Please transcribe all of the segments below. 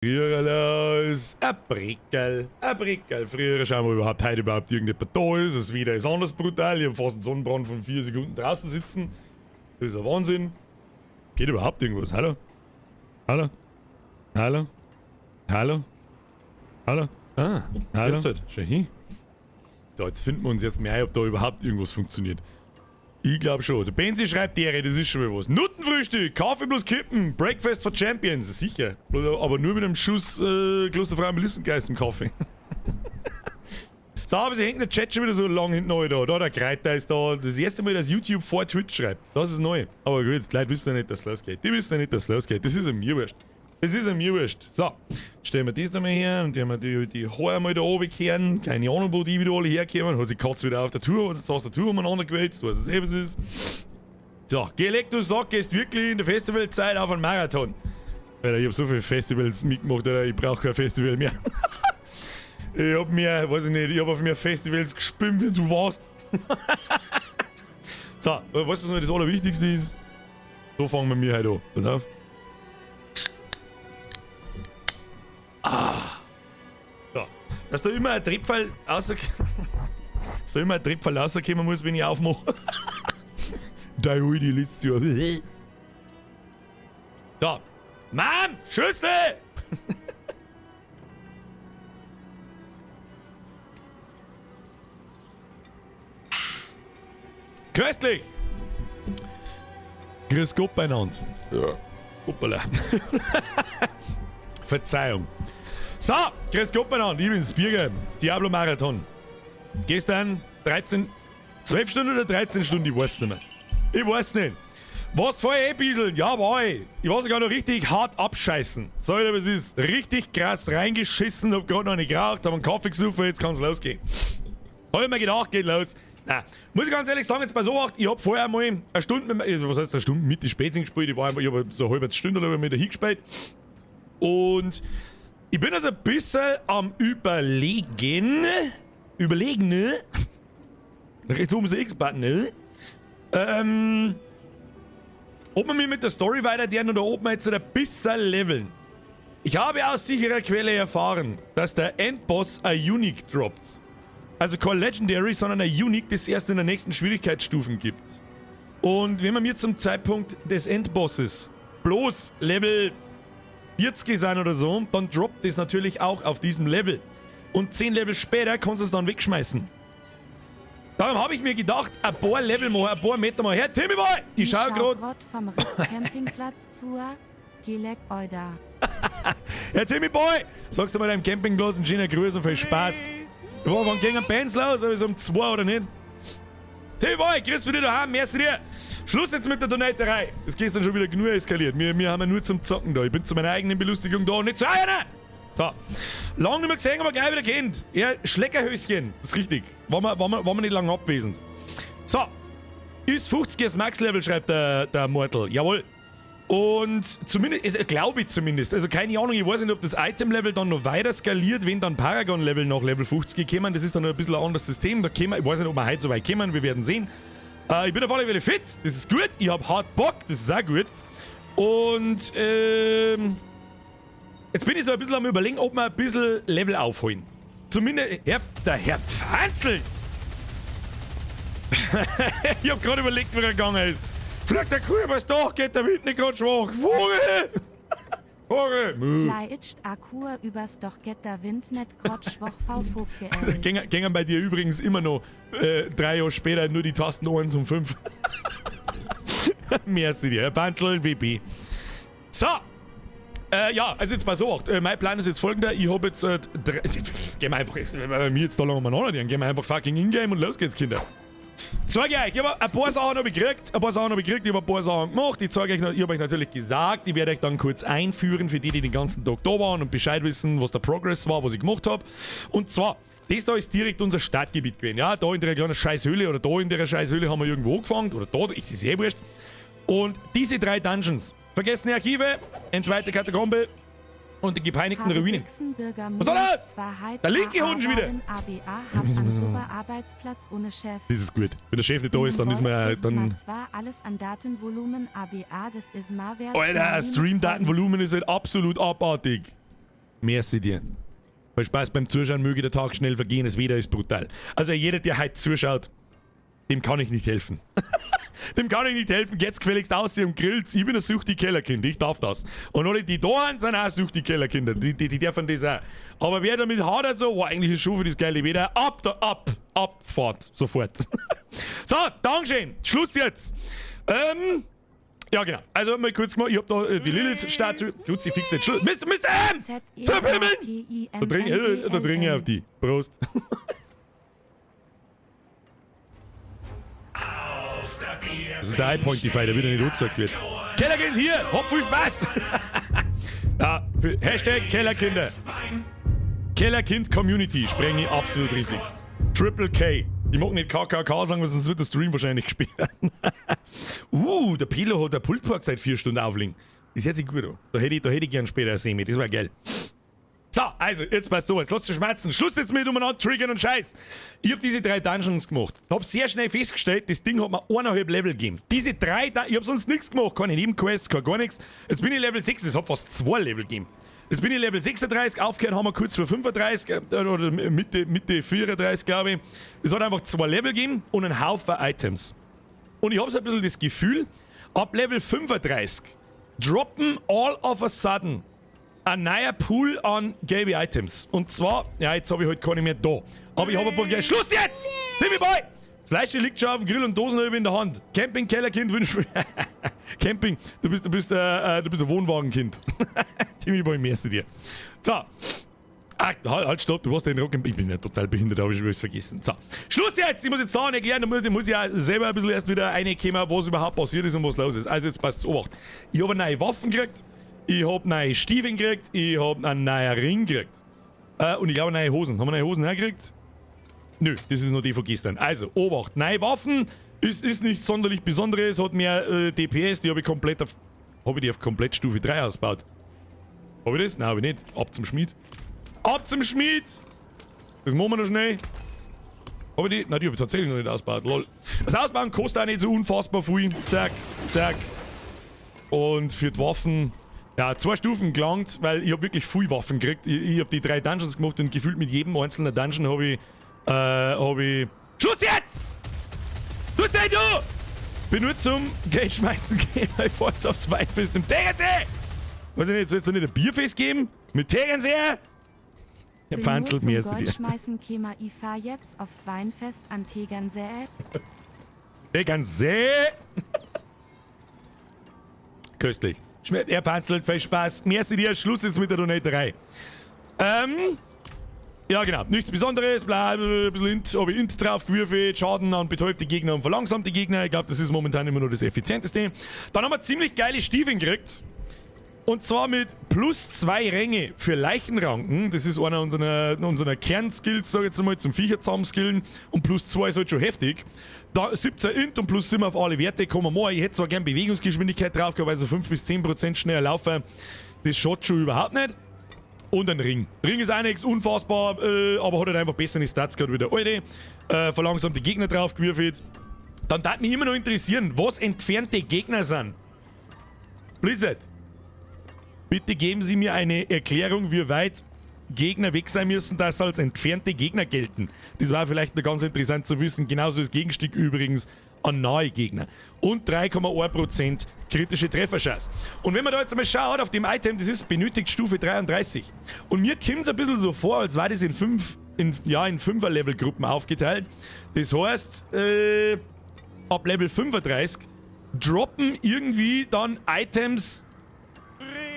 Früher los, ein Brickel. Früher schauen wir überhaupt, heute überhaupt irgendjemand da ist. Das Wetter ist anders brutal. Ich habe fast einen Sonnenbrand von 4 Sekunden draußen sitzen. Das ist ein Wahnsinn. Geht überhaupt irgendwas? Hallo? Hallo? Hallo? Hallo? Hallo? Ah, hallo? Jetzt schau hin. So, jetzt finden wir uns jetzt mehr, ob da überhaupt irgendwas funktioniert. Ich glaube schon. Der Benzi schreibt Ehre, das ist schon mal was. Nuttenfrühstück, Kaffee plus Kippen, Breakfast for Champions, sicher. Aber nur mit einem Schuss Klosterfrau Melissengeist im Kaffee. So, aber sie hängt der Chat schon wieder so lang hinten neu da. Da, der Kreiter ist da. Das erste Mal, dass YouTube vor Twitch schreibt. Das ist neu. Aber gut, die Leute wissen ja nicht, dass es losgeht. Die wissen ja nicht, dass es losgeht. Das ist ja mir wurscht. Das ist ja mir wurscht. So, stellen wir das da mal her und die haben wir die Haare mal da oben kehren. Keine Ahnung, wo die wieder alle herkommen. Hat sich Katz wieder auf der Tour oder Tastatur umeinander gewälzt, was es eben ist. So, Gelecto sagt, gehst wirklich in der Festivalzeit auf einen Marathon. Alter, ich hab so viele Festivals mitgemacht, Alter, ich brauch kein Festival mehr. Ich hab mehr, weiß ich nicht, ich hab auf mehr Festivals gespielt, wie du warst. So, weißt du, was mir das Allerwichtigste ist? So fangen wir heute an. Pass auf. So. Dass da immer ein Trepfall rauskommen muss, wenn ich aufmache. Da hol ich die letzte Jahr. So. Mann! Schüssel! Köstlich! Grüß Gott beieinander. Ja. Hoppala. Verzeihung. So, grüß Gott beieinander. Ich bin's, Birger. Diablo Marathon. Gestern 12 Stunden oder 13 Stunden, ich weiß nicht mehr. Ich weiß nicht. Warst vorher bieseln? Ja, war ich. Ich war sogar noch richtig hart abscheißen. So, was ist? Richtig krass reingeschissen, hab gerade noch nicht geraucht, hab einen Kaffee gesoffen, jetzt kann's losgehen. Hab ich mir gedacht, geht los. Nein, muss ich ganz ehrlich sagen, jetzt bei so Acht, ich hab vorher mal eine Stunde mit, was heißt eine Stunde mit die Spätzing gespielt, ich hab so eine halbe Stunde mit der hingespielt. Und ich bin also ein bisschen am Überlegen, ne? Rechts oben ist der X-Button, ne? Ob wir mir mit der Story weitergehen oder ob wir jetzt ein bisschen leveln. Ich habe aus sicherer Quelle erfahren, dass der Endboss ein Unique droppt. Also kein Legendary, sondern ein Unique, das es erst in der nächsten Schwierigkeitsstufen gibt. Und wenn wir mir zum Zeitpunkt des Endbosses bloß Level 40 sein oder so, dann droppt das natürlich auch auf diesem Level. Und 10 Level später kannst du es dann wegschmeißen. Darum habe ich mir gedacht, ein paar Level mal, ein paar Meter mal her. Timmy Boy! Ich schau grad. vom Campingplatz zur Gelek Euda. Herr Timmy Boy! Sagst du mal deinem Campingplatz einen schönen Gruß und viel Spaß. Wann gehen Bands los? Also um 2 oder nicht? Timmy Boy, grüß für dich daheim, merci dir. Schluss jetzt mit der Donaterei. Das geht dann schon wieder genug eskaliert. Wir haben ja nur zum Zocken da. Ich bin zu meiner eigenen Belustigung da und nicht zu einer. So. Lange nicht mehr gesehen, aber gleich wieder kennt. Ja, Schleckerhöschen. Das ist richtig. War wir nicht lange abwesend. So. Ist 50 das Max-Level, schreibt der Mortal. Jawohl. Und zumindest, glaube ich zumindest, also keine Ahnung, ich weiß nicht, ob das Item-Level dann noch weiter skaliert, wenn dann Paragon-Level nach Level 50 gekommen. Das ist dann noch ein bisschen ein anderes System. Da kommen, ich weiß nicht, ob wir heute so weit kommen, wir werden sehen. Ich bin auf alle Fälle fit, das ist gut. Ich habe hart Bock, das ist auch gut. Und jetzt bin ich so ein bisschen am Überlegen, ob wir ein bisschen Level aufholen. Zumindest, der Herr Pfanzel! Ich hab gerade überlegt, wie er gegangen ist. Fragt der Kuh, was doch geht, der Wind nicht gerade schwach. Vogel! Vogel! Leitscht Akkur übers doch get der Wind net grad schwach V-Vogel. Also, gängen bei dir übrigens immer noch 3 Jahre später nur die Tasten 1 und 5. Merci dir, Herr Panzel, WP. So! Ja, also jetzt pass auf. Mein Plan ist jetzt folgender. Ich hab jetzt gehen wir einfach, weil wir jetzt da lang umeinander gehen wir einfach fucking in-game und los geht's, Kinder. Zeige euch, ich habe ein paar Sachen gekriegt, ich habe ein paar Sachen gemacht. Ich habe euch natürlich gesagt, ich werde euch dann kurz einführen für die den ganzen Tag da waren und Bescheid wissen, was der Progress war, was ich gemacht habe. Und zwar, das da ist direkt unser Startgebiet gewesen. Ja, da in der kleinen Scheißhöhle oder da in der Scheißhöhle haben wir irgendwo angefangen oder da, ist es eh wurscht. Und diese 3 Dungeons, vergessene Archive, entweihte Katakombe und die gepeinigten Ruinen. Was soll das? Der linke Hund schon wieder. Arbeitsplatz ohne Chef. Das ist gut. Wenn der Chef nicht da ist, dann ist man ja dann... alles an Datenvolumen ABA, das ist mal wert. Alter, Stream-Datenvolumen ist halt absolut abartig. Merci dir. Weil Spaß beim Zuschauen möge der Tag schnell vergehen, das Wetter ist brutal. Also jeder, der heute zuschaut, dem kann ich nicht helfen. Dem kann ich nicht helfen, geht's gefälligst aus und grillt. Ich bin ein suchti Kellerkind, ich darf das. Und alle, die da sind auch suchti Kellerkinder, die dürfen das auch. Aber wer damit hadert so, oh, eigentlich ist schon für das geile Wetter, Abfahrt, sofort. So, Dankeschön, Schluss jetzt. Ja genau, also mal kurz gemacht, ich hab da die Lilith-Statue, Kruzifix jetzt, Mr. M! Zu Pimmeln! Da dringe ich auf die, Prost. Das ist der High-Point-Defy, der wieder nicht angezeigt wird. Kellerkind hier, hab viel Spaß! Ja, Hashtag Kellerkinder. Kellerkind Community, spreng ich absolut richtig. Triple K. Ich mag nicht KKK sagen, weil sonst wird der Stream wahrscheinlich gespielt. Der Pilo hat der Pultpark seit 4 Stunden aufliegen. Das hört sich gut an. Da hätte ich gern später sehen mit, das war geil. So, also, jetzt passt so, jetzt lasst dich schmerzen. Schluss jetzt mit umeinander triggern und Scheiß. Ich hab diese 3 Dungeons gemacht. Hab sehr schnell festgestellt, das Ding hat mir 1,5 Level gegeben. Diese 3, ich hab sonst nichts gemacht, keine Nebenquests, gar nichts. Jetzt bin ich Level 6, es hat fast 2 Level gegeben. Jetzt bin ich Level 36, aufgehört haben wir kurz vor 35, oder Mitte 34, glaube ich. Es hat einfach 2 Level gegeben und einen Haufen Items. Und ich hab so ein bisschen das Gefühl, ab Level 35 droppen all of a sudden ein neuer Pool an gelbe Items. Und zwar, ja, jetzt habe ich halt keine mehr da. Aber ich habe ein paar Schluss jetzt! Timmy Boy! Fleisch liegt schon auf dem Grill und Dosenöl in der Hand. Camping, Kellerkind, wünsch. Camping, du bist ein Wohnwagenkind. Timmy Boy, merci dir. So. Ach, halt, stopp, du hast den Rock. Ich bin ja total behindert, habe ich was vergessen. So. Schluss jetzt! Ich muss jetzt Sachen erklären, da muss ich ja selber ein bisschen erst wieder reinkommen, was überhaupt passiert ist und was los ist. Also jetzt passt Obacht. Ich habe neue Waffen gekriegt. Ich hab neue Stiefel gekriegt, ich hab einen neuen Ring gekriegt. Und ich glaube neue Hosen. Haben wir neue Hosen hergekriegt? Nö, das ist nur die von gestern. Also, Obacht, neue Waffen ist nichts sonderlich Besonderes, hat mehr DPS, die habe ich komplett auf. Habe ich die auf Komplettstufe 3 ausgebaut? Habe ich das? Nein, habe ich nicht. Ab zum Schmied. Ab zum Schmied! Das machen wir noch schnell. Habe ich die? Nein, die habe ich tatsächlich noch nicht ausgebaut. Lol. Das Ausbauen kostet auch nicht so unfassbar viel. Zack, zack. Und für die Waffen. Ja, 2 Stufen gelangt, weil ich habe wirklich viel Waffen gekriegt. Ich habe die 3 Dungeons gemacht und gefühlt mit jedem einzelnen Dungeon habe ich... Schluss jetzt! Tut denn du! Bin nur zum Geld schmeißen gehen, weil ich vor's aufs Weinfest im Tegernsee! Was denn jetzt? Soll es da nicht ein Bierfest geben? Mit Tegernsee? Der pfanzelt mir jetzt dir. Ich fahr jetzt aufs Weinfest an Tegernsee. Tegernsee! Köstlich. Er panzelt, viel Spaß. Merci dir, Schluss jetzt mit der Donaterei. Ja genau, nichts Besonderes, bla, ein bisschen habe ich Int drauf gewürfelt, Schaden an betäubte Gegner und verlangsamte Gegner. Ich glaube, das ist momentan immer nur das Effizienteste. Dann haben wir ziemlich geile Stiefeln gekriegt. Und zwar mit plus 2 Ränge für Leichenranken. Das ist einer unserer Kernskills, sag ich jetzt mal, zum Viecher zusammenskillen. Und plus 2 ist halt schon heftig. Da 17 Int und plus 7 auf alle Werte kommen wir mal. Ich hätte zwar gern Bewegungsgeschwindigkeit drauf gehabt, also 5 bis 10% schneller laufen. Das schaut schon überhaupt nicht. Und ein Ring. Ring ist auch nichts unfassbar, aber hat halt einfach bessere Stats gehabt wie der alte. Verlangsamte Gegner drauf gewürfelt. Dann darf mich immer noch interessieren, was entfernte Gegner sind. Blizzard. Bitte geben Sie mir eine Erklärung, wie weit Gegner weg sein müssen, dass als entfernte Gegner gelten. Das war vielleicht noch ganz interessant zu wissen. Genauso das Gegenstück übrigens an nahe Gegner. Und 3,1% kritische Trefferchance. Und wenn man da jetzt einmal schaut auf dem Item, das ist benötigt Stufe 33. Und mir kommt es ein bisschen so vor, als war das in 5er-Level-Gruppen aufgeteilt. Das heißt, ab Level 35 droppen irgendwie dann Items,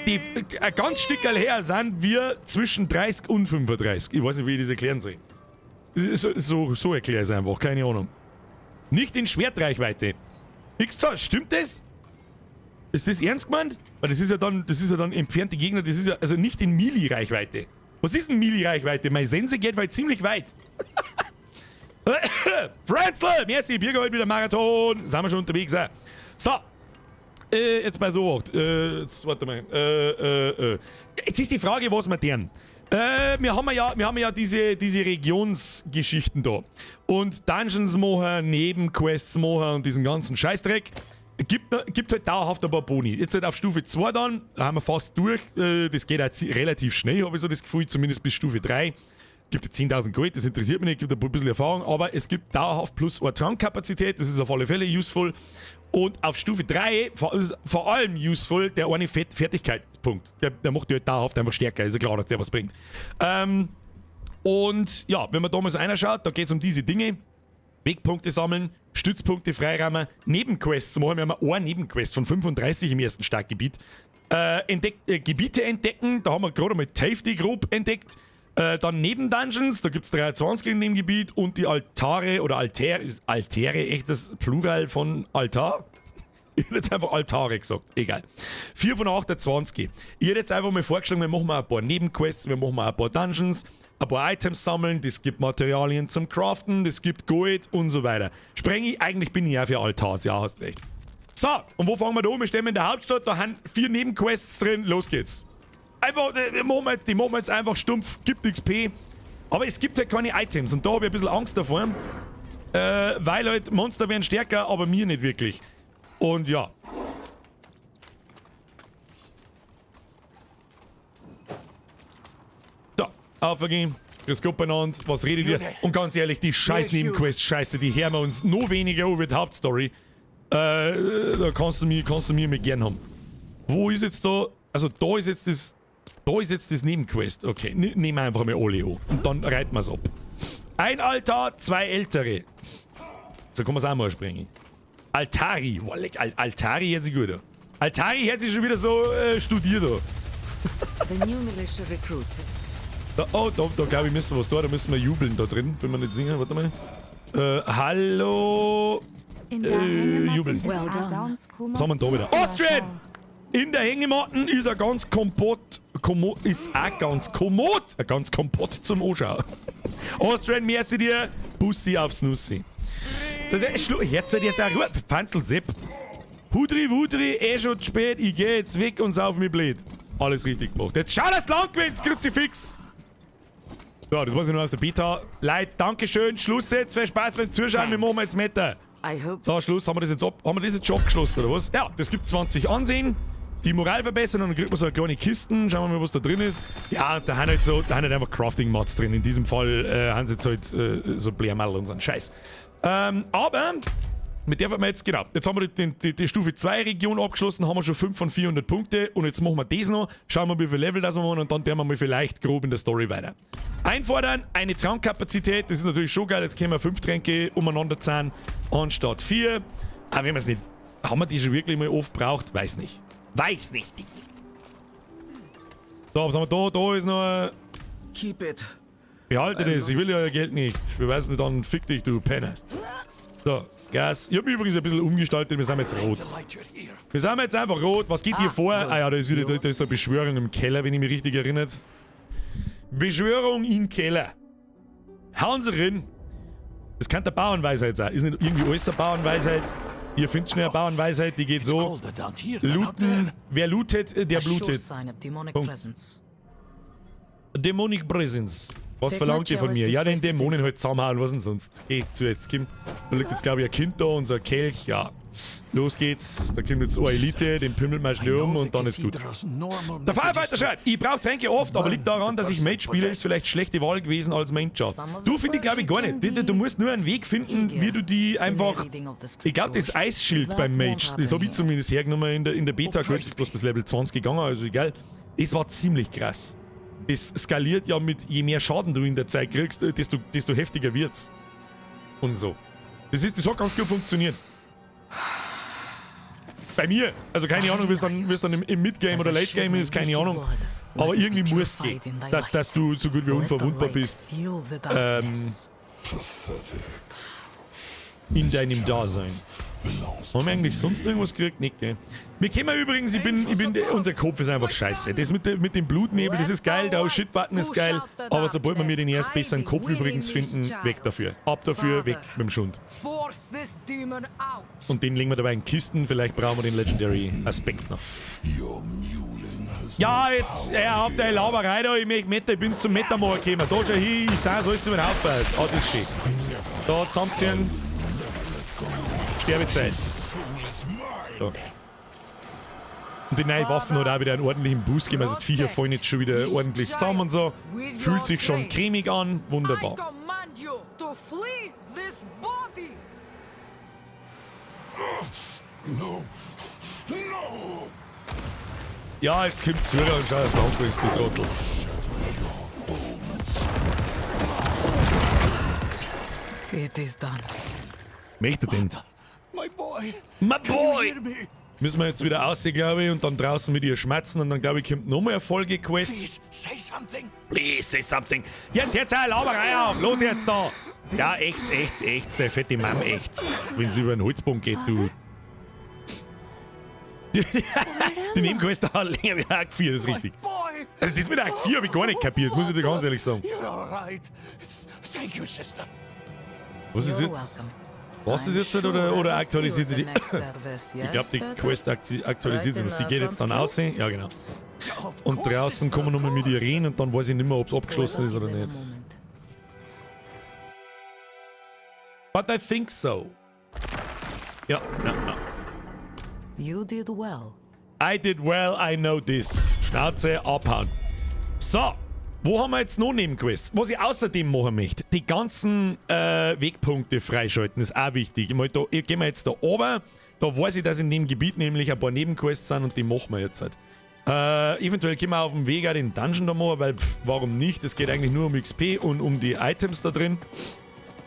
die ein ganz Stück her sind, wir zwischen 30 und 35. Ich weiß nicht, wie ich das erklären soll. So erkläre ich es einfach, keine Ahnung. Nicht in Schwertreichweite. X-Tor, stimmt das? Ist das ernst gemeint? Weil das ist ja dann entfernte Gegner, das ist ja also nicht in Melee-Reichweite. Was ist denn Melee-Reichweite? Mein Sense geht weit ziemlich weit. Franzl, merci, Birger heute wieder Marathon. Sind wir schon unterwegs, auch. So. Jetzt bei so. Jetzt, warte mal. Jetzt ist die Frage, was wir tun. Wir haben ja diese Regionsgeschichten da. Und Dungeons machen, Nebenquests machen und diesen ganzen Scheißdreck. gibt halt dauerhaft ein paar Boni. Jetzt halt auf Stufe 2 dann, da haben wir fast durch. Das geht auch relativ schnell, habe ich so das Gefühl, zumindest bis Stufe 3. Gibt ja 10.000 Gold, das interessiert mich nicht, gibt ein bisschen Erfahrung, aber es gibt dauerhaft plus eine Trankkapazität, das ist auf alle Fälle useful. Und auf Stufe 3 vor allem useful der eine Fertigkeitspunkt. Der macht dich halt dauerhaft einfach stärker, ist ja klar, dass der was bringt. Und ja, wenn man da mal so reinschaut, da geht es um diese Dinge. Wegpunkte sammeln, Stützpunkte freiräumen, Nebenquests machen. Wir haben eine Nebenquest von 35 im ersten Startgebiet. Gebiete entdecken, da haben wir gerade mal Tafety grob entdeckt. Dann Nebendungeons, da gibt es 23 in dem Gebiet und die Altare oder Altäre, echt das Plural von Altar? Ich hätte jetzt einfach Altare gesagt, egal. 4 von 28. Ich hätte jetzt einfach mal vorgeschlagen, wir machen mal ein paar Nebenquests, wir machen mal ein paar Dungeons, ein paar Items sammeln, das gibt Materialien zum Craften, das gibt Gold und so weiter. Eigentlich bin ich ja für Altars, ja, hast recht. So, und wo fangen wir da an? Wir stehen in der Hauptstadt, da haben 4 Nebenquests drin, los geht's. Einfach, die machen wir jetzt einfach stumpf, gibt XP. Aber es gibt halt keine Items und da habe ich ein bisschen Angst davor. Weil halt Monster werden stärker, aber mir nicht wirklich. Und ja. Da, aufgehen. Grüß Gott beieinander, was redet ihr? Und ganz ehrlich, die scheiß Nebenquests, scheiße, die hören wir uns noch weniger über die Hauptstory. Da kannst du mir mit gern haben. Wo ist jetzt da? Also da ist jetzt das Nebenquest. Okay, nehmen wir einfach mal alle an. Und dann reiten wir es ab. Ein Altar, 2 ältere. So kann man es auch mal springen. Altari. Boah, Altari hört sich gut an. Altari hört sich schon wieder so studiert an. Da glaube ich, müssen wir was da müssen wir jubeln da drin, wenn wir nicht singen. Warte mal. Hallo. Jubeln. Was haben wir da wieder? Austrian! In der Hängematten ist er ganz Kompott zum Anschauen. Austrian, merci dir. Bussi aufs Nussi. Das ist jetzt auch Ruhe. Panzel Sepp. Hudri, Wudri, schon zu spät. Ich geh jetzt weg und sauf mich blöd. Alles richtig gemacht. Jetzt schau, dass du lang gewinnst, Kruzifix. So, das war's nur aus der Beta. Leute, Dankeschön. Schluss jetzt. Viel Spaß beim Zuschauen. Wir machen jetzt Meta. So, Schluss. Haben wir das jetzt schon abgeschlossen, oder was? Ja, das gibt 20 Ansehen. Die Moral verbessern und dann kriegt man so eine kleine Kisten. Schauen wir mal, was da drin ist. Ja, da haben halt einfach Crafting-Mods drin. In diesem Fall haben sie jetzt halt so Blärmal und so einen Scheiß. Aber mit der wir jetzt, genau, jetzt haben wir die Stufe 2 Region abgeschlossen, haben wir schon 5 von 400 Punkte und jetzt machen wir das noch, schauen wir, wie viel Level das wir machen und dann werden wir mal vielleicht grob in der Story weiter. Einfordern, eine Trankkapazität, das ist natürlich schon geil, jetzt können wir 5 Tränke umeinander zahlen, anstatt 4. Aber wenn wir es nicht, haben wir die schon wirklich mal oft braucht? Weiß nicht. Weiß nicht. So, was haben wir da? Da ist noch Keep it. Behalte das, ich will ja euer Geld nicht. Wer weiß mir dann, fick dich, du Penner. So, Gas. Ich hab mich übrigens ein bisschen umgestaltet, wir sind jetzt rot. Wir sind jetzt einfach rot. Was geht hier vor? Ah ja, da ist wieder da ist eine Beschwörung im Keller, wenn ich mich richtig erinnert. Beschwörung im Keller. Hauen Sie rein. Das kann der Bauernweisheit sein. Ist nicht irgendwie alles eine Bauernweisheit? Ihr findet schnell eine Bauernweisheit, die geht so. Looten. Wer lootet, der blutet. Demonic Presence. Was verlangt ihr von mir? Ja, den Dämonen halt zusammenhauen, was denn sonst? Geht zu jetzt, Kim. Da liegt jetzt, glaube ich, ein Kind da und so ein Kelch. Ja. Los geht's. Da kommt jetzt eine Elite, den pimmelt man schnell um und dann ist gut. Der Firefighter schreibt, ich brauche Tränke oft, aber liegt daran, dass ich Mage spiele, ist vielleicht schlechte Wahl gewesen als Main-Job. Du, finde ich, glaube ich, gar nicht. Du musst nur einen Weg finden, wie du die einfach... Ich glaube, das Eisschild beim Mage, das habe ich zumindest hergenommen in der Beta, gut, ist bloß bis Level 20 gegangen, also egal. Das war ziemlich krass. Das skaliert ja mit, je mehr Schaden du in der Zeit kriegst, desto heftiger wird's. Und so. Das hat ganz gut funktioniert. Bei mir. Also keine Ahnung, wie es dann im Midgame oder Late-Game ist, keine Ahnung. Aber irgendwie muss es gehen, dass du so gut wie unverwundbar bist. In deinem Dasein. Haben wir eigentlich sonst irgendwas gekriegt? Nicht, gell? Wir kennen übrigens, unser Kopf ist einfach scheiße. Das mit dem Blutnebel, das ist geil, der Shit-Button ist geil, aber sobald wir mir den erst besseren Kopf übrigens finden, weg dafür. Ab dafür, weg mit dem Schund. Und den legen wir dabei in Kisten, vielleicht brauchen wir den Legendary Aspekt noch. Ja, jetzt auf der Laberei da, ich bin zum Metamor gekommen. Da schon hin, ich sah alles über den Haufen. Ah, das ist schön. Da zusammenziehen. Sterbezeit. So. Und die neuen Waffen hat auch wieder einen ordentlichen Boost gegeben. Also die Viecher fallen jetzt schon wieder ordentlich zusammen und so. Fühlt sich schon cremig an. Wunderbar. Ja, jetzt kommt's wieder und schau, das Lampe ist die Trottel. It is done. Möchte denn? My boy. My Can you boy! hear me? Müssen wir jetzt wieder aussehen, glaube ich, und dann draußen mit ihr schmerzen und dann, glaube ich, kommt nochmal eine Folge-Quest. Please say something. Please say something. Jetzt, Lauberei auf! Los jetzt da! Ja, ächzt, der fette Mann ächzt. Wenn es über den Holzbogen geht, du. Die Nebenquest hat länger wie Akt 4, das ist richtig. Boy. Also das mit Akt 4 habe ich gar nicht kapiert, muss ich dir ganz ehrlich sagen. You're all right. Thank you, sister. Was ist You're jetzt? welcome. Was ist jetzt nicht oder aktualisiert sie die? Ich glaube, die Quest aktualisiert sie noch. Sie geht jetzt dann aussehen. Ja, genau. Und draußen kommen wir nochmal mit ihr reden und dann weiß ich nicht mehr, ob es abgeschlossen ist oder nicht. But I think so. Ja, no. You did well. I did well, I know this. Schnauze abhauen. So, wo haben wir jetzt noch Nebenquests? Was ich außerdem machen möchte, die ganzen Wegpunkte freischalten, ist auch wichtig. Gehen wir jetzt da oben, da weiß ich, dass in dem Gebiet nämlich ein paar Nebenquests sind und die machen wir jetzt halt. Eventuell können wir auf dem Weg auch den Dungeon da machen, weil warum nicht? Es geht eigentlich nur um XP und um die Items da drin.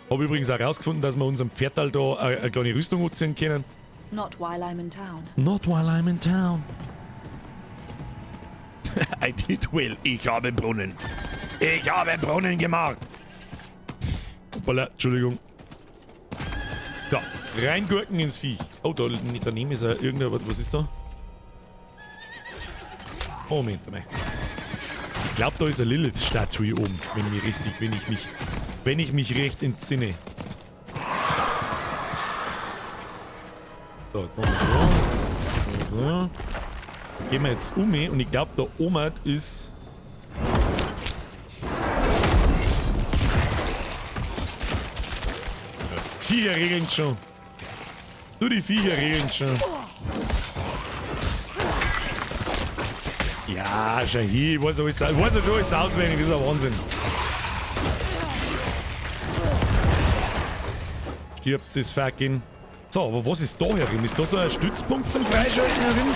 Habe übrigens auch rausgefunden, dass wir unserem Pferdal da eine kleine Rüstung anziehen können. Not while I'm in town. Not while I'm in town. I did well. Ich habe Brunnen. Ich habe Brunnen gemacht. Hoppala, Entschuldigung. Ja, reingurken ins Viech. Oh, daneben ist irgendein... Was ist da? Oh, Moment einmal. Ich glaube, da ist eine Lilith-Statue oben, wenn ich mich recht entsinne. So, jetzt machen wir so. So. Gehen wir jetzt um und ich glaube, der Omat ist... Viecher regeln schon. Du, die Viecher regeln schon. Ja, schau hier, ich weiß alles auswendig, das ist ein Wahnsinn. Stirbt das fucking. So, aber was ist da herin? Ist da so ein Stützpunkt zum Freischalten herin?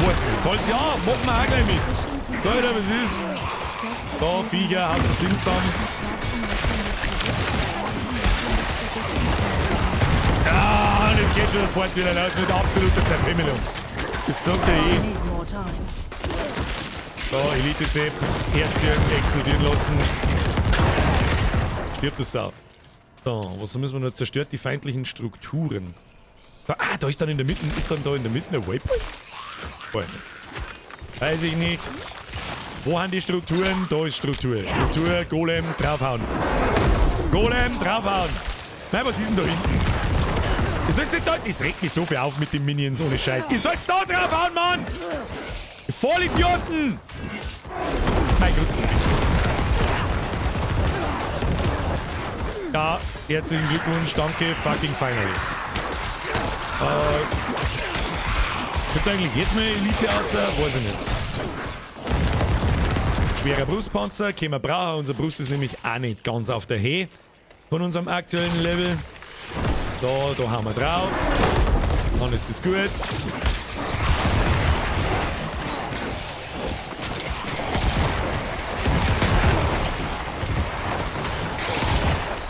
Weiß nicht. Falls ja, machen wir auch gleich mit. So, Alter, was ist? Da, Viecher, haut das Ding zusammen. Ja, und es geht schon sofort wieder los mit absoluter Zerfremmelung. Das sagt er eh. Need more time. So, Elite-Sepp, Herzchen explodieren lassen. Stirbt das Sau. So, was müssen wir noch? Zerstört die feindlichen Strukturen. Da ist dann in der Mitte, ein Waypoint? Weiß ich nicht. Wo haben die Strukturen? Da ist Struktur. Struktur, Golem, draufhauen. Golem, draufhauen. Nein, was ist denn da hinten? Ihr sollt's nicht da... Das regt mich so viel auf mit den Minions ohne Scheiß. Ihr sollt's da draufhauen, Mann! Ihr Vollidioten! Mein Gott, ja, herzlichen Glückwunsch, danke, fucking finally. Kommt eigentlich jetzt mal Elite aus? Weiß ich nicht. Schwerer Brustpanzer, können wir brauchen. Unser Brust ist nämlich auch nicht ganz auf der Höhe von unserem aktuellen Level. So, da haben wir drauf. Dann ist das gut.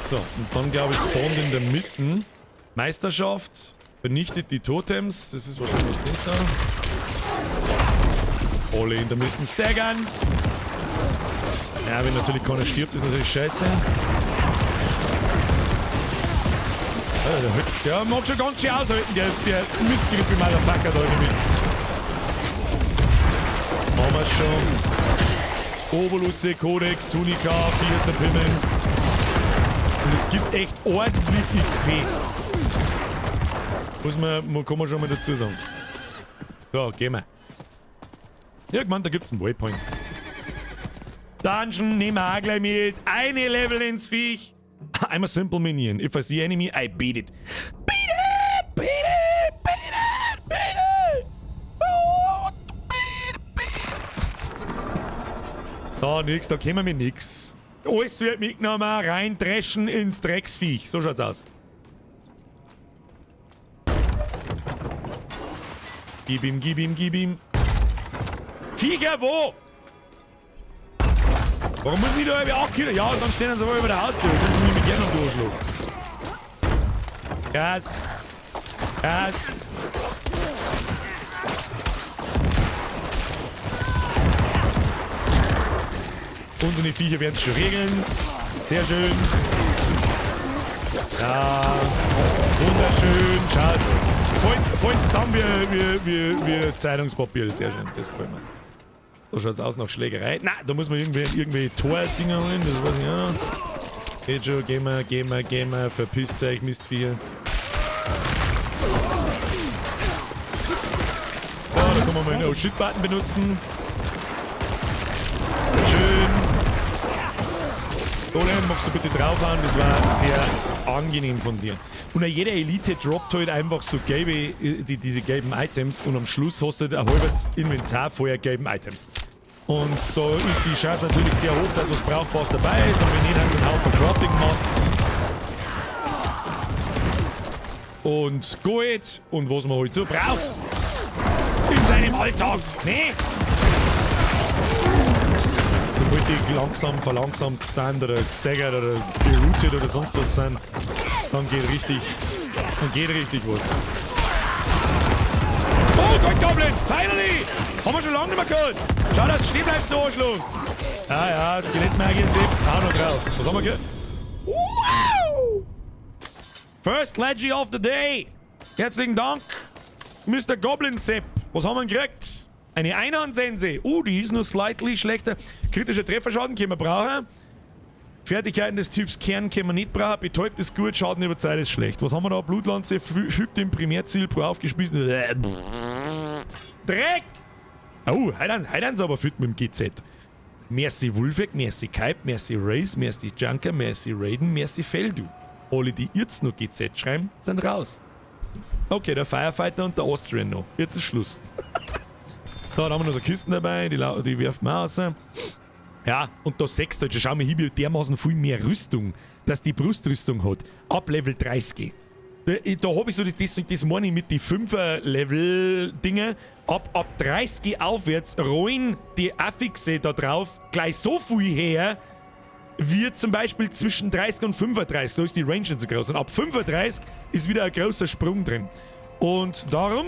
So, und dann glaube ich spawnt in der Mitte Meisterschaft, vernichtet die Totems, das ist wahrscheinlich das da. Alle in der Mitte staggern. Ja, wenn natürlich keiner stirbt, ist natürlich scheiße. Der mag schon ganz schön aushalten, der Mistgrippe Motherfucker da in der Mitte. Haben wir schon. Oberlusse, Codex, Tunika, 4 zerpimmeln. Und es gibt echt ordentlich XP. Kann man schon mal dazu sagen. So, gehen wir. Irgendwann, da gibt's einen Waypoint. Dungeon, nehmen wir auch gleich mit. Eine Level ins Viech. I'm a simple minion. If I see enemy, I beat it. Beat it! Beat it! Beat it! Beat Da nix, da kommen wir nix. Alles wird mitgenommen, reindreschen ins Drecksviech. So schaut's aus. Gib ihm, gib ihm, gib ihm. Viecher, wo? Warum muss nicht da über 8 Kilo? Ja, und dann stehen sie aber über der Haustür. Das ist nämlich gerne am Durchschlag. Gas. Gas. Unsere Viecher werden es schon regeln. Sehr schön. Ja, wunderschön. Schau. Voll zusammen wie Zeitungspapier. Sehr schön, das gefällt mir. So schaut's aus nach Schlägerei. Nein, da muss man irgendwie Tor-Dinger holen, das weiß ich auch noch. Geht schon, gehen wir, verpisst euch, Mistviecher. Ja, da kann man mal den Oh-Shit-Button benutzen. Schön. Golem, magst du bitte draufhauen? Das war sehr angenehm von dir. Und jeder Elite droppt halt einfach so diese gelben Items und am Schluss hast du halt ein halbes Inventar voller gelben Items. Und da ist die Chance natürlich sehr hoch, dass was Brauchbares dabei ist. Und wenn nicht, haben sie einen Haufen Crafting-Mods. Und Gold und was man halt so braucht. In seinem Alltag, ne? Sobald die langsam verlangsamt gestunt oder gestaggert oder geroutet oder sonst was sind, dann geht richtig was. Oh Gott, Goblin! Finally! Haben wir schon lange nicht mehr gehört! Schau, dass du stehen bleibst, du Arschloch! Ah ja, Skelettmagier Sepp, auch noch drauf. Was haben wir gehört? Wow! First Leggy of the Day! Herzlichen Dank, Mr. Goblin Sepp. Was haben wir gekriegt? Eine Einhandsense. Die ist nur slightly schlechter. Kritischer Trefferschaden können wir brauchen. Fertigkeiten des Typs Kern können wir nicht brauchen. Betäubt ist gut, Schaden über Zeit ist schlecht. Was haben wir da? Blutlanze fügt dem Primärziel pro aufgespießten Dreck! Oh, heute haben sie aber fit mit dem GZ. Merci Wulfek, merci Kype, merci Race, merci Junker, merci Raiden, merci Feldu. Alle, die jetzt noch GZ schreiben, sind raus. Okay, der Firefighter und der Austrian noch. Jetzt ist Schluss. Da haben wir noch so Kisten dabei, die werfen wir aus. Ja, und da 6 Deutsche, schau mal hin, wie dermaßen viel mehr Rüstung, dass die Brustrüstung hat. Ab Level 30. Da habe ich so das meine ich mit die 5er-Level-Dinge. Ab 30 aufwärts rollen die Affixe da drauf gleich so viel her, wie zum Beispiel zwischen 30 und 35. Da ist die Range nicht so groß. Und ab 35 ist wieder ein großer Sprung drin. Und darum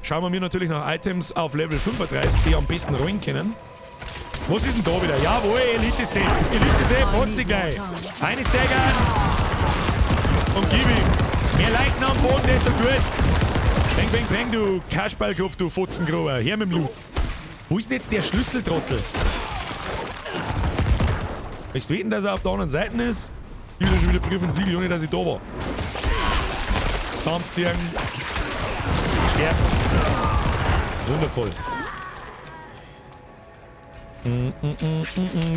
schauen wir mir natürlich nach Items auf Level 35, die am besten rollen können. Was ist denn da wieder? Jawohl, Elite-Set. Elite-Set, hat's die gleich. Eine Stagger. Und gib ihm. Mehr Leichen am Boden, das ist doch gut. Bang, bang, bang, du Kasperlkopf, du Fotzengrober. Her mit dem Loot. Wo ist denn jetzt der Schlüsseltrottel? Ich weiß, dass er auf der anderen Seite ist. Ich will schon wieder Brief und Siegel, ohne dass ich da war. Zusammenziehen. Sterben. Wundervoll.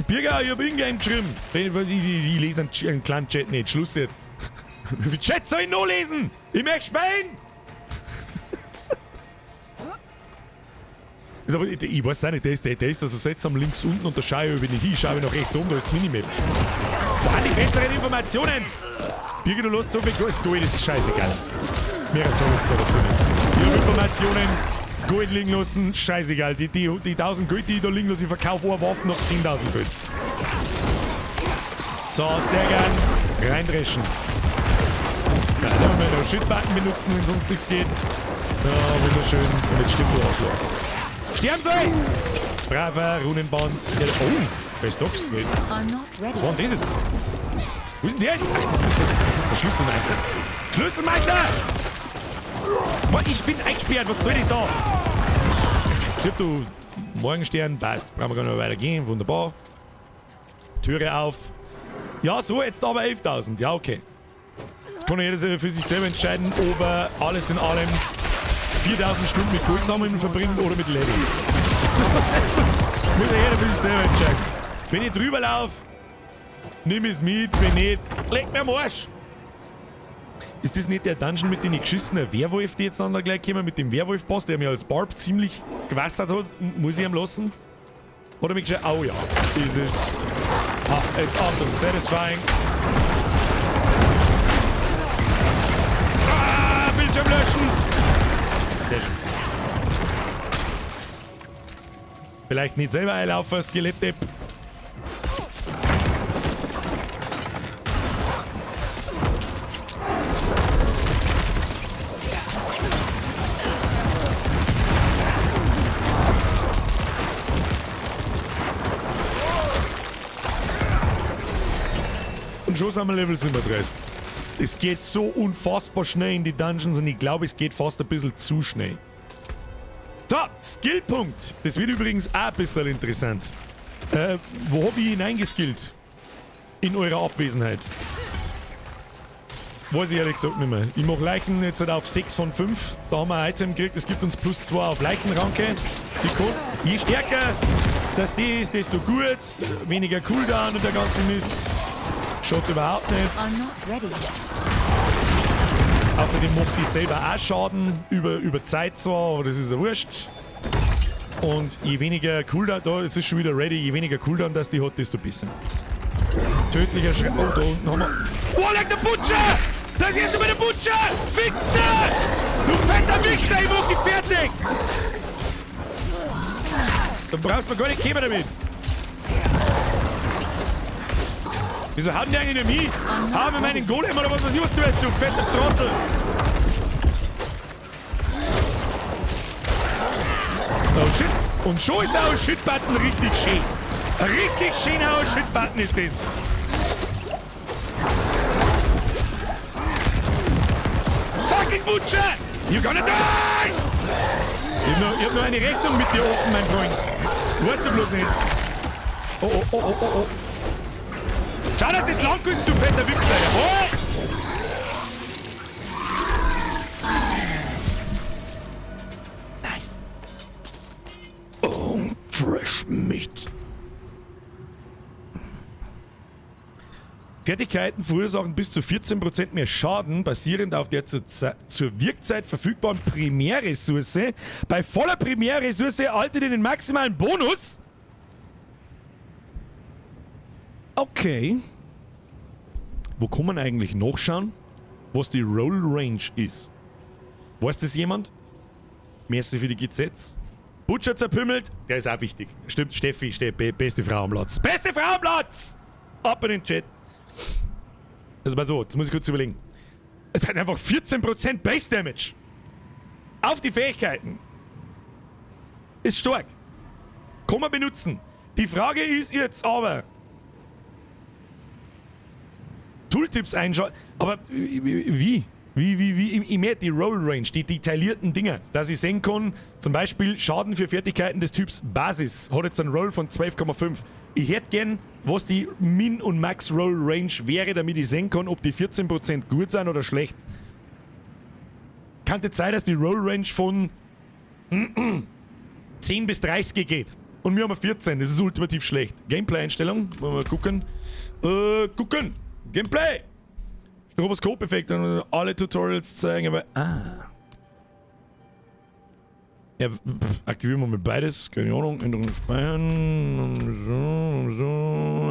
Birger, ich hab Ingame geschrieben. Ich lese einen kleinen Chat nicht. Schluss jetzt. Wie viel Chat soll ich noch lesen? Ich möchte spielen! Aber ich weiß auch nicht, der ist also seltsam links unten und da schaue ich, wenn ich hinschaue, nach rechts oben, da ist das Minimap. Wo haben die besseren Informationen? Birger, du lässt so viel Gold. Gold ist scheißegal. Mehr sagen jetzt da dazu nicht. Ich habe Informationen, Gold liegen lassen, scheißegal. Die 1000 Gold, die ich da liegen lasse, ich verkaufe eine Waffe noch 10.000 Gold. So, Staggern, reindreschen. Ja, dann müssen wir noch Shit-Button benutzen, wenn sonst nichts geht. Ja, wunderschön. Und jetzt stimmt der Arschloch. Sterben Sie! Braver, Runenband. Ja, oh, wer ist doch? Was war denn das jetzt? Wo ist denn der? Ach, das ist der Schlüsselmeister. Schlüsselmeister! Boah, ich bin eingesperrt, was soll das da? Stirb du, Morgenstern, passt. Brauchen wir gar nicht weitergehen, wunderbar. Türe auf. Ja, so, jetzt aber 11.000. Ja, okay. Jetzt kann jeder für sich selber entscheiden, ob er alles in allem 4.000 Stunden mit Gold sammeln verbringt oder mit Level. Muss ja jeder für sich selber entscheiden. Wenn ich drüber laufe, nimm es mit, wenn nicht, leg mir am Arsch. Ist das nicht der Dungeon mit den geschissenen Werwolf, die jetzt dann da gleich kommen, mit dem Werwolf-Boss, der mir als Barb ziemlich gewassert hat? Muss ich ihm lassen? Oder mich schon. Oh ja. Dieses. Ah, jetzt Achtung, satisfying. Ah, Bildschirm löschen. Sehr schön. Vielleicht nicht selber einlaufen, Skelett-Depp. Und schon sind wir Level 37. Es geht so unfassbar schnell in die Dungeons und ich glaube, es geht fast ein bisschen zu schnell. So, Skillpunkt. Das wird übrigens auch ein bisschen interessant. Wo habe ich hineingeskillt? In eurer Abwesenheit. Weiß ich ehrlich gesagt nicht mehr. Ich mache Leichen jetzt halt auf 6 von 5. Da haben wir ein Item gekriegt. Es gibt uns +2 auf Leichenranke. Je stärker das die ist, desto gut. Weniger Cooldown und der ganze Mist. Schaut überhaupt nicht. I'm not ready. Außerdem macht die selber auch Schaden, über Zeit zwar, aber das ist ja wurscht. Und je weniger Cooldown, da, jetzt ist schon wieder ready, je weniger Cooldown das die hat, desto besser. Tödlicher Schreck. Oh, da unten haben wir. Oh, leg der Butcher! Da siehst du bei der Butcher! Fixne! Du fetter Wichser, ich mach dich fertig! Da brauchst du mir gar nicht kommen damit. Wieso haben die eigentlich nicht mich? Haben wir meinen Golem oder was weiß ich, was du weißt, du fetter Trottel! Oh shit! Und schon ist der Oh-Shit-Button richtig schön. Ein richtig schöner Oh-Shit-Button ist das. Fucking Butcher! You're gonna die! Ich hab nur eine Rechnung mit dir offen, mein Freund. Das weißt du bloß nicht. Oh, oh, oh, oh, oh, oh. Schau, dass du jetzt lang kannst, du fetter Wichser. Jawohl! Nice. Oh, fresh meat. Fertigkeiten verursachen bis zu 14% mehr Schaden, basierend auf der zur Wirkzeit verfügbaren Primärressource. Bei voller Primärressource erhaltet ihr den maximalen Bonus. Okay. Wo kann man eigentlich nachschauen, was die Roll Range ist? Weiß das jemand? Merci für die GZs. Butcher zerpümmelt, der ist auch wichtig. Stimmt, Steffi, beste Frau am Platz. Beste Frau am Platz! Ab in den Chat. Also mal so, jetzt muss ich kurz überlegen. Es hat einfach 14% Base Damage. Auf die Fähigkeiten. Ist stark. Kann man benutzen. Die Frage ist jetzt aber... Tooltips einschalten. Aber wie? Ich merke die Roll Range, die detaillierten Dinger, dass ich sehen kann, zum Beispiel Schaden für Fertigkeiten des Typs Basis hat jetzt einen Roll von 12,5. Ich hätte gern, was die Min- und Max-Roll Range wäre, damit ich sehen kann, ob die 14% gut sind oder schlecht. Kann jetzt sein, dass die Roll Range von 10 bis 30 geht. Und wir haben 14, das ist ultimativ schlecht. Gameplay-Einstellung, wollen wir mal gucken. Gameplay! Stroboskop-Effekt und alle Tutorials zeigen, aber. Ja, aktivieren wir mal beides. Keine Ahnung. Änderungen speichern. So.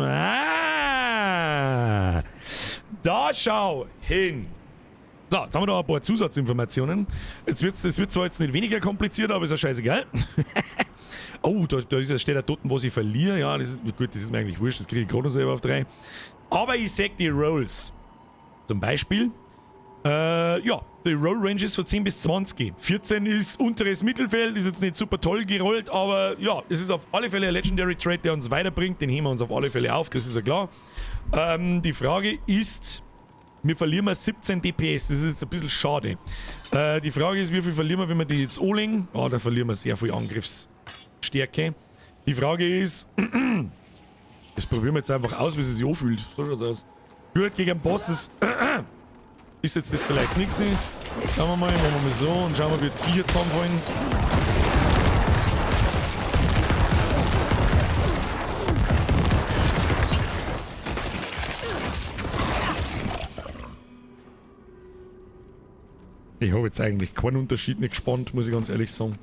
Da schau hin. So, jetzt haben wir da ein paar Zusatzinformationen. Es wird zwar jetzt nicht weniger kompliziert, aber ist ja scheißegal. Oh, da steht da dort, was ich verliere. Ja, das ist gut, das ist mir eigentlich wurscht. Das kriege ich gerade noch selber auf 3. Aber ich sag die Rolls. Zum Beispiel, ja, die Roll Range ist von 10 bis 20. 14 ist unteres Mittelfeld, ist jetzt nicht super toll gerollt, aber ja, es ist auf alle Fälle ein Legendary Trait, der uns weiterbringt. Den heben wir uns auf alle Fälle auf, das ist ja klar. Die Frage ist, wir verlieren 17 DPS, das ist jetzt ein bisschen schade. Die Frage ist, wie viel verlieren wir, wenn wir die jetzt anlegen? Oh, da verlieren wir sehr viel Angriffsstärke. Die Frage ist, das probieren wir jetzt einfach aus, wie es sich anfühlt. So schaut's aus. Gut, gegen den Boss ist jetzt das vielleicht nichts. Schauen wir mal, machen wir mal so und schauen wir, wie die Viecher zusammenfallen. Ich habe jetzt eigentlich keinen Unterschied nicht gespannt, muss ich ganz ehrlich sagen.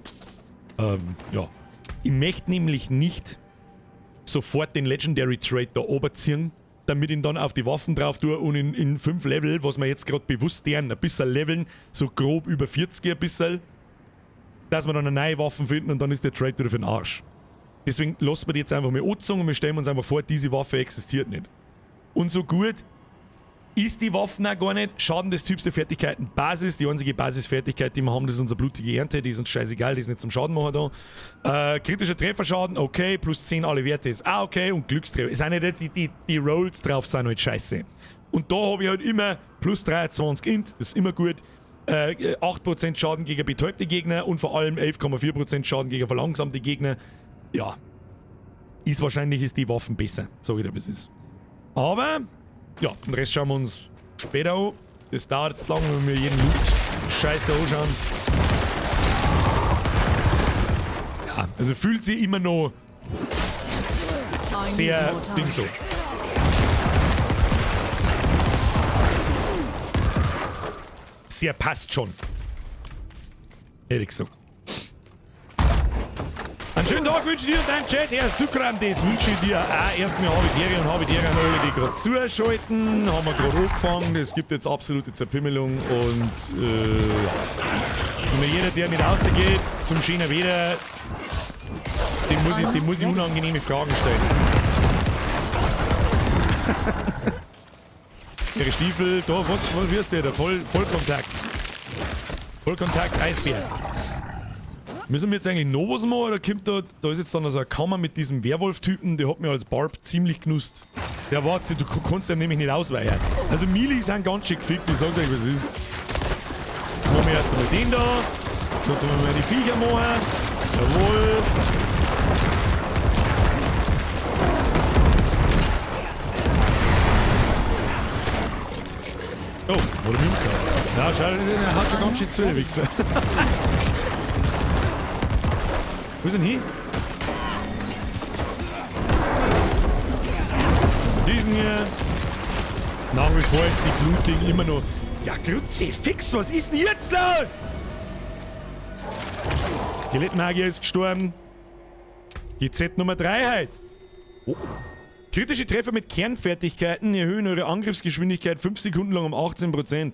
Ja. Ich möchte nämlich nicht sofort den Legendary Trait da oberziehen, damit ich ihn dann auf die Waffen drauf tue und in 5 Level, was wir jetzt gerade bewusst deren, ein bisschen leveln, so grob über 40 ein bisschen, dass wir dann eine neue Waffe finden und dann ist der Trait wieder für den Arsch. Deswegen lassen wir die jetzt einfach mal anzogen und wir stellen uns einfach vor, diese Waffe existiert nicht. Und so gut ist die Waffe auch gar nicht. Schaden des Typs der Fertigkeiten Basis. Die einzige Basisfertigkeit, die wir haben, das ist unsere blutige Ernte. Die ist uns scheißegal, die ist nicht zum Schaden machen da. Kritischer Trefferschaden, okay. Plus 10 alle Werte ist auch okay. Und Glückstreffer. Ist auch nicht, die Rolls drauf sind halt scheiße. Und da habe ich halt immer plus 23 Int. Das ist immer gut. 8% Schaden gegen betäubte Gegner und vor allem 11,4% Schaden gegen verlangsamte Gegner. Ja. Wahrscheinlich ist die Waffen besser. So wie das ist. Aber... ja, den Rest schauen wir uns später an. Das dauert jetzt lang, wenn wir jeden Loot-Scheiß da anschauen. Ja, also fühlt sich immer noch sehr Ding so. Sehr passt schon. Ehrlich gesagt. Einen schönen Tag wünsche ich dir und deinem Chat. Herr Sukram, das wünsche ich dir auch. Erstmal habe ich dir an alle, die gerade zuschalten. Haben wir gerade angefangen. Es gibt jetzt absolute Zerpimmelung und immer jeder, der nicht rausgeht zum schönen Wetter, dem muss ich unangenehme Fragen stellen. Ihre Stiefel, da, was wirst du da? Vollkontakt. Vollkontakt, Eisbär. Müssen wir jetzt eigentlich noch was machen oder kommt da ist jetzt dann also eine Kammer mit diesem Werwolf-Typen, der hat mir als Barb ziemlich genusst. Der warte, du kannst dem nämlich nicht ausweichen. Also Melee sind ganz schön gefickt, ich sag's euch, was es ist. Jetzt machen wir erst einmal den da. Jetzt müssen wir mal die Viecher machen. Jawohl. Oh, wurde Mimka. Ja, schau, der hat schon ganz schön zu, der Wichser. Wo ist denn hier? Diesen hier. Nach wie vor ist die Bluting immer noch... ja, Kruzifix, was ist denn jetzt los? Skelettmagier ist gestorben. GZ Nummer 3 halt. Oh. Kritische Treffer mit Kernfertigkeiten erhöhen eure Angriffsgeschwindigkeit 5 Sekunden lang um 18%.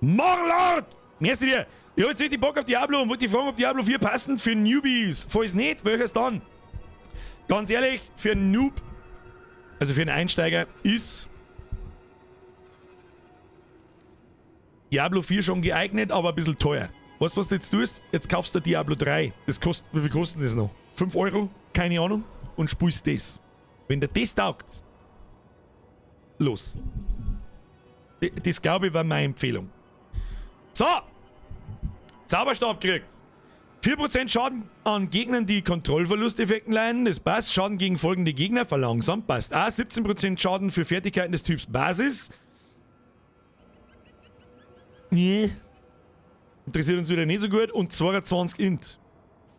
Morlord! Merci dir! Ich hab jetzt richtig Bock auf Diablo und wollte dich fragen, ob Diablo 4 passend für Newbies. Falls nicht, welches dann? Ganz ehrlich, für einen Noob, also für einen Einsteiger, ist Diablo 4 schon geeignet, aber ein bisschen teuer. Weißt du, was du jetzt tust? Jetzt kaufst du Diablo 3. Das kostet, wie viel kostet das noch? 5 Euro? Keine Ahnung. Und spielst das. Wenn dir das taugt, los. Das glaube ich war meine Empfehlung. So! Zauberstab kriegt 4% Schaden an Gegnern, die Kontrollverlusteffekten leiden. Das passt. Schaden gegen folgende Gegner verlangsamt. Passt auch. 17% Schaden für Fertigkeiten des Typs Basis. Nee. Interessiert uns wieder nicht so gut. Und 22 Int.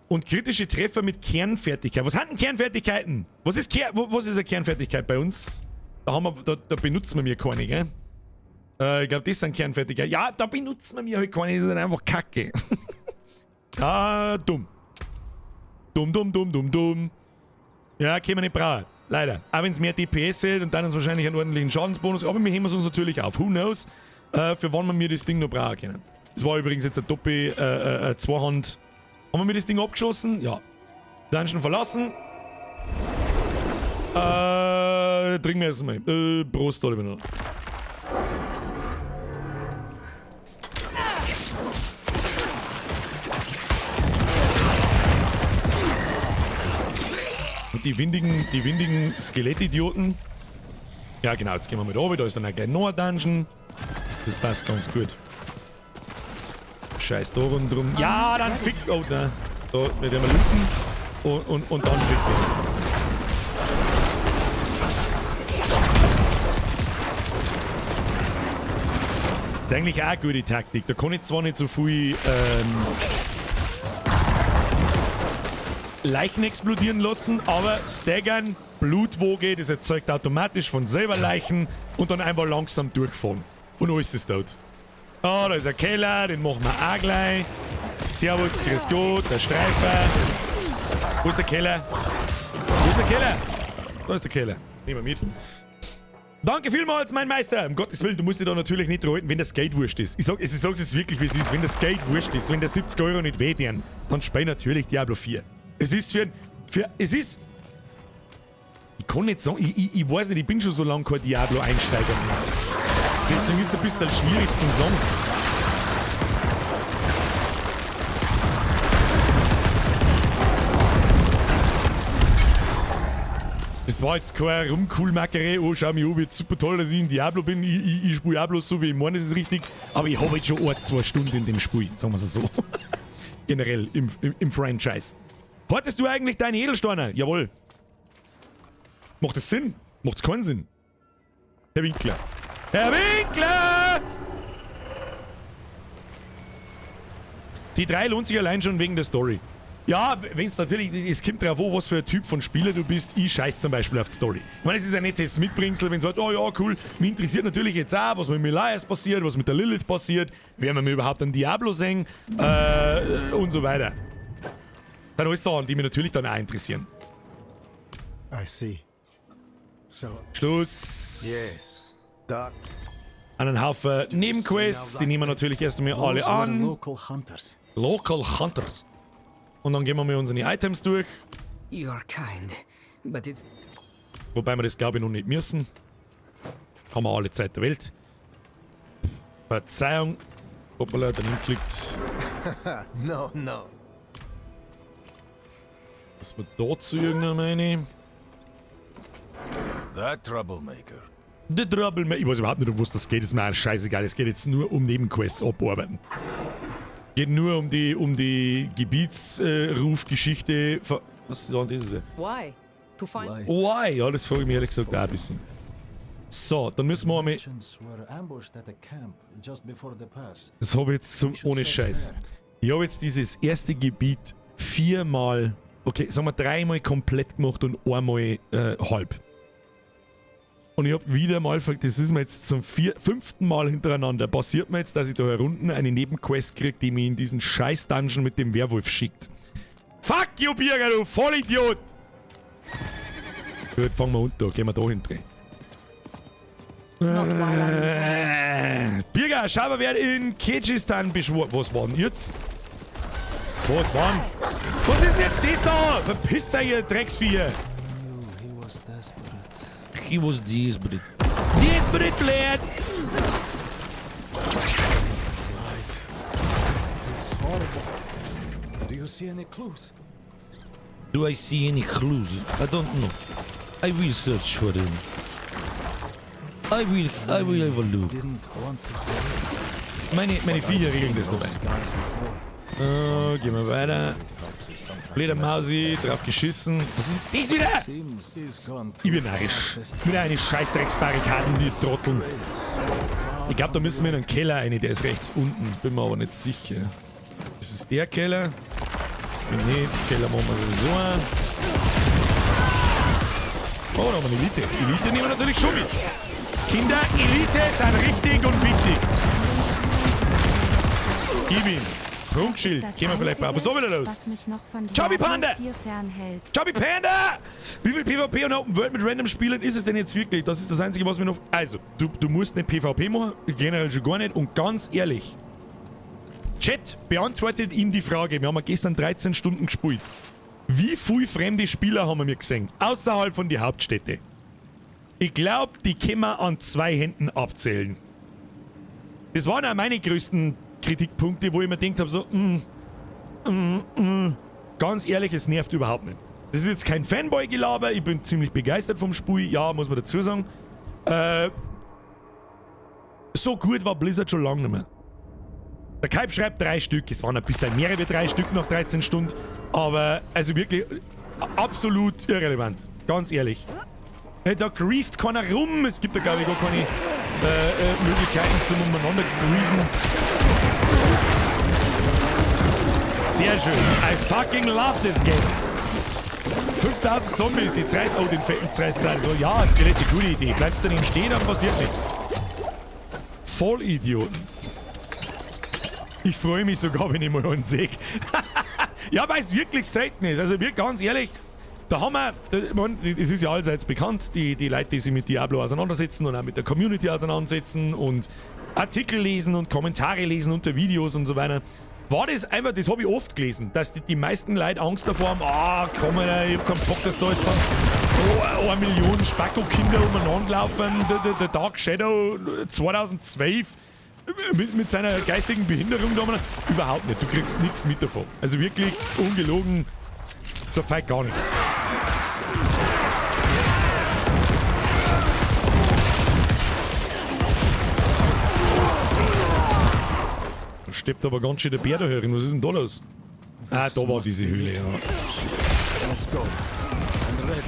Und kritische Treffer mit Kernfertigkeit. Was hat denn Kernfertigkeiten? Was ist eine Kernfertigkeit bei uns? Da benutzen wir mir keine, gell? Ich glaube, das sind Kernfertigkeiten. Ja, da benutzen wir mir halt keine. Das ist einfach Kacke. Ah, dumm. Dumm. Ja, können wir nicht brauchen. Leider. Auch wenn es mehr DPS hat und dann uns wahrscheinlich einen ordentlichen Schadensbonus. Aber wir heben es uns natürlich auf. Who knows, für wann wir mir das Ding noch brauchen können. Das war übrigens jetzt eine Doppel, Zweihand. Haben wir mir das Ding abgeschossen? Ja. Dungeon verlassen. Trinken wir erstmal. Prost, da noch. Und die windigen Skelettidioten. Ja genau, jetzt gehen wir mit oben. Da ist dann gleich noch ein Dungeon. Das passt ganz gut. Scheiß da rundherum. Ja, dann fick... Oh, nein. Da werden wir looten. Und dann fick wir. Das ist eigentlich auch eine gute Taktik. Da kann ich zwar nicht so viel Leichen explodieren lassen, aber staggern, Blutwoge, das erzeugt automatisch von selber Leichen und dann einfach langsam durchfahren. Und alles ist tot. Ah, da ist ein Keller, den machen wir auch gleich. Servus, grüß Gott, der Streifer. Wo ist der Keller? Wo ist der Keller? Da ist der Keller. Nehmen wir mit. Danke vielmals, mein Meister. Um Gottes Willen, du musst dich da natürlich nicht halten, wenn das Geld wurscht ist. Ich sag's jetzt wirklich, wie es ist. Wenn das Geld wurscht ist, wenn der 70 Euro nicht wehtun, dann spiel natürlich Diablo 4. Es ist es ist... Ich kann nicht sagen, ich weiß nicht, ich bin schon so lange kein Diablo-Einsteiger mehr. Deswegen ist es ein bisschen schwierig zu sagen. Das war jetzt keine Rumcool-Mackerei, oh schau mich an, wie super toll, dass ich in Diablo bin, ich spiele auch bloß so, wie ich meine, das ist richtig. Aber ich habe jetzt schon 1-2 Stunden in dem Spiel, sagen wir es so. Generell, im Franchise. Hattest du eigentlich deine Edelsteine? Jawohl. Macht das Sinn? Macht's keinen Sinn? Herr Winkler. Herr Winkler! Die 3 lohnt sich allein schon wegen der Story. Ja, wenn es natürlich, es kommt drauf an, was für ein Typ von Spieler du bist. Ich scheiß zum Beispiel auf die Story. Ich meine, es ist ein nettes Mitbringsel, wenn du sagst, oh ja, cool, mich interessiert natürlich jetzt auch, was mit Elias passiert, was mit der Lilith passiert, werden wir überhaupt einen Diablo sehen, und so weiter. Dann alles Sachen, die mich natürlich dann auch interessieren. I see. So, Schluss. yes. Doc. Einen Haufen Nebenquests, die nehmen wir natürlich erst einmal alle Those were an. local hunters. Local Hunters. Und dann gehen wir mal unsere Items durch. You're kind, but it's Wobei wir das glaube ich noch nicht müssen. Haben wir alle Zeit der Welt. Verzeihung. Hoppala, daneben klickt. No, no. Das wird dazu irgendeine meine. That troublemaker. Der Trouble. Ich weiß überhaupt nicht, um was das geht. Ist mir alles scheißegal. Es geht jetzt nur um Nebenquests abarbeiten. Geht nur um die Gebietsrufgeschichte. Was war das? Why? To find. Why? Ja, das frage ich mich ehrlich gesagt auch ein bisschen. So, dann müssen wir einmal. Merchants were ambushed at a camp just before the pass. Das habe ich jetzt zum. Ohne Scheiß. Ich habe jetzt dieses erste Gebiet 4-mal. Okay, sagen wir 3-mal komplett gemacht und einmal halb. Und ich habe wieder mal, das ist mir jetzt zum 5. Mal hintereinander, passiert mir jetzt, dass ich da herunten eine Nebenquest kriege, die mich in diesen scheiß Dungeon mit dem Werwolf schickt. Fuck you, Birger, du Vollidiot! Gut, fangen wir unten an, gehen wir da hinten. Birger, schau mal, wer in Kirgisistan beschworen. Was war denn jetzt? Was war denn? Was ist denn jetzt das da? Verpisst euch, ihr Drecksviecher! He was desperate. He was desperate. Desperate lad! This is horrible. Do you see any clues? Do I see any clues? I don't know. I will search for them. I will have a look. Didn't want to Meine Viecher regeln das dabei. guys before. Gehen wir weiter. Blöder Mausi, drauf geschissen. Was ist jetzt das wieder? Seems he's gone Ich bin narrisch. Wieder eine Scheißdrecksbarrikaden, die Trotteln. Ich glaube, da müssen wir in den Keller rein, der ist rechts unten. Bin mir aber nicht sicher. Ist es der Keller? Bin nicht. Keller machen wir sowieso an. Oh, da haben wir eine Elite. Elite nehmen wir natürlich schon mit. Kinder, Elite sind richtig und wichtig. Gib ihn. Prunkschild. Gehen wir vielleicht mal. Was ist da wieder los? Was mich noch von Chubby Diablo Panda! 4 fernhält. Chubby Panda! Wie viel PvP und Open World mit random Spielen ist es denn jetzt wirklich? Das ist das Einzige, was mir noch... Also, du musst nicht PvP machen, generell schon gar nicht. Und ganz ehrlich, Chat, beantwortet ihm die Frage. Wir haben ja gestern 13 Stunden gespielt. Wie viele fremde Spieler haben wir gesehen? Außerhalb von die Hauptstädte. Ich glaube, die können wir an 2 Händen abzählen. Das waren auch meine größten Kritikpunkte, wo ich mir gedacht habe, so, ganz ehrlich, es nervt überhaupt nicht. Das ist jetzt kein Fanboy-Gelaber, ich bin ziemlich begeistert vom Spiel, ja, muss man dazu sagen. So gut war Blizzard schon lange nicht mehr. Der Kaib schreibt 3 Stück, es waren ein bisschen mehr wie 3 Stück nach 13 Stunden, aber also wirklich absolut irrelevant, ganz ehrlich. Da grieft keiner rum, es gibt da glaube ich gar keine Möglichkeiten zum umeinander grieven. Sehr schön. I fucking love this game. 5000 Zombies, die zerreißt. Oh, den fetten zerreißt sein. So, ja, ist eine gute Idee. Bleibst daneben stehen, dann passiert nichts. Vollidioten. Ich freue mich sogar, wenn ich mal einen sehe. Ja, weil es wirklich selten ist. Also, wir ganz ehrlich, da haben wir, es ist ja allseits bekannt, die Leute, die sich mit Diablo auseinandersetzen und auch mit der Community auseinandersetzen und Artikel lesen und Kommentare lesen unter Videos und so weiter. War das einfach, das habe ich oft gelesen, dass die meisten Leute Angst davor haben, komm, ich hab keinen Bock, dass da jetzt dann 1 Million Spacko-Kinder umeinander laufen, der Dark Shadow 2012 mit seiner geistigen Behinderung da. Überhaupt nicht, du kriegst nichts mit davon. Also wirklich, ungelogen, da fällt gar nichts. Da steppt aber ganz schön der Bär da herin. Was ist denn da los? Ah, da war diese Höhle, ja. Let's go. I'm ready.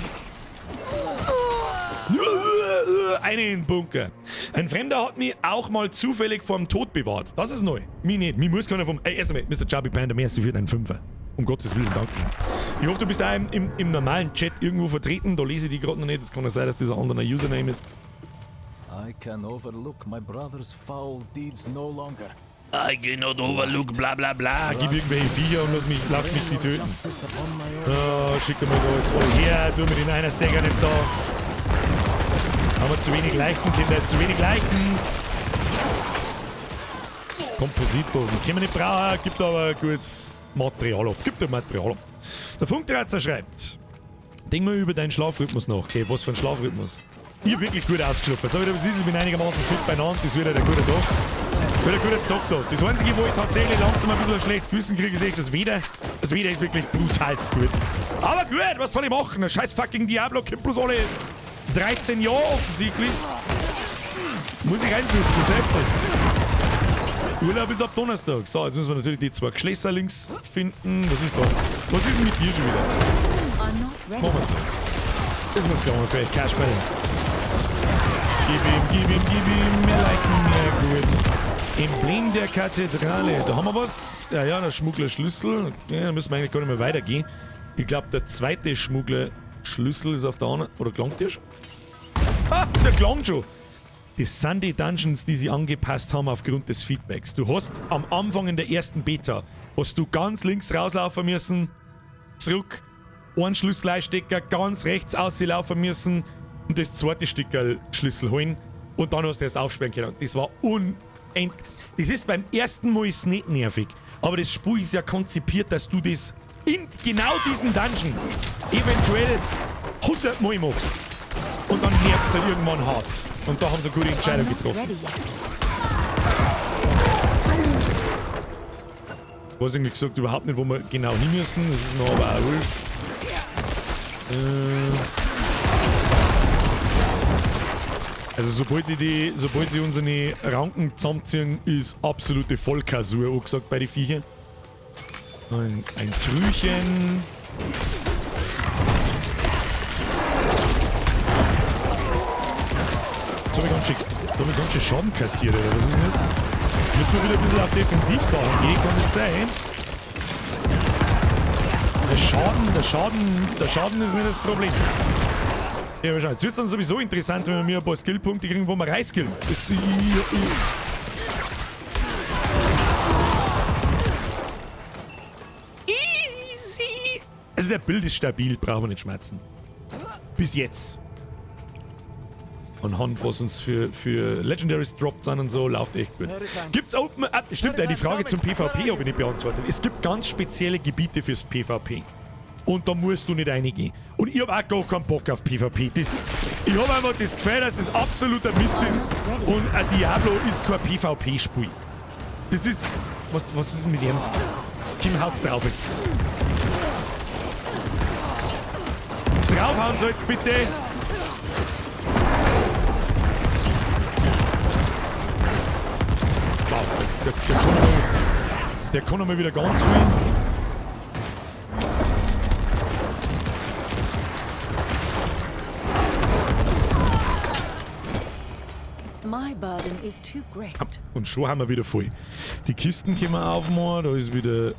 Eine in den Bunker. Ein Fremder hat mich auch mal zufällig vorm Tod bewahrt. Das ist neu. Mich nicht. Mich muss keiner vom... Ey, erst einmal, Mr. Chubby Panda, merci für deinen Fünfer. Um Gottes Willen, Dankeschön. Ich hoffe, du bist da im normalen Chat irgendwo vertreten. Da lese ich die gerade noch nicht. Es kann ja sein, dass das ein anderer Username ist. I can overlook my brother's foul deeds no longer. I cannot overlook, bla bla bla. Gib irgendwelche Viecher und lass mich sie töten. Justice upon my own. Oh, schick mir da jetzt alle her. Tu mir den einer Stacker jetzt da. Haben wir zu wenig Leichten, Kinder. Zu wenig Leichten. Kompositbogen. Können wir nicht brauchen, gibt aber gutes Material ab. Gibt dir Material ab. Der Funktratzer schreibt: Denk mal über deinen Schlafrhythmus nach. Okay, was für ein Schlafrhythmus? Ich hab wirklich gut ausgeschlafen. So wie das ist, ich bin einigermaßen fit beieinander. Das wird ein guter Tag. Wird ein guter Zock-Tag. Das Einzige, wo ich tatsächlich langsam ein bisschen ein schlechtes Gewissen kriege, ist echt das Weder. Das Weder ist wirklich brutalst gut. Aber gut, was soll ich machen? Der scheiß fucking Diablo kommt bloß alle 13 Jahre offensichtlich. Muss ich reinsuchen, das hilft nicht. Urlaub ist ab Donnerstag. So, jetzt müssen wir natürlich die 2 Geschlechter links finden. Was ist da? Was ist denn mit dir schon wieder? Machen wir so. Das muss klar mal vielleicht Cash bei dir. Gib ihm, mehr liken, mehr gut. Emblem der Kathedrale. Da haben wir was. Ja, der Schmugglerschlüssel. Okay, da müssen wir eigentlich gar nicht mehr weitergehen. Ich glaube, der zweite Schmugglerschlüssel ist auf der anderen. Oder klangt der schon? Ah, der klang schon. Das sind die Dungeons, die sie angepasst haben aufgrund des Feedbacks. Du hast am Anfang in der ersten Beta, hast du ganz links rauslaufen müssen, zurück, einen Schlüssel einstecken, ganz rechts auslaufen müssen und das zweite Stückerl Schlüssel holen und dann hast du erst aufsperren können. Das war Das ist beim ersten Mal ist nicht nervig, aber das Spiel ist ja konzipiert, dass du das in genau diesen Dungeon eventuell 100 Mal machst. Und dann nervt es halt irgendwann hart. Und da haben sie eine gute Entscheidung getroffen. Ich weiß eigentlich gesagt überhaupt nicht, wo wir genau hin müssen. Das ist noch aber auch wurscht. Also sobald sie unsere Ranken zusammenziehen, ist absolute Vollkasur angesagt bei den Viecher. Ein Trüchen. Da habe ich ganz schön Schaden kassiert, oder was ist denn jetzt? Müssen wir wieder ein bisschen auf Defensivsachen gehen, kann das sein? Der Schaden ist nicht das Problem. Ja, aber schau, jetzt wird es dann sowieso interessant, wenn wir ein paar Skillpunkte kriegen, wo wir reinskillen. Easy! Also der Bild ist stabil, brauchen wir nicht schmerzen. Bis jetzt. Anhand, was uns für Legendaries droppt sind und so, läuft echt gut. Gibt's Open... stimmt, die Frage zum PvP habe ich nicht beantwortet. Es gibt ganz spezielle Gebiete fürs PvP. Und da musst du nicht reingehen. Und ich habe auch gar keinen Bock auf PvP. Ich habe einfach das Gefühl, dass das absoluter Mist ist. Und ein Diablo ist kein PvP-Spiel. Das ist... Was ist mit dem? Kim, haut's drauf jetzt. Draufhauen soll's bitte. Wow, der kann mal wieder ganz viel. My burden is too great. Und schon haben wir wieder voll. Die Kisten können wir aufmachen, da ist wieder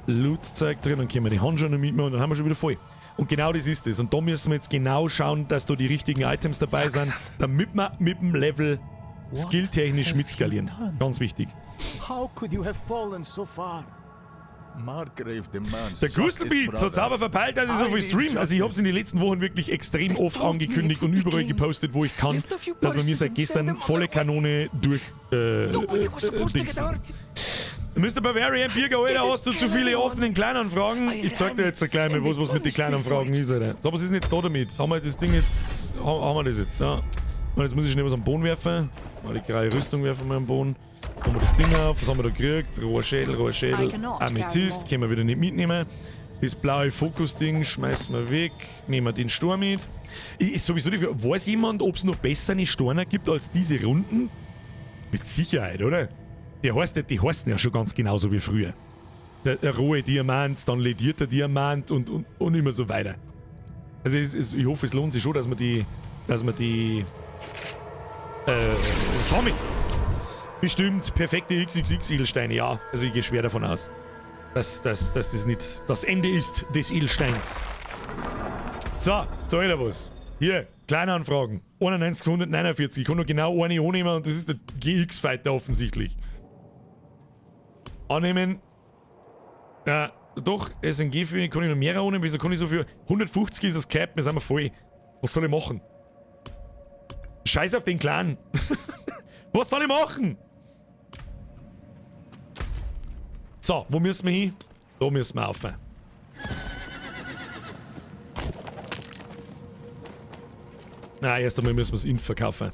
Loot-Zeug drin, dann können wir die Handschuhe noch mitmachen und dann haben wir schon wieder voll. Und genau das ist es. Und da müssen wir jetzt genau schauen, dass da die richtigen Items dabei sind, damit wir mit dem Level skilltechnisch mitskalieren. Ganz wichtig. How could you have fallen so far? Margrave demands Der justice, Gruselbeats hat's brother. aber verpeilt, dass ich so viel stream. Also ich hab's in den letzten Wochen wirklich extrem oft angekündigt und überall gepostet, wo ich kann, dass wir mir seit gestern volle Kanone durch dingsen. Mr. Bavarian Birger, Alter, hast du zu viele offenen Kleinanfragen? Ich zeig dir jetzt gleich mal, was mit den Kleinanfragen ist, Alter. So, was ist denn jetzt da damit? Haben wir das Ding jetzt, haben wir das jetzt, ja. Und jetzt muss ich schnell was am Boden werfen. Mal die graue Rüstung werfen wir am Boden. Haben wir das Ding auf, was haben wir da gekriegt? Roher Schädel, Amethyst, können wir wieder nicht mitnehmen. Das blaue Fokus-Ding schmeißen wir weg, nehmen wir den Stor mit. Ist sowieso die Frage, weiß jemand, ob es noch bessere Storner gibt als diese Runden? Mit Sicherheit, oder? Die heißen ja schon ganz genauso wie früher. Der rohe Diamant, dann ledierter Diamant und immer so weiter. Also ich hoffe, es lohnt sich schon, dass man die Summit. Bestimmt perfekte XXX-Edelsteine, ja. Also ich gehe schwer davon aus, dass das nicht das Ende ist des Edelsteins. So, jetzt zeig ich dir was. Hier, kleine Anfragen. 91 von 149. Ich kann nur genau eine annehmen und das ist der GX-Fighter offensichtlich. Annehmen. Ja, doch, SNG für kann ich noch mehr annehmen. Wieso kann ich so für 150 ist das Cap? Wir sind wir voll. Was soll ich machen? Scheiß auf den Clan. Was soll ich machen? So, wo müssen wir hin? Da müssen wir rauf. Nein, erst einmal müssen wir das Inf verkaufen.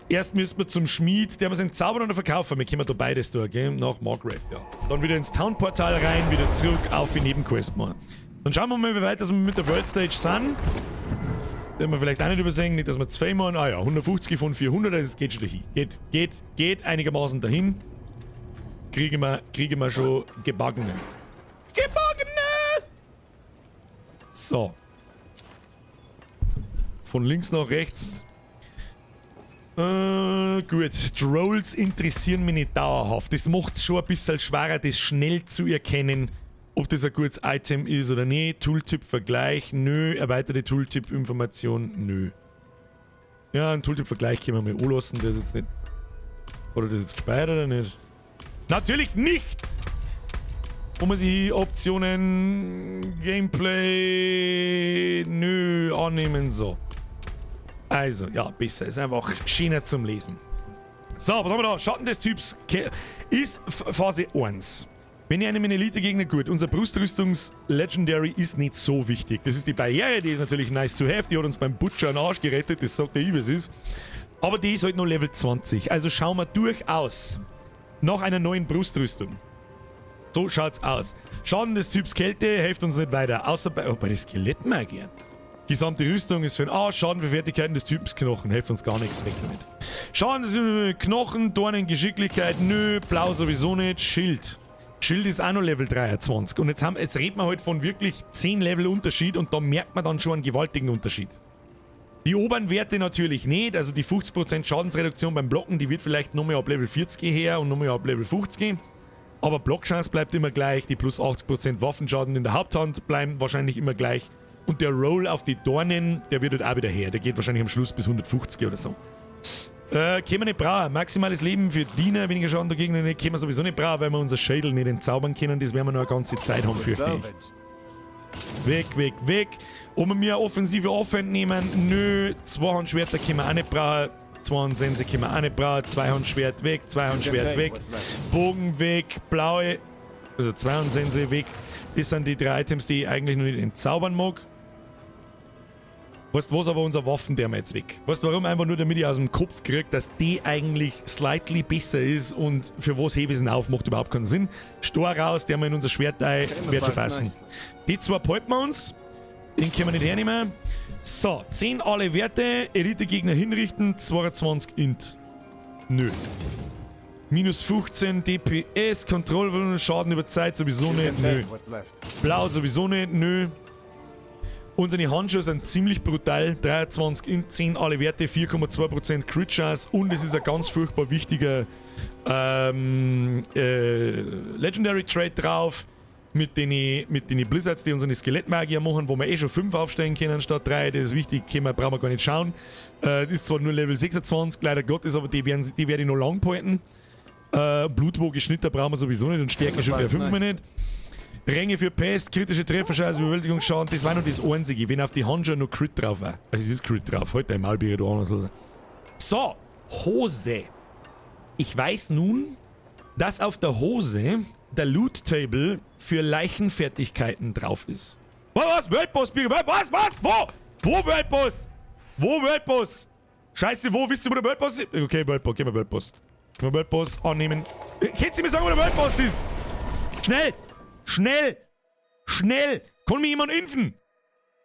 Erst müssen wir zum Schmied, der muss entzaubern und verkaufen. Wir können da beides durch, gell? Nach Margrave, ja. Dann wieder ins Townportal rein, wieder zurück auf die Nebenquest mal. Dann schauen wir mal, wie weit wir mit der World Stage sind. Den wir vielleicht auch nicht übersehen, nicht, dass wir zwei machen. Ah ja, 150 von 400, also es geht schon dahin. Geht einigermaßen dahin. Kriegen wir schon gebaggene. So. Von links nach rechts. Gut. Trolls interessieren mich nicht dauerhaft. Das macht es schon ein bisschen schwerer, das schnell zu erkennen, ob das ein gutes Item ist oder nicht. Tooltip-Vergleich, nö. Erweiterte Tooltip-Information, nö. Ja, ein Tooltip-Vergleich können wir mal anlassen. Der ist jetzt nicht. Oder das jetzt gespeichert oder nicht? Natürlich nicht! Wo man sich Optionen, Gameplay, nö, annehmen, so. Also, ja, besser. Ist einfach schöner zum Lesen. So, was haben wir da? Schatten des Typs ist Phase 1. Wenn ihr einen Elite-Gegner gut, unser Brustrüstungs-Legendary ist nicht so wichtig. Das ist die Barriere, die ist natürlich nice to have. Die hat uns beim Butcher einen Arsch gerettet, das sagt der wie es ist. Aber die ist halt nur Level 20. Also schauen wir durchaus nach einer neuen Brustrüstung. So schaut's aus. Schaden des Typs Kälte hilft uns nicht weiter. Außer bei der Skelettmagier. Gesamte Rüstung ist für den Arsch. Schaden für Fertigkeiten des Typs Knochen. Hilft uns gar nichts weg damit. Schaden des Knochen, Dornen, Geschicklichkeit. Nö, Blau sowieso nicht. Schild. Schild ist auch noch Level 23. Und jetzt reden wir halt von wirklich 10 Level Unterschied und da merkt man dann schon einen gewaltigen Unterschied. Die oberen Werte natürlich nicht. Also die 50% Schadensreduktion beim Blocken, die wird vielleicht nochmal ab Level 40 her und nochmal ab Level 50. Aber Blockchance bleibt immer gleich. Die plus 80% Waffenschaden in der Haupthand bleiben wahrscheinlich immer gleich. Und der Roll auf die Dornen, der wird halt auch wieder her. Der geht wahrscheinlich am Schluss bis 150 oder so. Können wir nicht brauchen. Maximales Leben für Diener, weniger Schaden dagegen. Können wir sowieso nicht brauchen, weil wir unser Schädel nicht entzaubern können. Das werden wir noch eine ganze Zeit haben, fürchte ich. Weg. Ob wir mir offensive Offhand nehmen? Nö. Zweihandschwerter können wir auch nicht brauchen. Zweihandsense können wir auch nicht brauchen. Zweihandschwert weg, Zweihandschwert weg. Bogen weg, blaue, also Zweihandsense weg. Das sind die 3 Items, die ich eigentlich noch nicht entzaubern mag. Weißt du was, aber unser Waffen, der haben wir jetzt weg. Weißt du warum? Einfach nur, damit ich aus dem Kopf kriege, dass die eigentlich slightly besser ist und für was hebe ich es denn auf, macht überhaupt keinen Sinn. Stor raus, der wir in unser Schwert ein, wird schon passen. Die zwei behalten wir uns. Den können wir nicht hernehmen. So, 10 alle Werte, Elite-Gegner hinrichten, 22 Int. Nö. Minus 15 DPS, Kontrollvolumen, Schaden über Zeit sowieso nicht, nö. Blau sowieso nicht, nö. Unsere Handschuhe sind ziemlich brutal. 23 Int, 10 alle Werte, 4,2% Crit Chance und es ist ein ganz furchtbar wichtiger Legendary Trait drauf. Mit den Blizzards, die unsere Skelettmagier machen, wo wir eh schon 5 aufstellen können statt 3. Das ist wichtig, brauchen wir gar nicht schauen. Das ist zwar nur Level 26, leider Gottes, aber die werde ich noch lang behalten. Blutwoge-Schnitter brauchen wir sowieso nicht und Stärke schon wieder 5 nicht. Ränge für Pest, kritische Trefferscheiße, Überwältigungsschaden, das war noch das Einzige. Wenn auf die Hand schon noch Crit drauf war. Also, es ist Crit drauf. Halt dein Maulbier, du Ahnungsloser. So, Hose. Ich weiß nun, dass auf der Hose der Loot-Table für Leichenfertigkeiten drauf ist. Was? Weltboss, Bier? Was? Wo? Wo Weltboss? Wo Weltboss? Scheiße, wo? Wisst ihr, wo der Weltboss ist? Okay, Weltboss, gehen wir Weltboss. Können wir Weltboss annehmen. Kannst du mir sagen, wo der Weltboss ist? Schnell! Schnell! Schnell! Kann mich jemand impfen?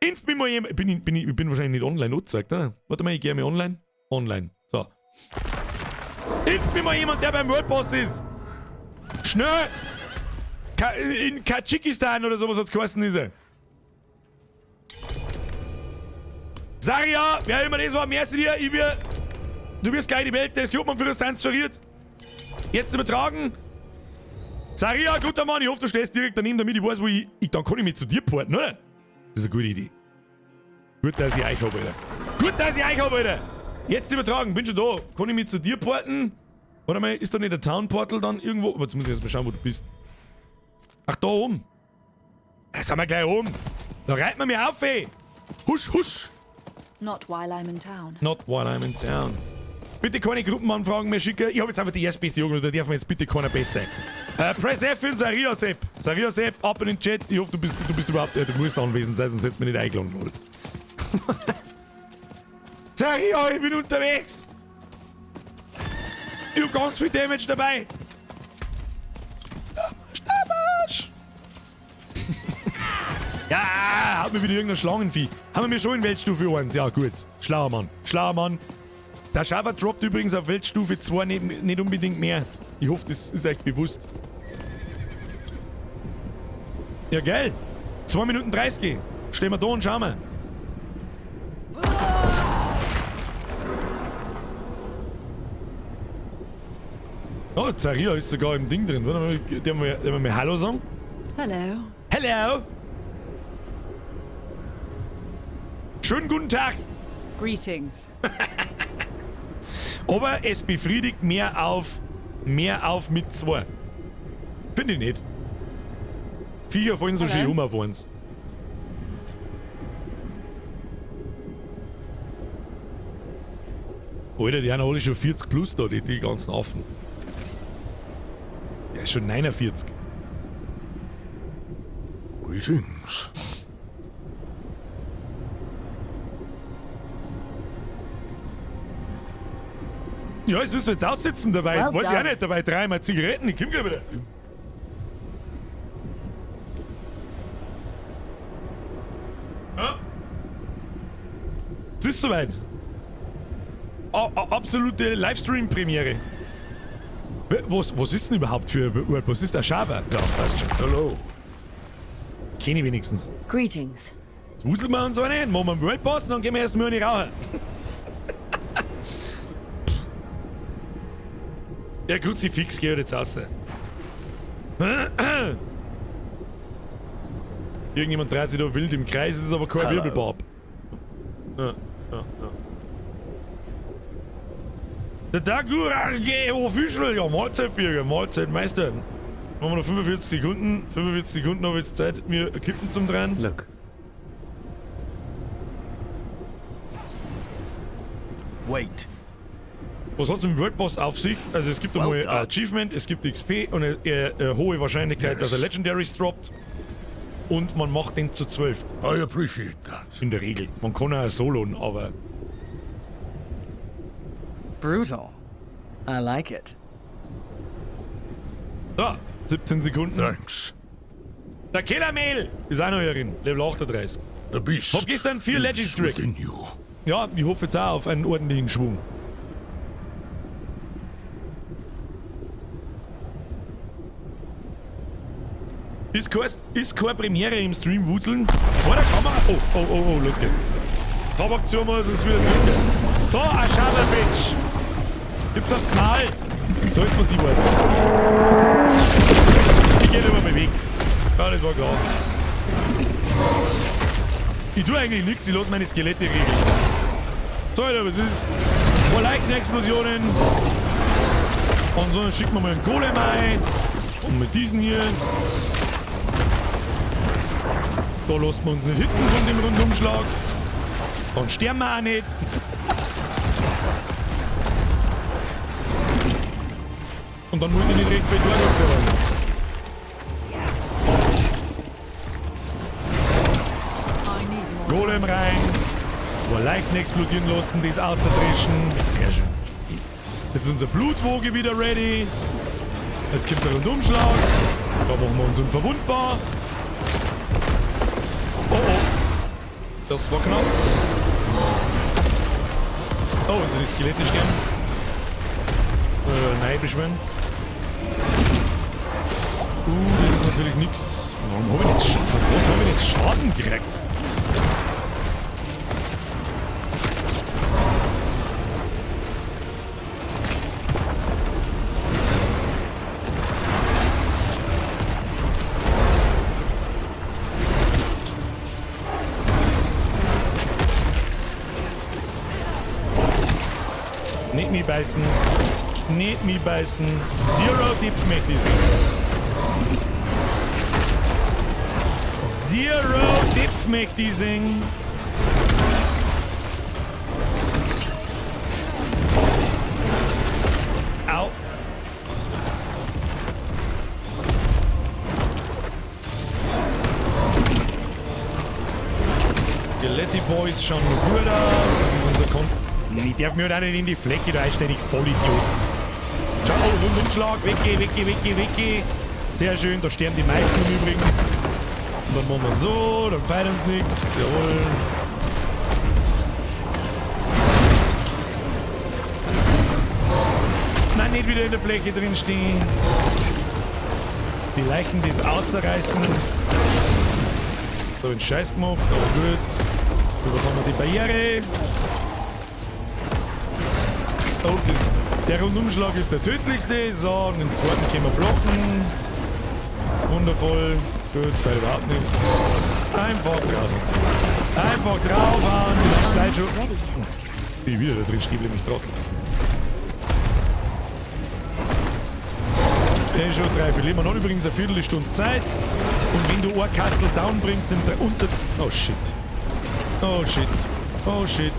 Impft mich mal jemand. Ich bin wahrscheinlich nicht online angezeigt, oder? Warte mal, ich gehe mal online. Online. So. Impft mich mal jemand, der beim Worldboss ist! Schnell! In Tadschikistan oder sowas hat's geheißen, ist er. Saria, wer immer das war, merkst du dir, du wirst gleich die Welt des Clubmann für das transferiert. Jetzt übertragen. Saria, guter Mann, ich hoffe, du stehst direkt daneben, damit ich weiß, wo dann kann ich mich zu dir porten, oder? Das ist eine gute Idee. Gut, dass ich euch habe, Alter. Gut, dass ich euch habe, Alter. Jetzt übertragen, bin schon da. Kann ich mich zu dir porten? Warte mal, ist da nicht der Town Portal dann irgendwo? Aber jetzt muss ich erst mal schauen, wo du bist. Ach, da oben. Da sind wir gleich oben. Da reiten wir mir auf, ey. Husch, husch. Not while I'm in town. Not while I'm in town. Bitte keine Gruppenanfragen mehr schicken. Ich habe jetzt einfach die erstbeste Jugend, da darf mir jetzt bitte keiner besser sein. Press F für den Saria Sepp. Saria Sepp, ab in den Chat. Ich hoffe, du bist überhaupt, du musst anwesend sein, sonst hättest du mich nicht eingeladen, lol. Saria, ich bin unterwegs. Ich hab ganz viel Damage dabei. Stabmarsch. Ja, hat mir wieder irgendein Schlangenvieh. Haben wir schon in Weltstufe 1. Ja, gut. Schlauer Mann. Schlauer Mann. Der Schava droppt übrigens auf Weltstufe 2 nicht unbedingt mehr. Ich hoffe, das ist euch bewusst. Ja, geil. 2 Minuten 30. Stehen wir da und schauen wir. Oh, Zaria ist sogar im Ding drin. Warte mal, der wir mal Hallo sagen. Hello. Hello. Schönen guten Tag. Greetings. Aber es befriedigt mehr auf mit 2. Finde ich nicht. Viecher fallen so schön auf uns. Alter, die haben alle schon 40 plus da, die ganzen Affen. Der ist schon 49. Greetings. Ja, jetzt müssen wir jetzt aussitzen dabei. Well Weiß ich auch done. nicht, dabei 3 mal Zigaretten. Ich komm gleich wieder. Ja? Es ist soweit. Absolute Livestream-Premiere. Was ist denn überhaupt für... Was ist der Schava? Ja, passt schon. Hallo. Kenn ich wenigstens. Greetings. Wuseln wir uns eine, machen wir einen Worldboss und dann gehen wir erstmal eine rauchen. Der Kruzifix geht jetzt raus. Irgendjemand dreht sich da wild im Kreis, es ist aber kein Wirbelbob. Ja. Der Dagurarge Official, ja, Mahlzeit, Bürger, Mahlzeit, Meister. Machen wir noch 45 Sekunden. 45 Sekunden habe ich jetzt Zeit, mir Kippen zum Drehen. Look. Wait. Was hat es mit dem Worldboss auf sich? Also es gibt einmal ein Achievement, es gibt XP und eine hohe Wahrscheinlichkeit, dass er Legendaries droppt. Und man macht den zu 12. I appreciate that. In der Regel. Man kann auch soloen, aber... Brutal. I like it. So, 17 Sekunden. Thanks. Der Killermehl ist auch noch hierin, Level 38. The beast Hab gestern 4 Legends gekriegt. within you. Ja, ich hoffe jetzt auch auf einen ordentlichen Schwung. Ist keine Premiere im Stream wutzeln. Vor der Kamera. Oh, los geht's. Tabaktion muss es wieder trinken. So, ein Schaber-Bitch. Gibt's aufs Maul. So ist, was ich weiß. Ich geh über meinen Weg. Ja, das war klar. Ich tue eigentlich nichts, ich lasse meine Skelette regeln. So, Alter, was ist? More Explosionen. Und so schicken wir mal einen Golem ein. Und mit diesen hier. Da lassen wir uns nicht hitten von dem Rundumschlag. Dann sterben wir auch nicht. Und dann muss ich nicht recht viel durchziehen. Golem rein. Wo Leichen explodieren lassen, das außerdreschen. Sehr schön. Jetzt ist unser Blutwoge wieder ready. Jetzt kommt der Rundumschlag. Da machen wir uns unverwundbar. Oh oh. Das war knapp. Oh, und sind die Skelette sterben. Nein, beschwören. Das ist natürlich nichts. Warum habe ich jetzt von was habe ich jetzt Schaden gekriegt? Nicht mich beißen. Nicht mich beißen. Zero Dipf möchte ich sehen. Zero Dipf möchte ich sehen. Au. Die Letty Boys schauen noch gut aus. Das ist unser Ich darf mir auch nicht in die Fläche da einständig Vollidiot. Schau, oh, Rundumschlag, wegge. Sehr schön, da sterben die meisten im Übrigen. Und dann machen wir so, dann feiern uns nichts. Jawohl. Nein, nicht wieder in der Fläche drin stehen. Die Leichen, die es außerreißen. Da wird Scheiß gemacht, aber gut. Was haben wir die Barriere? Oh, der Rundumschlag ist der tödlichste. So, und den zweiten können wir blocken. Wundervoll. Gut, fällt überhaupt nichts. Einfach drauf. Einfach draufhauen. Gleich schon. Bin wieder da drin stehen, mich trottel. Der ist schon 3 viel. Man hat übrigens eine Viertelstunde Zeit. Und wenn du ein Kastel down bringst, dann unter. Oh shit. Oh shit. Oh shit.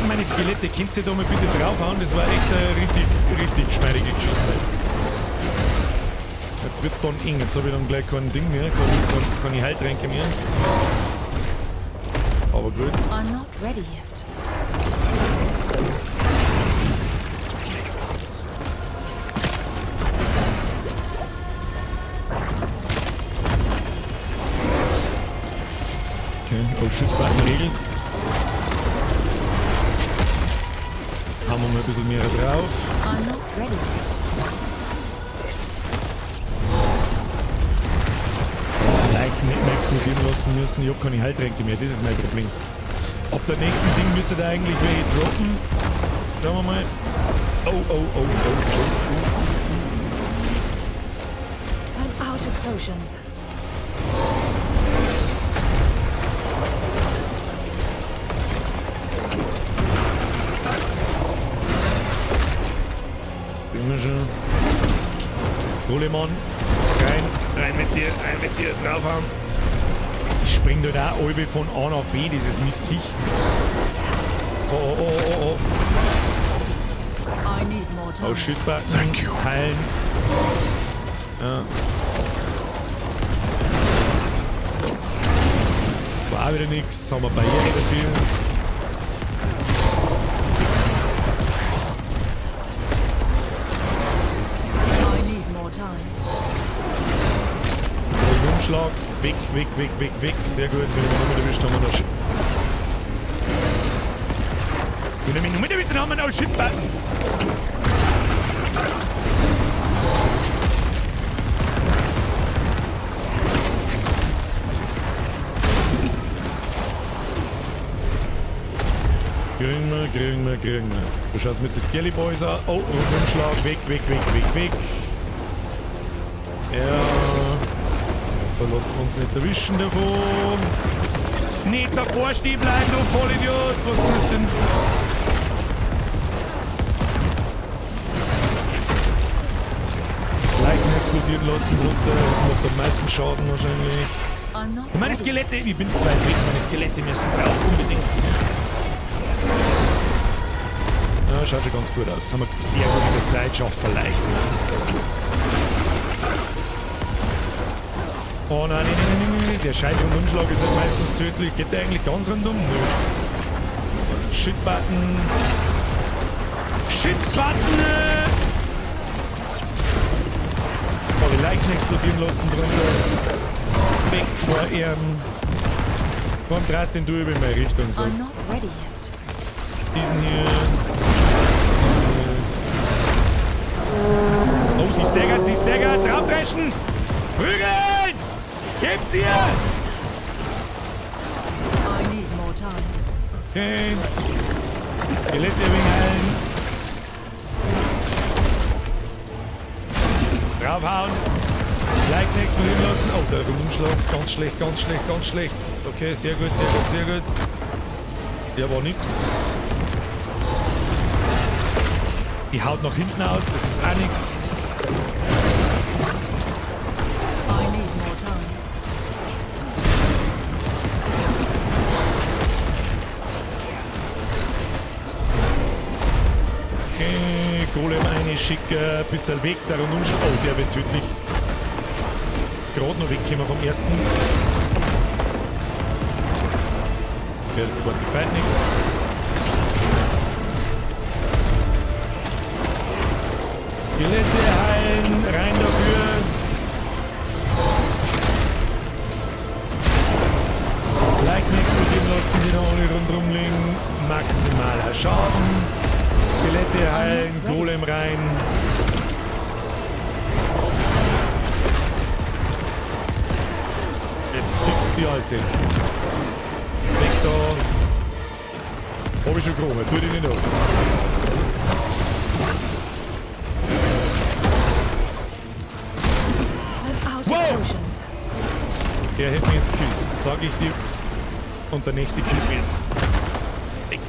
Meine Skelette, könnt ihr da mal bitte draufhauen? Das war echt eine richtig geschmeidige Geschichte. Jetzt wird's dann eng. Jetzt habe ich dann gleich kein Ding mehr, keine Heiltränke mehr. Aber gut. I'm not ready yet. Okay, oh shit, Regel. Haben wir mal ein bisschen mehr drauf. I'm not ready yet. Jetzt Leichen nicht mehr explodieren lassen müssen. Ich habe keine Heiltränke mehr, das ist mein Problem. Ab der nächsten Ding müsste da eigentlich welche droppen. Schauen wir mal. Oh. I'm out of potions. Golemon, rein mit dir, draufhauen. Sie springt halt auch alle von A nach B, dieses Mistviech. Oh. I need more time. Oh shit, Thank you. heilen. Ja. Das war auch wieder nix, haben wir Barriere dafür. Umschlag, weg. Sehr gut, wenn wir noch mit erwischt haben, wir noch Shit. Wenn wir noch mit erwischt haben, wir noch Shit-Button. Kriegen wir. Du schaust mit den Skelly Boys an. Oh, Umschlag, weg. Ja. Da lassen wir uns nicht erwischen davon. Nicht davor stehen bleiben, du Vollidiot! Was tust du denn? explodieren lassen drunter. Das macht am meisten Schaden wahrscheinlich. Und meine Skelette, ich bin zu weit weg, meine Skelette müssen drauf unbedingt. Ja, schaut schon ganz gut aus. Haben wir sehr gut in der Zeit, schafft man leicht. Oh nein, nein, der scheiß Rundumschlag ist halt meistens tödlich. Geht der eigentlich ganz rundum? Nö. Shit-Button. Shit-Button! Oh, die Leichen explodieren lassen drunter. Weg vor ihren. Komm, drehst den du über in meine Richtung. So. Are not ready yet. Diesen hier. Oh, sie staggert. Draufdreschen! Prügeln! Gebt's hier! I need more time. Okay. Skelette heilen. Draufhauen. Leichen explodieren lassen. Oh, der Umschlag. Ganz schlecht. Okay, sehr gut. Der war nix. Die haut nach hinten aus, das ist auch nix. I need more time. Okay, Golem eine schicke, bisschen weg, der Rundumschlag. Oh, der wird tödlich. Gerade noch wegkommen vom ersten. Der zweite Fight nix. Skelette heilen, rein dafür. Leichen explodieren lassen, die da alle rundherum liegen. Maximaler Schaden. Skelette heilen, Golem rein. Jetzt fix die Alte. Weg da. Hab ich schon gekommen, tu die nicht auf. I'm out of Wow. potions. Der hätte mich jetzt gekillt, sag ich dir. Und der nächste killt mich jetzt. Weg.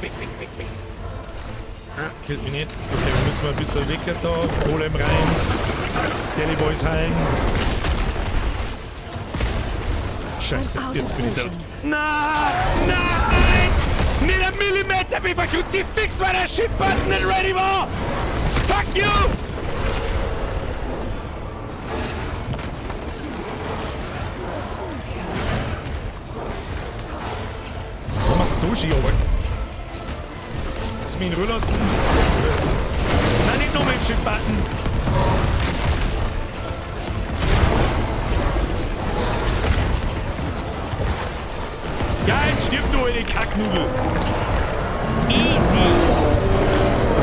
Ah, killt mich nicht. Okay, wir müssen mal ein bisschen weg da. Golem rein. Skelly Boys heilen. Scheiße, I'm out jetzt of bin ich tot. potions. Nein! Nicht ein Millimeter, bevor Kruzifix war der Shit-Button nicht ready war! Fuck you! Warum machst du so schier, aber? Muss ich mich in Ruhe lassen? Nein, nicht noch mit dem Shit-Button! Geil, stirb du in die Kacknudel. Easy.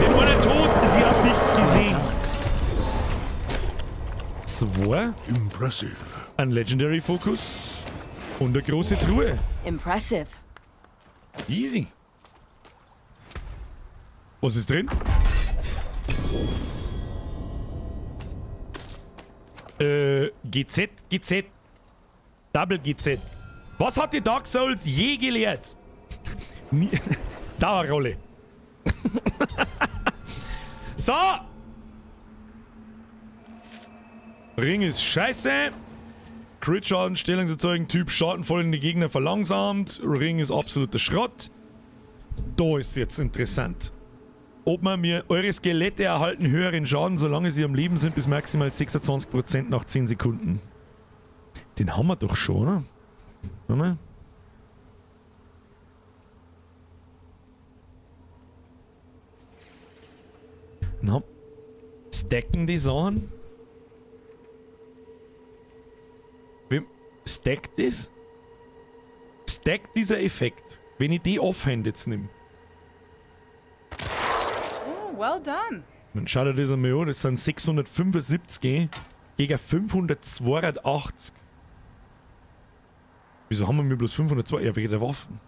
Den war tot, sie hat nichts gesehen. 2. Impressive. Ein Legendary Focus. Und eine große Truhe. Impressive. Easy. Was ist drin? GZ. Double GZ. Was hat die Dark Souls je gelehrt? Dauerrolle. So. Ring ist scheiße. Crit-Schaden, Stellungserzeugen, Typ schadenvollende Gegner verlangsamt. Ring ist absoluter Schrott. Da ist jetzt interessant. Ob man mir eure Skelette erhalten höheren Schaden, solange sie am Leben sind, bis maximal 26% nach 10 Sekunden. Den haben wir doch schon, oder? Warte mal. Na, stacken die Sachen? Wem stackt das? Stackt dieser Effekt, wenn ich die Offhand jetzt nehme. Oh, well done. Dann schaut ihr das einmal an, das sind 675 gegen 582. Wieso haben wir mir bloß 502? Ja, wegen der Waffen.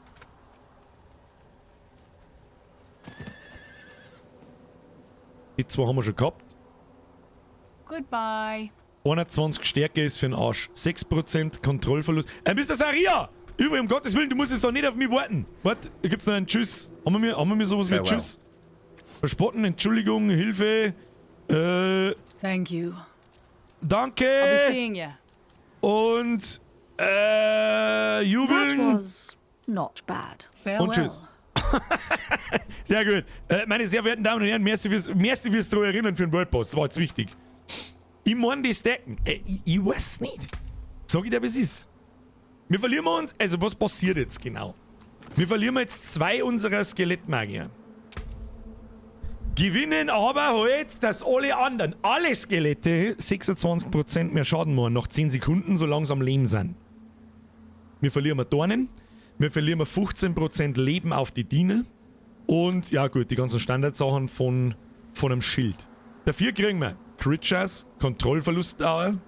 Die zwei haben wir schon gehabt. Goodbye. 21 Stärke ist für den Arsch. 6% Kontrollverlust. Mr. Saria! Übrigens, um Gottes Willen, du musst jetzt doch nicht auf mich warten. Warte, da gibt's noch einen Tschüss. Haben wir mir sowas wie ein Tschüss? Verspotten, Entschuldigung, Hilfe. Thank you. danke. I'll be seeing you. Und That jubeln. was not bad. Und tschüss. Sehr gut. Meine sehr verehrten Damen und Herren, merci fürs daran erinnern für den World Pass. Das war jetzt wichtig. Ich meine die Stacken. Ich weiß nicht. Sag ich dir, was ist. Wir verlieren uns. Also, was passiert jetzt genau? Wir verlieren jetzt 2 unserer Skelettmagier. Gewinnen aber halt, dass alle Skelette 26% mehr Schaden machen nach 10 Sekunden, so langsam Leben sind. Wir verlieren Dornen. Wir verlieren 15% Leben auf die Diener. Und ja gut, die ganzen Standardsachen von einem Schild. Dafür kriegen wir Crit-Chance, Kontrollverlustdauer,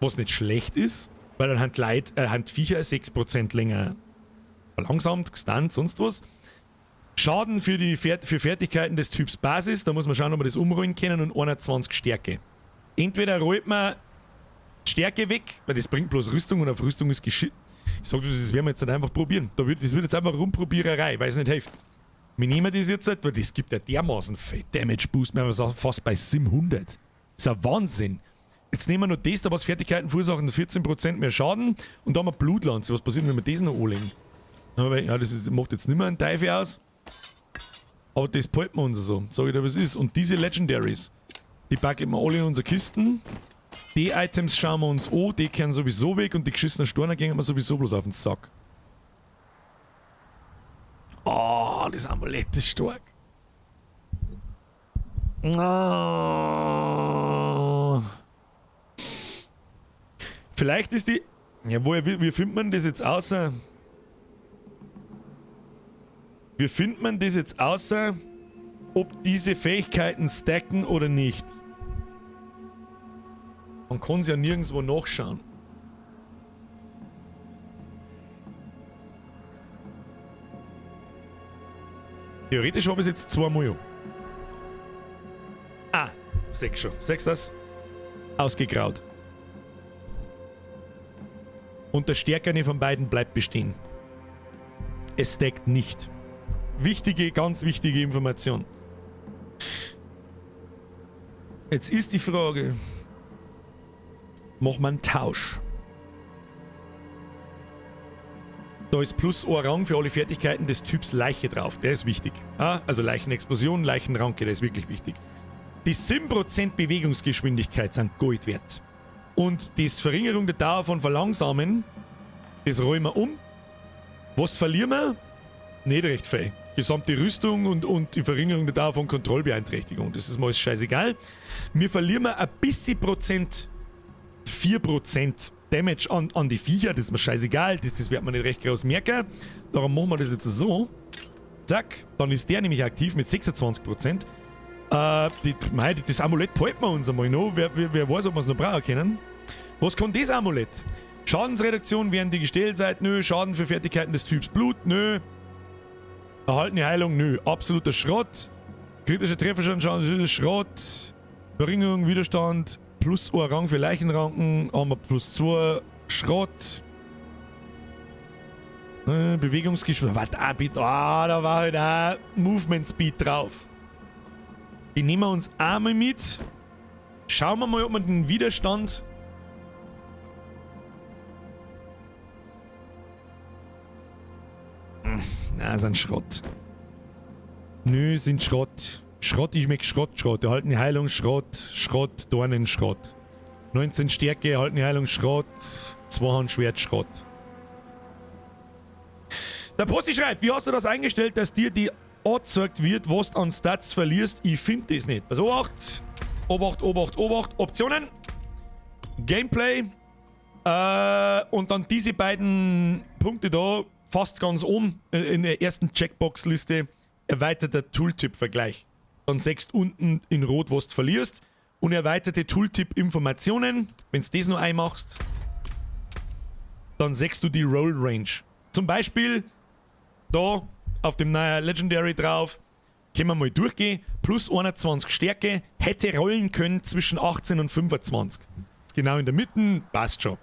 was nicht schlecht ist, weil dann haben Viecher 6% länger verlangsamt, gestunt, sonst was. Schaden für Fertigkeiten des Typs Basis, da muss man schauen, ob wir das umrollen können, und 21 Stärke. Entweder rollt man Stärke weg, weil das bringt bloß Rüstung und auf Rüstung ist geschickt. Ich sag, das werden wir jetzt nicht einfach probieren. Das wird jetzt einfach Rumprobiererei, weil es nicht hilft. Wir nehmen das jetzt, weil das gibt ja dermaßen viel Damage Boost, wir haben fast bei 700. Das ist ein Wahnsinn. Jetzt nehmen wir noch das, da was Fertigkeiten verursachen 14% mehr Schaden, und da haben wir Blutlanze. Was passiert, wenn wir das noch anlegen? Ja, das macht jetzt nicht mehr einen Teufel aus. Aber das behalten wir uns so. Sag ich dir, was ist. Und diese Legendaries, die packen wir alle in unsere Kisten. Die Items schauen wir uns an, die kehren sowieso weg, und die geschissenen Storner gehen wir sowieso bloß auf den Sack. Oh, das Amulett ist stark. Oh. Vielleicht ist die... Ja, wie findet man das jetzt außer... Wie findet man das jetzt außer, ob diese Fähigkeiten stacken oder nicht? Man kann es ja nirgendwo nachschauen. Theoretisch habe ich es jetzt 2 Mal. Ah, 6 schon. 6 das? Ausgegraut. Und der Stärkere von beiden bleibt bestehen. Es stackt nicht. Ganz wichtige Information. Jetzt ist die Frage, macht man einen Tausch? Da ist plus ein Rang für alle Fertigkeiten des Typs Leiche drauf. Der ist wichtig. Also Leichenexplosion, Leichenranke, der ist wirklich wichtig. Die 7% Bewegungsgeschwindigkeit sind Gold wert. Und die Verringerung der Dauer von Verlangsamen, das rollen wir um. Was verlieren wir? Nicht recht viel. Gesamte Rüstung und die Verringerung der Dauer von Kontrollbeeinträchtigung. Das ist mal scheißegal. Wir verlieren ein bisschen Prozent, 4% Damage an die Viecher. Das ist mir scheißegal. Das wird man nicht recht groß merken. Darum machen wir das jetzt so. Zack. Dann ist der nämlich aktiv mit 26%. Das Amulett behalten wir uns einmal noch. Wer weiß, ob wir es noch brauchen können. Was kann das Amulett? Schadensreduktion während die gestellt seid? Nö. Schaden für Fertigkeiten des Typs Blut? Nö. Erhaltene Heilung? Nö. Absoluter Schrott. Kritische Trefferschaden? Schrott. Verringerung, Widerstand. Plus 1 Rang für Leichenranken. Haben wir plus 2. Schrott. Bewegungsgeschwindigkeit. Warte, bitte. Da war halt auch Movement Speed drauf. Die nehmen wir uns einmal mit. Schauen wir mal, ob wir den Widerstand... Na, sind Schrott. Nö, sind Schrott. Schrott, ich mag Schrott. Erhaltene Heilung, Schrott, Dornen, Schrott. 19 Stärke, erhaltene Heilung, Schrott. 2 Handschwert, Schrott. Der Posti schreibt, wie hast du das eingestellt, dass dir die angezeigt wird, was du an Stats verlierst? Ich finde das nicht. Also Obacht. Optionen. Gameplay. Und dann diese beiden Punkte da, fast ganz oben in der ersten Checkbox-Liste, erweiterter Tooltip-Vergleich. Dann siehst du unten in Rot, was du verlierst. Und erweiterte Tooltip-Informationen. Wenn du das noch einmachst, dann siehst du die Roll-Range. Zum Beispiel da auf dem neuen Legendary drauf, können wir mal durchgehen. Plus 21 Stärke, hätte rollen können zwischen 18 und 25. Genau in der Mitte, passt schon.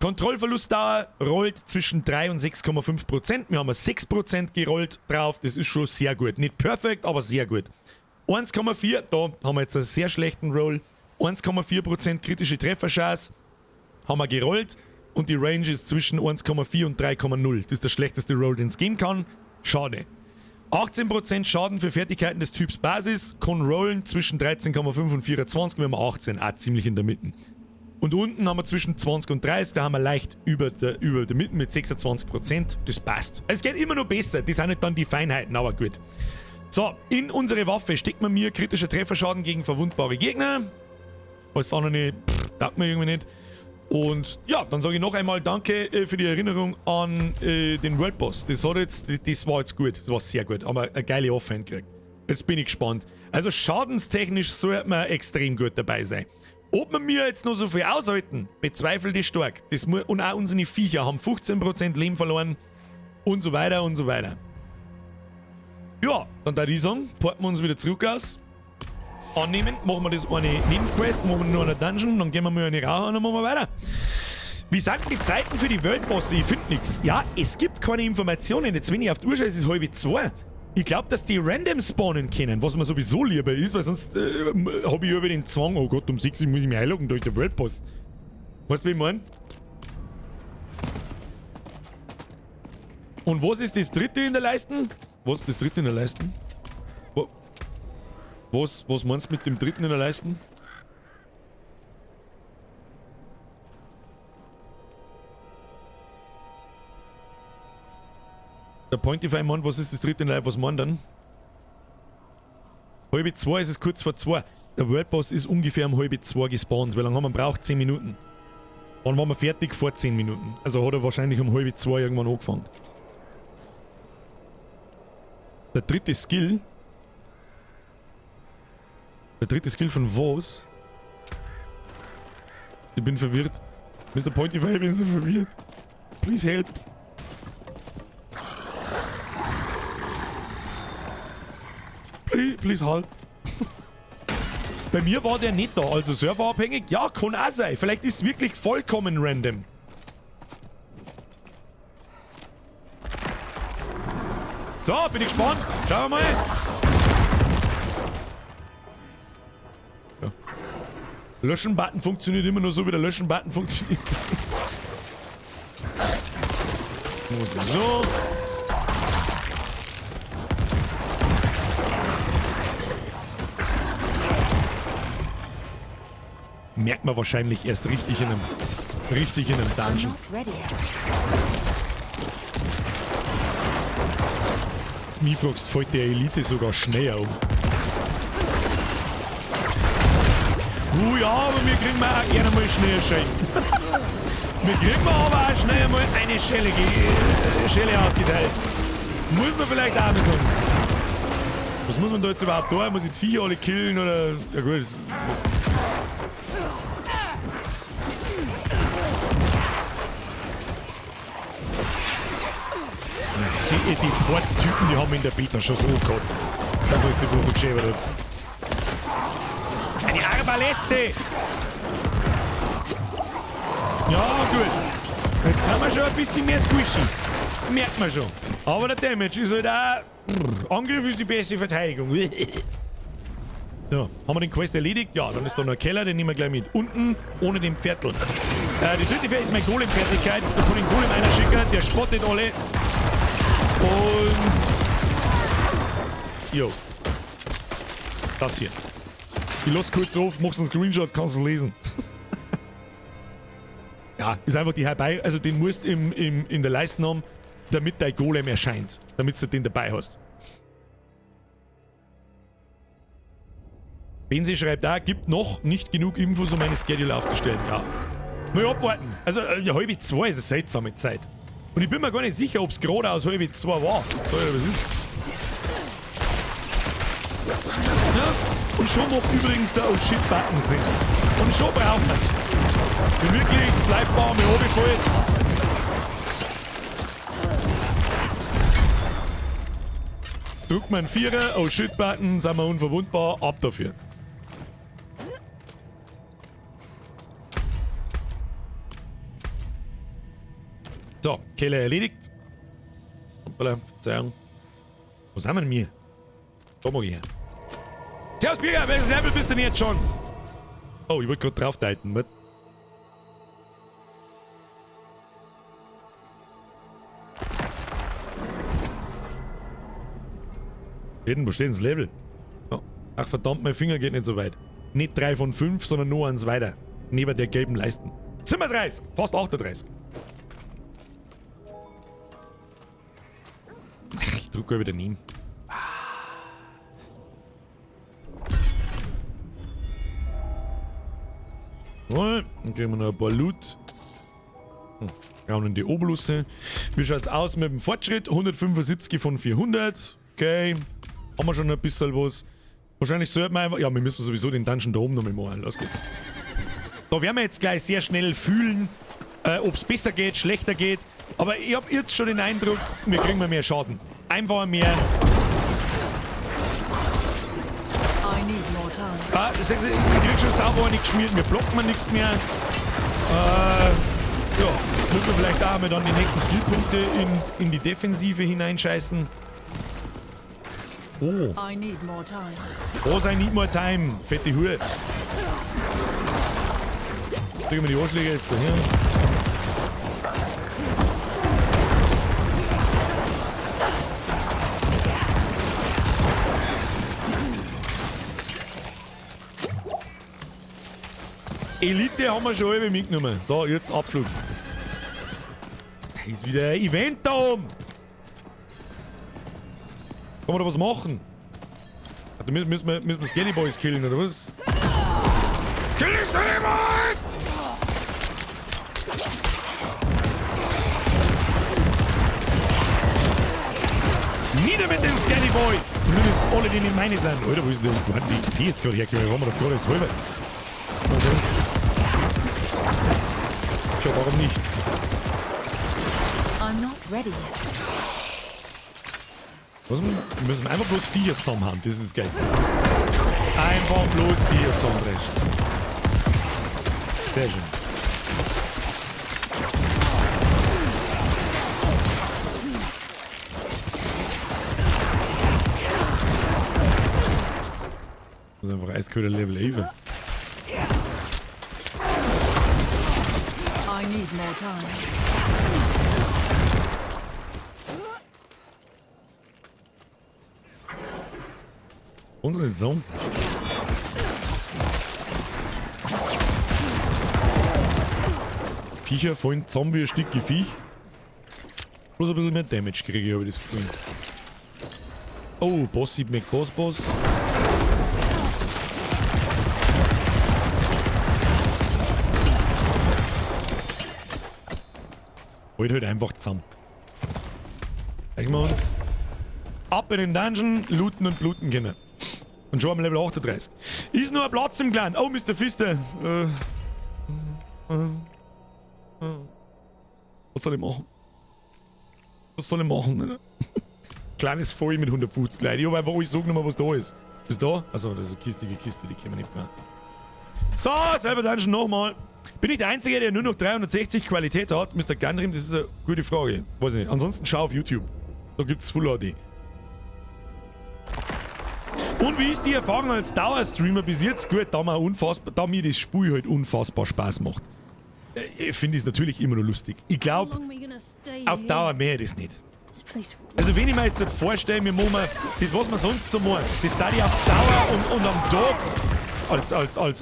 Kontrollverlustdauer rollt zwischen 3 und 6,5%. Wir haben 6% gerollt drauf, das ist schon sehr gut. Nicht perfekt, aber sehr gut. 1,4, da haben wir jetzt einen sehr schlechten Roll. 1,4% kritische Trefferchance. Haben wir gerollt. Und die Range ist zwischen 1,4 und 3,0. Das ist der schlechteste Roll, den es geben kann. Schade. 18% Schaden für Fertigkeiten des Typs Basis. Kann rollen zwischen 13,5 und 24. Wir haben 18. Auch ziemlich in der Mitte. Und unten haben wir zwischen 20 und 30. Da haben wir leicht über der Mitte mit 26%. Das passt. Es geht immer noch besser. Das sind nicht dann die Feinheiten, aber gut. So, in unsere Waffe steckt man mir kritischer Trefferschaden gegen verwundbare Gegner. Alles andere taugt mir irgendwie nicht. Und ja, dann sage ich noch einmal danke für die Erinnerung an den World Boss. Das war jetzt gut. Das war sehr gut. Haben wir eine geile Waffe gekriegt. Jetzt bin ich gespannt. Also schadenstechnisch sollte man extrem gut dabei sein. Ob wir mir jetzt noch so viel aushalten, bezweifelt ich stark. Und auch unsere Viecher haben 15% Leben verloren und so weiter und so weiter. Ja, dann würde ich sagen, porten wir uns wieder zurück aus. Annehmen, machen wir das eine Nebenquest, machen wir nur eine Dungeon, dann gehen wir mal eine Rauch und dann machen wir weiter. Wie sind die Zeiten für die Worldbosse? Ich finde nichts. Ja, es gibt keine Informationen. Jetzt, wenn ich auf die Uhr schaue, ist es 1:30. Ich glaube, dass die random spawnen können, was mir sowieso lieber ist, weil sonst habe ich über den Zwang, oh Gott, um 6 Uhr muss ich mich einloggen durch den Worldboss. Weißt du, wie ich meine? Und was ist das dritte in der Leisten? Was ist das dritte in der Leisten? Was meinst du mit dem dritten in der Leisten? Der Pointify Mann, was ist das dritte in der Leiste? Was meint dann? 1:30 ist es kurz vor 2. Der Worldboss ist ungefähr um 1:30 gespawnt. Wie lange haben wir braucht? 10 Minuten. Wann waren wir fertig? Vor 10 Minuten. Also hat er wahrscheinlich um 1:30 irgendwann angefangen. Der dritte Skill. Der dritte Skill von was? Ich bin verwirrt. Mr. Pointify, ich bin so verwirrt. Please help. Please halt. Bei mir war der nicht da, also serverabhängig. Ja, kann auch sein. Vielleicht ist es wirklich vollkommen random. So, bin ich gespannt. Schauen wir mal. Ja. Löschen-Button funktioniert immer nur so, wie der Löschen-Button funktioniert. So. Merkt man wahrscheinlich erst richtig in einem Dungeon. Jetzt mich fragst, fällt der Elite sogar schneller um. Ja, aber wir kriegen auch gerne mal schnell Schellen. Wir kriegen aber auch schnell mal eine Schelle ausgeteilt. Muss man vielleicht auch nicht sagen. Was muss man da jetzt überhaupt tun? Muss ich die Viecher alle killen oder... Ja gut, die Porttypen, die haben in der Beta schon so gekotzt. Also ist die bloß so geschäbert. Eine Arbaleste! Ja, gut. Jetzt sind wir schon ein bisschen mehr squishy. Merkt man schon. Aber der Damage ist halt auch... Angriff ist die beste Verteidigung. So, haben wir den Quest erledigt? Ja, dann ist da noch ein Keller, den nehmen wir gleich mit. Unten, ohne den Pferdl. Die dritte Fähigkeit ist meine Golem-Fertigkeit. Da kann den Golem einer schicken, der spottet alle. Und... Jo. Das hier. Ich lass kurz auf, machst einen Screenshot, kannst du lesen. Ja, ist einfach die herbei... Also den musst du in der Leiste haben, damit dein Golem erscheint. Damit du den dabei hast. Benzi schreibt auch, gibt noch nicht genug Infos, um eine Schedule aufzustellen. Ja. Mal abwarten. Also, 1:30 ist eine seltsame Zeit. Und ich bin mir gar nicht sicher, ob es gerade aus 1:30 war. So, ja, was ist? Ja. Und schon noch übrigens da auch Shit-Button sind. Und schon braucht man. Wenn wirklich bleibbar mit runterfällt. Drückt man einen Vierer, oh Shit-Button, sind wir unverwundbar, ab dafür. So, Keller erledigt. Hoppala, Verzeihung. Wo sind wir denn hier? Da mag ich her. Servus Bierger, welches Level bist du denn jetzt schon? Oh, ich wollte gerade drauf deuten, was? Wo steht denn das Level? Oh. Ach verdammt, mein Finger geht nicht so weit. Nicht 3 von 5, sondern nur eins weiter. Neben der gelben Leisten. 37, fast 38. Ach, ich drücke wieder nie. Dann kriegen wir noch ein paar Loot. Schauen in die Oberlusse. Wie schaut's aus mit dem Fortschritt? 175 von 400. Okay. Haben wir schon ein bisschen was. Wahrscheinlich sollten wir einfach. Ja, wir müssen sowieso den Dungeon da oben noch mal machen. Los geht's. Da werden wir jetzt gleich sehr schnell fühlen, ob es besser geht, schlechter geht. Aber ich habe jetzt schon den Eindruck, wir kriegen mehr Schaden. Einfach mehr. Sagst du, ich krieg schon sauber nicht geschmiert, mir blockt man nichts mehr. Ja, müssen wir vielleicht auch mal dann die nächsten Skillpunkte in die Defensive hineinscheißen. Oh. I need more time. Oh, I need more time. Fette Hure. Kriegen wir die Anschläge jetzt daher. Elite haben wir schon halbe mitgenommen. So, jetzt Abflug. Ist wieder ein Event da oben. Kann man da was machen? Da müssen wir Skelly Boys killen, oder was? Kill die Skelly Boys! Nieder mit den Skelly Boys! Zumindest alle, die nicht meine sind. Alter, wo ist denn der? Wo hat die XP jetzt gerade hergekommen? Haben wir doch gerade das halbe. Tja, warum nicht? I'm not ready yet. Was, wir müssen einfach bloß 4 zusammen haben, das ist das Geilste. Einfach bloß 4 zusammendreschen. Sehr schön. Das ist einfach eiskühler Level 11. I need more time. Uns nicht so. Viecher fallen zusammen wie ein Stück Viech. Bloß ein bisschen mehr Damage kriege ich, habe ich das Gefühl. Oh, Boss sieht mir Boss. Halt einfach zusammen. Zeigen wir uns. Ab in den Dungeon, looten und bluten können. Und schon am Level 38. Ist nur ein Platz im Clan. Oh, Mr. Fister. Was soll ich machen? Was soll ich machen? Kleines voll mit 150 Leute. Ich hab einfach euch sagen, was da ist. Ist da? Also, das ist eine Kiste, die können wir nicht mehr. So, selber Dungeon nochmal. Bin ich der Einzige, der nur noch 360 Qualität hat? Mr. Gundrim, das ist eine gute Frage. Weiß ich nicht. Ansonsten schau auf YouTube. Da gibt's Full HD. Und wie ist die Erfahrung als Dauerstreamer bis jetzt? Gut, da mir das Spiel halt unfassbar Spaß macht. Ich finde es natürlich immer noch lustig. Ich glaube, auf Dauer mehr das nicht. Also wenn ich mir jetzt vorstelle, wir machen das, was wir sonst so machen, das da ich auf Dauer und am Tag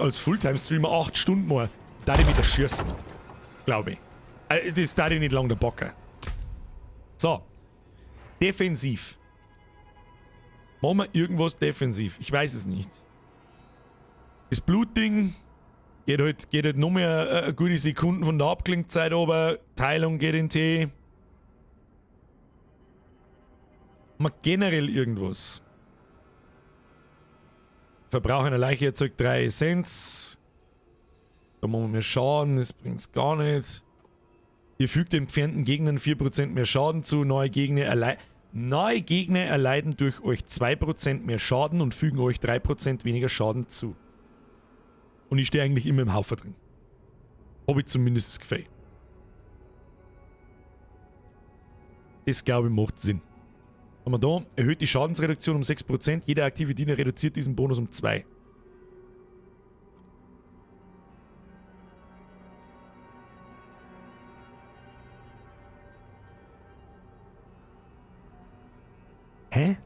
als Fulltime-Streamer 8 Stunden mal, da ich wieder schießen. Glaube ich. Das da ich nicht lang der Bocker. So. Defensiv. Machen wir irgendwas defensiv? Ich weiß es nicht. Das Blutding geht halt noch mehr eine gute Sekunden von der Abklingzeit, aber Teilung geht in T. Machen wir generell irgendwas. Verbrauch einer Leiche erzeugt 3 Essenz. Da machen wir mehr Schaden, das bringt's gar nicht. Ihr fügt den entfernten Gegnern 4% mehr Schaden zu. Neue Gegner erleiden durch euch 2% mehr Schaden und fügen euch 3% weniger Schaden zu. Und ich stehe eigentlich immer im Haufen drin. Habe ich zumindest das Gefühl. Das glaube ich macht Sinn. Haben wir da, erhöht die Schadensreduktion um 6%. Jeder aktive Diener reduziert diesen Bonus um 2. Hä?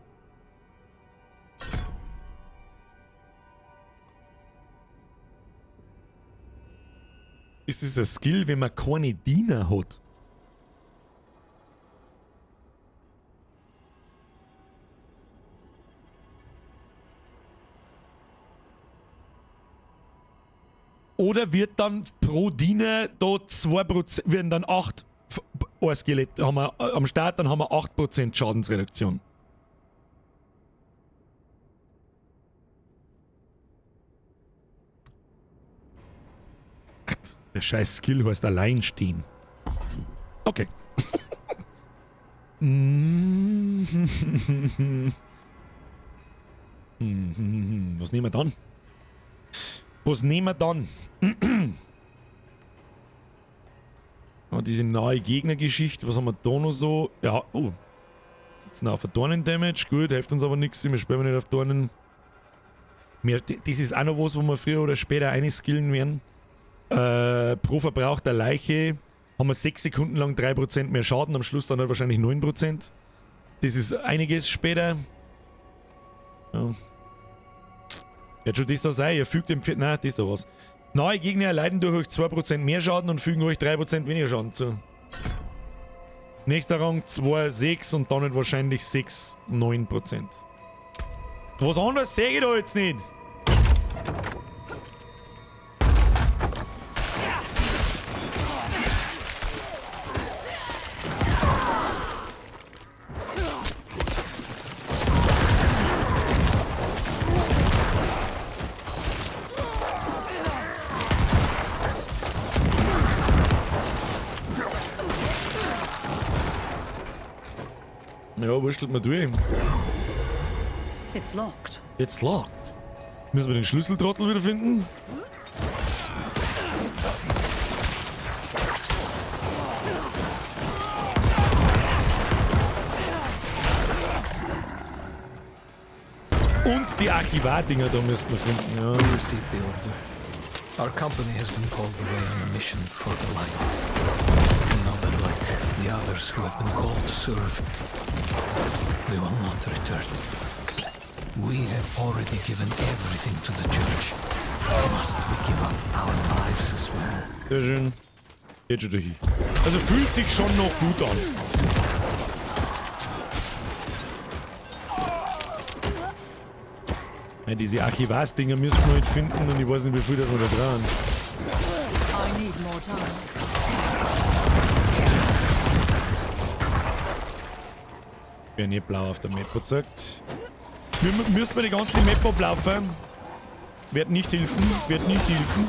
Ist das ein Skill, wenn man keine Diener hat? Oder wird dann pro Diener da 2%, werden dann 8 ein Skelett, haben wir, am Start dann haben wir 8% Schadensreduktion. Der scheiß Skill heißt allein stehen. Okay. Was nehmen wir dann? Was nehmen wir dann? Oh, diese neue Gegnergeschichte, was haben wir da noch so? Ja, oh. Jetzt noch auf Dornen-Damage, gut, hilft uns aber nichts, wir spielen nicht auf Dornen. Das ist auch noch was, wo wir früher oder später einskillen werden. Pro verbrauchter Leiche haben wir 6 Sekunden lang 3% mehr Schaden, am Schluss dann halt wahrscheinlich 9%. Das ist einiges später. Ja. Wird schon das da sein, ihr fügt dem... Nein, das da was. Neue Gegner erleiden durch euch 2% mehr Schaden und fügen euch 3% weniger Schaden zu. Nächster Rang 2, 6 und dann halt wahrscheinlich 6, 9%. Was anderes sehe ich da jetzt nicht. Ja, wurstelt mal durch. It's locked. It's locked. Müssen wir den Schlüsseltrottel wieder finden? Und die Archivar-Dinger da müssen wir finden, ja. We received the order. Our company has been called away on a mission for the light. We know that like the others who have been called to serve, we will not return. We have already given everything to the church. Must we give up our lives as well? Sehr schön. Geht schon durch. Also fühlt sich schon noch gut an. Ja, diese Archivars-Dinger müssen wir halt finden und ich weiß nicht, wie viel das wir da brauchen. I need more time. Wer nicht blau auf der Map zeigt. Müssen wir die ganze Map ablaufen? Wird nicht helfen, wird nicht helfen.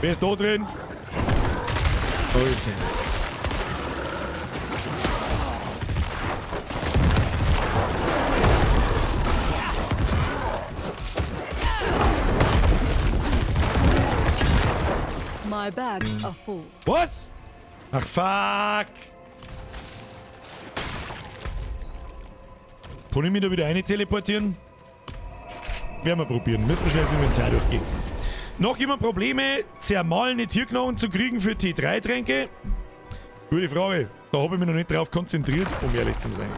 Wer ist da drin? Oh, ist er. My bags are full. Was? Ach, fuck! Kann ich mich da wieder rein teleportieren? Werden wir probieren. Müssen wir schnell das Inventar durchgehen. Noch jemand Probleme, zermahlene Tierknochen zu kriegen für T3-Tränke? Gute Frage. Da habe ich mich noch nicht drauf konzentriert, um ehrlich zu sein.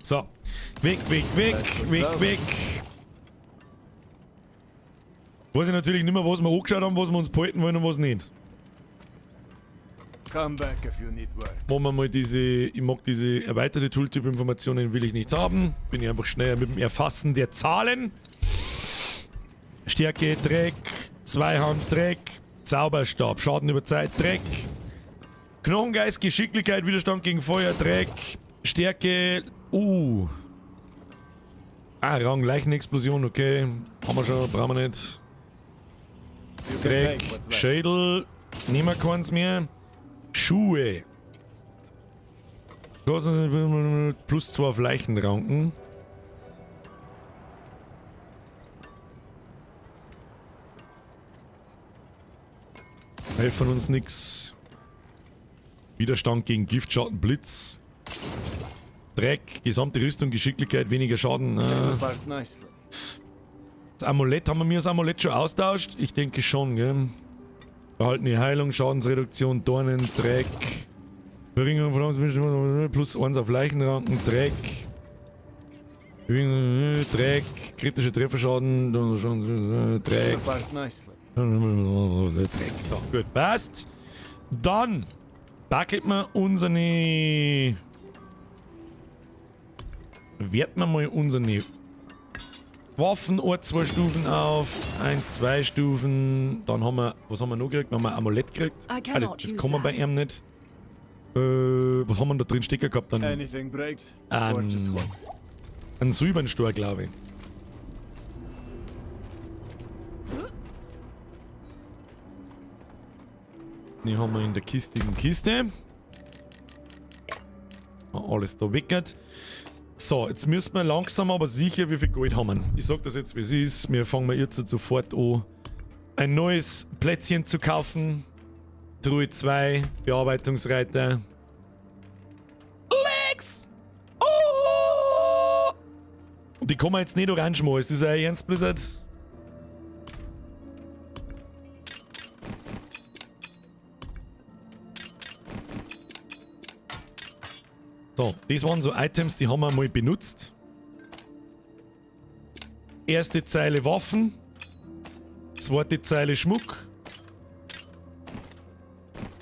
So. Weg, weg, weg, weg, weg. Weiß ich natürlich nicht mehr, was wir angeschaut haben, was wir uns behalten wollen und was nicht. Come back if you need work. Machen wir mal diese, ich mag diese erweiterte Tooltip-Informationen, will ich nicht haben. Bin ich einfach schneller mit dem Erfassen der Zahlen. Stärke, Dreck, Zweihand, Dreck, Zauberstab, Schaden über Zeit, Dreck. Knochengeist, Geschicklichkeit, Widerstand gegen Feuer, Dreck, Stärke, Rang, Leichenexplosion, okay. Haben wir schon, brauchen wir nicht. Dreck, Schädel, nehmen wir keins mehr. Schuhe. Plus 2 auf Leichenranken. Helfen uns nix. Widerstand gegen Giftschatten, Blitz. Dreck, gesamte Rüstung, Geschicklichkeit, weniger Schaden. Bark nicely. Das Amulett, haben wir das Amulett schon austauscht? Ich denke schon, gell? Erhaltene Heilung, Schadensreduktion, Dornen, Dreck. Verringerung von Lebensmitteln, plus 1 auf Leichenranken, Dreck. Dreck, kritische Trefferschaden, Dreck. Bark nicely. Dreck. So, gut, passt. Dann backelt man unsere. Werten wir mal unsere Waffen 2 Stufen auf, 2 Stufen. Dann haben wir, was haben wir noch gekriegt? Wir haben ein Amulett gekriegt. Das kann man bei ihm nicht. Was haben wir da drin Stecker gehabt? Anything breaks. Ein Silbernstor, glaube ich. Die haben wir in der kistigen Kiste. Alles da weggehört. So, jetzt müssen wir langsam aber sicher, wie viel Gold haben wir. Ich sag das jetzt, wie es ist. Wir fangen jetzt sofort an, ein neues Plätzchen zu kaufen. Truhe 2, Bearbeitungsreiter. Lex! Oh! Und die kann man jetzt nicht orange machen. Ist das ein Ernst, Blizzard? So, das waren so Items, die haben wir mal benutzt. Erste Zeile Waffen. Zweite Zeile Schmuck.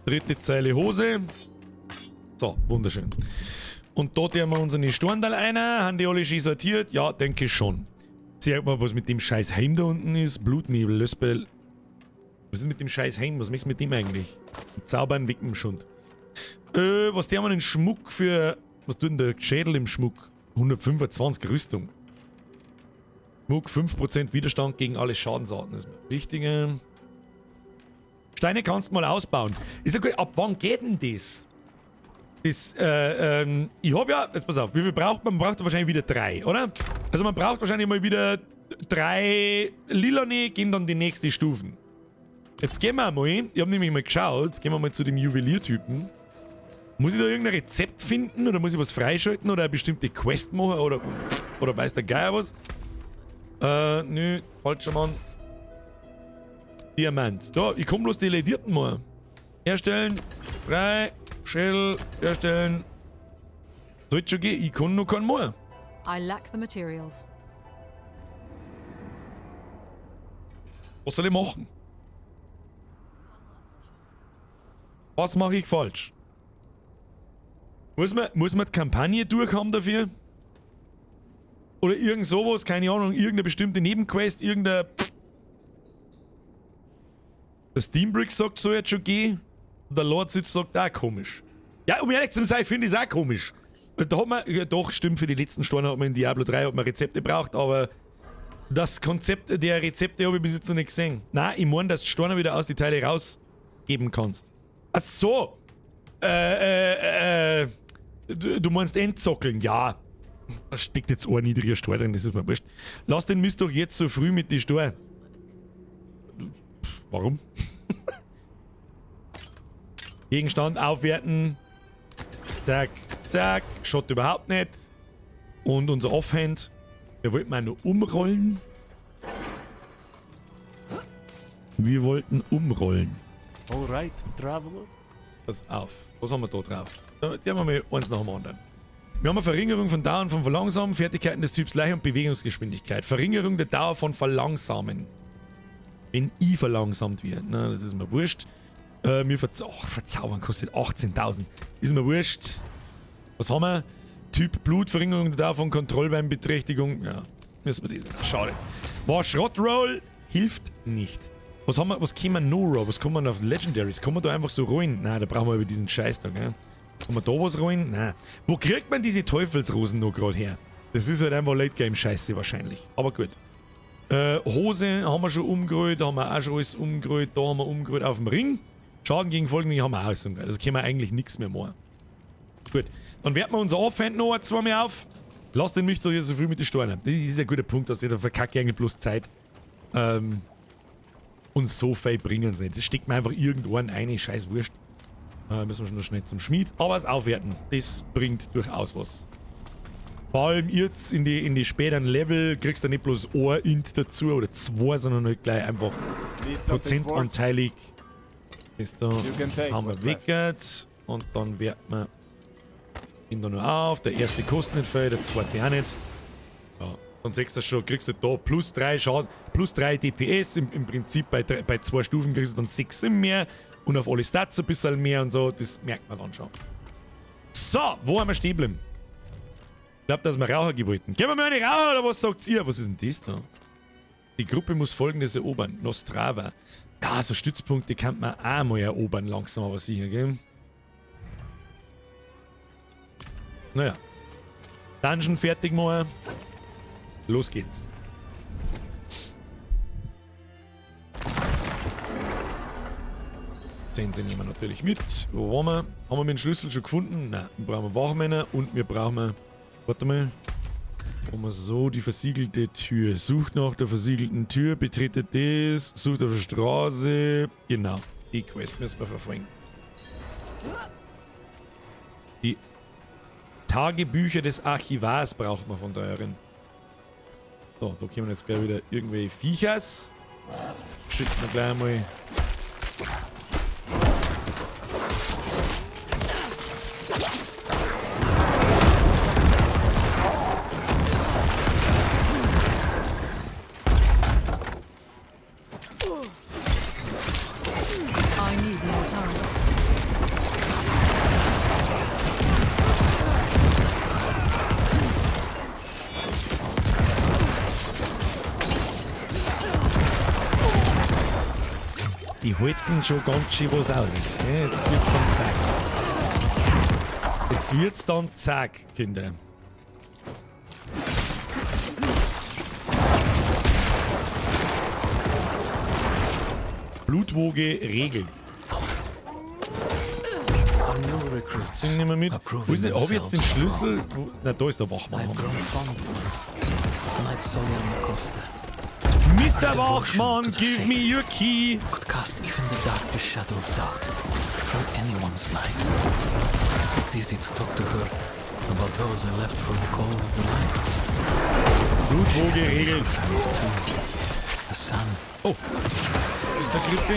Dritte Zeile Hose. So, wunderschön. Und da haben wir unsere Storndal ein. Haben die alle schön sortiert? Ja, denke ich schon. Zeig mal, was mit dem scheiß Heim da unten ist. Blutnebel, Löspel. Was ist mit dem scheiß Heim? Was machst du mit dem eigentlich? Zaubern weg im Schund. Was haben wir denn Schmuck für. Was tut denn der Schädel im Schmuck? 125 Rüstung. Schmuck, 5% Widerstand gegen alle Schadensarten. Das ist mir wichtig. Steine kannst du mal ausbauen. Ist ja gut, ab wann geht denn das? Ich hab ja. Jetzt pass auf, wie viel braucht man? Man braucht wahrscheinlich wieder 3, oder? Also man braucht wahrscheinlich mal wieder 3 Lilane, gehen dann die nächsten Stufen. Jetzt gehen wir mal. Ich habe nämlich mal geschaut. Gehen wir mal zu dem Juweliertypen. Muss ich da irgendein Rezept finden oder muss ich was freischalten oder eine bestimmte Quest machen oder weiß der Geier was? Nö, falscher Mann. Diamant. Da, ich komme bloß die ledierten mal. Erstellen, frei, Schädel, erstellen. Sollte schon gehen, ich kann noch keinen mehr. I lack the materials. Was soll ich machen? Was mache ich falsch? Muss man die Kampagne durchhaben dafür? Oder irgend sowas, keine Ahnung, irgendeine bestimmte Nebenquest, irgendein. Der Steambrick sagt, so jetzt schon gehen. Der Lord sitzt sagt, auch komisch. Ja, um ehrlich zu sein, finde ich es auch komisch. Da hat man, ja doch, stimmt, für die letzten Steine hat man in Diablo 3 hat man Rezepte braucht, aber das Konzept der Rezepte habe ich bis jetzt noch nicht gesehen. Nein, ich meine, dass du Steine wieder aus die Teile rausgeben kannst. Ach so. Du meinst entzockeln? Ja. Da steckt jetzt ein niedriger Stor drin, das ist mir wurscht. Lass den Mist doch jetzt so früh mit die Stor. Warum? Gegenstand aufwerten. Zack, zack. Schaut überhaupt nicht. Und unser Offhand. Wir wollten mal nur umrollen. Wir wollten umrollen. Alright, traveler. Pass auf. Was haben wir da drauf? Die haben wir mal eins nach dem anderen. Wir haben eine Verringerung von Dauer und von Verlangsamen, Fertigkeiten des Typs Leiche und Bewegungsgeschwindigkeit. Verringerung der Dauer von Verlangsamen. Wenn ich verlangsamt werde. Na, das ist mir wurscht. Verzaubern kostet 18.000. Ist mir wurscht. Was haben wir? Typ Blut, Verringerung der Dauer von Kontrollbeinbeträchtigung. Ja, müssen wir das. Schade. War Schrottroll hilft nicht. Was haben wir? Was kann man noch roll? Was kann man auf Legendaries? Kann man da einfach so rollen? Nein, da brauchen wir über diesen Scheiß da, gell? Kann man da was rollen? Nein. Wo kriegt man diese Teufelsrosen noch gerade her? Das ist halt einfach Late-Game-Scheiße wahrscheinlich. Aber gut. Hose haben wir schon umgerollt, da haben wir auch schon alles umgerollt, da haben wir umgerollt auf dem Ring. Schaden gegen Folgen haben wir auch alles umgerollt. Also können wir eigentlich nichts mehr machen. Gut. Dann werten wir unser Offhand noch zweimal auf. Lass den mich doch hier so früh mit den Steinen. Das ist ein guter Punkt, dass ich da verkacke eigentlich bloß Zeit. Und so viel bringen sie nicht. Das steckt mir einfach irgendwann eine scheiß Wurscht. Müssen wir schon noch schnell zum Schmied. Aber das Aufwerten, das bringt durchaus was. Vor allem jetzt in die späteren Level kriegst du nicht bloß ein Int dazu oder 2, sondern halt gleich einfach Need something for? prozentanteilig. Ist da, You can take haben wir what's left. weg und dann wird man ihn da nur auf. Der erste kostet nicht viel, der zweite auch nicht. Ja, dann siehst du schon, kriegst du da plus 3 Schaden, plus 3 DPS. Im Prinzip bei 2 Stufen kriegst du dann 6 mehr und auf alle Stats ein bisschen mehr und so. Das merkt man dann schon. So, wo haben wir stehen geblieben? Ich glaube, dass wir Raucher wollten. Gehen wir mal eine Raucher oder was sagt ihr? Was ist denn das da? Die Gruppe muss folgendes erobern. Nostrava. Ja, so Stützpunkte kann man auch mal erobern, langsam aber sicher, gell? Naja. Dungeon fertig machen. Los geht's. Den nehmen wir natürlich mit. Wo waren wir? Haben wir mit dem Schlüssel schon gefunden? Nein, dann brauchen wir Wachmänner und wir brauchen... Warte mal. Haben wir so die versiegelte Tür. Sucht nach der versiegelten Tür, betretet das, sucht auf der Straße. Genau, die Quest müssen wir verfolgen. Die Tagebücher des Archivars braucht man von der Herrin. So, da kommen jetzt gleich wieder irgendwelche Viechers. Schicken wir gleich einmal. I need more time. Die halten schon ganz schön was aus jetzt, gell? Jetzt wird's dann zack. Jetzt wird's dann zack, Kinder. Blutwoge regeln. New recruits. Den nehmen wir mit. Wo ist denn? Hab ich jetzt den Schlüssel? Na, da ist der Wachmann. I've grown fond of one. Like Solian Costa. Mr. Wachmann, give me your key. Could cast even the darkest shadow of doubt from anyone's mind. It's easy to talk to her about those I left for the call of the light. Blutwoge regeln. The sun. Oh, ist der Grippe?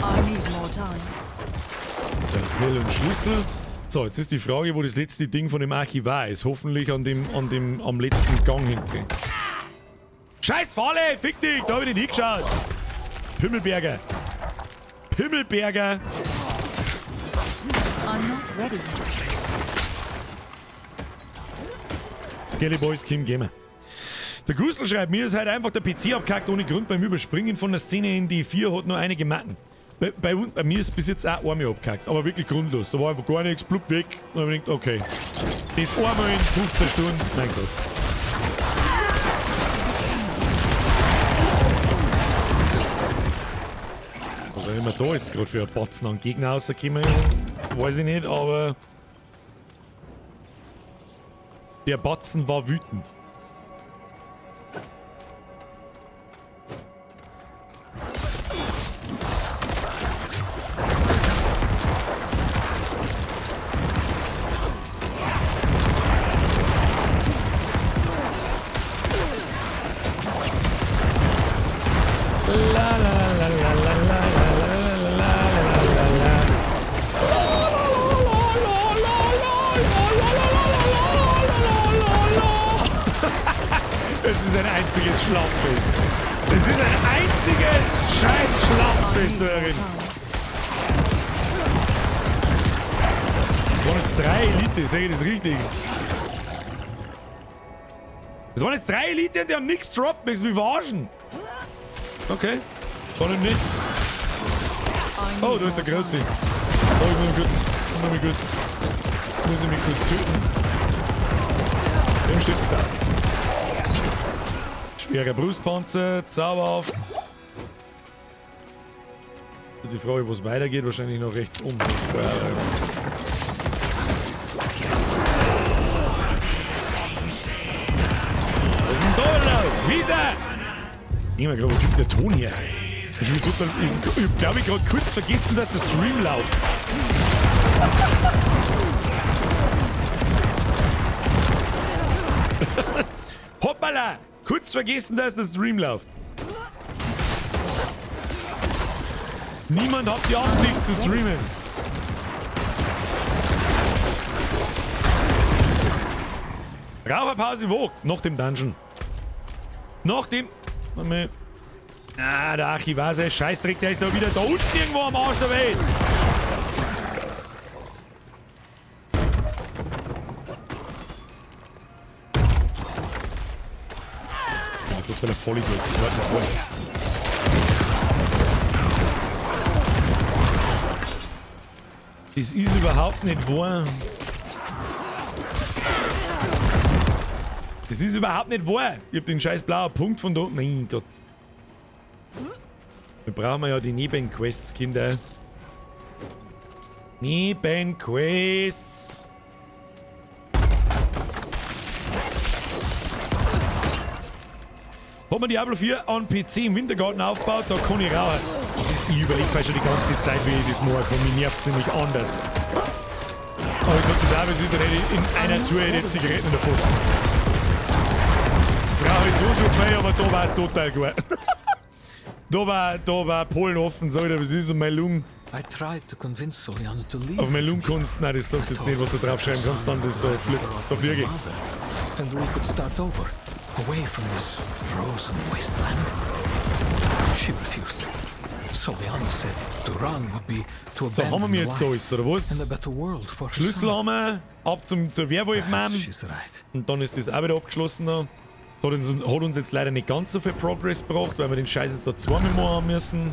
I need more time. Der Quell und Schlüssel. So, jetzt ist die Frage, wo das letzte Ding von dem Archivar ist. Hoffentlich am letzten Gang hinten. Scheiß Falle! Fick dich! Da hab ich nicht hingeschaut! Pimmelberger! Pimmelberger! I'm not ready. Skelly Boys, Kim, gehen wir. Der Gustl schreibt, mir ist halt einfach der PC abgehackt ohne Grund beim Überspringen von der Szene in die 4 hat nur einige Macken. Bei mir ist bis jetzt auch einmal abgehackt, aber wirklich grundlos. Da war einfach gar nichts, blub weg. Und dann hab ich gedacht, okay. Das einmal in 15 Stunden, mein Gott. Was auch immer da jetzt gerade für ein Batzen an Gegner rausgekommen, weiß ich nicht, aber der Batzen war wütend. Es ist ein einziges Schlachtfest. Es ist ein einziges scheiß Schlachtfest, Hörerin. Es waren jetzt 3 Elite, sag ich das richtig? Es waren jetzt 3 Elite und die haben nichts droppt, nichts wie verarschen. Okay, kann ich nicht. Oh, da ist der Große. Oh, ich muss mich kurz töten. Dem steht das auch. Schwerer Brustpanzer, zauberhaft. Das ist die Frage, wo es weitergeht, wahrscheinlich noch rechts um. Was ist denn da los? Wieser! Immer gerade, wo gibt der Ton her? Ich glaube, ich gerade kurz vergessen, dass der Stream läuft. Hoppala! Kurz vergessen, dass der Stream läuft. Niemand hat die Absicht zu streamen. Raucherpause wo? Nach dem Dungeon. Nach dem... Moment. Ah, der Archivase, Scheißdreck, der ist da wieder da unten irgendwo am Arsch der Welt. Ja, totaler Vollidiot. Warte mal. Das ist überhaupt nicht wahr. Das ist überhaupt nicht wahr. Ich hab den scheiß blauen Punkt von da. Mein Gott. Wir brauchen ja die Nebenquests, Kinder. Nebenquests. Haben wir Diablo 4 an PC im Wintergarten aufgebaut, da kann ich rauchen. Ich überlege schon die ganze Zeit, wie ich das mache. Und mich nervt es nämlich anders. Aber ich sag das auch, es ist in einer Tour die Zigaretten da futzen. Jetzt rauche ich so schon viel, aber da war es total gut. Da war Polen offen, sag ich, was ist und meine Lungen. I tried to convince Soliana to leave. Auf meine Lungenkunst, nein, das sagst du jetzt nicht, was du draufschreiben kannst, dann das da fliegst, da fliege ich. And we could start over, away from this frozen wasteland. She refused. Soliana said to run would be to So, haben wir abandon mir the jetzt da light alles, oder and a was? better world for her Schlüssel son. haben wir, ab zur Werwolf-Man. She's right. Und dann ist das auch wieder abgeschlossen. Da. Hat uns jetzt leider nicht ganz so viel Progress gebracht, weil wir den Scheiß jetzt da zweimal machen müssen.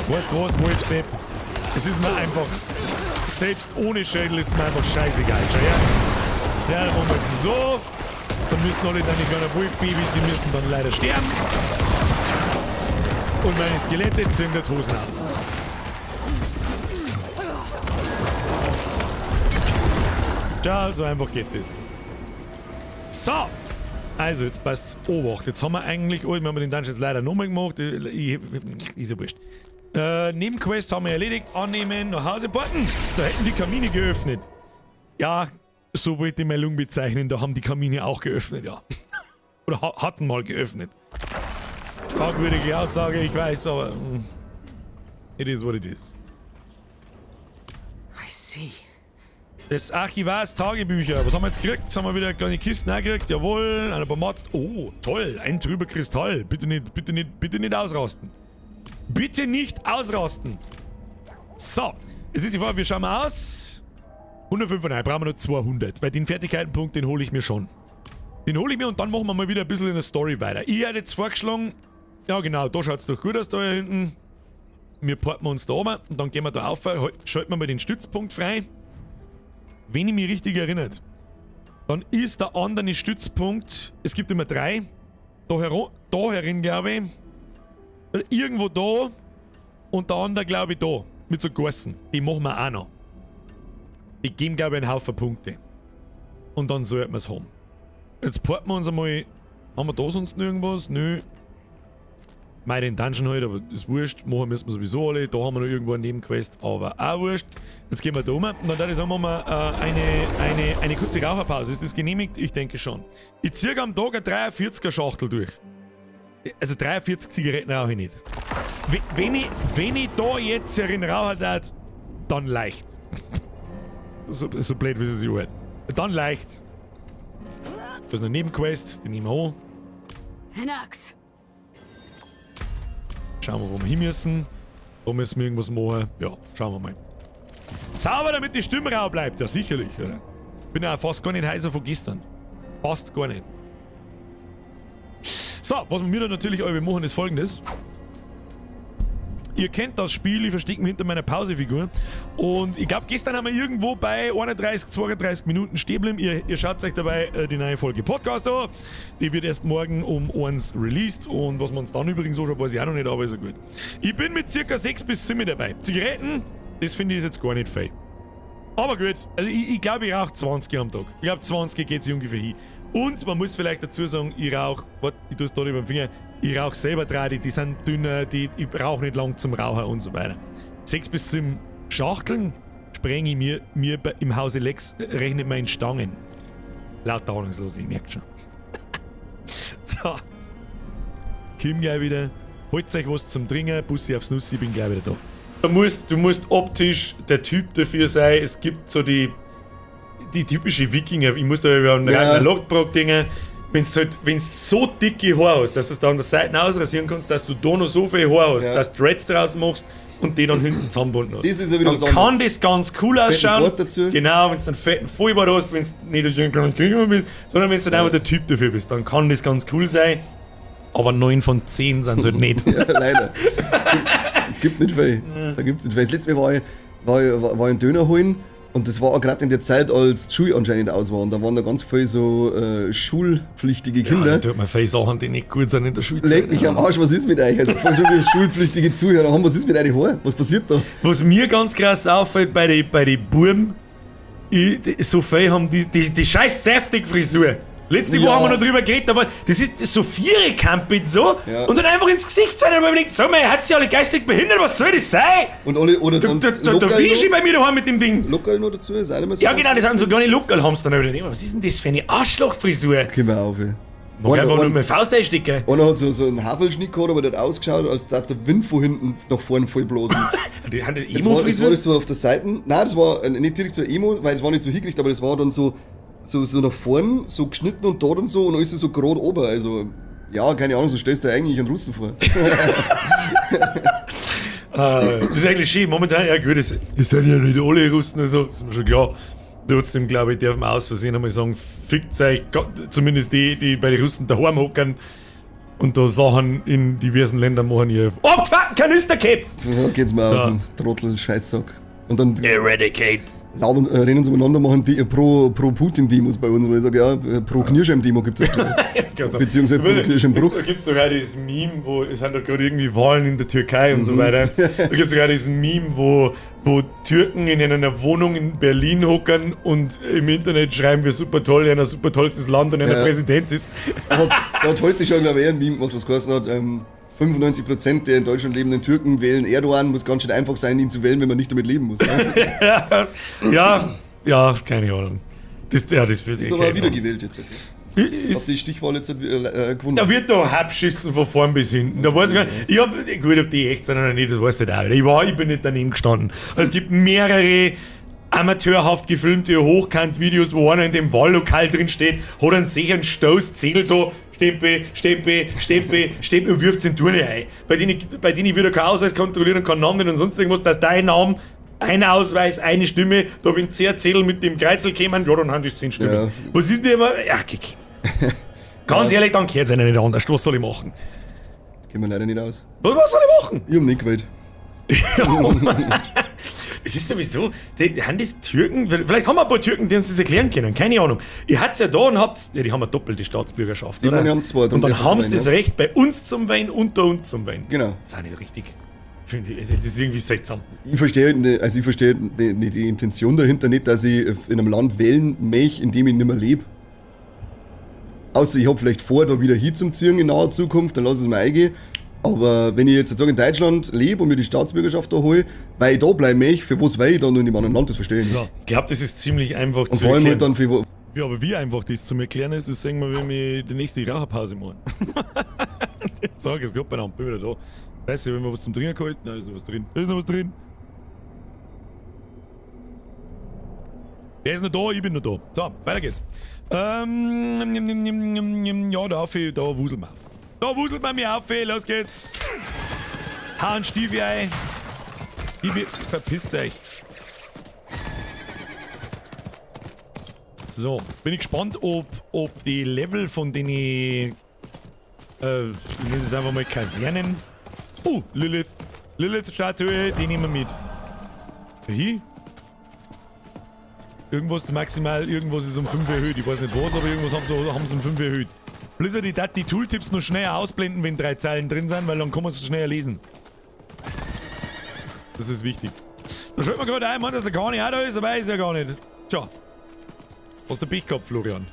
Weißt du was, Wolf-Sepp? Es ist mir einfach, selbst ohne Schädel ist mir einfach scheißegal, schon, ja? Ja, dann machen wir jetzt so. Dann müssen alle deine kleinen Wolf-Babys, die müssen dann leider sterben. Und meine Skelette ziehen die Hosen aus. Tja, so einfach geht das. So! Also, jetzt passt's. Obacht, jetzt haben wir eigentlich... Oh, wir haben den Dungeon jetzt leider nochmal gemacht. Ist ja wurscht. Nebenquest haben wir erledigt. Annehmen, nach Hause porten. Da hätten die Kamine geöffnet. Ja, so wollte ich meine Lunge bezeichnen. Da haben die Kamine auch geöffnet, ja. Oder hatten mal geöffnet. Fragwürdige Aussage, ich weiß, aber... it is what it is. I see. Das Archivars Tagebücher. Was haben wir jetzt gekriegt? Jetzt haben wir wieder kleine Kisten gekriegt. Jawohl. Ein paar Mats. Oh, toll. Ein trüber Kristall. Bitte nicht ausrasten. Bitte nicht ausrasten. So. Jetzt ist die Frage, wie schauen wir aus? 105, brauchen wir noch 200. Weil den Fertigkeitenpunkt, den hole ich mir schon. Den hole ich mir und dann machen wir mal wieder ein bisschen in der Story weiter. Ich hätte jetzt vorgeschlagen, ja genau, da schaut es doch gut aus, da hinten. Wir porten uns da oben und dann gehen wir da auf, schalten wir mal den Stützpunkt frei. Wenn ich mich richtig erinnert, dann ist der andere Stützpunkt, es gibt immer 3, da herin glaube ich, oder irgendwo da und der andere glaube ich da, mit so Gassen. Die machen wir auch noch. Die geben glaube ich einen Haufen Punkte. Und dann sollten wir es haben. Jetzt porten wir uns einmal, haben wir da sonst irgendwas? Nö. Mei, den Dungeon halt, aber ist wurscht. Machen müssen wir sowieso alle. Da haben wir noch irgendwo eine Nebenquest, aber auch wurscht. Jetzt gehen wir da um und dann würde ich sagen, machen wir eine kurze Raucherpause. Ist das genehmigt? Ich denke schon. Ich ziehe am Tag eine 43er Schachtel durch. Also 43 Zigaretten rauche ich nicht. Wenn ich da jetzt herin rauchen darf, dann leicht. so blöd, wie es sich anhört. Dann leicht. Da ist eine Nebenquest, die nehmen wir an. An axe. Schauen wir, wo wir hin müssen. Da müssen wir irgendwas machen. Ja, schauen wir mal. Sauber, damit die Stimme rau bleibt. Ja, sicherlich. Oder? Bin ja fast gar nicht heißer von gestern. Fast gar nicht. So, was wir dann natürlich alle machen, ist Folgendes. Ihr kennt das Spiel, ich verstecke mich hinter meiner Pausefigur. Und ich glaube, gestern haben wir irgendwo bei 31, 32 Minuten stehen geblieben. Ihr schaut euch dabei die neue Folge Podcast an. Die wird erst morgen um 1 released. Und was wir uns dann übrigens anschauen, weiß ich auch noch nicht, aber ist ja gut. Ich bin mit ca. 6 bis 7 dabei. Zigaretten, das finde ich jetzt gar nicht viel. Aber gut, also ich glaube, ich rauche 20 am Tag. Ich glaube, 20 geht es ungefähr hin. Und man muss vielleicht dazu sagen, ich rauche, ich tue es da über den Finger, ich rauche selber 3, die sind dünner, ich brauche nicht lang zum Rauchen und so weiter. 6 bis 7 Schachteln sprenge ich mir im Hause Lex, rechnet man in Stangen. Laut ahnungslos, ich merke schon. So. Komm gleich wieder, holt euch was zum Trinken, Bussi aufs Nuss, ich bin gleich wieder da. Du musst optisch der Typ dafür sein, es gibt so die typische Wikinger, ich muss da über einen reinen Lockbrock dingen, wenn's so dicke Haare hast, dass du es da an der Seite ausrasieren kannst, dass du da noch so viel Haare hast, dass du Dreads draus machst und die dann hinten zusammenbunden hast. Das ist ja wieder dann was kann anderes. das ganz cool ausschauen. Bart dazu. Genau, wenn du einen fetten Vollbart hast, wenn du nicht ein kleiner Krieger bist, sondern wenn du einfach der Typ dafür bist, dann kann das ganz cool sein. Aber 9 von 10 sind es halt nicht. Ja, leider. Gibt nicht viel. Da gibt's nicht viel. Das letzte Mal war ich einen Döner holen und das war auch gerade in der Zeit, als die Schule anscheinend aus war. Und da waren da ganz viele so schulpflichtige Kinder. Ja, da tut man viele Sachen, die nicht gut sind in der Schulzeit. Leg mich am Arsch, was ist mit euch? Also voll so wie schulpflichtige Zuhörer haben, was ist mit euch Haaren? Was passiert da? Was mir ganz krass auffällt bei den Buben, so viele haben die scheiß saftige Frisur. Letzte Woche haben wir noch drüber geredet, aber das ist so Vierer-Camping so und dann einfach ins Gesicht sein, weil man denkt, sag mal, hat sie alle geistig behindert, was soll das sein? Und alle, oder da wisch ich bei mir daheim mit dem Ding. Lockerl noch dazu, ist auch nicht mehr so. Ja genau, das sind so kleine Lockerl, haben sie dann wieder. Was ist denn das für eine Arschlochfrisur? Geh mal auf, ey. Mag einfach nur meine Faust einstecken. Einer hat so einen Havelschnitt gehabt, aber der hat ausgeschaut, als darf der Wind von hinten nach vorne voll blasen. Die haben Jetzt war das so auf der Seite, nein, das war nicht direkt so Emo, weil es war nicht so hingekriegt, aber das war dann so nach vorn, so geschnitten und dort und so und alles so gerade oben. Also, ja, keine Ahnung, so stellst du eigentlich einen Russen vor. Das ist eigentlich schön. Momentan, ja gut, das sind ja nicht alle Russen, also, das ist mir schon klar. Trotzdem, glaube ich, darf man aus Versehen einmal sagen, fickt euch, zumindest die bei den Russen daheim hocken und da Sachen in diversen Ländern machen hier. Abgefuckten Kanisterköpf! So geht's mir auf den Trottel-Scheißsack. Und dann Eradicate. rennen sie umeinander, machen die Pro-Putin-Demos bei uns, weil ich sage, ja, Pro-Knirschheim-Demo gibt es das. Beziehungsweise Pro-Knirschheim-Bruch. Da gibt es sogar dieses Meme, wo es sind doch gerade irgendwie Wahlen in der Türkei und so weiter. Da gibt es sogar diesen Meme, wo Türken in einer Wohnung in Berlin hocken und im Internet schreiben, wir super toll, ein super tollstes Land und einer Präsident ist. Aber da hat heute schon, glaube ich, ein Meme gemacht, was geheißen hat, 95% der in Deutschland lebenden Türken wählen Erdogan, muss ganz schön einfach sein, ihn zu wählen, wenn man nicht damit leben muss. Ne? ja, keine Ahnung. Das wird so war wieder gewählt jetzt. Okay. Hab die Stichwahl jetzt gewonnen. Da wird doch Halbschissen von vorn bis hinten. Da weiß ich gar nicht. Ob die echt sind oder nicht, das weiß ich auch wieder. Ich bin nicht daneben gestanden. Also es gibt mehrere amateurhaft gefilmte Hochkant-Videos, wo einer in dem Wahllokal drin steht, hat einen sicheren Stoß, zählt da, Stempel und wirft es in die Turne ein. Bei denen ich wieder keinen Ausweis kontrollieren kann, Namen und sonst irgendwas, dass dein Name, ein Ausweis, eine Stimme, da bin ich 10 Zettel mit dem Kreuzel gekommen, ja, dann haben die 10 Stimmen. Ja. Was ist denn immer? Ach, ganz ehrlich, dann gehört es einer nicht anders. Was soll ich machen? Gehen wir leider nicht aus. Was soll ich machen? Ich hab nicht gewählt. Es ist sowieso, haben das Türken, vielleicht haben wir ein paar Türken, die uns das erklären können, keine Ahnung. Ihr habt's ja da und habt's, die haben eine doppelte Staatsbürgerschaft, oder? Die haben zwei, und dann haben sie das Recht, bei uns zum Wein und da uns zum Wein. Genau. Das ist nicht richtig, finde ich, das ist irgendwie seltsam. Ich verstehe die Intention dahinter nicht, dass ich in einem Land wählen möchte, in dem ich nicht mehr lebe. Außer ich habe vielleicht vor, da wieder hinzuziehen in naher Zukunft, dann lass es mir eingehen. Aber wenn ich jetzt in Deutschland lebe und mir die Staatsbürgerschaft da hole, weil ich da bleiben möchte, für was will ich dann in dem anderen Land, das verstehe ich nicht. So, ich glaube, das ist ziemlich einfach und zu vor allem erklären. Halt dann für ja, aber wie einfach das zum Erklären ist, das sehen wir, wenn wir die nächste Raucherpause machen. Sag, jetzt Gott beieinander, bin wieder da. Weißt du, wenn wir was zum Trinken gehalten, da ist noch was drin. Da ist noch was drin. Der ist noch da, ich bin noch da. So, weiter geht's. Ja, da wuselt man auf. Da wuselt man mir auf, los geht's. Hau einen Stiefel ein. Verpisst euch. So, bin ich gespannt, ob die Level von denen ich nenne es einfach mal Kasernen. Oh, Lilith-Statue, die nehmen wir mit. Hier? Irgendwas maximal, irgendwas ist um 5 erhöht. Ich weiß nicht was, aber irgendwas haben sie um 5 erhöht. Blizzard, ich darf die Tooltips noch schneller ausblenden, wenn 3 Zeilen drin sind, weil dann kann man es schneller lesen. Das ist wichtig. Da schaut man gerade ein, Mann, dass der Kani auch da ist, aber er ist ja gar nicht. Tja. Hast du Pech gehabt, Florian?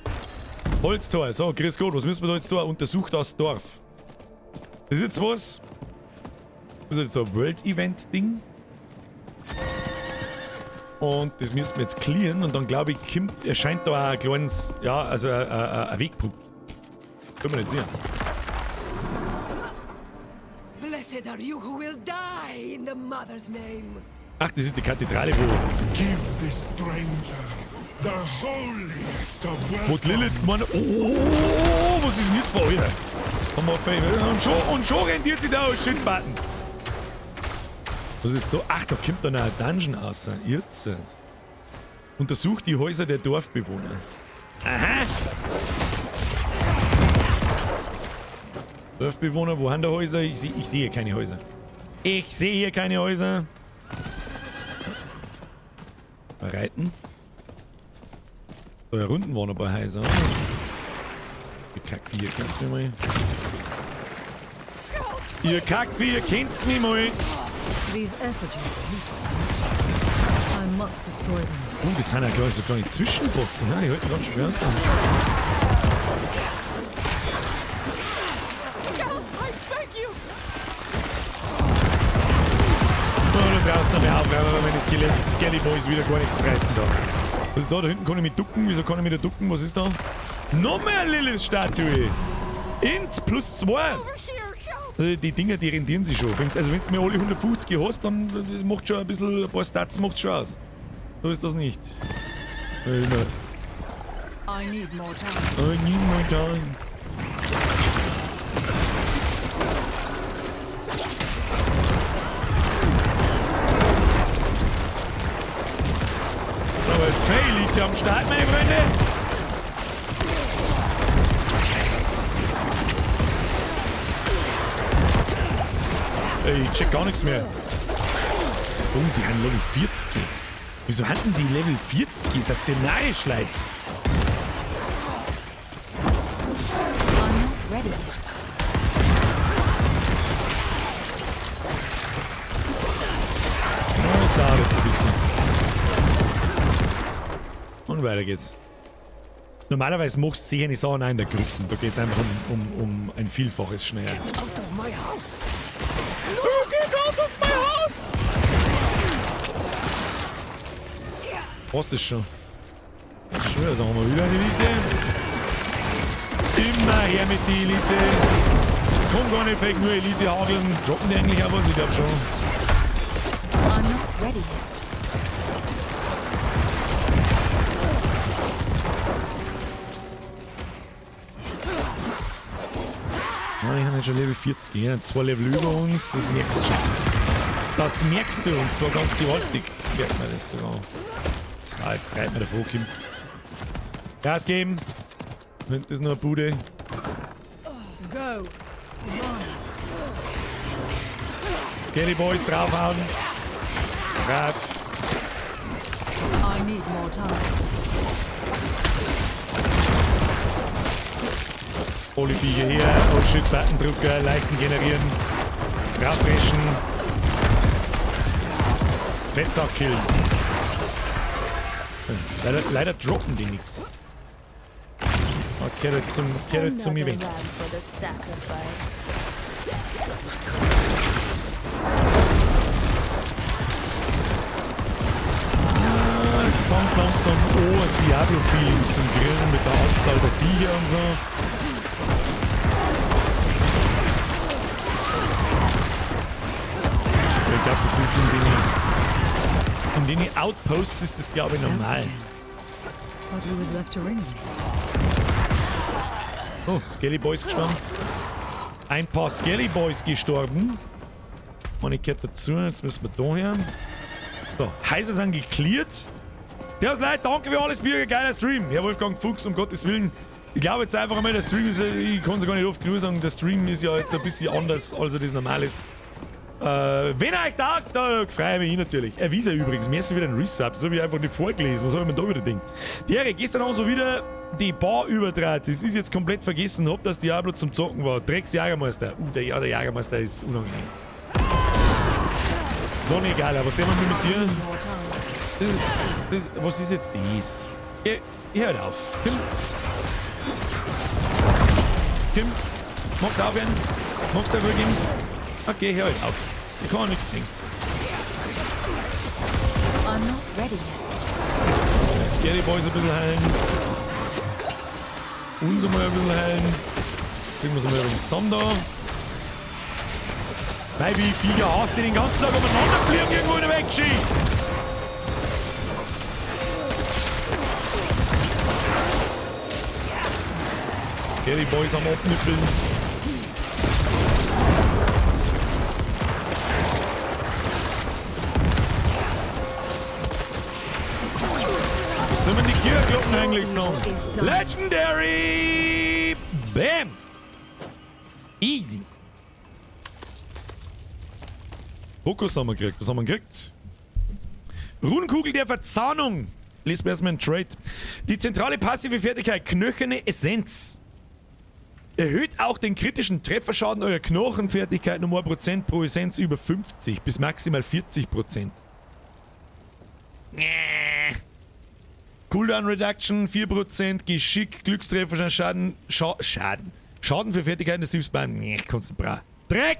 Holztor. So, grüß Gott, was müssen wir da jetzt tun? Untersucht das Dorf. Das ist jetzt was? Das ist jetzt so ein World-Event-Ding. Und das müssen wir jetzt clearen und dann glaube ich, erscheint da auch ein kleines, ja, also ein Wegpunkt. Können wir nicht sehen. Blessed are you who will die in the mother's name. Ach, das ist die Kathedrale, wo... Give this stranger the holiest of Wo die Lilith gemeint hat, oh, was ist denn jetzt bei euch? Haben wir Favor. Und schon rendiert sie da aus Schildbatten. Was ist jetzt da? Ach, da kommt dann ein Dungeon raus. Irrsinnig. Untersucht die Häuser der Dorfbewohner. Aha! Dorfbewohner, wo haben die Häuser? Ich sehe keine Häuser. Ich sehe hier keine Häuser. Reiten. So, Runden waren ein paar Häuser. Ihr Kackvieh, kennt's mich mal? Ihr Kackvieh, kennt's mich mal? These effigies I must destroy them. Oh, das sind ja gleich so kleine Zwischenbossen, ne? Die halten ganz schwer an. So, da draußen noch mehr aufräumen, weil meine Skelly Boys wieder gar nichts zu reißen da. Was ist da? Da hinten kann ich mich ducken. Wieso kann ich mich da ducken? Was ist da? Noch mehr Lilith-Statue! Int plus 2! Die Dinger, die rendieren sich schon. Wenn du mir alle 150 hast, dann macht schon ein paar Stats macht schon aus. So ist das nicht. I need more time. I need more time. Aber jetzt Faye liegt ja am Start, meine Freunde. Ey, ich check gar nichts mehr. Oh, die haben Level 40. Wieso hatten die Level 40? Ist das ja narrisch, Leute. Ready. Ja, das dauert jetzt ein bisschen. Und weiter geht's. Normalerweise machst du sicher nicht so in der Gruppe. Da geht's einfach um ein Vielfaches schneller. Out of my house. Get out of my house! Was ist schon? Schön, da haben wir wieder eine Elite. Immer her mit die Elite. Komm gar nicht weg, nur Elite hageln. Droppen die eigentlich auch was? Ich glaub schon. I'm not ready yet. Nein, ich habe schon Level 40. Ja, 2 Level über uns, das merkst du schon. Das merkst du, und zwar ganz gewaltig. Merkt man das sogar. Ah, jetzt reibt mir der Vorkim. Gas geben. Wenn das noch eine Bude. Go. Skelly Boys draufhauen. Brav. I need more time. Alle Viecher her. Oh shit, Buttondrucker, Leichen generieren. Draufpreschen. Fettsack killen. Leider droppen die nix. Oh, kehrt zum Event. Jetzt fängt es langsam an, das Diablo-Feeling zum Grillen mit der Anzahl der Viecher und so. Ich glaube, das ist in den Outposts ist das, glaube ich, normal. What was left to ring? Oh, Skelly Boys gestorben. Ein paar Skelly Boys gestorben. Und ich gehört dazu, jetzt müssen wir da her. So, Häuser sind geklärt. Servus Leute, danke für alles, Bürger, geiler Stream. Herr Wolfgang Fuchs, um Gottes Willen. Ich glaube jetzt einfach einmal, der Stream ist, ich kann es gar nicht oft genug sagen, der Stream ist ja jetzt ein bisschen anders, als er das normal ist. Wenn euch taugt, da freue ich mich natürlich. Erwiese übrigens, mir ist wieder ein Resub, das habe ich einfach nicht vorgelesen. Was habe ich mir da wieder gedacht? Derre, gestern haben so wieder die Bar übertrat. Das ist jetzt komplett vergessen, ob das Diablo zum Zocken war. Drecks Jagermeister. Der Jagermeister ist unangenehm. So, egal, aber was nehmen wir mit dir? Was ist jetzt das? Hört auf. Kim, magst du aufhören? Magst du Ruhe geben? Okay, hör halt auf. Ich kann auch nichts sehen. I'm not ready yet. Scary Boys ein bisschen heilen. Uns mal ein bisschen heilen. Ziehen wir es mal zusammen da. Weil wie Viecher hast du den ganzen Tag umeinander fliegen irgendwo in der Weggeschichte. Scary Boys am Abnippeln. Was soll man die Kirchglocken eigentlich sagen? Legendary! Bam! Easy. Fokus haben wir gekriegt. Was haben wir gekriegt? Runenkugel der Verzahnung. Lesen wir erstmal einen Trade. Die zentrale passive Fertigkeit Knöcherne Essenz. Erhöht auch den kritischen Trefferschaden eurer Knochenfertigkeit um 1% pro Essenz über 50 bis maximal 40%. Cooldown Reduction 4%, Geschick, Glückstreffer, Schaden für Fertigkeiten des Typs beim. Kannst du bra. Dreck!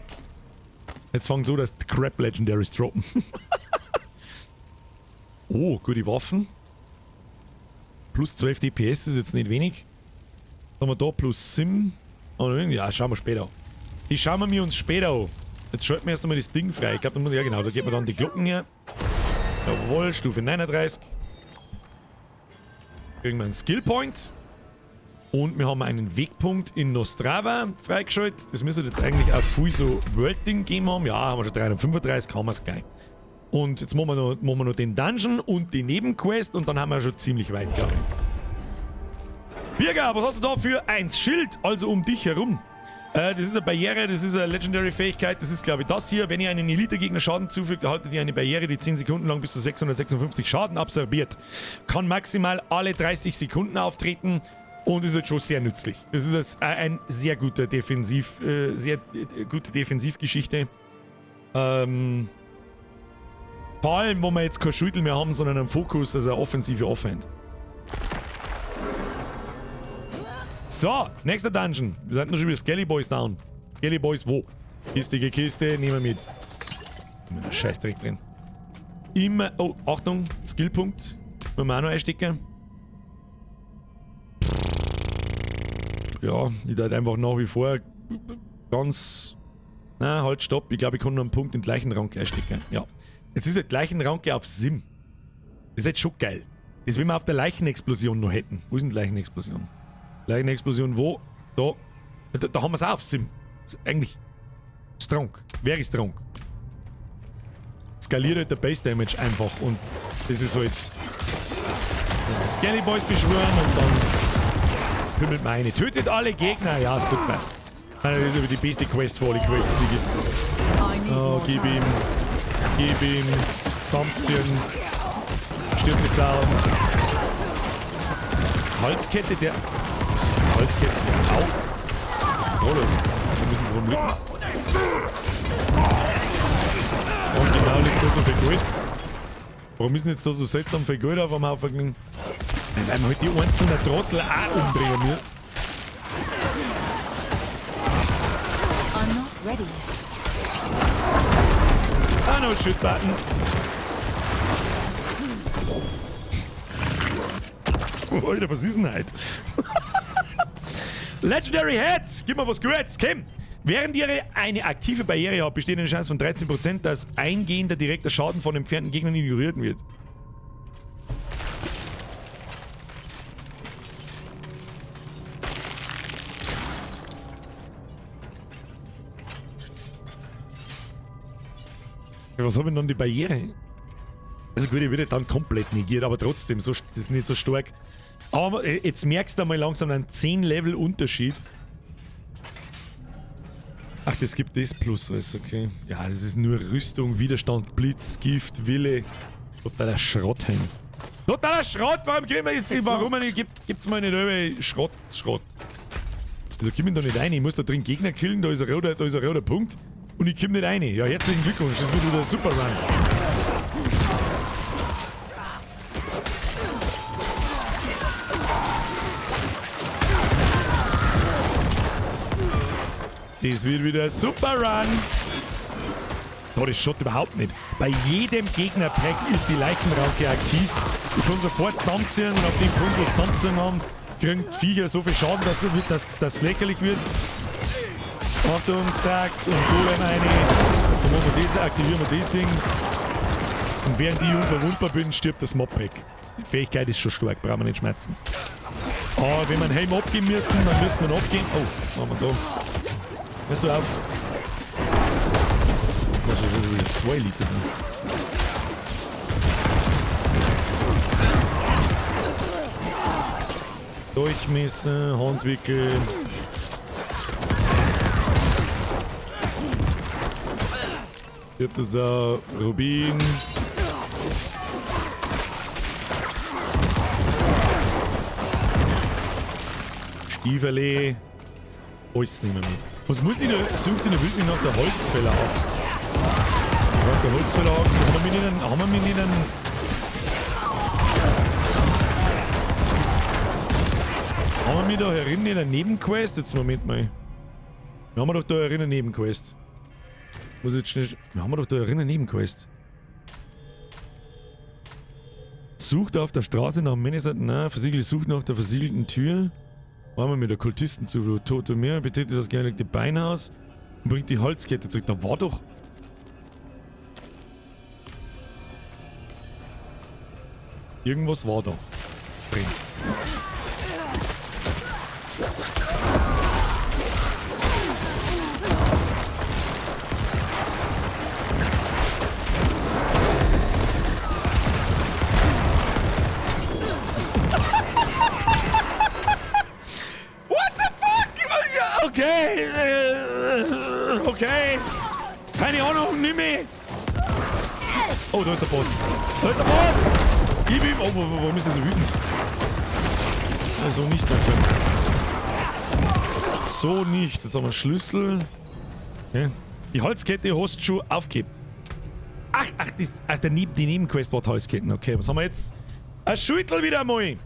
Jetzt fangen so, dass Crap Legendaries droppen. Oh, gute Waffen. Plus 12 DPS ist jetzt nicht wenig. Haben wir da plus Sim. Ja, schauen wir später an. Die schauen wir uns später an. Jetzt schalten wir erst einmal das Ding frei. Ich glaube, ja genau, da geht man dann die Glocken her. Jawohl, Stufe 39. Kriegen wir einen Skill Point. Und wir haben einen Wegpunkt in Nostrava freigeschaltet. Das müsste jetzt eigentlich auch viel so World-Ding gegeben haben. Ja, haben wir schon 335, haben wir es gleich. Und jetzt machen wir noch den Dungeon und die Nebenquest und dann haben wir schon ziemlich weit, glaube ich. Birger, was hast du da für ein Schild, also um dich herum? Das ist eine Barriere, das ist eine Legendary-Fähigkeit, das ist, glaube ich, das hier. Wenn ihr einen Elite-Gegner Schaden zufügt, erhaltet ihr eine Barriere, die 10 Sekunden lang bis zu 656 Schaden absorbiert. Kann maximal alle 30 Sekunden auftreten und ist jetzt schon sehr nützlich. Das ist ein sehr guter sehr gute Defensivgeschichte. Vor allem, wo wir jetzt kein Schüttel mehr haben, sondern einen Fokus, also eine offensive Offhand. So, nächster Dungeon. Wir sind noch schon wieder Skelly Boys down. Skelly Boys wo? Kistige Kiste, nehmen wir mit. Immer Scheißdreck drin. Immer. Oh, Achtung, Skillpunkt. Wollen wir auch noch einstecken? Ja, ich dachte einfach nach wie vor ganz. Na, halt, stopp. Ich glaube, ich kann nur einen Punkt in Leichenranke einstecken. Ja. Jetzt ist halt Leichenranke auf Sim. Das ist jetzt schon geil. Das will wir auf der Leichenexplosion noch hätten. Wo ist denn die Leichenexplosion? Leichenexplosion wo? Da. Da haben wir es auch auf Sim. Das ist eigentlich strong. Very strong. Skaliert halt der Base Damage einfach und das ist halt Skelly Boys beschwören und dann pimmelt man eine. Tötet alle Gegner. Ja, super. Das ist aber die beste Quest für alle Quests, die gibt. Oh, gib ihm. Gib ihm. Zusammenziehen. Stirb die Sau. Halskette der. Halskette der auch. Oh, das. Wir müssen drum liegen. Und genau liegt da so viel Gold. Warum ist denn jetzt da so seltsam viel Gold auf dem Haufen gelegen? Weil wir halt die einzelnen Trottel auch umdrehen müssen. I'm not ready. Ah, no shit button. Oh, Alter, was ist denn halt? Legendary Heads! Gib mal was Gutes, Kim! Während ihr eine aktive Barriere habt, besteht eine Chance von 13%, dass eingehender direkter Schaden von entfernten Gegnern ignoriert wird. Was haben wir dann die Barriere? Also gut, die wird dann komplett negiert, aber trotzdem, so, das ist nicht so stark. Aber jetzt merkst du mal langsam einen 10 Level Unterschied. Ach, das gibt das plus alles, okay. Ja, das ist nur Rüstung, Widerstand, Blitz, Gift, Wille. Totaler Schrott hängen. Totaler Schrott! Warum kriegen wir jetzt, warum gibt's mal nicht über Schrott? Also komm ich da nicht rein, ich muss da drin Gegner killen, da ist ein roter Punkt. Und ich komm nicht rein. Ja, herzlichen Glückwunsch, das wird wieder ein super Run. Das wird wieder ein super Run. Oh, das schaut überhaupt nicht. Bei jedem Gegner-Pack ist die Leichenrauke aktiv. Ich kann sofort zusammenziehen und auf dem Punkt, wo wir zusammenziehen haben, kriegen die Viecher so viel Schaden, dass das lächerlich wird. Achtung, zack, und Golem rein. Dann machen wir das, aktivieren wir das Ding. Und während ich unverwundbar bin, stirbt das Mob-Pack. Die Fähigkeit ist schon stark, brauchen wir nicht schmerzen. Aber wenn wir einen Helm abgeben müssen, dann müssen wir ihn abgeben. Oh, machen wir da. Hörst du auf? Das ist wieder 2 Liter. Durchmessen, Handwickeln. Ich hab das auch. Rubin. Stieferle. Alles nehmen wir. Was muss ich da? Sucht ihr wirklich nach der Holzfäller-Axt? Nach der Holzfäller-Axt. Haben wir mit ihnen. Haben wir mich da herinnen in einer Nebenquest? Jetzt Moment mal. Wir haben doch da herinnen eine Nebenquest. Muss jetzt schnell. Wir haben doch da herinnen eine Nebenquest. Sucht auf der Straße nach Männerseiten. Nein, versiegelt sucht nach der versiegelten Tür. Waren wir mit der Kultisten zu Tote Meer, betätigt das geheiligte Beinhaus und bringt die Holzkette zurück. Da war doch. Irgendwas war da drin. Okay. Keine Ahnung, nimm mich. Oh, da ist der Boss. Da ist der Boss. Gib ihm. Oh, warum ist er so wütend? So nicht, mein Freund. So nicht. Jetzt haben wir einen Schlüssel. Okay. Die Holzkette hast du schon aufgehebt. Die Nebenquest war die Holzketten. Okay, was haben wir jetzt? Ein Schüttel wieder mal.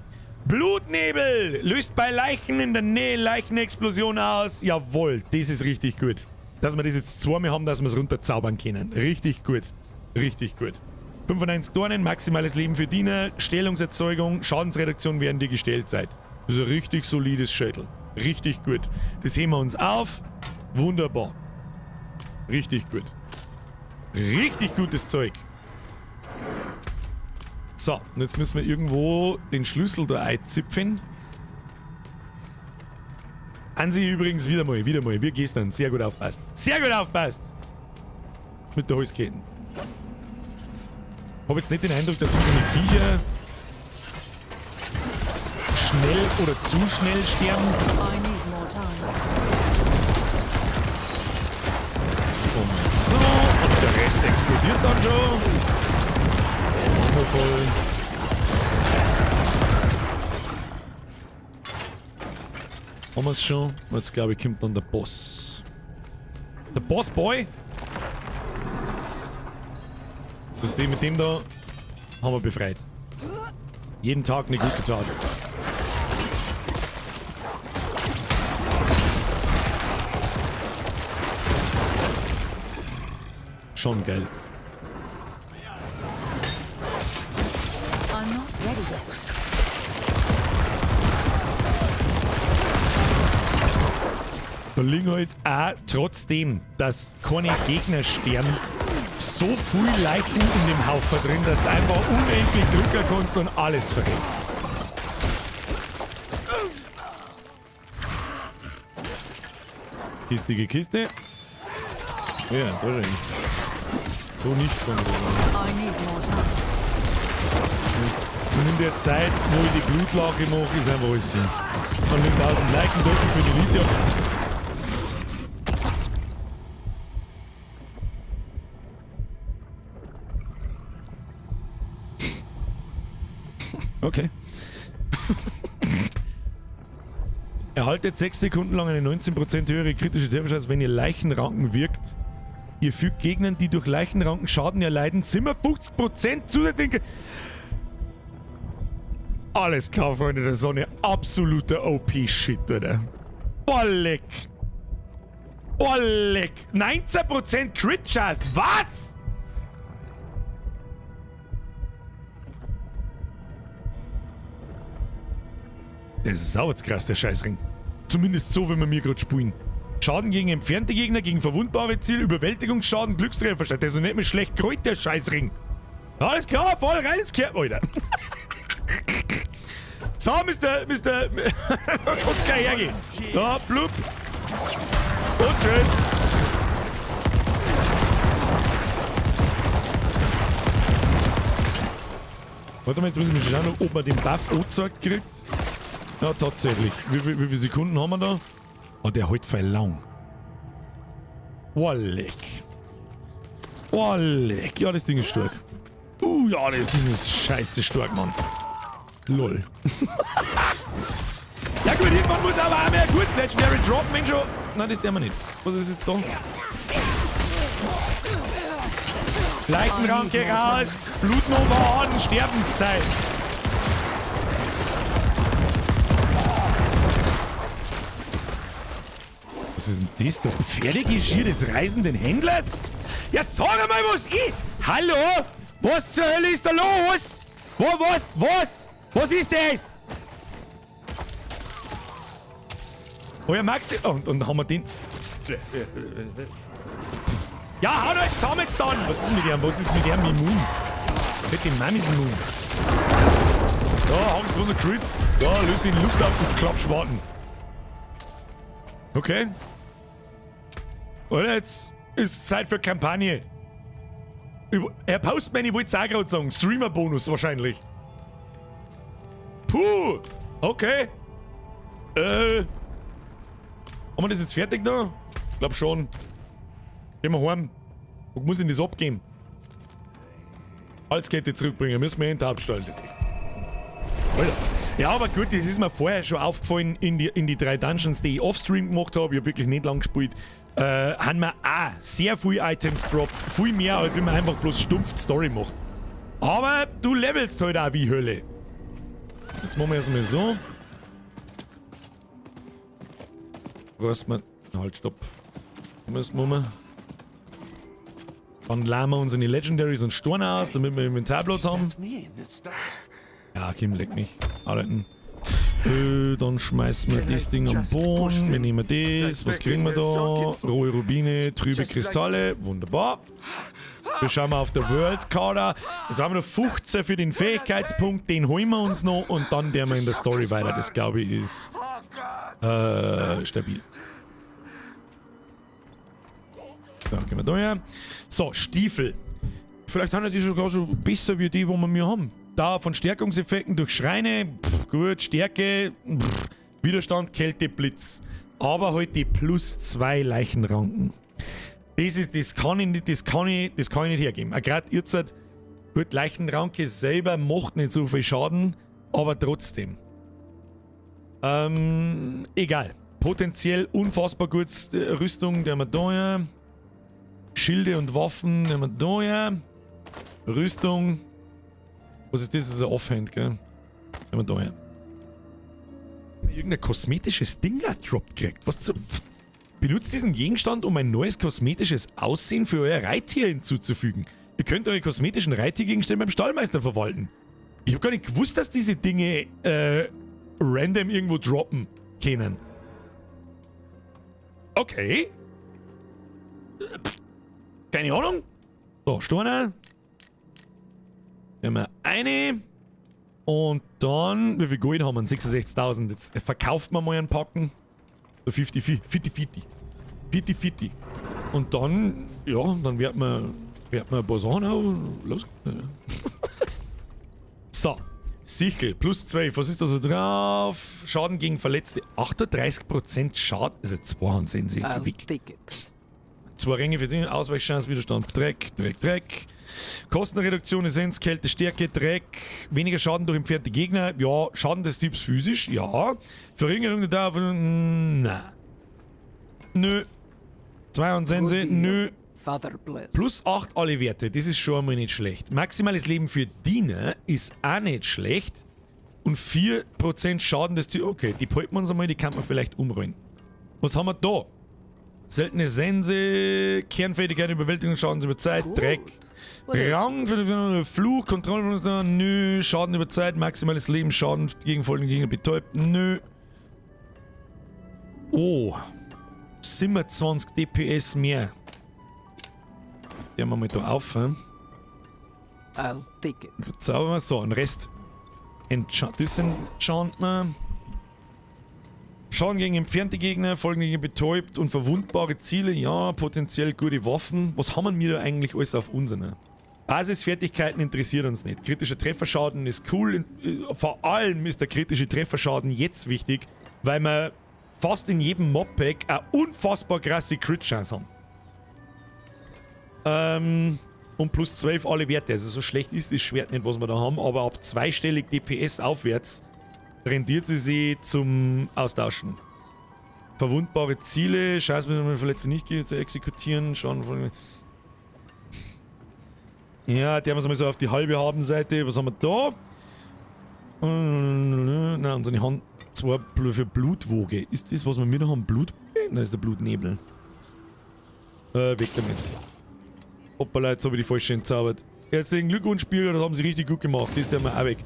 Blutnebel löst bei Leichen in der Nähe Leichenexplosion aus. Jawohl, das ist richtig gut. Dass wir das jetzt zweimal haben, dass wir es runterzaubern können. Richtig gut. Richtig gut. 95 Dornen, maximales Leben für Diener, Stellungserzeugung, Schadensreduktion während ihr gestellt seid. Das ist ein richtig solides Schädel. Richtig gut. Das heben wir uns auf. Wunderbar. Richtig gut. Richtig gutes Zeug. So, und jetzt müssen wir irgendwo den Schlüssel da einzipfen. Hansi übrigens wieder mal, wie gestern, sehr gut aufpasst. Sehr gut aufpasst! Mit der Holzketten. Hab jetzt nicht den Eindruck, dass unsere Viecher schnell oder zu schnell sterben. Und so, und der Rest explodiert dann schon. Wundervoll. Haben wir es schon? Jetzt glaube ich, kommt dann der Boss. Der Bossboy? Das ist die mit dem da. Haben wir befreit. Jeden Tag eine gute Tat. Schon geil. Da liegen halt auch trotzdem, dass keine Gegner sterben, so viel Leichen in dem Haufen drin, dass du einfach unendlich drücken kannst und alles verreckt. Kistige Kiste. Ja, da schon. So nicht von mir. Und in der Zeit, wo ich die Glutlage mache, ist einfach alles hin. Von den 1000 Leichen drücken für die Video. Okay. Erhaltet 6 Sekunden lang eine 19% höhere kritische Trefferchance, wenn ihr Leichenranken wirkt. Ihr fügt Gegnern, die durch Leichenranken Schaden erleiden, 57% zusätzlich. Alles klar, Freunde, das ist so eine absolute OP-Shit, oder? Boah, leck. Oh, leck. 19% Crit Chance. Was? Das ist sau jetzt krass, der Scheißring. Zumindest so, wenn wir mir gerade spielen. Schaden gegen entfernte Gegner, gegen verwundbare Ziele, Überwältigungsschaden, Glückstreffer. Das ist noch nicht mehr schlecht gerollt, der Scheißring. Alles klar, voll rein ins Kerb, Alter. So, Mr. Kannst gleich hergehen. Da, blub. Und tschüss. Warte mal, jetzt muss ich mich schauen, ob man den Buff angezeigt kriegt. Ja, tatsächlich. Wie viele Sekunden haben wir da? Oh, der hält voll lang. Oh, leck. Oh, leck. Ja, das Ding ist stark. Ja, das Ding ist scheiße stark, Mann. Lol. Ja gut, irgendwann muss aber auch mehr gut Legendary droppen, wenn schon. Nein, das der wir nicht. Was ist jetzt da? Leichenranke raus. Blutnova an. Sterbenszeit. Was ist denn das? Der Pferdegeschirr des reisenden Händlers? Ja, sag mal, was ich... Hallo? Was zur Hölle ist da los? Was ist das? Oh ja, Maxi... Oh, und haben wir den... Ja, hau doch zusammen jetzt dann! Was ist mit dem immun? Mit dem Mamis immun. Da haben sie so Crits. Da, löst die Luft ab und Klappschwarten. Okay. Und jetzt ist Zeit für Kampagne. Herr Postman, ich wollte es auch gerade sagen. Streamer-Bonus wahrscheinlich. Puh. Okay. Haben wir das jetzt fertig da? Ich glaub schon. Gehen wir heim. Wo muss ich das abgeben? Halskette zurückbringen. Müssen wir in die Hauptstadt. Alter. Ja, aber gut, das ist mir vorher schon aufgefallen in die 3 Dungeons, die ich offstream gemacht habe. Ich habe wirklich nicht lang gespielt. Haben wir auch sehr viele Items droppt. Viel mehr, als wenn man einfach bloß stumpf die Story macht. Aber du levelst halt auch wie Hölle. Jetzt machen wir erstmal so. Was man. Halt, stopp. Was machen wir? Dann laden wir uns in die Legendaries und Storne aus, damit wir Inventarplatz haben. Ja, Kim, leck mich. Arbeiten. Dann schmeißen wir das Ding am Boden. Wir nehmen das. Was kriegen wir da? Rohe Rubine, trübe Kristalle. Wunderbar. Wir schauen mal auf der World-Kader. Jetzt haben wir noch 15 für den Fähigkeitspunkt. Den holen wir uns noch und dann gehen wir in der Story weiter. Das, glaube ich, ist stabil. So, gehen wir da her. So, Stiefel. Vielleicht haben die sogar so besser wie die, wo wir mir haben. Da von Stärkungseffekten durch Schreine, gut, Stärke, Widerstand, Kälte, Blitz. Aber halt die +2 Leichenranken. Das kann ich nicht hergeben. Gerade jetzt halt, gut, Leichenranke selber macht nicht so viel Schaden, aber trotzdem. Egal. Potenziell unfassbar gut Rüstung, der wir da her. Schilde und Waffen, der wir da her. Rüstung. Was ist das? Das ist ein Offhand, gell? Der wir da her. Irgendein kosmetisches Ding droppt kriegt. Was zu. Benutzt diesen Gegenstand, um ein neues kosmetisches Aussehen für euer Reittier hinzuzufügen. Ihr könnt eure kosmetischen Reittiergegenstände beim Stallmeister verwalten. Ich habe gar nicht gewusst, dass diese Dinge random irgendwo droppen können. Okay. Keine Ahnung. So, Storne. Nehmen wir eine. Und dann, wie viel Gold haben wir? 66.000. Jetzt verkauft man mal einen Packen. So 50. Und dann, ja, dann wird man ein paar Sachen auch los. So, Sichel, +12. Was ist da so drauf? Schaden gegen Verletzte. 38% Schaden. Also Zweihandsense. 2 Ränge für den Ausweichchance, Widerstand, Dreck. Kostenreduktion, Essenz, Kälte, Stärke, Dreck. Weniger Schaden durch entfernte Gegner. Ja, Schaden des Typs physisch, ja. Verringerung der Dauer von... Na. Nö. 2 Handsense, nö. +8 alle Werte, das ist schon einmal nicht schlecht. Maximales Leben für Diener ist auch nicht schlecht. Und 4% Schaden des Typs... Okay, die halten wir uns einmal, die kann man vielleicht umrollen. Was haben wir da? Seltene Sense, Kernfähigkeit, Überwältigungsschaden über Zeit, Dreck. Rang für Fluch, Kontrolle, nö. Schaden über Zeit, maximales Leben, Schaden gegen folgende Gegner betäubt, nö. Oh. 27 DPS mehr. Den wir mal da auf. I'll take it. Zaubern wir so, den Rest. Disenchantment. Schaden gegen entfernte Gegner, folgende Gegner betäubt und verwundbare Ziele. Ja, potenziell gute Waffen. Was haben wir da eigentlich alles auf uns? Ne? Basisfertigkeiten interessiert uns nicht. Kritischer Trefferschaden ist cool. Vor allem ist der kritische Trefferschaden jetzt wichtig, weil wir fast in jedem Mobpack eine unfassbar krasse Crit-Chance haben. Und plus 12 alle Werte. Also so schlecht ist das Schwert nicht, was wir da haben, aber ab zweistellig DPS aufwärts rendiert sie sich zum Austauschen. Verwundbare Ziele, Scheiß, wenn man Verletzte nicht geht, zu exekutieren, Schaden von... Ja, der haben wir mal so auf die halbe Habenseite. Was haben wir da? Nein, unsere Hand zwar für Blutwoge. Ist das, was wir da haben? Blut? Nein, ist der Blutnebel. Weg damit. Hoppala, jetzt habe ich die falsche entzaubert. Herzlichen Glückwunsch, Spieler, das haben sie richtig gut gemacht. Das ist der mal auch weg.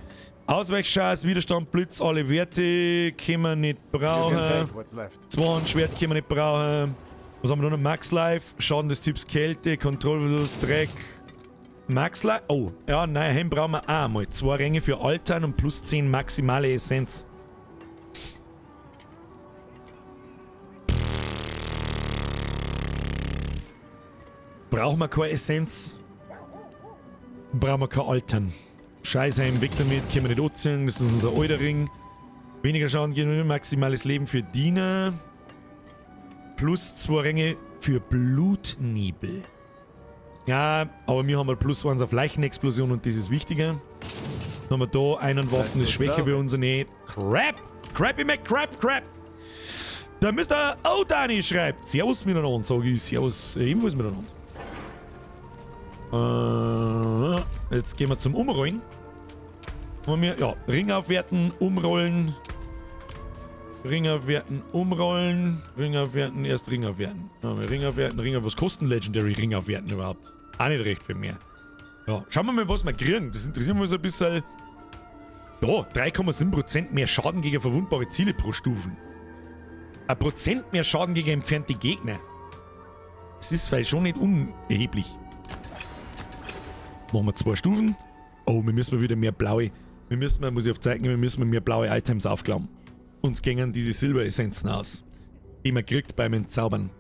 Ausweichscheiß, Widerstand, Blitz, alle Werte können wir nicht brauchen. Schwert können wir nicht brauchen. Was haben wir da noch? Max Life, Schaden des Typs Kälte, Kontrollverlust, Dreck. Max Life, oh, ja, nein, Helm brauchen wir auch mal. 2 Ränge für Altern und plus 10 maximale Essenz. Brauchen wir keine Essenz? Brauchen wir kein Altern? Scheißheim, weg damit, können wir nicht anziehen, das ist unser alter Ring. Weniger Schaden geben, maximales Leben für Diener. Plus 2 Ränge für Blutnebel. Ja, aber wir haben halt plus 1 auf Leichenexplosion und das ist wichtiger. Dann haben wir da einen Waffen, ist schwächer bei uns nicht. Crap! Crappy McCrap, Crap! Der Mr. O'Dani schreibt, Servus miteinander, sage ich, Servus ebenfalls miteinander. Jetzt gehen wir zum Umrollen. Haben wir, ja, Ring aufwerten, umrollen. Ring aufwerten, umrollen. Ring aufwerten, erst Ring aufwerten. Ja, Ring aufwerten, Ring aufwerten. Was kostet Legendary Ring aufwerten überhaupt? Auch nicht recht viel mehr. Ja, schauen wir mal, was wir kriegen. Das interessiert mich so ein bisschen. Da, 3,7% mehr Schaden gegen verwundbare Ziele pro Stufen. 1% mehr Schaden gegen entfernte Gegner. Das ist vielleicht schon nicht unerheblich. Machen wir 2 Stufen. Oh, wir müssen wieder mehr blaue. Muss ich auf zeigen, wir müssen mehr blaue Items aufklappen. Uns gingen diese Silberessenzen aus, die man kriegt beim Entzaubern.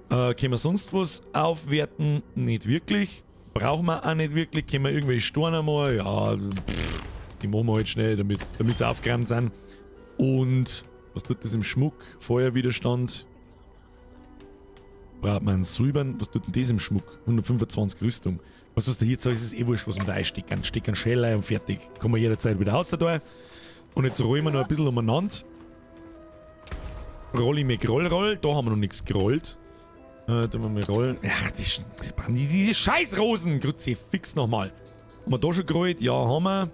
Können wir sonst was aufwerten? Nicht wirklich. Brauchen wir auch nicht wirklich. Können wir irgendwelche Stornen mal? Ja, die machen wir halt schnell, damit sie aufgeräumt sind. Und was tut das im Schmuck? Feuerwiderstand. Braucht man einen Silbern. Was tut denn das im Schmuck? 125 Rüstung. Was du hier sagst, ist eh wurscht, was man da einstecken. Steck einen Shell ein und fertig. Kommen wir jederzeit wieder raus da. Und jetzt rollen wir noch ein bisschen umeinander. Rolli mit Roll. Da haben wir noch nichts gerollt. Da haben wir rollen. Ach, diese Scheißrosen! Grüezi, fix nochmal. Haben wir da schon gerollt? Ja, haben wir. Haben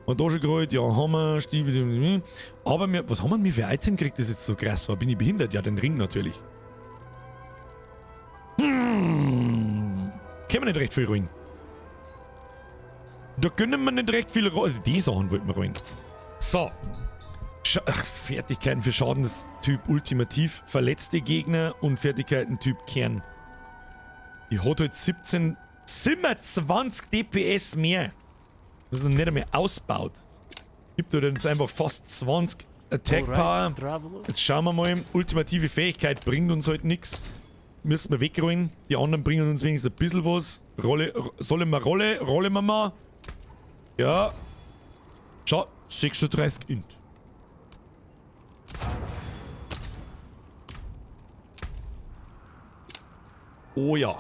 wir da schon gerollt? Ja, haben wir. Stiefel. Aber was haben wir für ein Item gekriegt, das jetzt so krass war? Bin ich behindert? Ja, den Ring natürlich. Können wir nicht recht viel rollen. Da können wir nicht recht viel rollen. Die Sachen wollten wir rollen. So. Fertigkeiten für Schadenstyp Ultimativ. Verletzte Gegner und Fertigkeiten Typ Kern. Die hat halt 27 DPS mehr. Das ist nicht einmal ausgebaut. Gibt halt jetzt einfach fast 20 Attack Power. Jetzt schauen wir mal. Ultimative Fähigkeit bringt uns halt nichts. Müssen wir wegrollen. Die anderen bringen uns wenigstens ein bisschen was. Sollen wir rollen wir mal. Ja. Schau, 36 Int. Oh ja.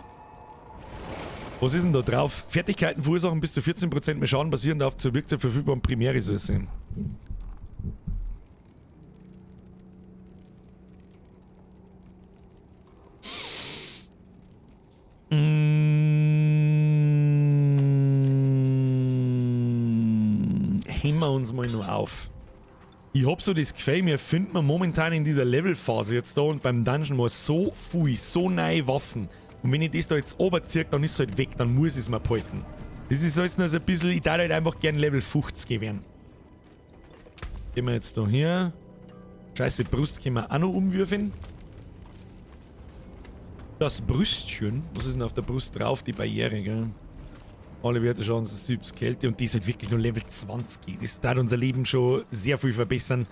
Was ist denn da drauf? Fertigkeiten verursachen bis zu 14% mehr Schaden basierend auf zur Wirkzeit verfügbaren Primärressourcen. Heben wir uns mal nur auf. Ich hab so das Gefühl, wir finden momentan in dieser Levelphase jetzt da und beim Dungeon mal so viel, so neue Waffen. Und wenn ich das da jetzt runterziehe, dann ist es halt weg, dann muss ich es mir behalten. Das ist alles noch so ein bisschen, ich darf halt einfach gern Level 50 werden. Gehen wir jetzt da hier. Scheiße, Brust können wir auch noch umwürfeln. Das Brüstchen, was ist denn auf der Brust drauf? Die Barriere, gell? Alle Werte Schadens des Typs Kälte und die ist halt wirklich nur Level 20. Das darf unser Leben schon sehr viel verbessern,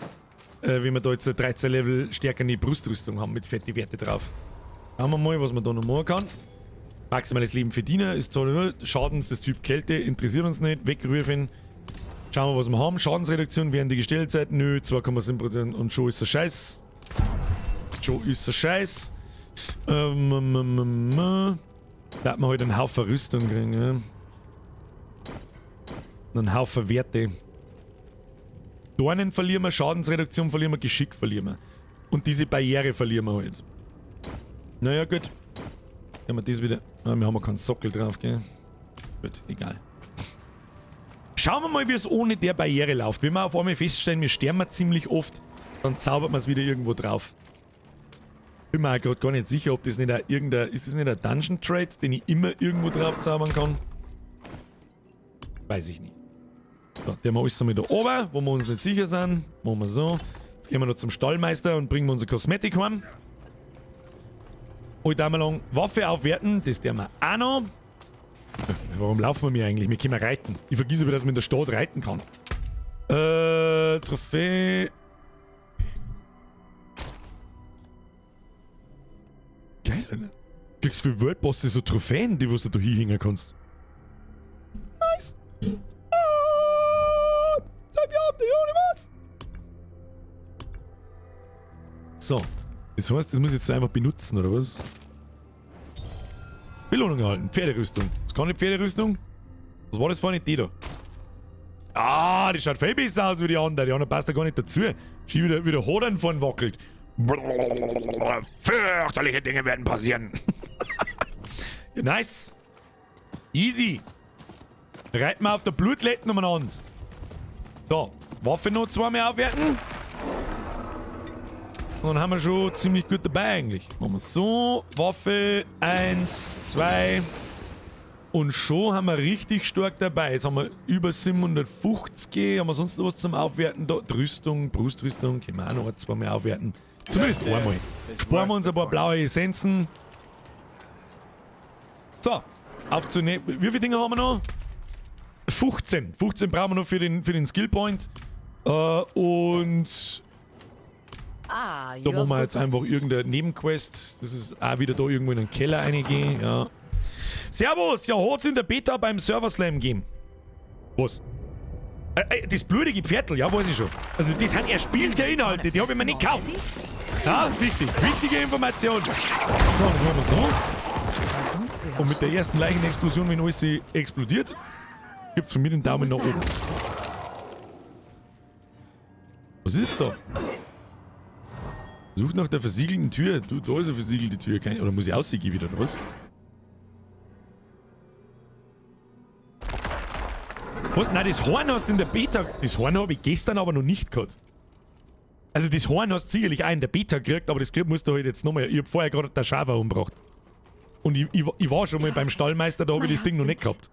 wenn wir da jetzt eine 13 Level stärkere Brustrüstung haben mit fette Werte drauf. Schauen wir mal, was man da noch machen kann. Maximales Leben für Diener ist toll. Schadens des Typ Kälte interessiert uns nicht. Wegrufen. Schauen wir, was wir haben. Schadensreduktion während die Gestellzeit. Nö, 2,7% und schon ist er scheiß. Schon ist er scheiß. Da hat man halt einen Haufen Rüstung kriegen, ja. Einen Haufen Werte. Dornen verlieren wir, Schadensreduktion verlieren wir, Geschick verlieren wir. Und diese Barriere verlieren wir halt. Naja, gut. Können wir das wieder... Ah, wir haben ja keinen Sockel drauf, gell? Gut, egal. Schauen wir mal, wie es ohne der Barriere läuft. Wenn wir auf einmal feststellen, wir sterben ziemlich oft, dann zaubert man es wieder irgendwo drauf. Bin mir auch gerade gar nicht sicher, ob das nicht ein irgendein... Ist das nicht ein Dungeon Trade, den ich immer irgendwo drauf zaubern kann? Weiß ich nicht. So, der haben wir alles einmal da oben, wo wir uns nicht sicher sind. Machen wir so. Jetzt gehen wir noch zum Stallmeister und bringen wir unsere Kosmetik heim. Und einmal lang Waffe aufwerten, das der wir auch noch. Warum laufen wir eigentlich? Wir können reiten. Ich vergesse aber, dass man in der Stadt reiten kann. Trophäe. Geil, ne? Kriegst für World Bosse so Trophäen, die was du da hinhängen kannst. Nice. Seid ihr auf der Universe? So. Das heißt, das muss ich jetzt einfach benutzen, oder was? Belohnung erhalten. Pferderüstung. Das kann nicht Pferderüstung? Was war das vorhin? Die da. Ah, die schaut viel besser aus wie die andere. Die andere passt da gar nicht dazu. Schau, wie der Hodern vorn wackelt. Fürchterliche Dinge werden passieren. Ja, nice. Easy. Reiten wir auf der Blutletten umeinander. So, Waffe noch zweimal aufwerten. Und dann haben wir schon ziemlich gut dabei eigentlich. Machen wir so, Waffe 1, 2 und schon haben wir richtig stark dabei. Jetzt haben wir über 750, haben wir sonst noch was zum Aufwerten da? Rüstung, Brustrüstung, können wir auch noch zweimal aufwerten. Zumindest einmal. Sparen wir uns ein paar blaue Essenzen. So, aufzunehmen. Wie viele Dinge haben wir noch? 15. 15 brauchen wir noch für den Skill Point. Und da machen wir jetzt einfach irgendeine Nebenquest. Das ist auch wieder da irgendwo in den Keller reingehen. Ja. Servus! Ja, hat's in der Beta beim Server Slam gegeben. Was? Das blutige Pferdl, ja, weiß ich schon. Also, das sind erspielte Inhalte, die habe ich mir nicht gekauft. Ja, wichtig. Wichtige Information. So, das machen wir so. Und mit der ersten Leichenexplosion, wenn alles explodiert, gibt's von mir den Daumen nach oben. Was ist jetzt da? Sucht nach der versiegelten Tür. Du, da ist eine versiegelte Tür. Oder muss ich aussiegen wieder, oder was? Was? Nein, das Horn hast du in der Beta... Das Horn habe ich gestern aber noch nicht gehabt. Also das Horn hast du sicherlich auch in der Beta gekriegt, aber das musst du halt jetzt nochmal... Ich habe vorher gerade der Schafer umgebracht. Und ich war schon mal beim Stallmeister, da habe ich das Ding noch nicht gehabt.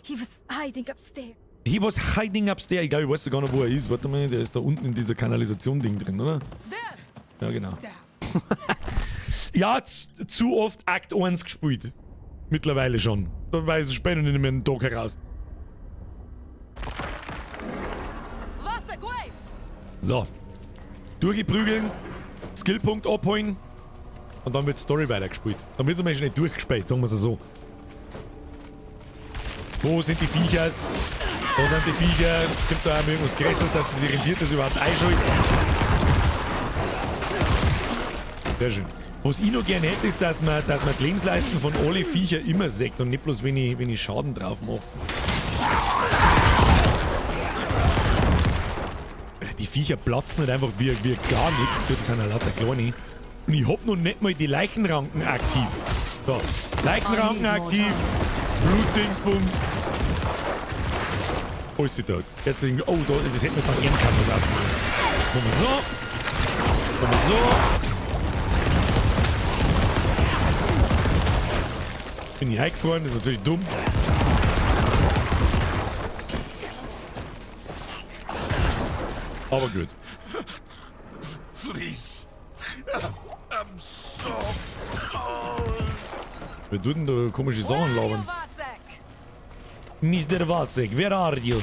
He was hiding upstairs. He was hiding upstairs. Ich glaube, ich weiß sogar noch, wo er ist. Warte mal, der ist da unten in dieser Kanalisation-Ding drin, oder? Ja, genau. Ja, zu oft Akt 1 gespielt. Mittlerweile schon. Da weiß ich später nicht mehr einen Tag heraus. So. Durchgeprügeln, Skillpunkt abholen und dann wird Story weitergespielt. Dann wird es mal schnell durchgespielt, sagen wir es so. Wo sind die Viechers? Da sind die Viecher. Gibt da auch irgendwas Größeres, dass sie sich rentiert, dass sie überhaupt einschalten. Sehr schön. Was ich noch gerne hätte, ist, dass man die Lebensleisten von alle Viecher immer sagt und nicht bloß, wenn ich Schaden drauf mache. Die Viecher platzen nicht einfach wie gar nichts. Das sind ja lauter kleine. Und ich hab noch nicht mal die Leichenranken aktiv. So, Leichenranken aktiv. Blutdingsbums. Alles tot. Jetzt irgendwie, oh, da, das hätten wir jetzt an ihrem Kampf was ausmachen. Machen wir so. Machen wir so. Bin ich eingefroren, das ist natürlich dumm. Aber gut. Please. I'm so cold. Wir tun da komische Sachen labern. Mr. Vasek, where are you?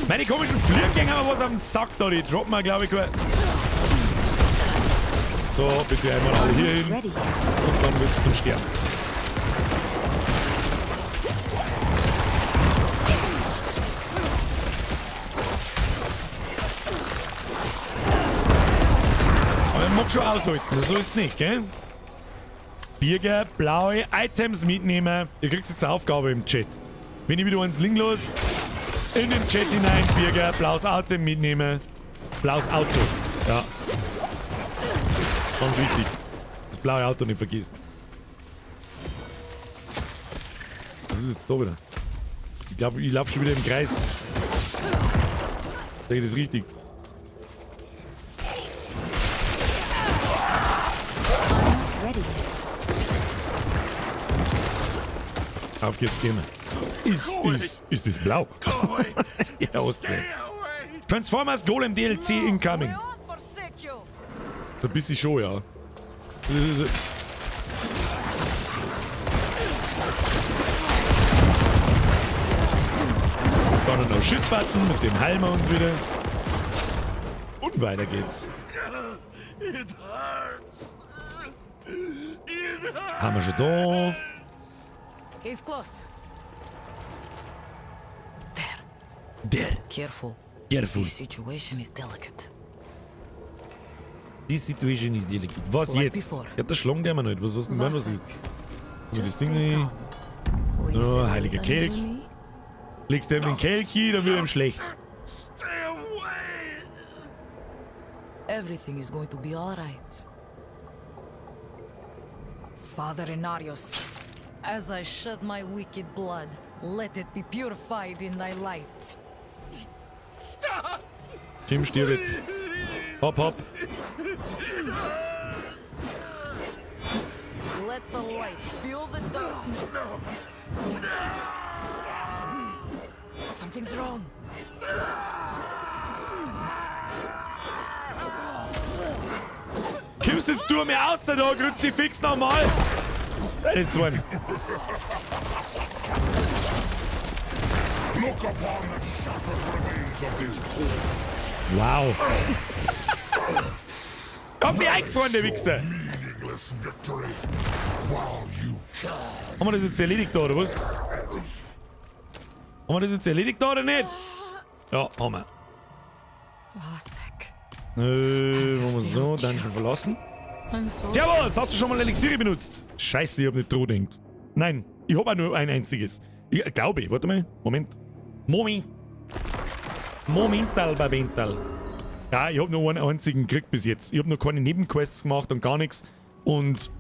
Meine komischen Flügengänger haben was auf den Sack da, die droppen wir, glaube ich, gut. So, bitte einmal alle hier hin. Und dann wird's zum Sterben. Aber ich mag schon aushalten, so ist es nicht, gell? Bierger, blaue Items mitnehmen. Ihr kriegt jetzt eine Aufgabe im Chat. Wenn ich wieder ins Link los, in den Chat hinein, Bierger, blaues Auto mitnehmen. Blaues Auto, ja. Ganz wichtig. Das blaue Auto nicht vergessen. Was ist jetzt da wieder? Ich glaube, ich laufe schon wieder im Kreis. Ich denke, das ist richtig. Auf geht's, gehen wir. Ist das blau? Ja, Austria. Transformers Golem DLC incoming. Da bist du schon, ja. Dann noch Shit-Button, mit dem heilen wir uns wieder. Und weiter geht's. Haben wir schon da. He's close. Der. Careful. Careful. This situation is delicate. Die Situation ist delicate. Was jetzt? Ja, das schlagen der mir nicht. Was denn? Was ist? Das Ding nicht. Oh, heiliger Kelch. Legst du ihm den Kelch hin, dann wird ihm schlecht. Everything is going to be alright. Father Inarius, as I shed my wicked blood, let it be purified in thy light. Kim, stirb jetzt. Hopp, hopp. Let the light fill the dark. Something's wrong. Kommst jetzt du mir aus, da, Kruzifix nochmal? Das ist one. Look upon the shattered remains of this Wow. Hab mich eingefroren, der Wichser. meaningless victory while you Haben wir das jetzt erledigt da, oder was? Haben wir das jetzt erledigt da, oder nicht? Ja, haben wir. Machen wir so, Dungeon verlassen. Servus, hast du schon mal Elixiere benutzt? Scheiße, ich hab nicht dran gedacht. Nein, ich hab auch nur ein einziges. Ich glaube, warte mal. Momental, Babental. Ja, ich hab nur einen einzigen gekriegt bis jetzt. Ich hab noch keine Nebenquests gemacht und gar nichts. Und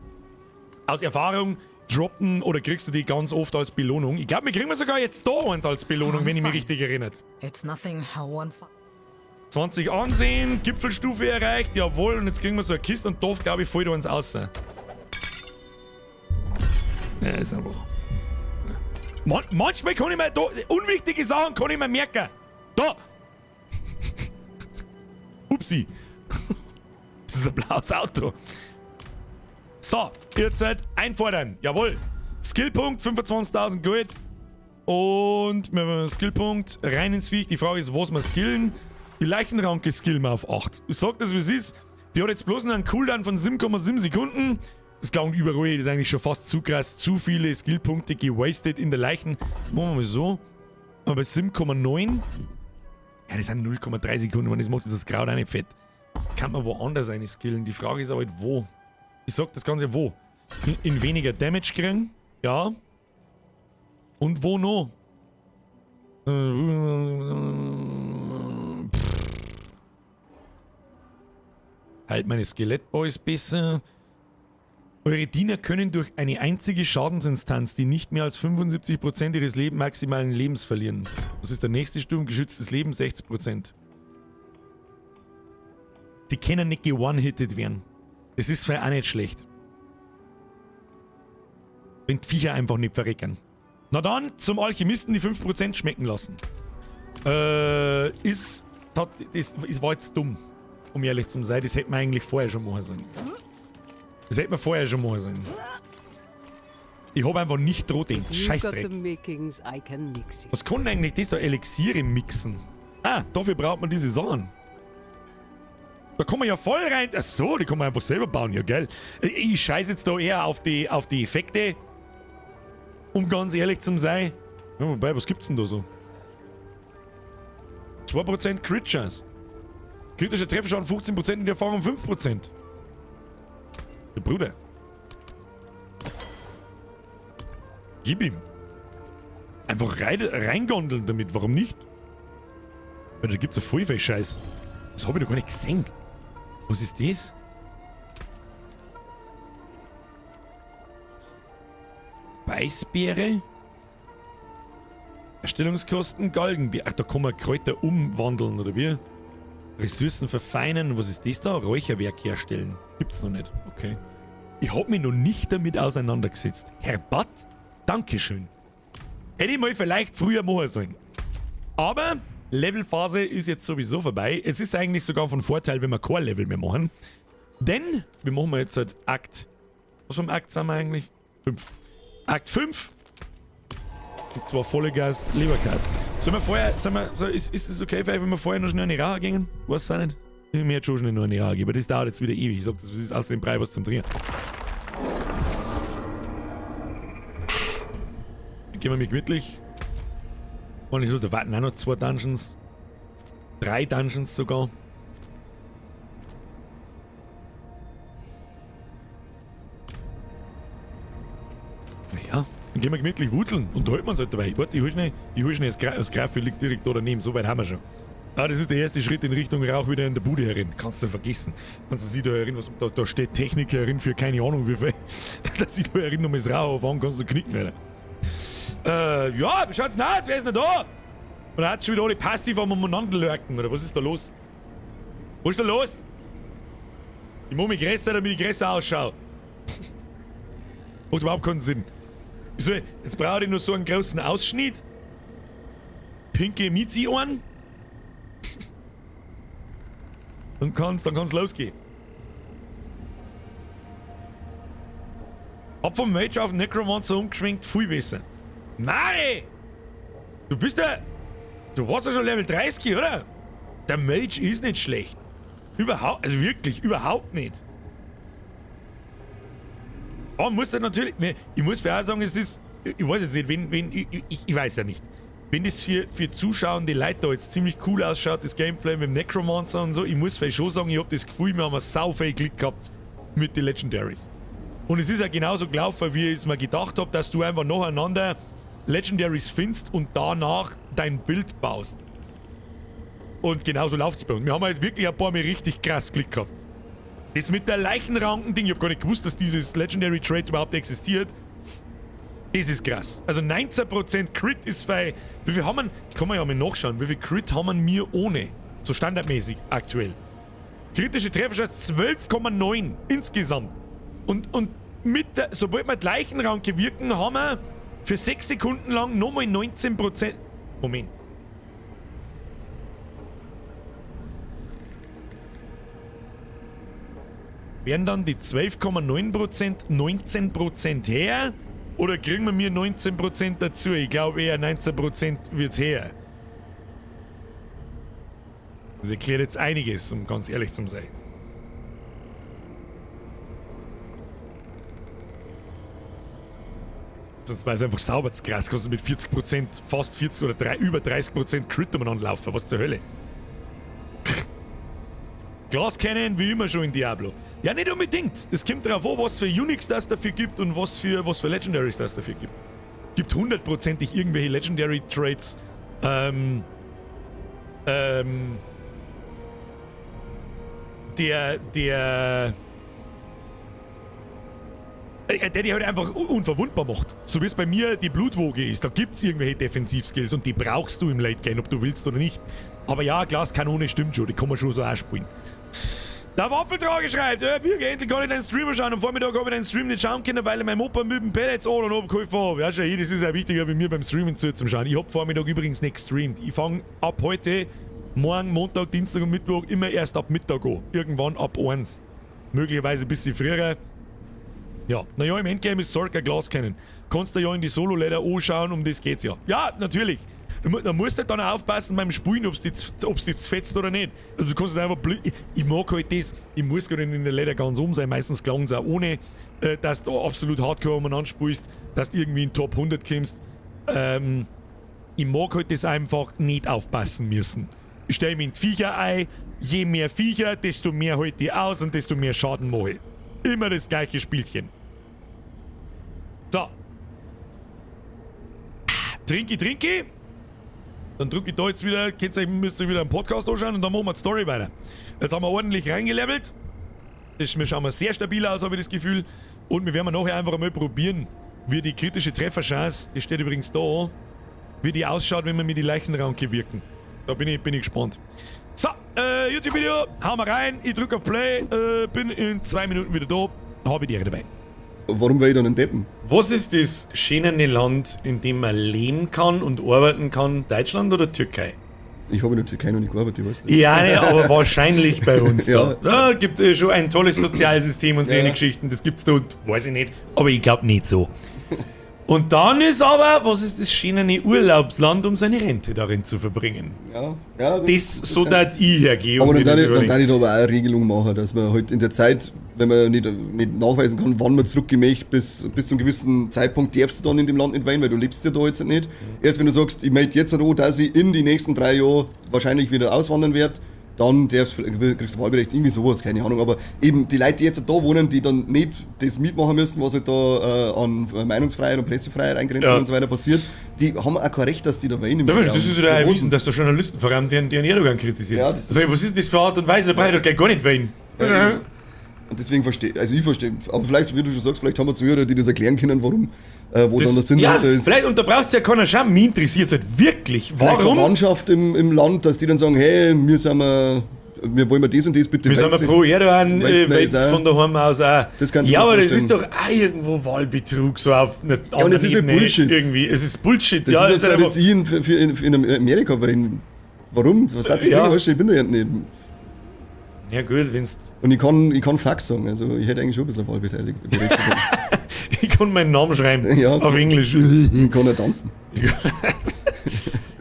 aus Erfahrung droppen oder kriegst du die ganz oft als Belohnung. Ich glaube, wir kriegen sogar jetzt da eins als Belohnung, wenn ich mich richtig erinnert. It's nothing how one 20 Ansehen, Gipfelstufe erreicht, jawohl, und jetzt kriegen wir so eine Kiste und da, glaube ich, fällt uns raus. Ja, ist einfach. Manchmal kann ich mir da, unwichtige Sachen kann ich mir merken. Da! Upsi. Das ist ein blaues Auto. So, jetzt seid einfordern. Jawohl. Skillpunkt, 25.000 Gold. Und Skillpunkt, rein ins Viech. Die Frage ist, was wir skillen. Die Leichenranke skillen wir auf 8. Ich sag das, wie es ist. Die hat jetzt bloß noch einen Cooldown von 7,7 Sekunden. Das klingt überall, das ist eigentlich schon fast zu krass. Zu viele Skillpunkte gewastet in der Leichen. Machen wir mal so. Aber 7,9. Ja, das sind 0,3 Sekunden. Und das macht das Kraut auch nicht fett. Kann man woanders eine skillen. Die Frage ist aber halt, wo. Ich sag das Ganze wo. In weniger Damage kriegen. Ja. Und wo noch? Halt meine Skelettboys besser. Eure Diener können durch eine einzige Schadensinstanz, die nicht mehr als 75% ihres maximalen Lebens verlieren. Das ist der nächste Sturm, geschütztes Leben 60%. Die können nicht ge-one-hitted werden. Das ist für auch nicht schlecht. Wenn die Viecher einfach nicht verrecken. Na dann, zum Alchemisten die 5% schmecken lassen. Das war jetzt dumm, um ehrlich zu sein. Das hätte man eigentlich vorher schon machen sollen. Das hätte man vorher schon machen sollen. Ich habe einfach nicht dran gedacht. Scheißdreck. Was kann eigentlich das da Elixiere mixen? Ah, dafür braucht man diese Sachen. Da kann man ja voll rein... Ach so, die kann man einfach selber bauen, ja geil. Ich scheiße jetzt da eher auf die Effekte. Um ganz ehrlich zu sein. Ja, wobei, was gibt's denn da so? 2% Crit Chance. Kritischer Trefferschaden 15% und die Erfahrung 5%. Der Bruder. Gib ihm. Einfach reingondeln damit, warum nicht? Weil da gibt's ja voll viel Scheiß. Das habe ich doch gar nicht gesehen. Was ist das? Weißbeere? Erstellungskosten, Galgenbeere. Ach, da kann man Kräuter umwandeln, oder wie? Ressourcen verfeinern. Was ist das da? Räucherwerk herstellen. Gibt's noch nicht. Okay. Ich hab mich noch nicht damit auseinandergesetzt. Herr Butt, Dankeschön. Hätte ich mal vielleicht früher machen sollen. Aber Levelphase ist jetzt sowieso vorbei. Es ist eigentlich sogar von Vorteil, wenn wir kein Level mehr machen. Denn wir machen jetzt halt Akt... Was für ein Akt sind wir eigentlich? 5. Akt 5. Und zwar volle Gas, Lebergas. Sollen wir vorher... ist es okay, wenn wir vorher noch schnell eine Rache gehen? Weiß ich nicht. Ich mir jetzt schon schnell noch eine Rache geben. Aber das dauert jetzt wieder ewig. Ich sag, das ist aus dem Brei was zum Drehen. Dann gehen wir mit gemütlich. Und ich sollte warten, auch noch 2 Dungeons. 3 Dungeons sogar. Naja, dann gehen wir gemütlich wurzeln. Und da hält man es halt dabei. Warte, ich hol schnell das Graffi liegt direkt da daneben. So weit haben wir schon. Ah, das ist der erste Schritt in Richtung Rauch wieder in der Bude herin. Kannst du vergessen. Kannst du sich da herin, da steht Techniker herin für keine Ahnung wie viel. Dass ich da herin noch mal das Rauch aufhauen kannst du knicken, Alter. Ja, wie schaut's denn aus? Wer ist denn da? Und hat schon wieder alle passiv am umeinander lurken, oder was ist da los? Was ist da los? Ich muss mich größer, damit ich größer ausschaue. Macht überhaupt keinen Sinn. So, jetzt brauche ich nur so einen großen Ausschnitt. Pinke Mizi-Ohren. Dann kann's losgehen. Hab vom Mage auf den Necromancer umgeschwenkt, viel besser. Mari! Du warst ja schon Level 30, oder? Der Mage ist nicht schlecht. Überhaupt, also wirklich, überhaupt nicht. Aber man muss dann natürlich, ich muss für auch sagen, es ist, ich weiß jetzt nicht, ich weiß ja nicht. Wenn das für zuschauende Leute da jetzt ziemlich cool ausschaut, das Gameplay mit dem Necromancer und so, ich muss vielleicht schon sagen, ich hab das Gefühl, wir haben sau viel Glück gehabt mit den Legendaries. Und es ist ja genauso gelaufen, wie ich es mir gedacht habe, dass du einfach nacheinander Legendaries findest und danach dein Bild baust. Und genauso läuft es bei uns. Wir haben halt wirklich ein paar Mal richtig krass Glück gehabt. Das mit der Leichenranken-Ding, ich hab gar nicht gewusst, dass dieses Legendary Trait überhaupt existiert. Das ist krass. Also 19% Crit ist bei... Wie viel haben wir... Kann man ja mal nachschauen. Wie viel Crit haben wir ohne? So standardmäßig aktuell. Kritische Trefferchance 12,9 insgesamt. Und mit der... Sobald wir die Leichenranke wirken, haben wir für 6 Sekunden lang nochmal 19%... Moment. Werden dann die 12,9% 19% her? Oder kriegen wir mir 19% dazu? Ich glaube eher 19% wird's her. Das erklärt jetzt einiges, um ganz ehrlich zu sein. Sonst war es einfach sauber zu krass. Kannst du mit 40%, fast 40 oder über 30% Crit umeinander laufen. Was zur Hölle? Glas kennen wie immer schon in Diablo. Ja, nicht unbedingt. Das kommt drauf an, was für Unix das dafür gibt und was für Legendaries das dafür gibt. Gibt hundertprozentig irgendwelche Legendary Traits. Der die halt einfach unverwundbar macht. So wie es bei mir die Blutwoge ist. Da gibt's irgendwelche Defensivskills und die brauchst du im Late Game, ob du willst oder nicht. Aber ja, Glaskanone stimmt schon, die kann man schon so auch spielen. Der Waffeltrager schreibt, Bürger, endlich kann ich deinen Streamer schauen. Am Vormittag habe ich deinen Stream nicht schauen können, weil ich meinem Opa mit dem Pellets an und abgeholfen habe. Ja, schon, das ist ja wichtiger wie mir beim Streamen zu schauen. Ich habe Vormittag übrigens nicht gestreamt. Ich fange ab heute, morgen, Montag, Dienstag und Mittwoch immer erst ab Mittag an. Irgendwann ab 1. Möglicherweise ein bisschen früher. Ja, naja, im Endgame ist Sorg ein Glas kennen. Kannst du ja in die Solo-Leiter anschauen, um das geht's ja. Ja, natürlich. Da musst du dann auch aufpassen beim Spielen, ob's dich fetzt oder nicht. Also du kannst es einfach ich mag halt das, ich muss gar nicht in der Leder ganz sein, meistens gelangt es auch ohne, dass du absolut hardcore umeinander spielst, dass du irgendwie in Top 100 kommst. Ich mag halt das einfach nicht aufpassen müssen. Ich stelle mich in die Viecher ein, je mehr Viecher, desto mehr halte ich aus und desto mehr Schaden mache ich. Immer das gleiche Spielchen. So. Trinki. Dann drücke ich da jetzt wieder, müsst ihr wieder einen Podcast anschauen und dann machen wir die Story weiter. Jetzt haben wir ordentlich reingelevelt. Wir schauen sehr stabil aus, habe ich das Gefühl. Und wir werden nachher einfach mal probieren, wie die kritische Trefferchance, die steht übrigens da, wie die ausschaut, wenn wir mit die Leichenranke wirken. Da bin ich gespannt. So, YouTube-Video, hauen wir rein, ich drücke auf Play, bin in 2 Minuten wieder da, habe ich die Ehre dabei. Warum will ich dann einen Deppen? Was ist das schöne Land, in dem man leben kann und arbeiten kann? Deutschland oder Türkei? Ich habe in der Türkei noch nicht gearbeitet, ich weiß das. Ja, ne, aber wahrscheinlich bei uns ja. Da gibt es schon ein tolles Sozialsystem und solche Ja. Geschichten. Das gibt's da, weiß ich nicht, aber ich glaube nicht so. Und dann ist aber, was ist das schöne Urlaubsland, um seine Rente darin zu verbringen? Ja, das so da jetzt ich hergehe. Aber dann darf ich da aber auch eine Regelung machen, dass man halt in der Zeit, wenn man nicht nachweisen kann, wann man zurückgemächt, bis zu einem gewissen Zeitpunkt darfst du dann in dem Land nicht weinen, weil du lebst ja da jetzt nicht. Erst wenn du sagst, ich melde jetzt an, dass ich in die nächsten 3 Jahren wahrscheinlich wieder auswandern werde, dann kriegst du Wahlberechtigung, irgendwie sowas, keine Ahnung. Aber eben die Leute, die jetzt da wohnen, die dann nicht das mitmachen müssen, was halt da an Meinungsfreiheit und Pressefreiheit, Eingrenzung und so weiter passiert, die haben auch kein Recht, dass die da weinen. Das ist ja ein Wissen, dass da Journalisten vor allem die Erdogan kritisieren. Ja, was ist das für Art und Weise? Da brauche ich doch gleich gar nicht weinen. Ja. Und deswegen verstehe ich verstehe. Aber vielleicht, wie du schon sagst, vielleicht haben wir Zuhörer, die das erklären können, warum, wo dann das Sinn dahinter ist. Vielleicht, und da braucht es ja keiner Scham. Mich interessiert es halt wirklich. Warum? Vielleicht Verwandtschaft im Land, dass die dann sagen, hey, wir wollen das und das bitte. Wir sind pro Erdogan, weil's von daheim aus auch. Ja, aber das ist doch auch irgendwo Wahlbetrug, so auf einer anderen Ja, und es ist ja Bullshit. Irgendwie. Es ist Bullshit, das ja. Das ist jetzt in Amerika, weil warum? Was darf ich bin da ja nicht. Ja gut, wenn's... Und ich kann Fax sagen, also ich hätte eigentlich schon ein bisschen Wahlbeteiligung. Ich kann meinen Namen schreiben, ja, auf Englisch. Ich kann ja tanzen.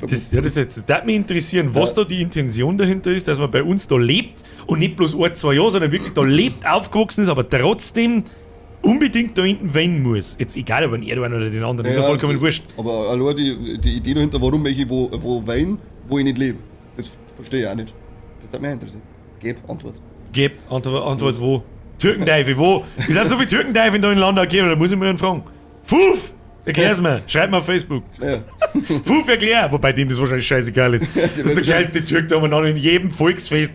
Das würde mich interessieren, was da die Intention dahinter ist, dass man bei uns da lebt und nicht bloß 1-2 Jahre, sondern wirklich da lebt, aufgewachsen ist, aber trotzdem unbedingt da hinten weinen muss. Jetzt egal, ob ein Erdogan oder den anderen, das ist ja vollkommen wurscht. Aber allein die Idee dahinter, warum ich wo weinen, wo ich nicht lebe, das verstehe ich auch nicht. Das hat mich interessiert. Antwort wo? Türkenteufel, wo? Wie sind so viele Türkenteufel da in Land gegeben? Da muss ich mir fragen. Fuf! Erklär's mir. Schreib mir auf Facebook. Ja. Fuf, erklär! Wobei dem das wahrscheinlich scheißegal ist. Das ist der geilste Türk da umeinander in jedem Volksfest.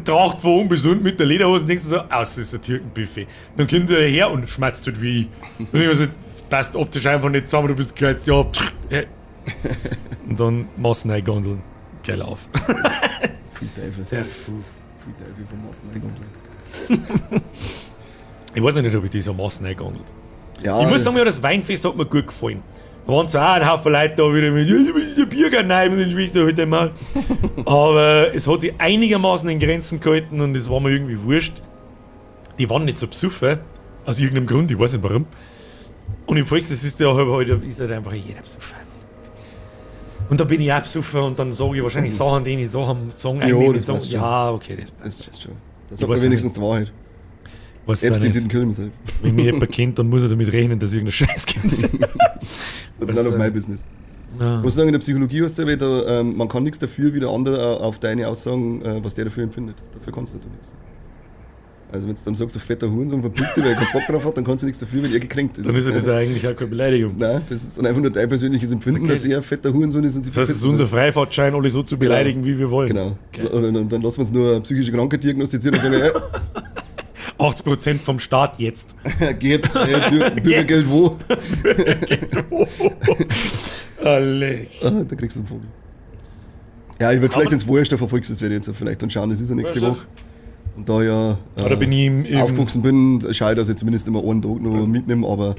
Tracht von unbesund mit der Lederhose und denkst du so, das ist ein Türkenbuffet. Dann kommt er her und schmatzt halt wie ich. Und ich so, das passt optisch einfach nicht zusammen, du bist gekleidet, ja. Und dann Masseneingondeln. Geil auf. Teufel. Der Fuf. Viel Teufel von Masseneingondel. Ich weiß nicht, ob ich die so Massen eingondelt. Ja, ich muss sagen, ja, das Weinfest hat mir gut gefallen. Da waren zwar auch ein Haufen Leute da wieder mit der Biergarten, den schwiegst du heute mal. Aber es hat sich einigermaßen in Grenzen gehalten und es war mir irgendwie wurscht. Die waren nicht so besoffen, aus irgendeinem Grund, ich weiß nicht warum. Und im Volksfest ist halt einfach jeder besoffen. Und da bin ich auch besoffen und dann sage ich wahrscheinlich Sachen, die ich nicht sagen eigentlich nicht. Ja, okay, das passt schon. Das sagt man wenigstens die Wahrheit. Wenn mich jemand kennt, dann muss er damit rechnen, dass irgendein Scheiß kommt. Das ist nicht auf mein Business. Ja. Ich muss sagen, in der Psychologie hast du ja, man kann nichts dafür, wie der andere auf deine Aussagen, was der dafür empfindet. Dafür kannst du nichts. Also wenn du dann sagst, du fetter Hurensohn, verpiss dich, weil er keinen Bock drauf hat, dann kannst du nichts dafür, weil er gekränkt ist. Dann ist das eigentlich auch keine Beleidigung. Nein, das ist dann einfach nur dein persönliches Empfinden, dass er ein fetter Hurensohn ist. Und das heißt, es ist unser Freifahrtschein, alle so zu beleidigen, wie wir wollen. Genau. Okay. Und dann lassen wir uns nur eine psychische Krankheit diagnostizieren und sagen, 80% vom Staat jetzt. Geht's, Bürgergeld wo? Alle. Da kriegst du einen Vogel. Ja, ich würde vielleicht ins Wohlstand verfolgst, das werde ich jetzt vielleicht dann schauen, das ist ja nächste Woche. Und da ja da bin ich aufgewachsen bin, schaue ich, dass ich zumindest immer einen Tag noch mitnehme, aber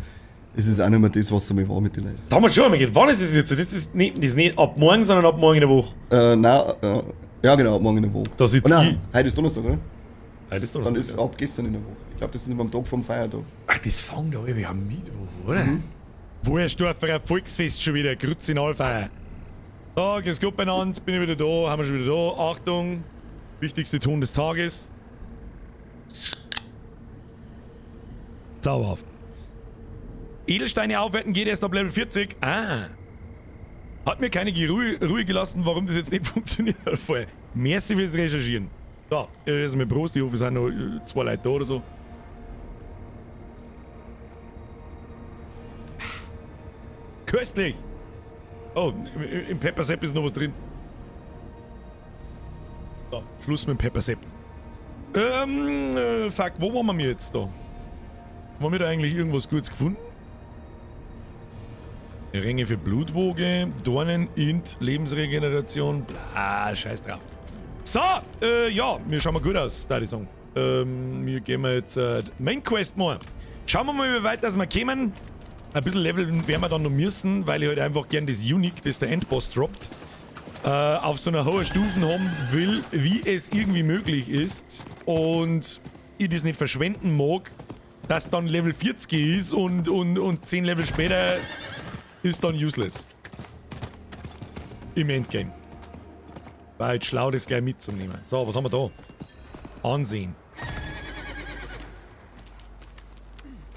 es ist auch nicht mehr das, was es einmal war mit den Leuten. Da haben wir schon einmal gedacht, wann ist es jetzt? Das ist nicht ab morgen, sondern ab morgen in der Woche. Nein, ja genau, ab morgen in der Woche. Da sitzt nein, heute ist Donnerstag, oder? Heute ist Donnerstag. Dann ist ab gestern in der Woche. Ich glaube, das ist am Tag vom Feiertag. Ach, das fängt da irgendwie am Mittwoch, oder? Woher steht für ein Volksfest schon wieder? Grütz in Allfeier. So, grüß Gott beieinander, bin ich wieder da, haben wir schon wieder da. Achtung, wichtigste Ton des Tages. Zauberhaft. Edelsteine aufwerten geht erst ab Level 40. Ah. Hat mir keine Ruhe gelassen, warum das jetzt nicht funktioniert hat vorher. Merci fürs Recherchieren. So, also mit Prost, ich hoffe, es sind noch 2 Leute da oder so. Köstlich! Oh, im Pepper Sepp ist noch was drin. So, Schluss mit dem Pepper Sepp. Fuck, wo waren wir jetzt da? Haben wir da eigentlich irgendwas Gutes gefunden? Ringe für Blutwoge, Dornen, Int, Lebensregeneration, bla, scheiß drauf. So, ja, wir schauen mal gut aus, da ich sagen. Wir gehen jetzt Main Quest mal. Schauen wir mal, wie weit das wir kommen. Ein bisschen leveln werden wir dann noch müssen, weil ich halt einfach gern das Unique, das der Endboss droppt, auf so einer hohen Stufen haben will, wie es irgendwie möglich ist. Und ich das nicht verschwenden mag, dass dann Level 40 ist und 10 Level später ist dann useless. Im Endgame. War halt schlau, das gleich mitzunehmen. So, was haben wir da? Ansehen.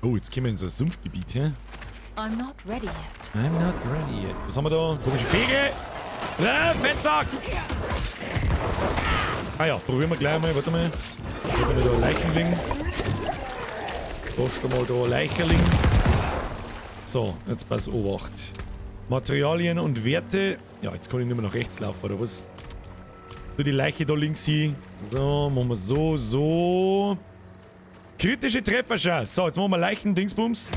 Oh, jetzt kommen wir in so ein Sumpfgebiet hier. I'm not ready yet. I'm not ready yet. Was haben wir da? Komische Fege! Fettsack! Ah ja, probieren wir gleich mal. Warte mal. Hier haben wir da Leichenling. Da steht mal da Leicherling. So, jetzt pass Obacht. Materialien und Werte. Ja, jetzt kann ich nicht mehr nach rechts laufen, oder was? So, die Leiche da links hin. So, machen wir so. Kritische Trefferchance. So, jetzt machen wir Leichen-Dingsbums.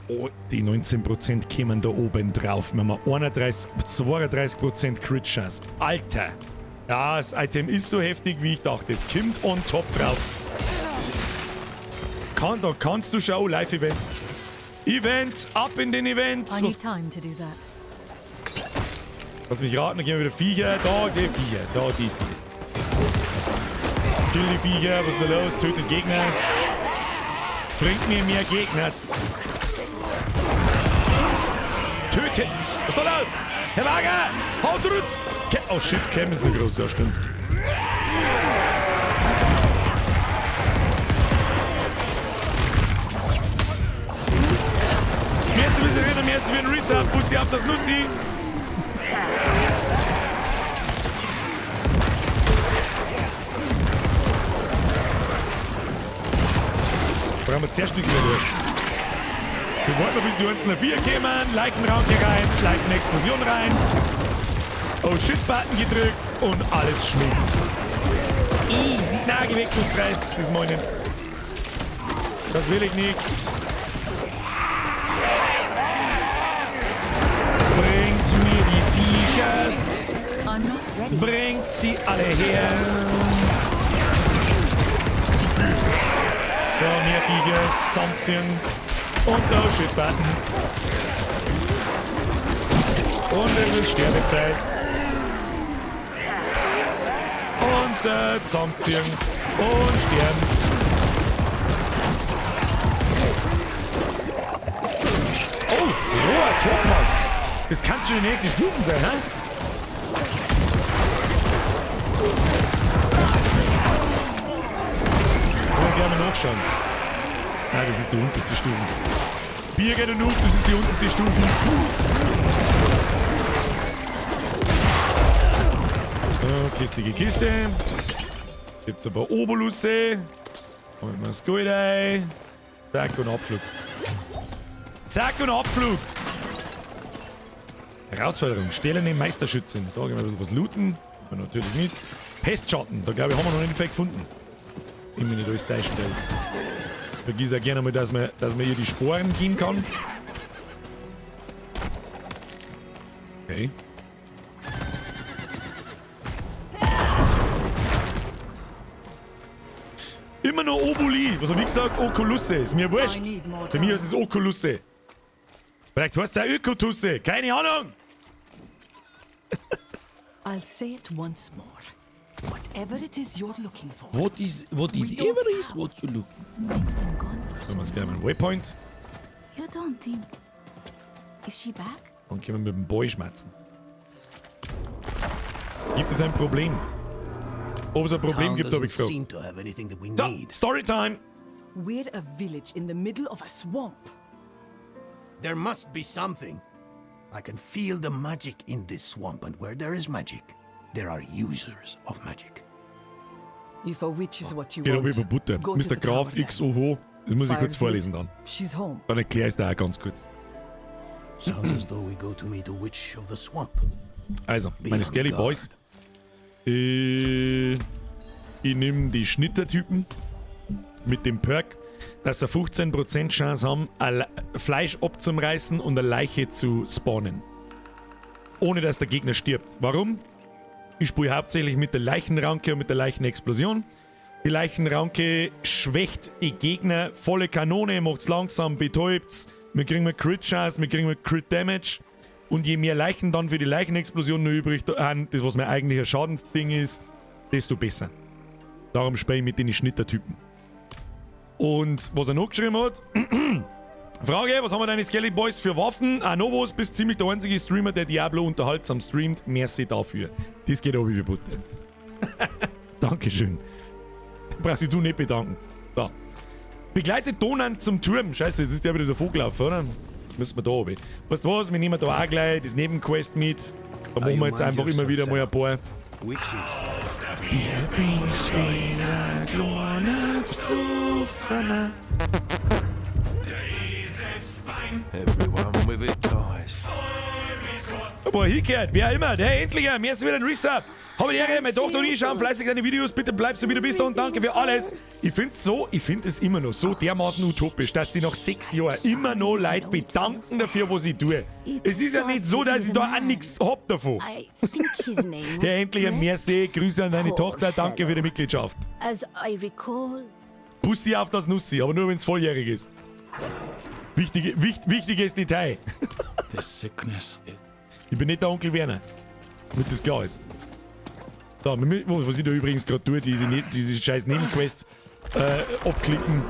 Oh, die 19% kämen da oben drauf. Wir haben 32% Crit-Chance. Alter! Ja, das Item ist so heftig, wie ich dachte. Es kommt on top drauf. Da kannst du schauen, Live-Event. Event, ab in den Events. I need time to do that. Lass mich raten, da gehen wir wieder Viecher. Da die Viecher, da die Viecher. Kill die Viecher, was ist da los? Tötet Gegner. Bringt mir mehr Gegner. Tötet! Was ist da los? Herr Wager! Haut rüt! Oh shit, Cam ist eine große, ja stimmt. Merci fürs Erinnern, merci für den Reset. Bussi ab das Nussi. Brauchen wir zuerst nichts mehr durch. Wir wollten mal bis die einzelnen 4 kommen. Leichenraum hier rein, Leichenexplosion rein. Oh shit, Button gedrückt und alles schmilzt. Easy, na, geh weg, du zerreißt das meine. Das will ich nicht. Bringt mir die Viechers. Bringt sie alle her. So, mehr Viechers, zusammenziehen. Und oh shit, Button. Und es ist Sterbezeit. Und zusammenziehen. Und sterben. Oh, roher Thomas. Das kann schon die nächste Stufen sein, hä? Wollen wir gerne mal nachschauen. Nein, das ist die unterste Stufe. Birger der Noob, das ist die unterste Stufe. So, kistige Kiste. Gibt's ein paar Oberlusse. Holen wir das Gold ein. Zack und Abflug. Zack und Abflug. Herausforderung. Stählerne Meisterschützen. Da gehen wir was looten. Aber natürlich nicht. Pestschatten. Da glaube ich, haben wir noch nicht viel gefunden. Ich mich nicht alles täuschen will. Vergiss auch gerne mal, dass man hier die Sporen gehen kann. Okay. Immer noch Obuli. Was hab ich gesagt? Okulusse. Ist mir wurscht. Für mich ist es Okulusse. Vielleicht heißt es auch Ökotusse. Keine Ahnung. I'll say it once more. Whatever it is you're looking for. What is what you look? So, wir gleich mal einen Waypoint. You don't think... Is she back? Dann können wir mit dem Boy schmerzen. Gibt es ein Problem? Ob es ein Problem gibt, habe ich gefragt. So, Storytime! We're a village in the middle of a swamp. There must be something. I can feel the magic in this swamp, and where there is magic, there are users of magic. If a witch is what you Genau wie want, bei Butter. go to Mr. the Graf tower then. XOH. Das muss ich kurz vorlesen dann. She's home. Dann erkläre ich es dir auch ganz kurz. Sounds as though we go to meet a witch of the swamp. Also, meine Skelly Boys. Ich nehme die Schnittertypen mit dem Perk, dass sie 15% Chance haben, Fleisch abzureißen und eine Leiche zu spawnen. Ohne dass der Gegner stirbt. Warum? Ich spiele hauptsächlich mit der Leichenranke und mit der Leichenexplosion. Die Leichenranke schwächt die Gegner, volle Kanone, macht's langsam, betäubt's. Wir kriegen Crit Chance, wir kriegen Crit Damage. Und je mehr Leichen dann für die Leichenexplosion noch übrig haben, das was mein eigentlicher Schadensding ist, desto besser. Darum spiele ich mit den Schnittertypen. Und was er noch geschrieben hat, Frage, was haben wir deine Skelly Boys für Waffen? Novos, bist ziemlich der einzige Streamer, der Diablo unterhaltsam streamt. Merci dafür. Das geht auch wie Butter. Dankeschön. Brauchst du nicht bedanken. Da. Begleitet Donan zum Turm. Scheiße, jetzt ist der wieder der Vogelauf, oder? Müssen wir da oben. Weißt du was? Wir nehmen da auch gleich das Nebenquest mit. Da machen wir jetzt einfach immer wieder mal ein paar. Everyone with it dies. Aber hier gehört, wer immer, der endlich, merci wieder ein Resub. Habe die Ehre, meine Tochter und ich schauen fleißig deine Videos, bitte bleibst du wieder bis da und danke für alles. Ich finde es immer noch so dermaßen utopisch, dass sie nach 6 Jahren immer noch Leute bedanken dafür, was ich tue. Es ist ja nicht so, dass ich da auch nichts hab davon. Ja, endlich ein merci, Grüße an deine Tochter, danke für die Mitgliedschaft. Bussi auf das Nussi, aber nur wenn es volljährig ist. Wichtiges Detail. The sickness. Ich bin nicht der Onkel Werner. Damit das klar ist. Da, was ich da übrigens gerade tue, diese scheiß Nebenquest abklicken.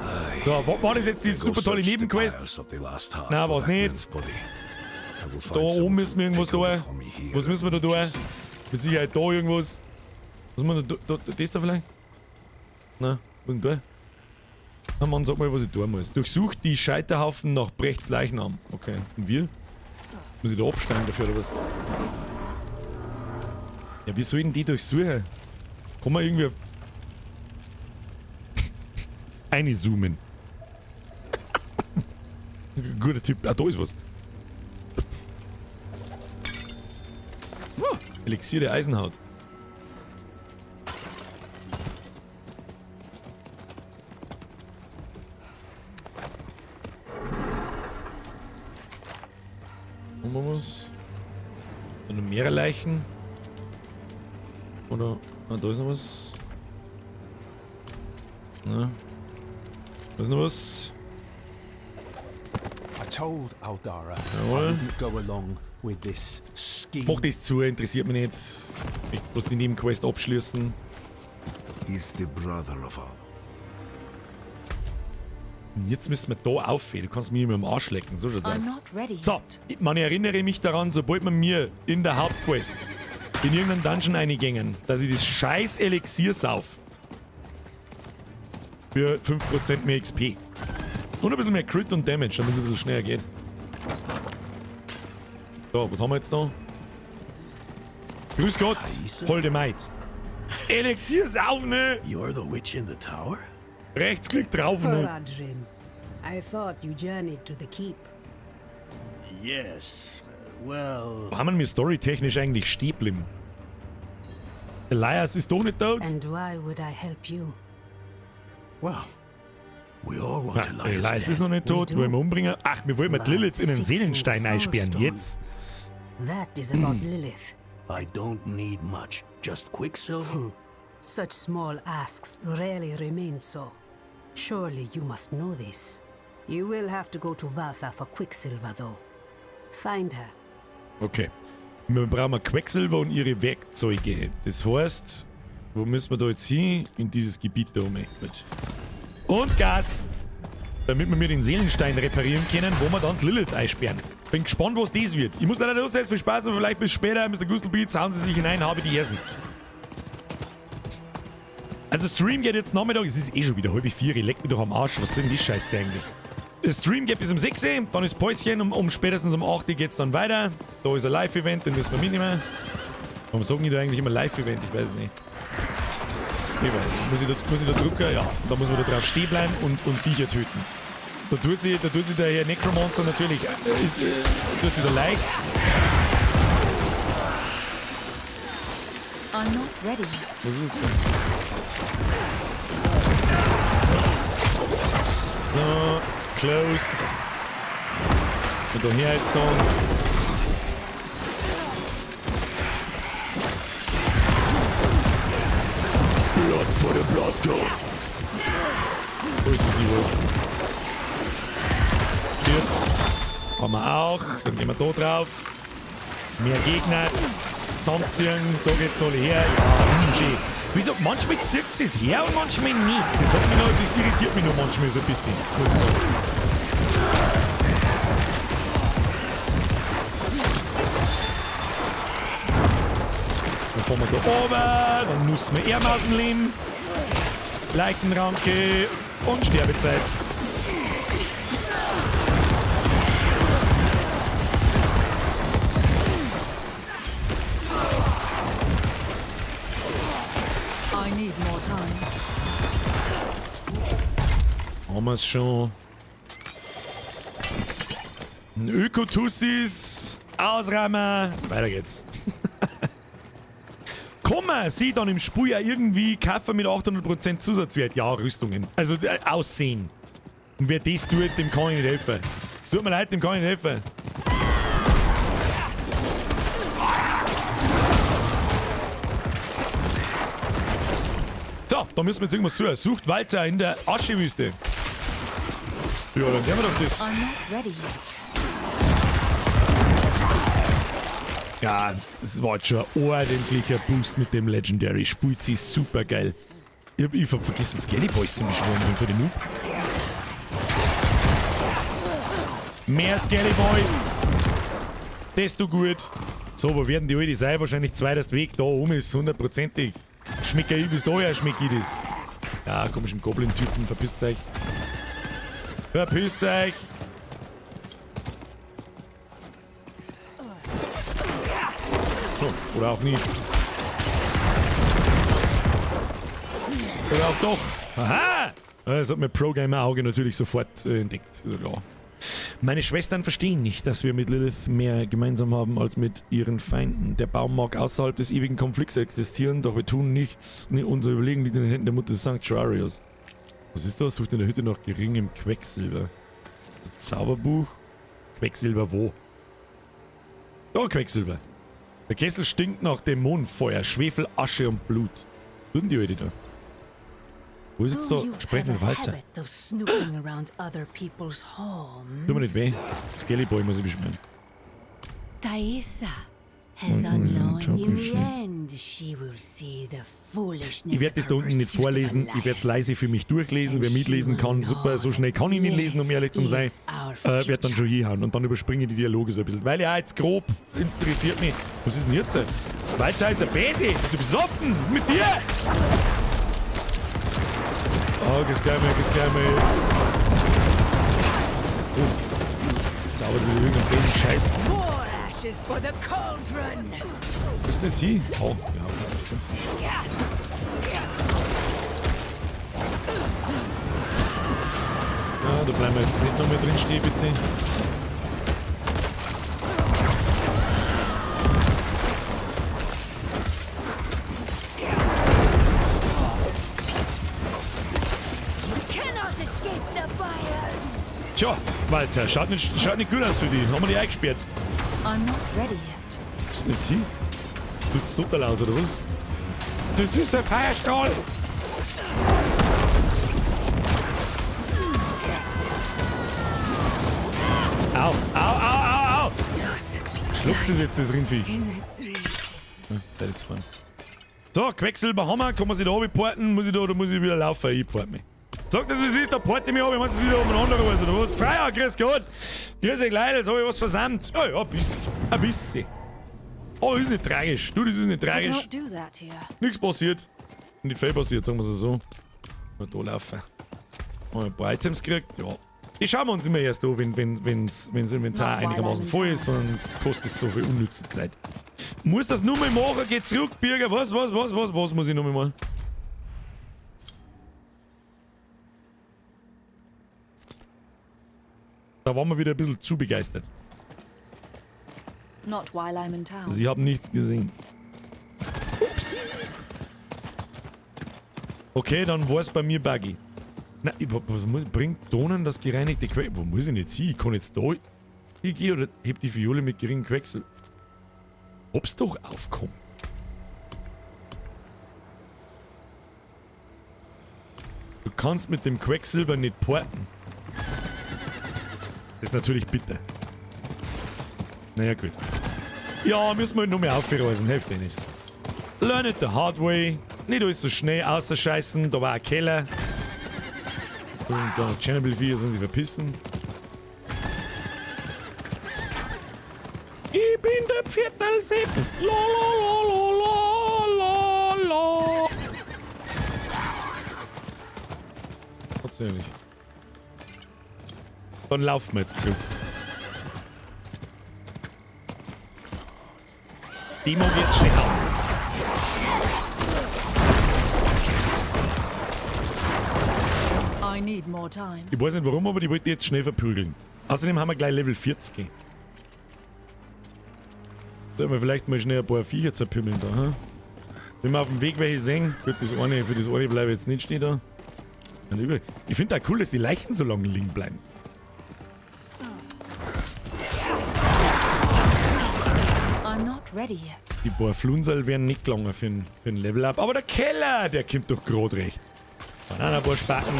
Da, war das jetzt die super tolle Nebenquest? Nein, war's nicht. Da oben müssen wir irgendwas tun. Was müssen wir da tun? Mit Sicherheit da irgendwas. Was müssen wir da? Das da vielleicht? Nein, was denn da? Na Mann, sag mal, was ich tun muss. Durchsucht die Scheiterhaufen nach Brechts Leichnam. Okay, und wir? Muss ich da absteigen dafür oder was? Ja, wie soll denn die durchsuchen? Kann man irgendwie einzoomen? Guter Tipp. Ah, da ist was. Elixier der Eisenhaut. Haben wir was? Noch mehrere Leichen? Oder. Ah, da ist noch was. Na. Da ist noch was. Jawohl. Mach das zu, interessiert mich nicht. Ich muss die Nebenquest abschließen. Und jetzt müssen wir da aufhören. Du kannst mich immer am Arsch lecken, so schaut's aus. So, man erinnere mich daran, sobald man mir in der Hauptquest in irgendeinen Dungeon eingängen, dass ich das scheiß Elixier sauf. Für 5% mehr XP. Und ein bisschen mehr Crit und Damage, damit es ein bisschen schneller geht. So, was haben wir jetzt da? Grüß Gott, holde Maid. Elixier saufen, ne? You're the witch in the tower? Rechtsklick drauf, ne? Faradrin, I thought you journeyed to the keep. Yes. Well. Wo haben wir storytechnisch eigentlich stehen geblieben? Elias ist doch nicht tot? And why would I help you? Well, we all want Elias ist noch nicht tot, wollen wir umbringen? Ach, wir wollen mit Lilith in den Seelenstein einsperren, jetzt. That is about Lilith. I don't need much, just Quicksilver. Such small asks rarely remain so. Surely you must know this. You will have to go to Valtha for Quicksilver, though. Find her. Okay. Wir brauchen Quecksilber und ihre Werkzeuge. Das heißt, wo müssen wir da jetzt hin? In dieses Gebiet da oben. Gut. Und Gas! Damit wir den Seelenstein reparieren können, wo wir dann die Lilith einsperren. Bin gespannt, was das wird. Ich muss leider los, jetzt viel Spaß und vielleicht bis später. Mr. Gustelbeats, hauen Sie sich hinein, habe die Ersten. Also Stream geht jetzt Nachmittag, es ist eh schon wieder 3:30, leckt mich doch am Arsch, was sind die Scheiße eigentlich? Der Stream geht bis um 6 Uhr, dann ist Päuschen, um spätestens um 8 Uhr geht es dann weiter. Da ist ein Live-Event, den müssen wir mitnehmen. Warum sagen die da eigentlich immer Live-Event? Ich weiß es nicht. Ich weiß nicht. Muss ich da drücken? Ja. Da muss man da drauf stehen bleiben und Viecher töten. Da tut sich der Herr Necromancer natürlich, tut sich da leicht. I'm not ready. So ist es. So, closed. Und da her jetzt dann. Blood for the blood god. Wo ist sie wohl? Hier. Haben wir auch. Dann gehen wir da drauf. Mehr Gegner. Zusammenziehen. Da geht's alle her. Ja, schön. Wieso? Manchmal zieht sie es her und manchmal nicht. Das irritiert mich nur manchmal so ein bisschen. Muss ich sagen. Dann fahren wir da oben. Dann nussen wir Arm aus dem Leben. Leichenranke und Sterbezeit. Haben wir es schon. Ein Ökotussis. Ausräumen. Weiter geht's. Kommen Sie dann im Spiel ja irgendwie kaufen mit 800% Zusatzwert? Ja, Rüstungen. Also Aussehen. Und wer das tut, dem kann ich nicht helfen. Es tut mir leid, dem kann ich nicht helfen. So, da müssen wir jetzt irgendwas suchen. Sucht Walter in der Aschewüste. Ja, dann nehmen wir doch das. Ja, das war jetzt schon ein ordentlicher Boost mit dem Legendary. Spielt sie super geil. Ich hab vergessen, Skelly Boys zu beschwören für den Noob. Mehr Skelly Boys. Desto gut. So, wo werden die alle sein? Wahrscheinlich zweiter Weg da oben ist, 100%ig. Schmecke ich bis daher, schmecke ich das. Ja, komischen Goblin-Typen, verpisst euch. Verpisst euch! So, oder auch nicht. Oder auch doch. Aha! Das hat mein Pro-Gamer-Auge natürlich sofort entdeckt. Ist ja klar. Meine Schwestern verstehen nicht, dass wir mit Lilith mehr gemeinsam haben als mit ihren Feinden. Der Baum mag außerhalb des ewigen Konflikts existieren, doch wir tun nichts. Unser Überlegen liegt in den Händen der Mutter des Sanctuarius. Was ist das? Sucht in der Hütte nach geringem Quecksilber. Zauberbuch? Quecksilber wo? Oh, Quecksilber. Der Kessel stinkt nach Dämonenfeuer, Schwefel, Asche und Blut. Was tun die heute da? Wo ist jetzt da? Sprechen Walter. Tut mir nicht weh. Skellyboy muss ich beschweren. Thaisa has unknown in the end she will see the foolishness. Ich werde das da unten nicht vorlesen. Ich werde es leise für mich durchlesen. Wer mitlesen kann, super. So schnell kann ich nicht lesen, um ehrlich zu sein. Werde dann schon hinhauen. Und dann überspringe ich die Dialoge so ein bisschen. Weil ja jetzt grob interessiert mich. Was ist denn jetzt? Walter ist ein Bäse. Bist du besoffen? Was ist mit dir? Oh, geht's geil, geht's geil, Oh. Zaubert wieder irgendein blöden Scheiß. Wo ist denn jetzt hier? Oh, ja. Ja, da bleiben wir jetzt nicht noch mehr drin stehen, bitte. Alter. Schaut nicht gut aus für die. Haben wir die eingesperrt? I'm not ready yet. Ist nicht sie? Tut's total aus, oder was? Das ist ein Feuerstrahl! Au, au, au, au, au! Schluckt sie jetzt, das Rindviech. Zeit ist voll. So, Quecksilber haben wir. Kann man sich da oben porten? Muss ich da oder muss ich wieder laufen? Ich port mich. Sag das, wie es ist, da porte ich mich ab. Ich muss wieder umeinander raus, oder was? Freier, grüß Gott! Grüß euch, Leute, jetzt hab ich was versammelt. Ja, ja, ein bisschen. Ein bisschen. Oh, das ist nicht tragisch. Du, das ist nicht tragisch. Nichts passiert. Nicht viel passiert, sagen wir es so. Mal da laufen. Mal ein paar Items gekriegt, ja. Die schauen wir uns immer erst an, wenn das Inventar einigermaßen voll ist, sonst kostet es so viel unnütze Zeit. Muss das nur mal machen, geht zurück, Bürger. Was muss ich noch mal machen? Da waren wir wieder ein bisschen zu begeistert. Not while I'm in town. Sie haben nichts gesehen. Ups. Okay, dann war es bei mir buggy. Na, was bringt Donen das gereinigte Quecksilber? Wo muss ich jetzt hin? Ich kann jetzt da hingehen oder heb die Fiole mit geringem Quecksilber? Ob's doch aufkommt. Du kannst mit dem Quecksilber nicht porten. Das ist natürlich bitter. Naja, gut. Ja, müssen wir halt noch mehr aufreisen, hilft eh nicht. Learn it the hard way. Nicht alles so schnell ausscheißen, da war ein Keller. Und da noch Chernobyl-Viecher sollen sie verpissen. Ich bin der Viertelsepp. La la la la la la. Tatsächlich. Dann laufen wir jetzt zurück. Demo wird's schnell haben. I need more time. Ich weiß nicht warum, aber die wollte ich jetzt schnell verprügeln. Außerdem haben wir gleich Level 40. Sollten wir vielleicht mal schnell ein paar Viecher zerpümmeln da, hm? Wenn wir auf dem Weg welche sehen, gut, für das eine bleibe ich jetzt nicht stehen da. Ich finde auch cool, dass die Leichen so lange liegen bleiben. I'm not ready yet. Die paar Flunsal werden nicht gelangen für ein Level-Up. Aber der Keller, der kommt doch gerade recht. Dann ein paar Spaten.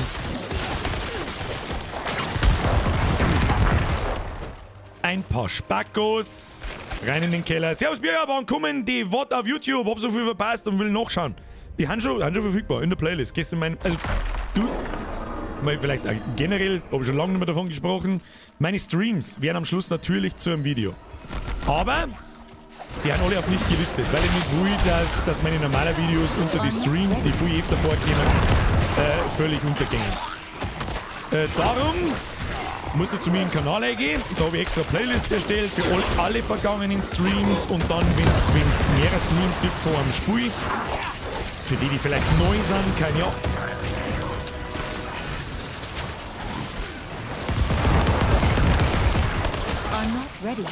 Ein paar Spackos. Rein in den Keller. Servus Bürger, wann kommen die Wort auf YouTube? Hab so viel verpasst und will nachschauen. Die haben schon verfügbar in der Playlist. Gestern also du, mal vielleicht generell, habe ich schon lange nicht mehr davon gesprochen. Meine Streams werden am Schluss natürlich zu einem Video. Aber die haben alle auf nicht gelistet, weil ich nicht will, dass meine normalen Videos unter die Streams, die viel öfter vorkommen, völlig untergehen. Darum musst du zu mir in den Kanal eingehen. Da habe ich extra Playlists erstellt für alle vergangenen Streams und dann, wenn es mehrere Streams gibt vor einem Spiel, für die vielleicht neu sind, keine Ahnung. I'm not ready yet.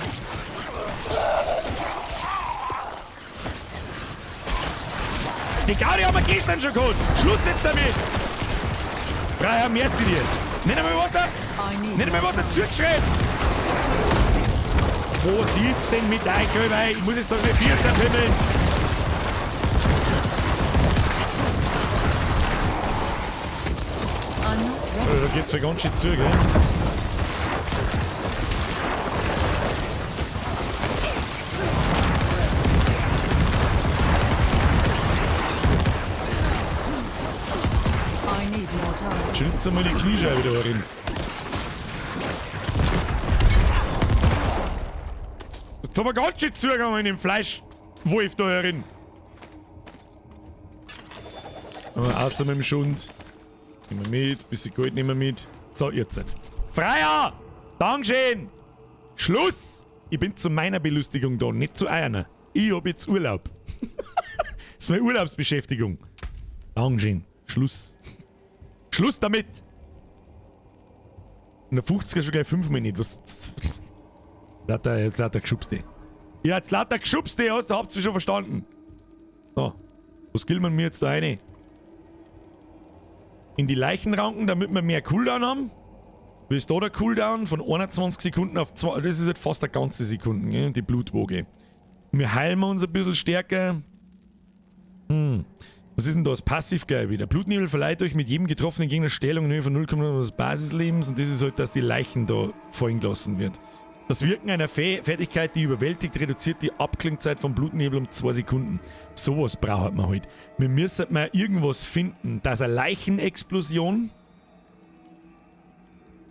Die Gaudi haben wir gestern schon geholt. Schluss jetzt damit. Freier, merci dir. Nicht einmal was dazu geschrieben. Was ist denn mit euch, Gölwei? Ich muss jetzt sagen, wir Bier zerpimmeln. Da geht's für ganz schön zu, gell? Schilt's einmal die Kniescheibe da rein. Jetzt haben wir ganz schön zugegangen in dem Fleischwolf da herin. Außer mit dem Schund. Nehmen wir mit, bisschen Gold nehmen wir mit. So, jetzt. Freier! Dankeschön! Schluss! Ich bin zu meiner Belustigung da, nicht zu einer. Ich hab jetzt Urlaub. Das ist meine Urlaubsbeschäftigung. Dankeschön. Schluss. Schluss damit! Und der 50er schon gleich 5 Minuten. Was? Jetzt lauter Geschubste. Ja, jetzt lauter Geschubste, habt ihr schon verstanden. So. Was killen wir mir jetzt da rein? In die Leichen ranken, damit wir mehr Cooldown haben. Wie ist da der Cooldown? Von 21 Sekunden auf 2. Das ist halt fast eine ganze Sekunde, gell? Die Blutwoge. Wir heilen uns ein bisschen stärker. Was ist denn das? Passiv gleich wieder. Blutnebel verleiht euch mit jedem getroffenen Gegner Stellung in Höhe von 0,0 des Basislebens und das ist halt, dass die Leichen da fallen gelassen wird. Das Wirken einer Fertigkeit, die überwältigt, reduziert die Abklingzeit vom Blutnebel um 2 Sekunden. Sowas braucht man halt. Wir müssen mal irgendwas finden, dass eine Leichenexplosion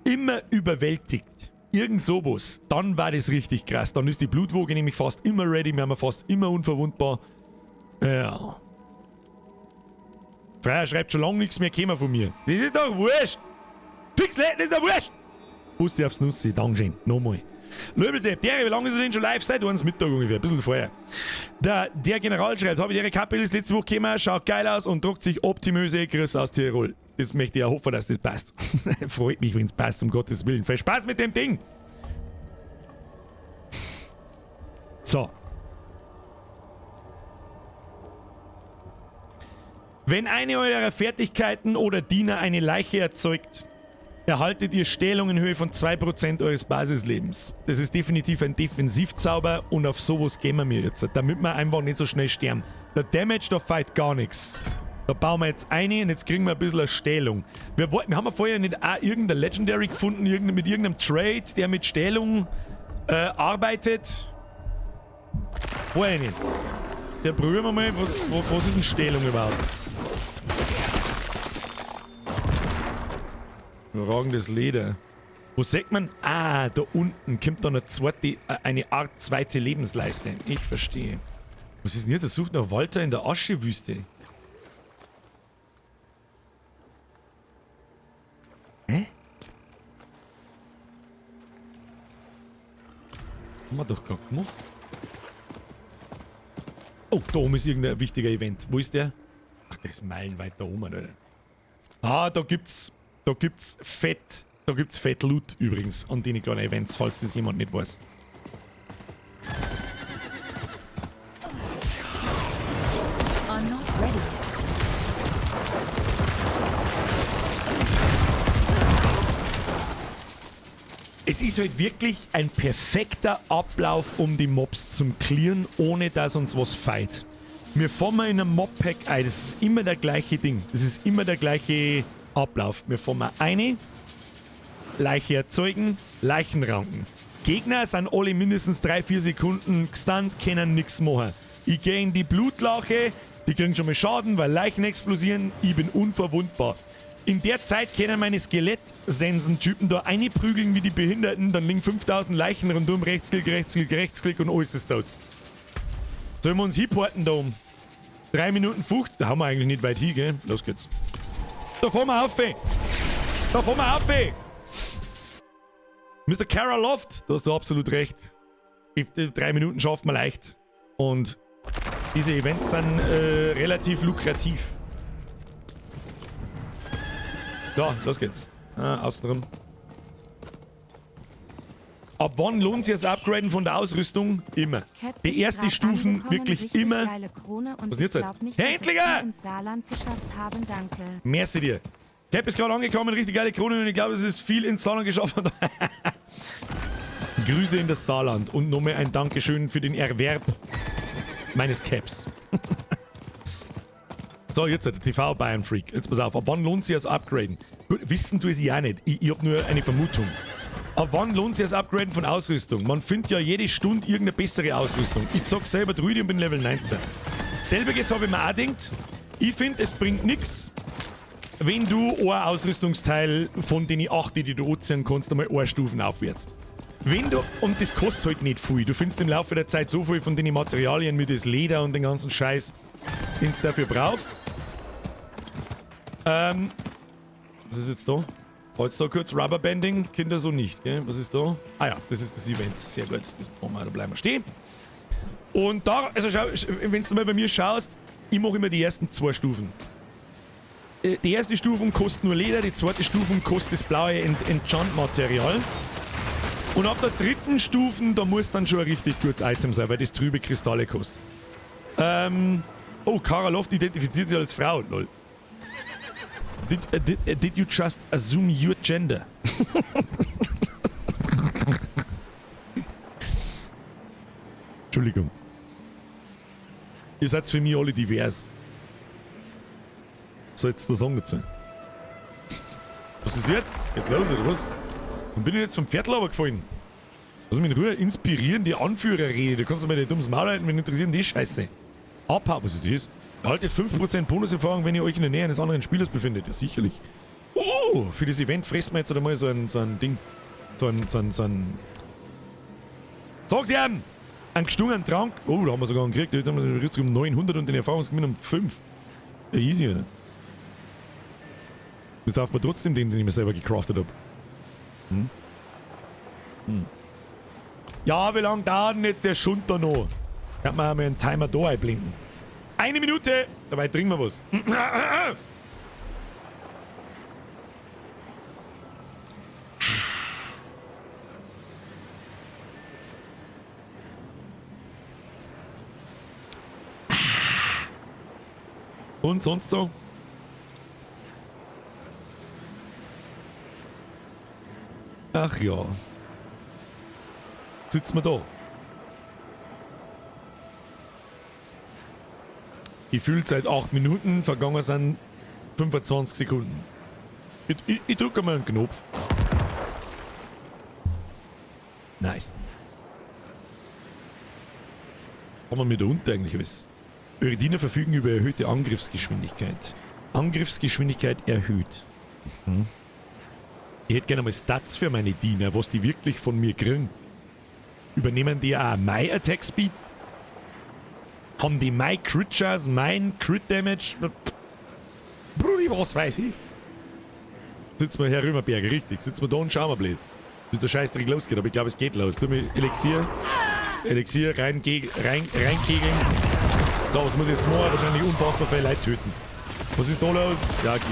immer überwältigt. Irgend sowas. Dann war das richtig krass. Dann ist die Blutwoge nämlich fast immer ready, wir haben fast immer unverwundbar. Ja. Freier schreibt schon lange nichts mehr gekommen von mir. Das ist doch wurscht. Pixel, das ist doch wurscht. Bussi aufs Nussi, Dankeschön. Nochmal. Löbelsepp, der, wie lange ist er denn schon live? Seit uns Mittag ungefähr, ein bisschen vorher. Der General schreibt, habe ich ihre Kappe ist letzte Woche gekommen, schaut geil aus und druckt sich optimöse Grüße aus Tirol. Das möchte ich auch hoffen, dass das passt. Freut mich, wenn es passt, um Gottes Willen. Viel Spaß mit dem Ding. So. Wenn eine eurer Fertigkeiten oder Diener eine Leiche erzeugt, erhaltet ihr Stählung in Höhe von 2% eures Basislebens. Das ist definitiv ein Defensivzauber und auf sowas gehen wir jetzt, damit wir einfach nicht so schnell sterben. Der Damage, da fight gar nichts. Da bauen wir jetzt eine und jetzt kriegen wir ein bisschen eine Stählung. Wir haben ja vorher nicht auch irgendein Legendary gefunden, mit irgendeinem Trade, der mit Stählung arbeitet. Vorher nicht. Ja, probieren wir mal, was ist denn Stählung überhaupt? Ragendes Leder. Wo sagt man? Ah, da unten kommt dann eine Art zweite Lebensleiste. Ich verstehe. Was ist denn jetzt? Das sucht nach Walter in der Aschewüste. Hä? Haben wir doch gerade gemacht. Oh, da oben ist irgendein wichtiger Event. Wo ist der? Ach, der ist meilenweit da oben, Alter. Ah, da gibt's fett Loot übrigens an den kleinen Events, falls das jemand nicht weiß. I'm not ready. Es ist halt wirklich ein perfekter Ablauf, um die Mobs zum Clearen, ohne dass uns was feit. Wir fahren in einem Mob-Pack ein, das ist immer der gleiche Ding. Das ist immer der gleiche Ablauf. Wir fahren eine, Leiche erzeugen, Leichen ranken. Gegner sind alle mindestens 3-4 Sekunden gestunt, können nichts machen. Ich gehe in die Blutlache, die kriegen schon mal Schaden, weil Leichen explodieren, ich bin unverwundbar. In der Zeit können meine Skelettsensen-Typen da einprügeln wie die Behinderten, dann liegen 5000 Leichen rundum, Rechtsklick und alles ist tot. Sollen wir uns hinporten da um? 3 Minuten 50, da haben wir eigentlich nicht weit hin, gell? Los geht's. Da fahren wir auf! Da fahren wir auf! Mr. Kara Loft, da hast du absolut recht. 3 Minuten schafft man leicht. Und diese Events sind relativ lukrativ. Da, los geht's. Außenrum. Ab wann lohnt sich das Upgraden von der Ausrüstung? Immer. Die ersten Stufen wirklich immer. Was ist jetzt? Herr Endlicher! Merci dir. Cap ist gerade angekommen, richtig geile Krone und ich glaube, es ist viel ins Saarland geschafft. Grüße in das Saarland und nochmal ein Dankeschön für den Erwerb meines Caps. So, jetzt der TV Bayern Freak. Jetzt pass auf, ab wann lohnt sich das Upgraden? Gut, wissen tue ich ja nicht. Ich hab nur eine Vermutung. Ab wann lohnt sich das Upgraden von Ausrüstung? Man findet ja jede Stunde irgendeine bessere Ausrüstung. Ich sag selber Druide und bin Level 19. Selbiges habe ich mir auch gedacht. Ich finde, es bringt nichts, wenn du ein Ausrüstungsteil von den 8, die du anziehen kannst, einmal 1 Stufen aufwärtst. Wenn du, und das kostet halt nicht viel, du findest im Laufe der Zeit so viel von den Materialien mit das Leder und den ganzen Scheiß, den du dafür brauchst. Was ist jetzt da? Jetzt da kurz Rubberbanding, Kinder so nicht, gell? Was ist da? Ah ja, das ist das Event. Sehr gut, das brauchen wir, da bleiben wir stehen. Und da, also schau, wenn du mal bei mir schaust, ich mache immer die ersten 2 Stufen. Die erste Stufe kostet nur Leder, die zweite Stufe kostet das blaue Enchant-Material. Und ab der 3. Stufe, da muss dann schon ein richtig gutes Item sein, weil das trübe Kristalle kostet. Oh, Kara Loft identifiziert sich als Frau, lol. Did you just assume your gender? Entschuldigung. Ihr seid für mich alle divers. Soll's der Song dazu? Was ist jetzt? Geht's los, oder was? Und bin ich jetzt vom Pferdl gefallen? Lass mich in Ruhe inspirieren, die Anführerrede. Du kannst mir nicht dummes Maul halten, wenn interessieren die Scheiße. Abhauen, was ist das? Erhaltet 5% Bonuserfahrung, wenn ihr euch in der Nähe eines anderen Spielers befindet. Ja, sicherlich. Für das Event fressen wir jetzt einmal so ein Ding. So ein Sag's ihm! Einen gestungenen Trank. Oh, da haben wir sogar einen gekriegt. Da haben wir den Rüstung um 900 und den Erfahrungsgewinn um 5. Ja, easy, oder? Das darf man trotzdem den ich mir selber gecraftet habe. Ja, wie lange dauert denn jetzt der Schund da noch? Kann man mal einen Timer da einblenden. 1 Minute! Dabei trinken wir was. Und sonst so? Ach ja. Sitzen wir da. Gefühlt seit 8 Minuten, vergangen sind 25 Sekunden. Ich drücke mal einen Knopf. Nice. Haben wir mit da unten eigentlich alles? Eure Diener verfügen über erhöhte Angriffsgeschwindigkeit. Angriffsgeschwindigkeit erhöht. Ich hätte gerne mal Stats für meine Diener, was die wirklich von mir kriegen. Übernehmen die auch My Attack Speed? Haben die My Crit Chance, mein Crit Damage? Brudi, was weiß ich? Sitzen wir Herr Römerberg, richtig. Sitzen wir da und schauen wir blöd. Bis der Scheißdreck losgeht, aber ich glaube, es geht los. Tu mir Elixier reinkegeln. So, was muss ich jetzt machen? Wahrscheinlich unfassbar viele Leute töten. Was ist da los? Ja, geh.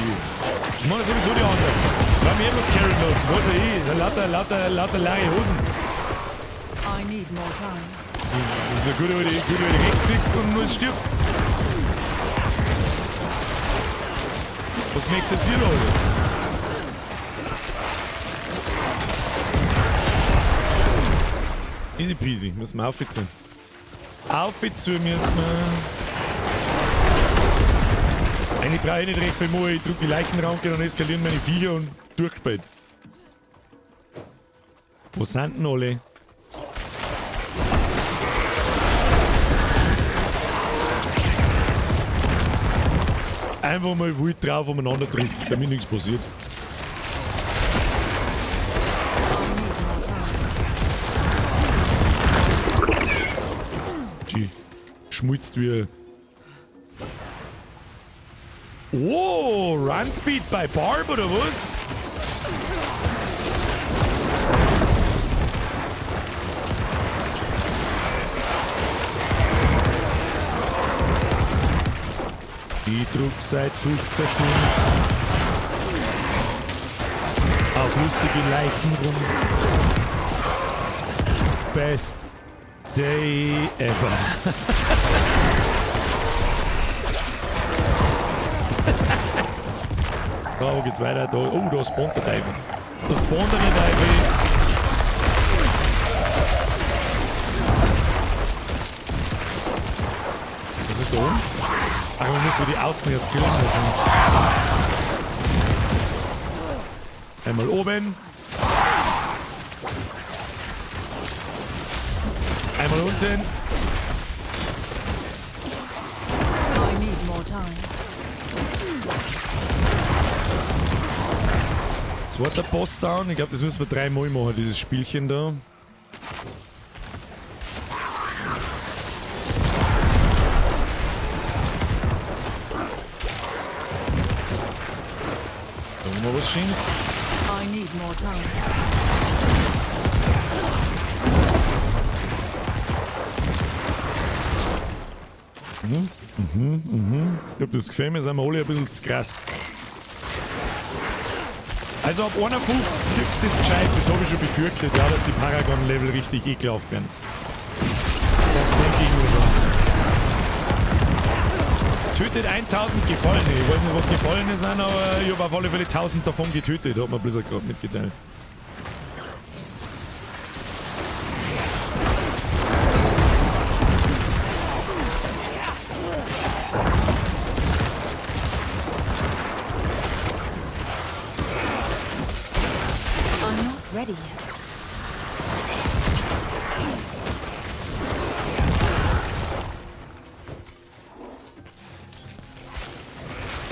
Ich mache sowieso die anderen. Weil mir etwas carryen lassen. Was will ich? Lauter leere Hosen. I need more time. Das ist eine gute Rechtsklick und es stirbt. Was möcht's jetzt hier, Leute? Easy peasy, müssen wir aufhitzen. Aufhitzen müssen wir. Eine brauche ich nicht recht viel mehr, ich drücke die Leichenranke, dann eskalieren meine Viecher und durchgespielt. Wo sind denn alle? Einfach mal wild drauf umeinander drücken, damit nichts passiert. Gee, schmutzt wie. Oh, Run Speed bei Barb oder was? Ich druck seit 15 Stunden auf lustige Leichen rum. Best day ever. Da, wo geht's weiter? Da, oh, da spawnt der Teufel. Da spawnt der Teufel. Was ist da oben? Ach, man muss die Außen erst killen. Einmal oben. Einmal unten. I need more time. Zweiter Boss down. Ich glaube, das müssen wir 3 Mal machen, dieses Spielchen da. Mal was Schönes. I need more time. Ich glaube, das gefällt mir, sind wir alle ein bisschen zu krass. Also ab 51 zirkt es gescheit, das habe ich schon befürchtet, ja, dass die Paragon-Level richtig ekelhaft werden. Das denke ich nur schon. Tötet getötet, 1000 Gefallene. Ich weiß nicht, was Gefallene sind, aber ich habe auf alle Fälle 1000 davon getötet, hat mir Blizzard gerade mitgeteilt. I'm not ready yet.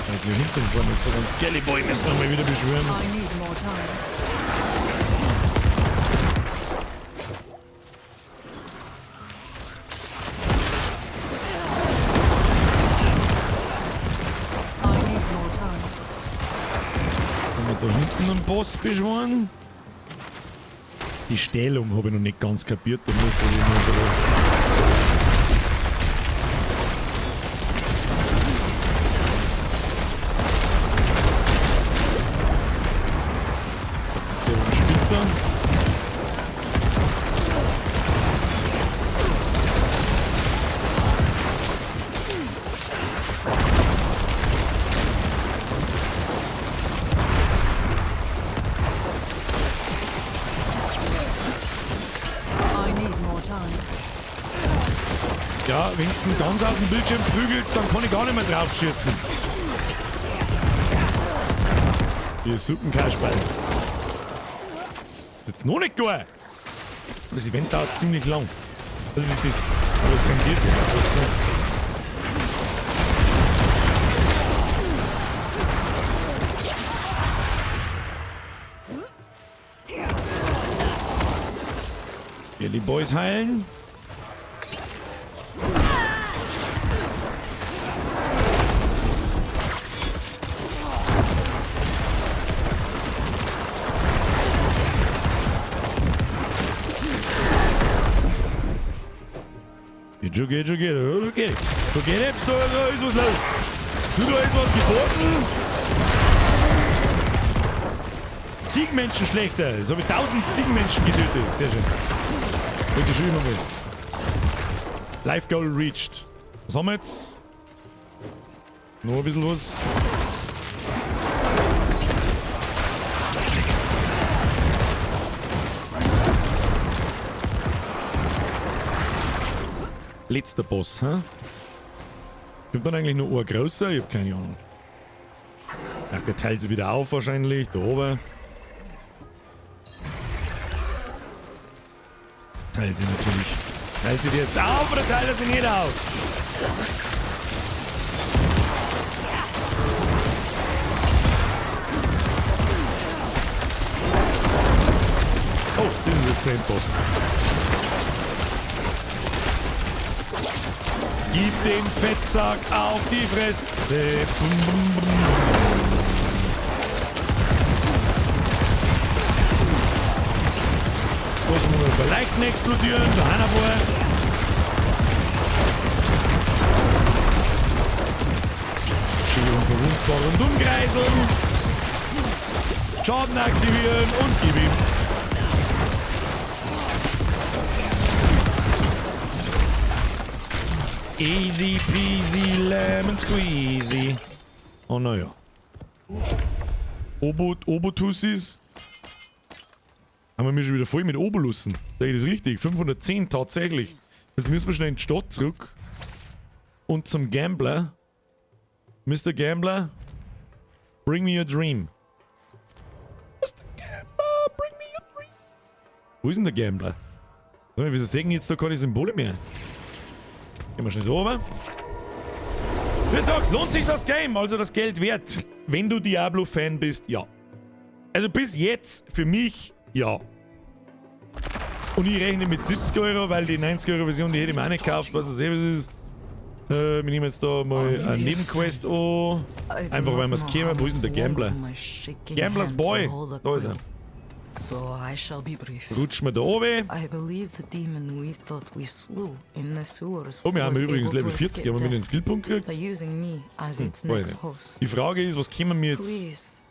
Also hier hinten vorne ist so ein Skelly Boy, müssen wir mal wieder beschwören. I need more time. I need more time. Können wir da hinten einen Boss beschwören? Die Stellung habe ich noch nicht ganz kapiert, da muss ich noch ein bisschen... Ja, wenn du ihn ganz auf dem Bildschirm prügelst, dann kann ich gar nicht mehr drauf schießen. Wir suchen kein Speil. Das ist jetzt noch nicht gut. Das Event dauert ziemlich lang. Also nicht das, aber es rendiert sich. Also es ist nicht. Skelly Boys heilen. Geht. Da ist was los. Da ist was geboten. Ziegenmenschen schlechter. Jetzt habe ich 1000 Ziegenmenschen getötet. Sehr schön. Bitte schön nochmal. Life Goal reached. Was haben wir jetzt? Noch ein bisschen was. Letzter Boss, hä? Kommt dann eigentlich noch ein größer? Ich hab keine Ahnung. Ach, der teilt sie wieder auf wahrscheinlich, da oben. Teilt sie natürlich. Teilt sie die jetzt auf oder teilt er sie nicht auf? Oh, das ist jetzt der Endboss. Gib den Fettsack auf die Fresse. Bum, bum, bum. Lassen wir mal bei Leichten explodieren. Der Hannibal. Schön verwundbar und umkreiseln. Schaden aktivieren und gib ihm. Easy peasy lemon squeezy. Oh naja. Obotussis. Haben wir mir schon wieder voll mit Oberlussen. Sag ich das richtig? 510 tatsächlich. Jetzt müssen wir schnell in die Stadt zurück. Und zum Gambler. Mr. Gambler. Bring me your dream. Mr. Gambler, bring me your dream. Wo ist denn der Gambler? Wieso sagen jetzt da keine Symbole mehr? Gehen wir schnell oben. Wie gesagt, lohnt sich das Game, also das Geld wert. Wenn du Diablo-Fan bist, ja. Also bis jetzt, für mich, ja. Und ich rechne mit 70 Euro, weil die 90-Euro-Version, die hätte ich mir auch nicht gekauft, was es ist. Wir nehmen jetzt da mal eine Nebenquest an. Einfach weil wir es kennen. Wo ist denn der Gambler? Gamblers Boy! Da ist er. So I shall be brief. Rutschen wir da oben. I believe the demon we thought we slew in the sewers. Oh, wir haben übrigens Level 40, haben wir wieder einen Skillpunkt gekriegt. By using me as its next host. Die Frage ist, was können wir jetzt...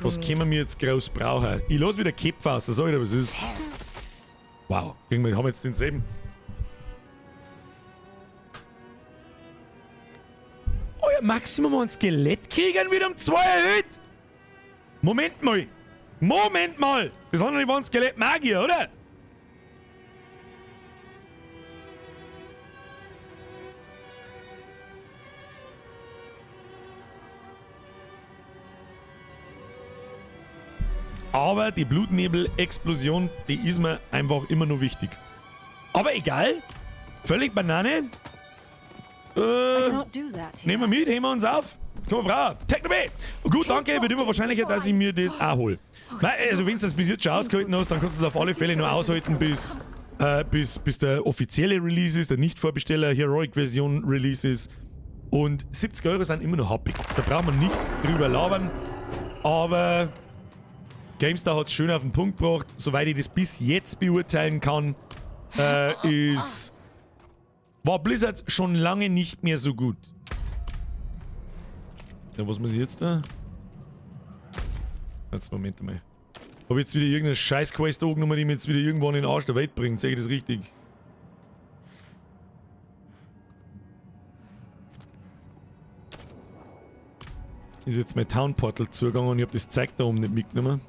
Was können wir jetzt groß brauchen? Ich lasse wieder Köpfe aus, sag ich dir, was ist. Wow, wir haben jetzt denselben. Maximum an Skelettkriegern wieder um 2 erhöht? Moment mal. Moment mal. Das andere waren Skelettmagier, oder? Aber die Blutnebel-Explosion, die ist mir einfach immer nur wichtig. Aber egal. Völlig Banane. Nehmen wir mit, heben wir uns auf. Komm, brauchen. Technobe! Gut, danke. Wird immer wahrscheinlicher, dass ich mir das auch hole. Also, wenn du das bis jetzt schon ausgehalten hast, dann kannst du es auf alle Fälle nur aushalten, bis der offizielle Release ist, der Nicht-Vorbesteller Heroic-Version Release ist. Und 70 € sind immer noch happig. Da braucht man nicht drüber labern. Aber GameStar hat es schön auf den Punkt gebracht. Soweit ich das bis jetzt beurteilen kann, war Blizzard schon lange nicht mehr so gut. Ja, was muss ich jetzt da? Jetzt, Moment mal. Hab ich jetzt wieder irgendeine Scheiß-Quest angenommen, die mir jetzt wieder irgendwann in den Arsch der Welt bringt. Sehe ich das richtig? Ist jetzt mein Town Portal zugegangen und ich hab das Zeug da oben nicht mitgenommen.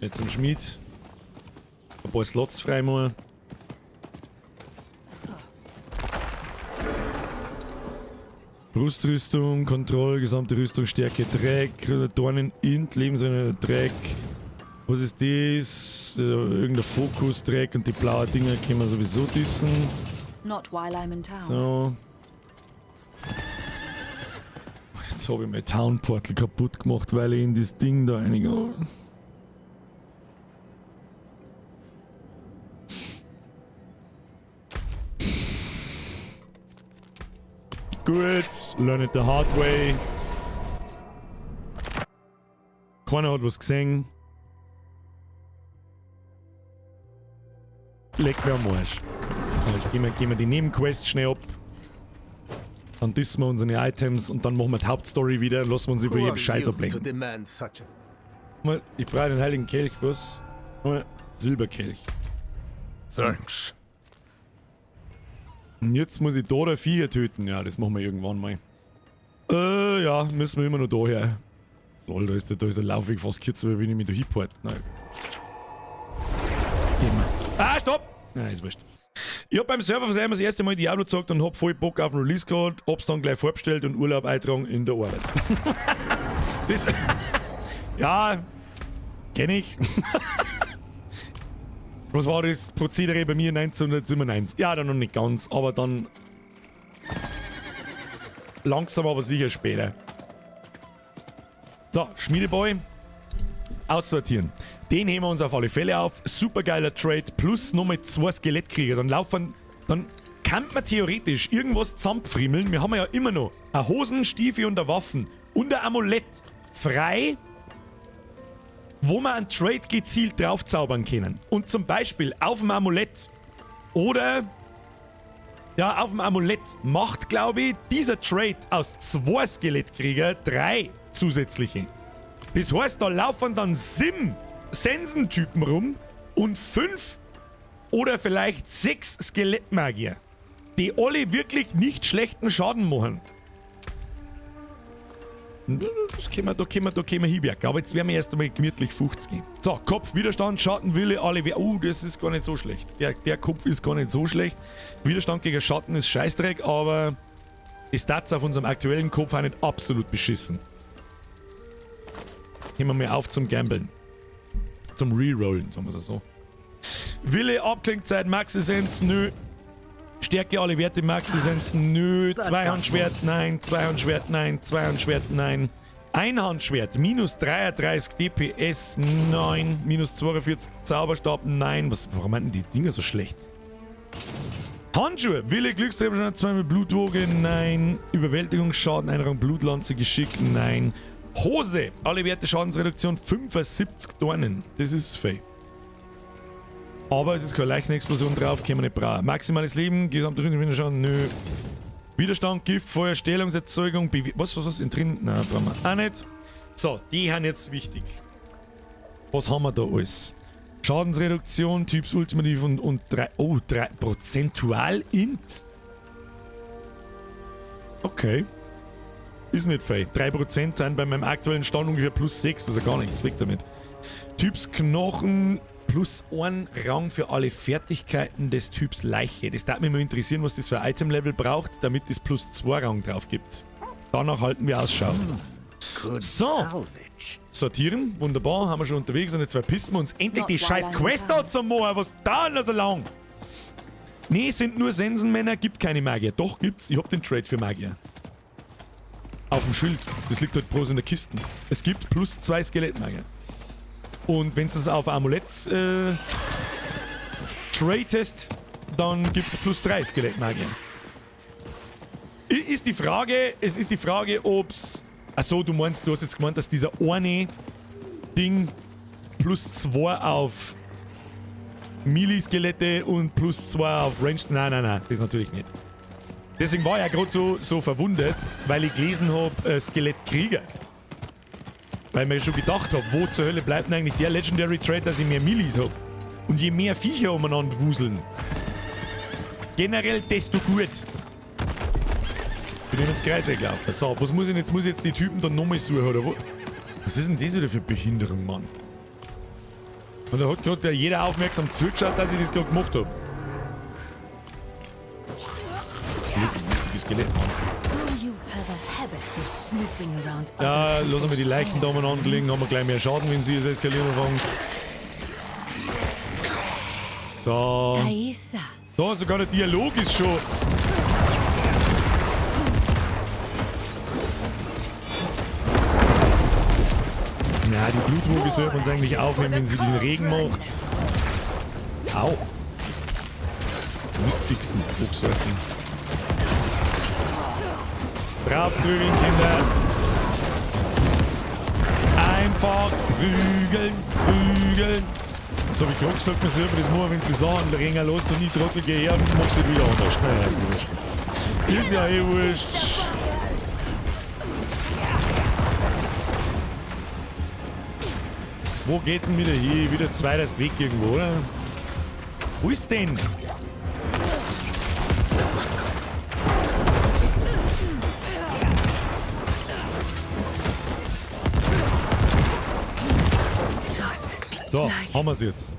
Jetzt zum Schmied. Ein paar Slots frei machen. Brustrüstung, Kontrolle, gesamte Rüstung, Stärke, Dreck, Dornen, Int, Lebensende, Dreck. Was ist das? Irgendein Fokus, Dreck und die blauen Dinger können wir sowieso dissen. So. Jetzt habe ich mein Town Portal kaputt gemacht, weil ich in das Ding da reingegangen. Gut, learn it the hard way. Keiner hat was gesehen. Leg mir am Arsch. Gehen wir die Nebenquest schnell ab. Dann dissen wir unsere Items und dann machen wir die Hauptstory wieder und lassen wir uns über jeden Scheiß ablenken. Ich brauche den heiligen Kelch, was? Silberkelch. Thanks. Und jetzt muss ich da der Viecher töten. Ja, das machen wir irgendwann mal. Ja, müssen wir immer noch da her. Lol, da ist der Laufweg fast kürzer, weil ich mich da hinport. Nein. Gehen wir. Ah, stopp! Nein, ist wurscht. Ich hab beim Server das erste Mal Diablo gezockt und hab voll Bock auf den Release gehabt, hab's dann gleich vorbestellt und Urlaub eintragen in der Arbeit. Das. Ja, kenn ich. Was war das Prozedere bei mir 1997? Ja, dann noch nicht ganz, aber dann langsam, aber sicher später. So, Schmiedeboy. Aussortieren. Den heben wir uns auf alle Fälle auf. Super geiler Trade. Plus nochmal 2 Skelettkrieger. Dann kann man theoretisch irgendwas zusammenfriemeln. Wir haben ja immer noch eine Hosen, Stiefel und eine Waffen. Und ein Amulett. Frei. Wo wir einen Trade gezielt draufzaubern können. Und zum Beispiel auf dem Amulett oder ja, auf dem Amulett macht, glaube ich, dieser Trade aus 2 Skelettkrieger 3 zusätzliche. Das heißt, da laufen dann 7 Sensentypen rum und 5 oder vielleicht 6 Skelettmagier, die alle wirklich nicht schlechten Schaden machen. Da können wir hinwerken. Aber jetzt werden wir erst einmal gemütlich 50 gehen. So, Kopf, Widerstand, Schattenwille, alle. Das ist gar nicht so schlecht. Der Kopf ist gar nicht so schlecht. Widerstand gegen Schatten ist Scheißdreck, aber die Stats auf unserem aktuellen Kopf haben nicht absolut beschissen. Gehen wir mal auf zum Gambeln. Zum Rerollen, sagen wir es so. Wille, Abklingzeit, Maxi-Sense, nö. Stärke, alle Werte, Maxi-Sense, nö. Zweihandschwert, nein. Zweihandschwert, nein. Zweihandschwert, nein. Einhandschwert, minus 33 DPS, nein. Minus 42 Zauberstab, nein. Warum meinten die Dinger so schlecht? Handschuhe, Wille, Glücksträger, 2 Blutwoge, nein. Überwältigungsschaden, Einrang, Blutlanze, Geschick, nein. Hose, alle Werte, Schadensreduktion, 75 Dornen. Das ist fake. Aber es ist keine Leichenexplosion drauf, können wir nicht brauchen. Maximales Leben, gesamte Widerstand, nö. Widerstand, Gift, Feuer, Stählungserzeugung, was in drin? Nein, brauchen wir auch nicht. So, die haben jetzt wichtig. Was haben wir da alles? Schadensreduktion, Typs Ultimativ und 3 prozentual int. Okay. Ist nicht viel. 3% sind bei meinem aktuellen Stand ungefähr plus 6, also gar nichts. Weg damit. Typs Knochen plus 1 Rang für alle Fertigkeiten des Typs Leiche. Das darf mich mal interessieren, was das für ein Item-Level braucht, damit es plus 2 Rang drauf gibt. Danach halten wir Ausschau. So. Sortieren, wunderbar, haben wir schon unterwegs und jetzt verpissen wir uns endlich die scheiß Quest da zum Moor. Was dauert da so lang? Nee, sind nur Sensenmänner, gibt keine Magier. Doch, gibt's. Ich hab den Trade für Magier. Auf dem Schild. Das liegt halt bloß in der Kiste. Es gibt plus 2 Skelettmagier. Und wenn du es auf Amulett tradest, dann gibt's plus 3 Skelettmagier. Es ist die Frage, ob's... Achso, du hast jetzt gemeint, dass dieser eine Ding plus 2 auf Melee-Skelette und plus 2 auf Ranged... Nein, das natürlich nicht. Deswegen war ich ja gerade so verwundert, weil ich gelesen habe, Skelettkrieger. Weil ich mir schon gedacht habe, wo zur Hölle bleibt denn eigentlich der Legendary Trade, dass ich mehr Melees habe? Und je mehr Viecher umeinander wuseln, generell desto gut. Bin ich ins Kreuz gelaufen. So, was muss ich jetzt? Muss ich jetzt die Typen dann nochmal suchen, oder wo? Was ist denn das wieder für Behinderung, Mann? Und da hat gerade jeder aufmerksam zugeschaut, dass ich das gerade gemacht habe. Lustiges Skelett, Mann. Ja, lassen wir die Leichen da umeinander liegen, haben wir gleich mehr Schaden, wenn sie es eskalieren fangen. So. Da, sogar der Dialog ist schon... Ja, die Blutwoge sollte man uns eigentlich aufnehmen, wenn sie den Regen macht. Au. Mistfixen, Obstsorten. Drauf prügeln, Kinder. Einfach prügeln, prügeln. Jetzt habe ich gerade gesagt, man selber das machen, wenn sie sagen, der Regen lässt und ich trottel gehe her und mach's wieder anders. Naja, ist wurscht. Ist ja eh wurscht. Wo geht's denn wieder hin? Wieder zweiter Weg irgendwo, oder? Wo ist denn? So, haben wir's jetzt.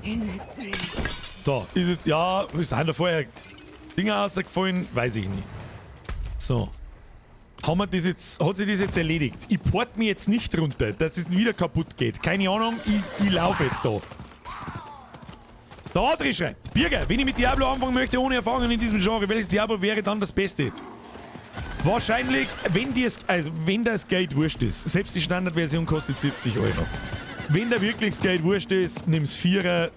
So, ist es, ja, haben da vorher Dinge rausgefallen? Weiß ich nicht. So. Haben wir das jetzt, hat sich das jetzt erledigt? Ich port mich jetzt nicht runter, dass es wieder kaputt geht. Keine Ahnung, ich laufe jetzt da. Der Adri schreibt, Birger, wenn ich mit Diablo anfangen möchte ohne Erfahrung in diesem Genre, welches Diablo wäre dann das Beste? Wahrscheinlich, wenn das Geld wurscht ist. Selbst die Standardversion kostet 70 €. Wenn da wirklich das Geld wurscht ist, nimm's 4er,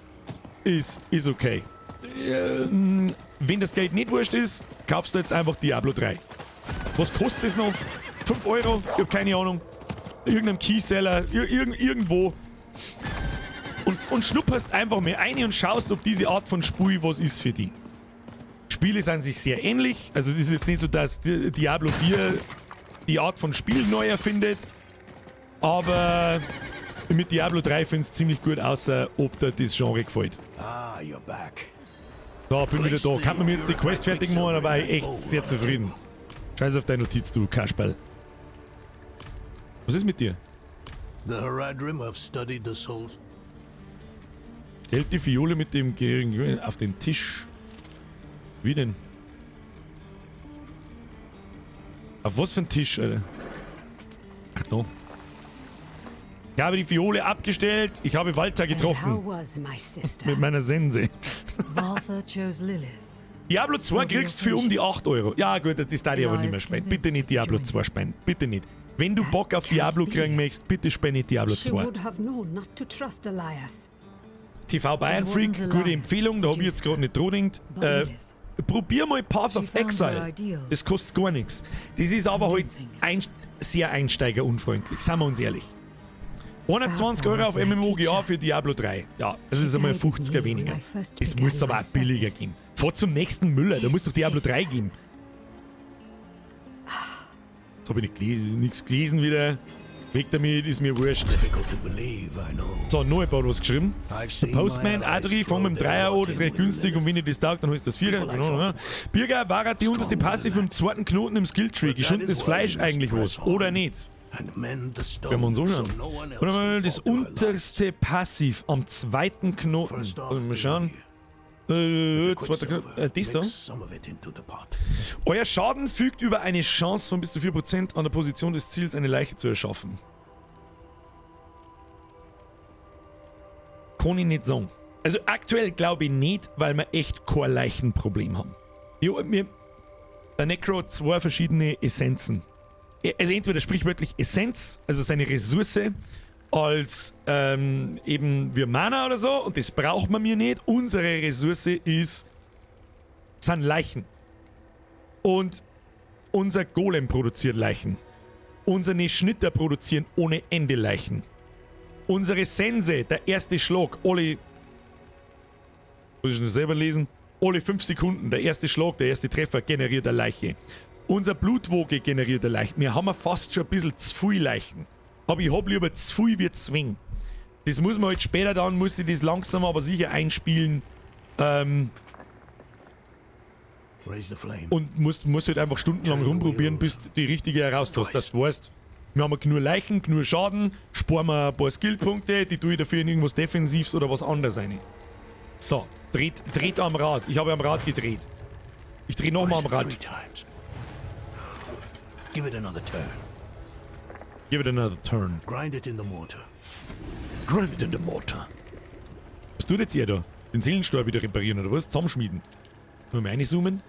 ist okay. Wenn das Geld nicht wurscht ist, kaufst du jetzt einfach Diablo 3. Was kostet es noch? 5 €? Ich hab keine Ahnung. Irgendeinem Keyseller, irgendwo. Und schnupperst einfach mehr ein und schaust, ob diese Art von Spiel was ist für die. Spiele sind sich sehr ähnlich. Also das ist jetzt nicht so, dass Diablo 4 die Art von Spiel neu erfindet. Aber mit Diablo 3 findest du ziemlich gut, außer ob dir das Genre gefällt. Ah, you're back. So, bin wieder da. Kann man mir jetzt die Quest fertig machen, da war ich echt sehr zufrieden. Scheiß auf deine Notiz, du Kasperl. Was ist mit dir? The Haradrim have studied the souls. Stellt die Fiole mit dem Gehörigen auf den Tisch. Wie denn? Auf was für ein Tisch, Alter? Ach da. Ich habe die Fiole abgestellt. Ich habe Walter getroffen. Mit meiner Sense. Diablo 2 kriegst du für um die 8 €. Ja gut, das darf ich aber nicht mehr spenden. Bitte nicht Diablo 2 spenden. Bitte nicht. Wenn du Bock auf Diablo kriegen möchtest, bitte spende Diablo 2. TV Bayern Freak, gute Empfehlung. Da habe ich jetzt gerade nicht dran. Probier mal Path of Exile. Das kostet gar nichts. Das ist aber halt sehr einsteigerunfreundlich. Seien wir uns ehrlich. 21 € auf MMOGA für Diablo 3. Ja, das ist einmal 50er weniger. Das muss aber auch billiger gehen. Fahr zum nächsten Müller, da muss doch Diablo 3 geben. Jetzt habe ich nichts gelesen wieder. Weg damit, ist mir wurscht. Difficult to believe, I know. So, noch ein paar was geschrieben. I've Der seen Postman, my Adri, eyes fang mit dem grow 3er an, das ist dead recht günstig und wenn ich das taugt, dann holst du das 4er. Birger, war die unterste Passiv im zweiten Knoten im Skilltree. Geschundenes Fleisch eigentlich was, oder nicht? and mend the Können wir uns stone, anschauen. so no one else Warte mal, will das fall to her unterste Passiv am zweiten Knoten. First off, Mal schauen. the Zweiter Knoten. quicksilver. Das da. Mix some of it into the pot. Euer Schaden fügt über eine Chance von bis zu 4% an der Position des Ziels, eine Leiche zu erschaffen. Kann ich nicht sagen. Also aktuell glaube ich nicht, weil wir echt kein Leichenproblem haben. Der Necro hat zwei verschiedene Essenzen. Also entweder sprichwörtlich Essenz, also seine Ressource, als eben wie Mana oder so, und das braucht man mir nicht. Unsere Ressource sind Leichen. Und unser Golem produziert Leichen. Unsere Schnitter produzieren ohne Ende Leichen. Unsere Sense, der erste Schlag, alle. Muss ich noch selber lesen? Alle 5 Sekunden, der erste Schlag, der erste Treffer generiert eine Leiche. Unser Blutwoge generiert eine Leiche. Wir haben fast schon ein bisschen zu viel Leichen. Aber ich hab lieber zu viel wie zu wenig. Das muss man halt später dann, muss ich das langsam aber sicher einspielen. Raise the flame. Und musst halt einfach stundenlang rumprobieren, bis du die richtige heraus hast. Dass du weißt, wir haben genug Leichen, genug Schaden, sparen wir ein paar Skillpunkte, die tue ich dafür in irgendwas Defensives oder was anderes rein. So, dreht am Rad. Ich habe am Rad gedreht. Ich drehe nochmal am Rad. 3 times. Give it another turn. Give it another turn. Grind it in the mortar. Grind it in the mortar. Was tut jetzt ihr da? Den Seelensteuer wieder reparieren oder was? Zusammenschmieden. Wollen wir reinzoomen?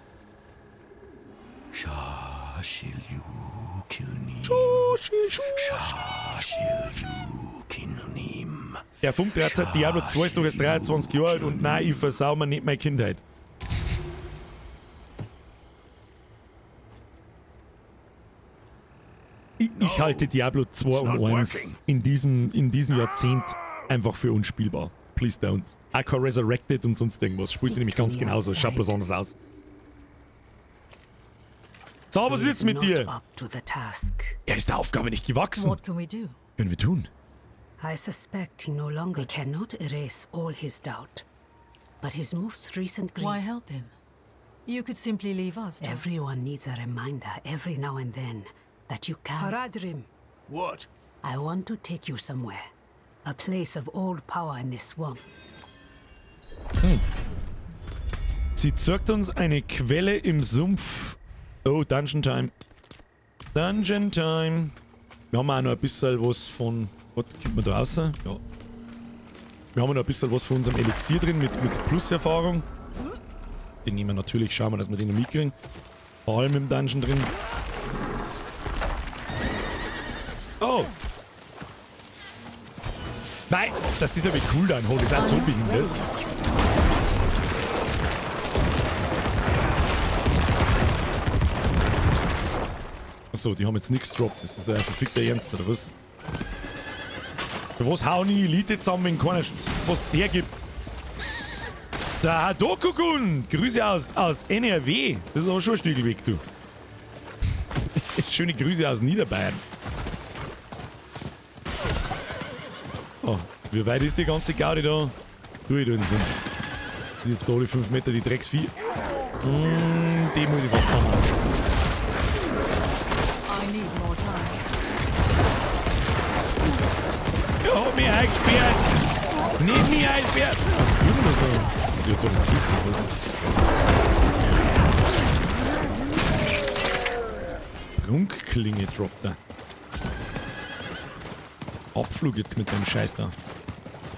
Shashil you kilnim. Shashil you kilnim. Der Funk derzeit Diablo 2 ist doch erst 23 Jahre alt und nein, ich versau mir nicht meine Kindheit. Ich halte Diablo 2 und 1 in diesem Jahrzehnt einfach für unspielbar. Please don't. Aqua Resurrected und sonst irgendwas. Spielt sie nämlich ganz genauso. Schaut bloß anders aus. So, was ist mit dir? Er ist der Aufgabe nicht gewachsen. What can we do? Können wir tun? I suspect he no longer cannot erase all his doubt. But his most recent Why help him? You could simply leave us. Don't Everyone needs a reminder every now and then that you can. Haradrim, What? I want to take you somewhere. A place of old power in this swamp. Sie zeigt uns eine Quelle im Sumpf. Oh, Dungeon Time. Dungeon Time. Wir haben auch noch ein bisschen was von... Was gibt man da raus? Ja. Wir haben noch ein bisschen was von unserem Elixier drin mit Plus-Erfahrung. Den nehmen wir natürlich, schauen wir, dass wir den noch mitkriegen. Vor allem im Dungeon drin. Oh! Nein! Das ist ja wie cool dann. Oh, das ist auch so behindert. Achso, die haben jetzt nichts gedroppt. Das ist ein verfickter Ernst, oder was? Für was hauen die Elite zusammen, wenn keiner was der gibt? Der Hadokukun! Grüße aus NRW. Das ist aber schon ein Stück weg, du. Schöne Grüße aus Niederbayern. Oh, wie weit ist die ganze Gaudi da? Du, da sind. Jetzt da alle 5 Meter die Drecksvieh. Die muss ich fast zusammen. I need more time. Ja, hab mich eingesperrt! Nicht mich eingesperrt! Was ist denn das so? Die hat so einen Zissen, oder? Prunkklinge droppt er. Abflug jetzt mit dem Scheiß da.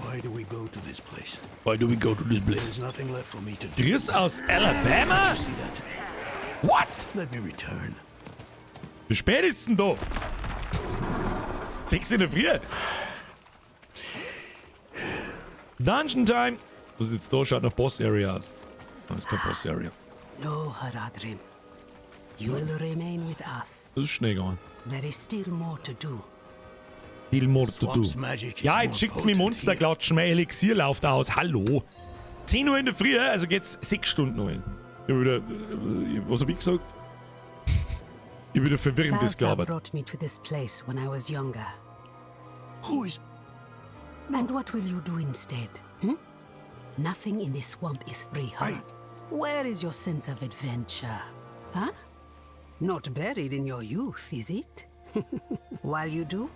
Why do we go to this place? Why do we go to this place? There's nothing left for me to do. Chris aus Alabama? See that? What? Let me return. Wie spät ist denn da? 6 in der Früh? Dungeon Time! Was ist jetzt da? Schaut nach Boss Area aus. Das ist kein Boss Area. No, Haradrim. You will remain with us. Das ist schnell gegangen. There is still more to do. Still more to do. Swamp's magic is Ja, more jetzt schickt's mir potent Monsterklatschen, mein Elixier läuft aus. Hallo? 10 Uhr in der Früh, also geht's 6 Stunden noch hin. Ich hab wieder, was hab ich gesagt? Ich hab wieder Verwirrendes Valka gelabert. brought me to this place when I was younger. Who is... And what will you do instead? Nothing in this swamp is free, huh? Where is your sense of adventure? Huh? Not buried in your youth, is it? While you do,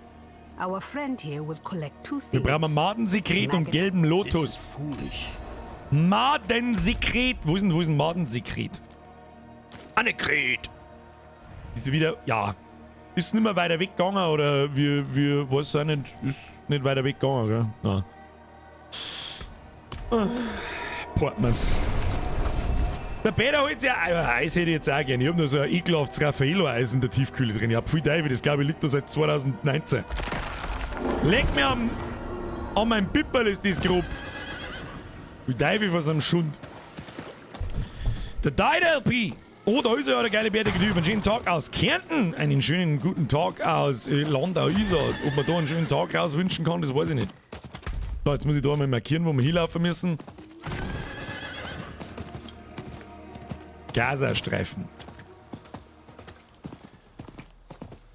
our friend here will collect 2 Wir things. brauchen Madensekret und gelben This is Lotus. foolish. Madensekret. Wo ist denn Madensekret? Annekret. Ist sie wieder... Ja. Ist nicht mehr weiter weggegangen oder wir weiß auch nicht. Ist nicht weiter weggegangen, gell? Nein. Portmas. Der Peter holt sich Eis hätte ich jetzt auch gerne. Ich hab nur so ein ekelhaftes Raffaello-Eis in der Tiefkühle drin. Ich hab viel Teufel, das glaube ich liegt da seit 2019. Leg mir an meinem Pipperl ist das grob. Wie Teufel von so einem Schund. Der DLP. Oh, da ist ja der geile Bärtiger. Einen schönen Tag aus Kärnten. Einen schönen guten Tag aus Landau Isar. Ob man da einen schönen Tag raus wünschen kann, das weiß ich nicht. So, jetzt muss ich da mal markieren, wo wir hinlaufen müssen. Gazastreifen.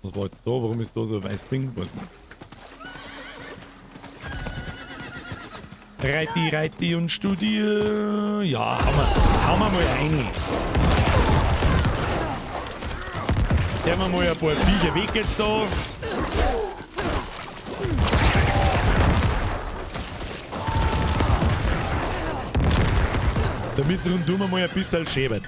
Was war jetzt da? Warum ist da so ein weißes Ding? Weiß nicht. Reiti und studier. Ja, hauen wir mal rein. Gehen wir mal ein paar Viecher weg jetzt da. Damit es rundum mal ein bisschen schäbert.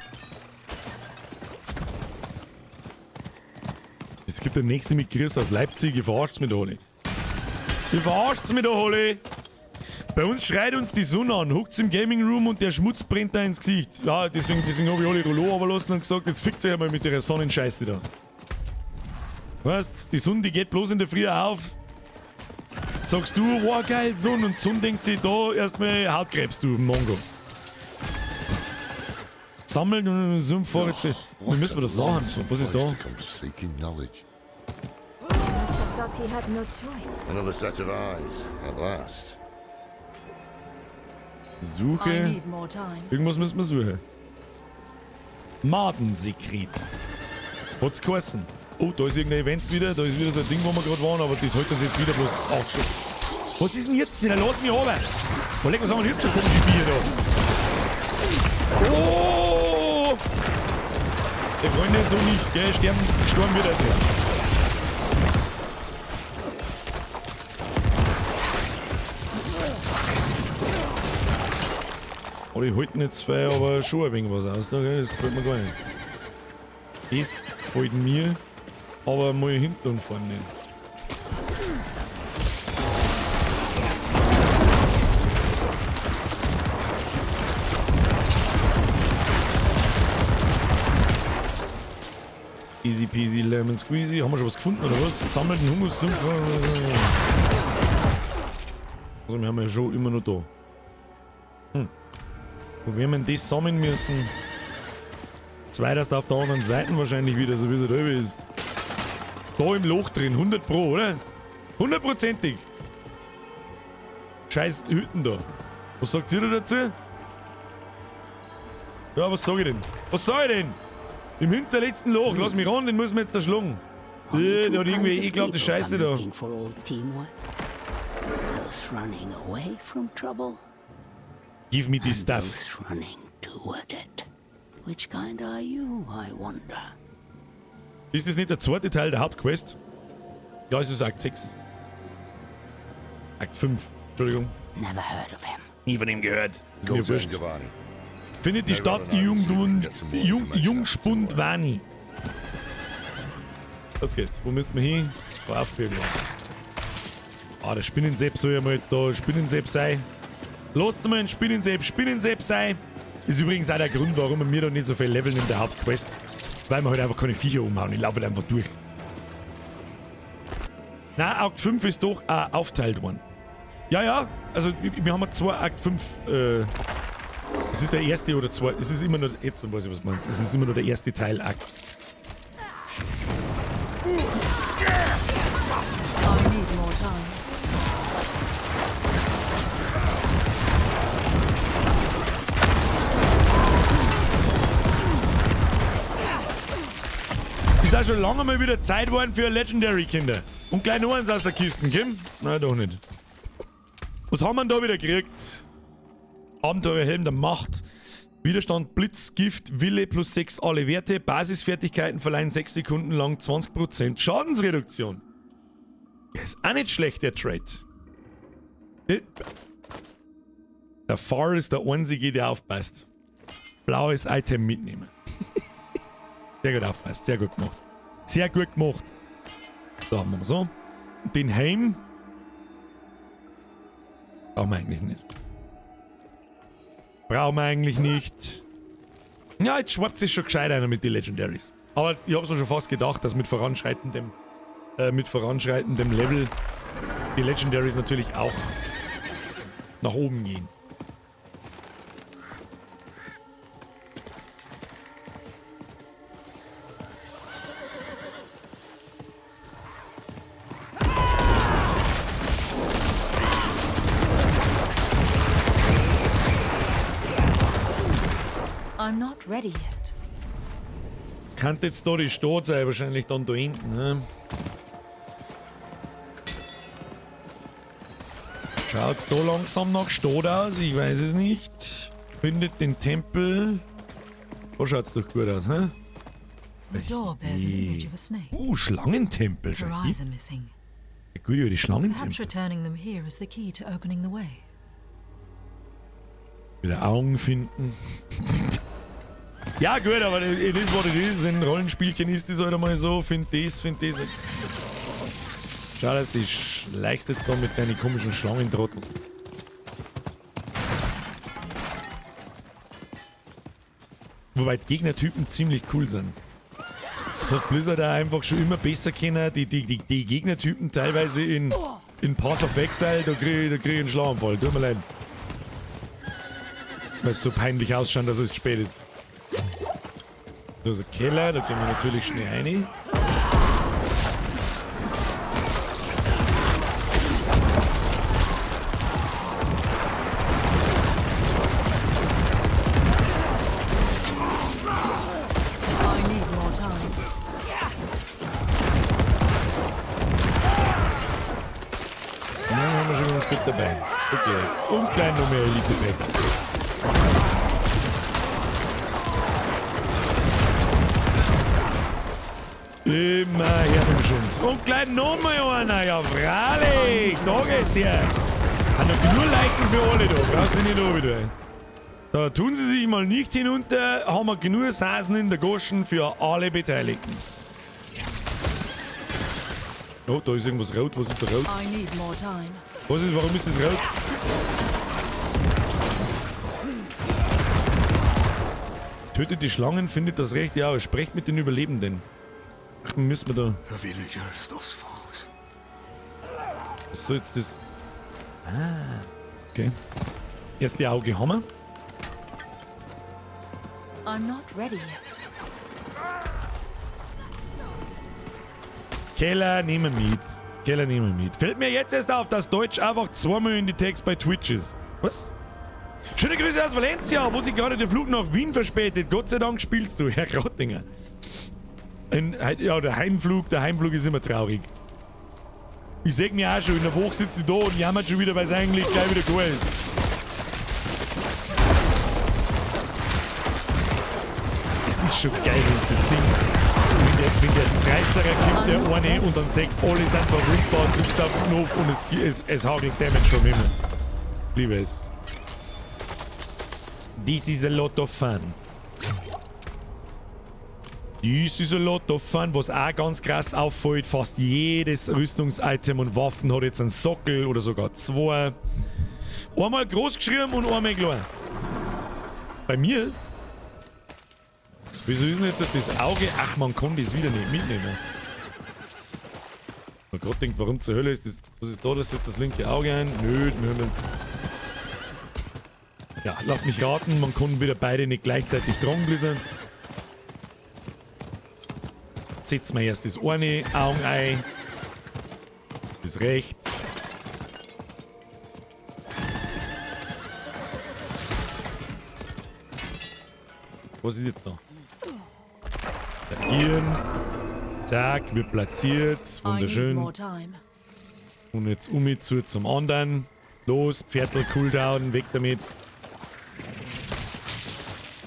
Jetzt gibt der nächste mit Chris aus Leipzig. Ihr verarscht's mich da, Holly. Ihr verarscht's mich da, Holly. Bei uns schreit uns die Sonne an, huckt's im Gaming Room und der Schmutz brennt da ins Gesicht. Ja, deswegen habe ich alle Rollo runterlassen und gesagt, jetzt fickt euch einmal mit der Sonnenscheiße da. Weißt, die Sonne, die geht bloß in der Früh auf. Sagst du, wow, geil, Sonne. Und die Sonne denkt sich da erstmal Hautkrebs, du Mongo. Sammeln und so fahren jetzt. Wie müssen wir das sagen? Was ist da? Another set of eyes, at last. Suche. Irgendwas müssen wir suchen. Madensekret. Hat's geheißen? Oh, da ist irgendein Event wieder. Da ist wieder so ein Ding, wo wir gerade waren, aber das hält uns jetzt wieder bloß 8 Stunden. Was ist denn jetzt wieder? Lass mich runter! Was haben wir jetzt für komische Bier da? Oh! Der Freunde ist so nicht, gell? Sturm wieder der. Oh, die halten jetzt frei, aber schon ein wenig was aus, da, gell? Das gefällt mir gar nicht. Das gefällt mir, aber mal hinten und vorne nicht. Easy peasy lemon squeezy. Haben wir schon was gefunden oder was? Sammeln den Humus. Also wir haben ja schon immer noch da. Wo wir das sammeln müssen. Zweitest auf der anderen Seite wahrscheinlich wieder, so wie es da oben ist. Da im Loch drin, 100 Pro, oder? 100%ig. Scheiß Hütten da. Was sagt ihr da dazu? Ja, was sag ich denn? Was sag ich denn? Im hinterletzten Loch, lass mich ran, den muss man jetzt erschlagen. Der hat irgendwie ekelhafte Scheiße da. Give me this stuff. Ist das nicht der zweite Teil der Hauptquest? Ja, es ist Akt 6. Akt 5, Entschuldigung. Nie von ihm gehört. Ist mir wurscht. Findet die Stadt Jungspundwani. Was geht's? Wo müssen wir hin? Auffüllen. Ah, der Spinnensepp soll ja mal jetzt da Spinnensepp sein. Lasst mal ein Spinnensepp sein. Ist übrigens auch der Grund, warum wir da nicht so viel leveln in der Hauptquest. Weil wir halt einfach keine Viecher umhauen. Ich laufe halt einfach durch. Nein, Akt 5 ist doch auch aufteilt worden. Ja, also wir haben zwei Akt 5. Es ist der erste oder zwei. Es ist immer nur. Jetzt weiß ich, was du meinst. Es ist immer nur der erste Teil Akt. Ist auch schon lange mal wieder Zeit geworden für Legendary, Kinder. Und gleich noch eins aus der Kiste, Kim? Nein, doch nicht. Was haben wir denn da wieder gekriegt? Abenteurerhelm der Macht. Widerstand, Blitz, Gift, Wille plus 6 alle Werte. Basisfertigkeiten verleihen 6 Sekunden lang 20% Schadensreduktion. Der ist auch nicht schlecht, der Trade. Der Far ist der einzige, der aufpasst. Blaues Item mitnehmen. Sehr gut aufpasst, sehr gut gemacht. Sehr gut gemacht. So, machen wir so. Den Helm brauchen wir eigentlich nicht. Brauchen wir eigentlich nicht. Ja, jetzt schwappt es schon gescheit einer mit den Legendaries. Aber ich hab's mir schon fast gedacht, dass mit voranschreitendem Level die Legendaries natürlich auch nach oben gehen. I'm not ready yet. Kann jetzt da die Stadt sein, wahrscheinlich dann da hinten, ne? Schaut's da langsam nach Stadt aus? Ich weiß es nicht. Findet den Tempel. Da schaut's doch gut aus, hä? The door bears an image of a snake. Schlangentempel. Her eyes are missing. Gut, über die Perhaps Schlangentempel. returning them here is the key to opening the way. Wieder Augen finden. Ja gut, aber it is what it is. In Rollenspielchen ist das halt einmal so. Find das. Schau, dass du schleichst jetzt da mit deinen komischen Schlangentrottel. Wobei die Gegnertypen ziemlich cool sind. Das hat Blizzard auch einfach schon immer besser kennen. Die Gegnertypen teilweise in Path of Exile, da krieg ich einen Schlaganfall. Tut mir leid. Weil es so peinlich ausschaut, dass es zu spät ist. Da ist ein Keller, da gehen wir natürlich schnell rein. Ja, haben wir schon ganz gut dabei. Okay, und gleich noch mehr Elite weg. Immer her mit dem Schund. Und gleich nochmal einer, ja freilich. Da gehst du her. Hat noch nur Liken für alle da. Brauchst du nicht da wieder. Da tun sie sich mal nicht hinunter. Haben wir genug Saßen in der Goschen für alle Beteiligten. Oh, da ist irgendwas rot. Was ist da rot? Warum ist das rot? Tötet die Schlangen, findet das Recht. Ja, aber sprecht mit den Überlebenden. Ach, müssen wir da. The villagers, those fools. Was soll jetzt das? Ah, okay. Erste Auge haben wir. I'm not ready yet. Keller nehmen wir mit. Fällt mir jetzt erst auf, dass Deutsch einfach zweimal in die Text bei Twitch ist. Was? Schöne Grüße aus Valencia, wo sich gerade der Flug nach Wien verspätet. Gott sei Dank spielst du, Herr Grottinger. Ja, der Heimflug ist immer traurig. Ich sag mir auch schon, in der Woche sitze ich da und jammert schon wieder, weil es eigentlich gleich wieder gut ist. Es ist schon geil, wenn es das Ding. Wenn der Zreißerer kommt, der eine und dann sagst, alle sind verwundbar und drückst auf den Knopf und es hagelt Damage vom Himmel. Liebe es. This is a lot of fun. This is a lot of fun, was auch ganz krass auffällt. Fast jedes Rüstungsitem und Waffen hat jetzt einen Sockel oder sogar zwei. Einmal groß geschrieben und einmal klein. Bei mir? Wieso ist denn jetzt das Auge? Ach, man kann das wieder nicht mitnehmen. Man gerade denkt, warum zur Hölle ist das? Was ist da? Das setzt das linke Auge ein? Nö, wir haben jetzt. Ja, lass mich raten, man kann wieder beide nicht gleichzeitig dran blizzard. Setzen wir erst das eine Auge ein. Das recht. Was ist jetzt da? Der Hirn. Zack, wird platziert. Wunderschön. Und jetzt zu zum anderen. Los, Pferdl, Cooldown, weg damit.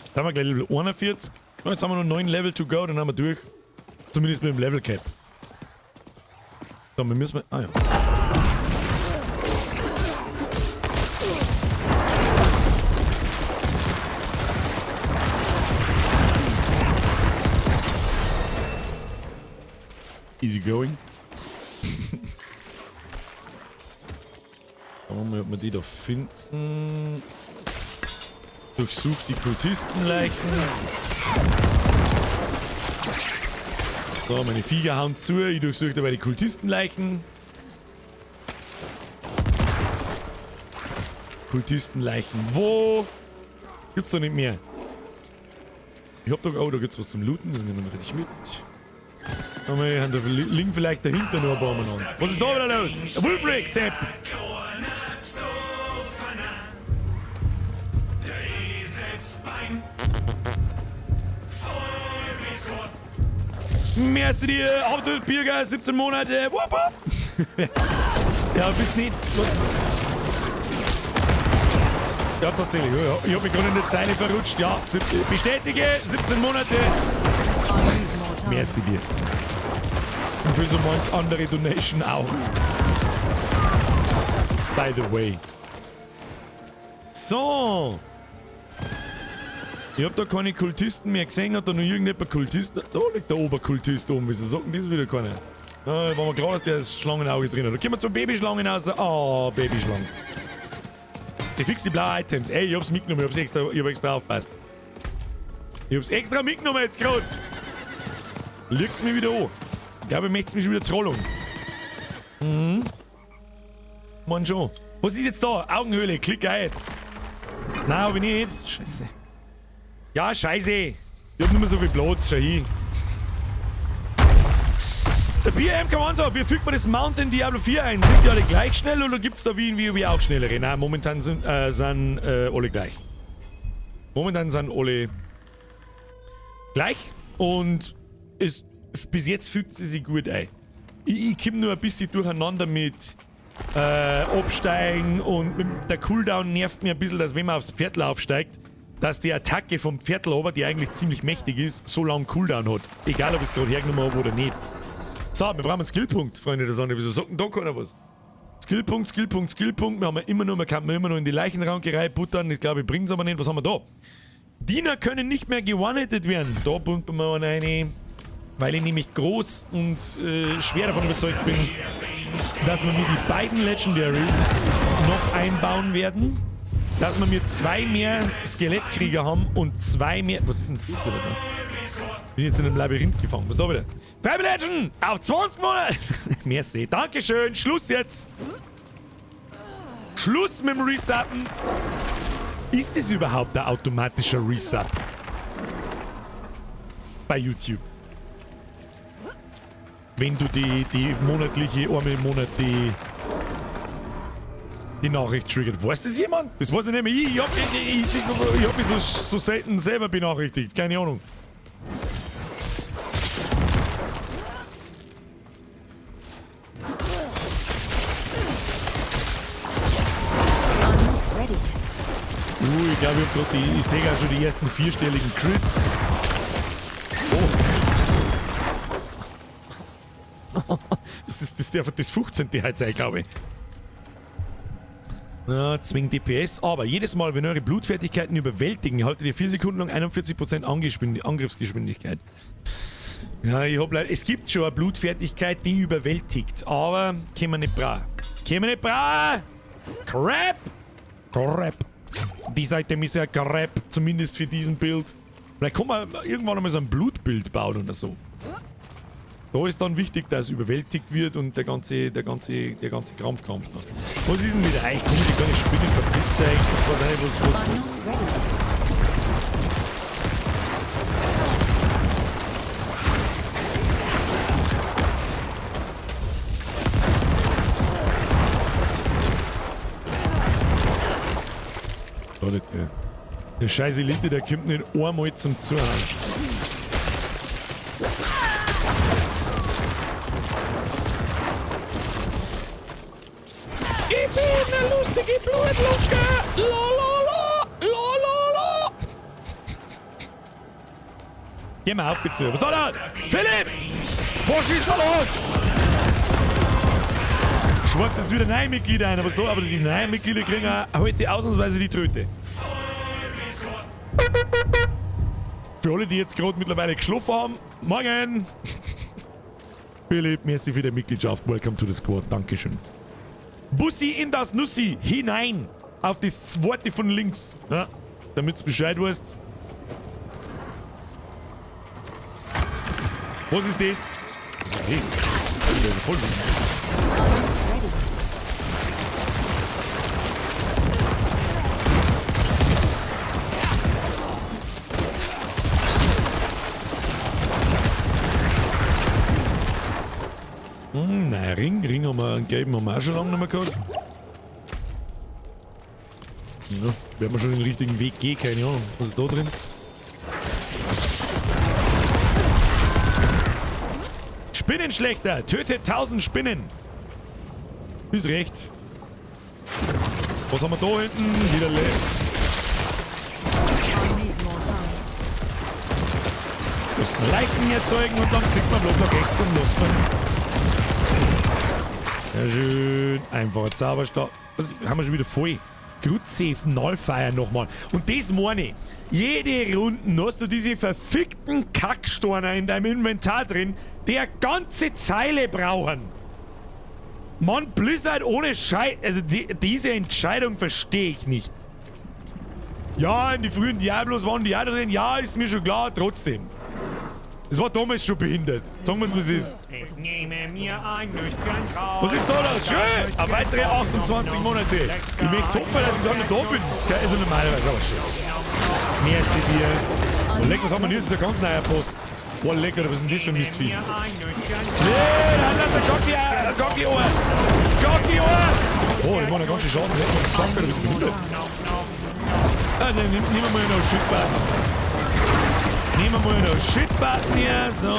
Jetzt haben wir gleich Level 41. Oh, jetzt haben wir noch 9 Level to go, dann haben wir durch. Zumindest mit dem Level Cap. So, wir müssen... Ah ja. Easy going. Schauen wir mal, ob wir die da finden. Durchsucht die Kultistenleichen. So, meine Viecher hauen zu. Ich durchsuche dabei die Kultistenleichen. Kultistenleichen. Wo? Gibt's da nicht mehr? Ich hab doch... Oh, da gibt's was zum Looten. Das nehmen wir natürlich mit. Da liegen vielleicht dahinter nur ein paar Mann. Was ist da wieder los? Der Wolfric, Sepp! Merci dir, Hauptbürger, 17 Monate. Wupp, wupp. Ja, bist nicht. Ja, tatsächlich. Ja. Ich hab mich gerade in der Zeile verrutscht. Ja, bestätige, 17 Monate. Merci dir. Und für so manch andere Donation auch. By the way. So. Ich hab da keine Kultisten mehr gesehen. Hat da noch irgendjemand Kultisten? Da liegt der Oberkultist oben. Wieso sagt denn das wieder keiner? Ah, war mir klar, dass der das Schlangenauge drin hat. Da kommen wir zum Babyschlangen raus. Ah, Babyschlangen. Sie fix die blauen Items. Ey, ich hab's mitgenommen. Ich hab extra aufgepasst. Ich hab's extra mitgenommen jetzt gerade. Liegt's mir wieder an. Ich glaube, ich möchte mich schon wieder trollen. Mann schon. Was ist jetzt da? Augenhöhle. Klick ein jetzt. Nein, hab ich nicht. Scheiße. Ja, scheiße. Ich hab nicht mehr so viel Platz. Schau hin. Der BM kann sagen, wie fügt man das Mountain Diablo 4 ein? Sind die alle gleich schnell oder gibt's da wie in WoW auch schnellere? Nein, momentan sind alle gleich. Momentan sind alle gleich und bis jetzt fügt sie sich gut ein. Ich komme nur ein bisschen durcheinander mit Absteigen und der Cooldown nervt mir ein bisschen, dass wenn man aufs Pferdl aufsteigt, dass die Attacke vom Pferdl aber, die eigentlich ziemlich mächtig ist, so lange Cooldown hat. Egal, ob ich es gerade hergenommen habe oder nicht. So, wir brauchen einen Skillpunkt, Freunde der Sonne. Wieso sagt denn da keiner was? Skillpunkt, Skillpunkt, Skillpunkt. Wir haben immer noch, man kann immer noch in die Leichenraunkerei buttern. Ich glaube, ich bringe es aber nicht. Was haben wir da? Diener können nicht mehr ge-one-hitted werden. Da pumpen wir mal eine, weil ich nämlich groß und schwer davon überzeugt bin, dass wir mir die beiden Legendaries noch einbauen werden. Dass wir mir 2 mehr Skelettkrieger haben und 2 mehr... Was ist denn das wieder da? Bin jetzt in einem Labyrinth gefangen. Was ist da wieder? Prime Legend! Auf 20 Monate! Merci. Dankeschön. Schluss jetzt. Schluss mit dem Resuppen. Ist das überhaupt ein automatischer Resub? Bei YouTube. Wenn du die monatliche, einmal im Monat die Nachricht triggert. Weiß das jemand? Das weiß ich nicht mehr. Ich hab mich so selten selber benachrichtigt. Keine Ahnung. Ich glaube, ich sehe auch schon die ersten 4-stelligen Crits. Oh. Das darf das 15. heute sein, glaube ich. Ja, zwingt DPS, aber jedes Mal, wenn eure Blutfertigkeiten überwältigen, erhaltet ihr 4 Sekunden lang 41% Angriffsgeschwindigkeit. Ja, ich hab leider... Es gibt schon eine Blutfertigkeit, die überwältigt, aber können wir nicht brauchen. Können wir nicht brauchen! Crap! Crap! Die Seite ist ja Crap, zumindest für diesen Bild. Vielleicht kann man irgendwann einmal so ein Blutbild bauen oder so. Da ist dann wichtig, dass es überwältigt wird und der ganze Krampf kommt noch. Was ist denn mit euch? Komm, die gar nicht spielen, verpisst euch. Ich weiß nicht, was... Der scheiß Elite, der kommt nicht einmal zum Zuhören. eine lustige Blutluke. La la la, la la la. Geh mal auf, bitte. Was soll das? Philipp! Was ist da los? Schwarz jetzt wieder neue Mitglieder ein, was da? Aber die neuen Mitglieder kriegen auch heute ausnahmsweise die Tröte. Für alle, die jetzt gerade mittlerweile geschlafen haben, morgen! Philipp, merci für die Mitgliedschaft. Welcome to the Squad. Dankeschön. Bussi in das Nussi hinein. Auf das zweite von links. Ja, damit du Bescheid weißt. Was ist das? Was ist das? Das ist voll nein, Ring haben wir, einen gelben haben wir auch schon lange nicht mehr gehabt. Ja, werden wir schon den richtigen Weg gehen, keine Ahnung. Was ist da drin? Spinnenschlechter, tötet 1000 Spinnen. Ist recht. Was haben wir da hinten? Wieder leer. Müssen Leichen erzeugen und dann klickt man bloß nach rechts und los. Sehr schön. Einfacher Zauberstab. Was haben wir schon wieder voll? Grutze Nullfire nochmal. Und das meine ich. Jede Runde hast du diese verfickten Kackstorner in deinem Inventar drin, die eine ganze Zeile brauchen. Mann, Blizzard ohne Scheiß. Also diese Entscheidung verstehe ich nicht. Ja, in die frühen Diablos waren die auch drin. Ja, ist mir schon klar, trotzdem. Das war damals schon behindert. Sagen wir es, was ist. Was ist da los? Schön! Eine weitere 28 Monate. Ich möchte hoffen, dass ich da nicht da bin. Also normalerweise, aber schön. Merci dir. Oh, leck, was haben wir denn jetzt? Das ist ein ganz neuer Post. Oh, lecker, was ist denn das für ein Mistvieh? Nee, da hat der Gocki-Ohr. Gocki-Ohr! Oh, ich meine, ganz schön Schaden. Leck, was sagt er, du bist behindert. Ah, dann nehmen wir mal noch Shit-Button. Nehmen wir mal noch Shit-Button hier. So.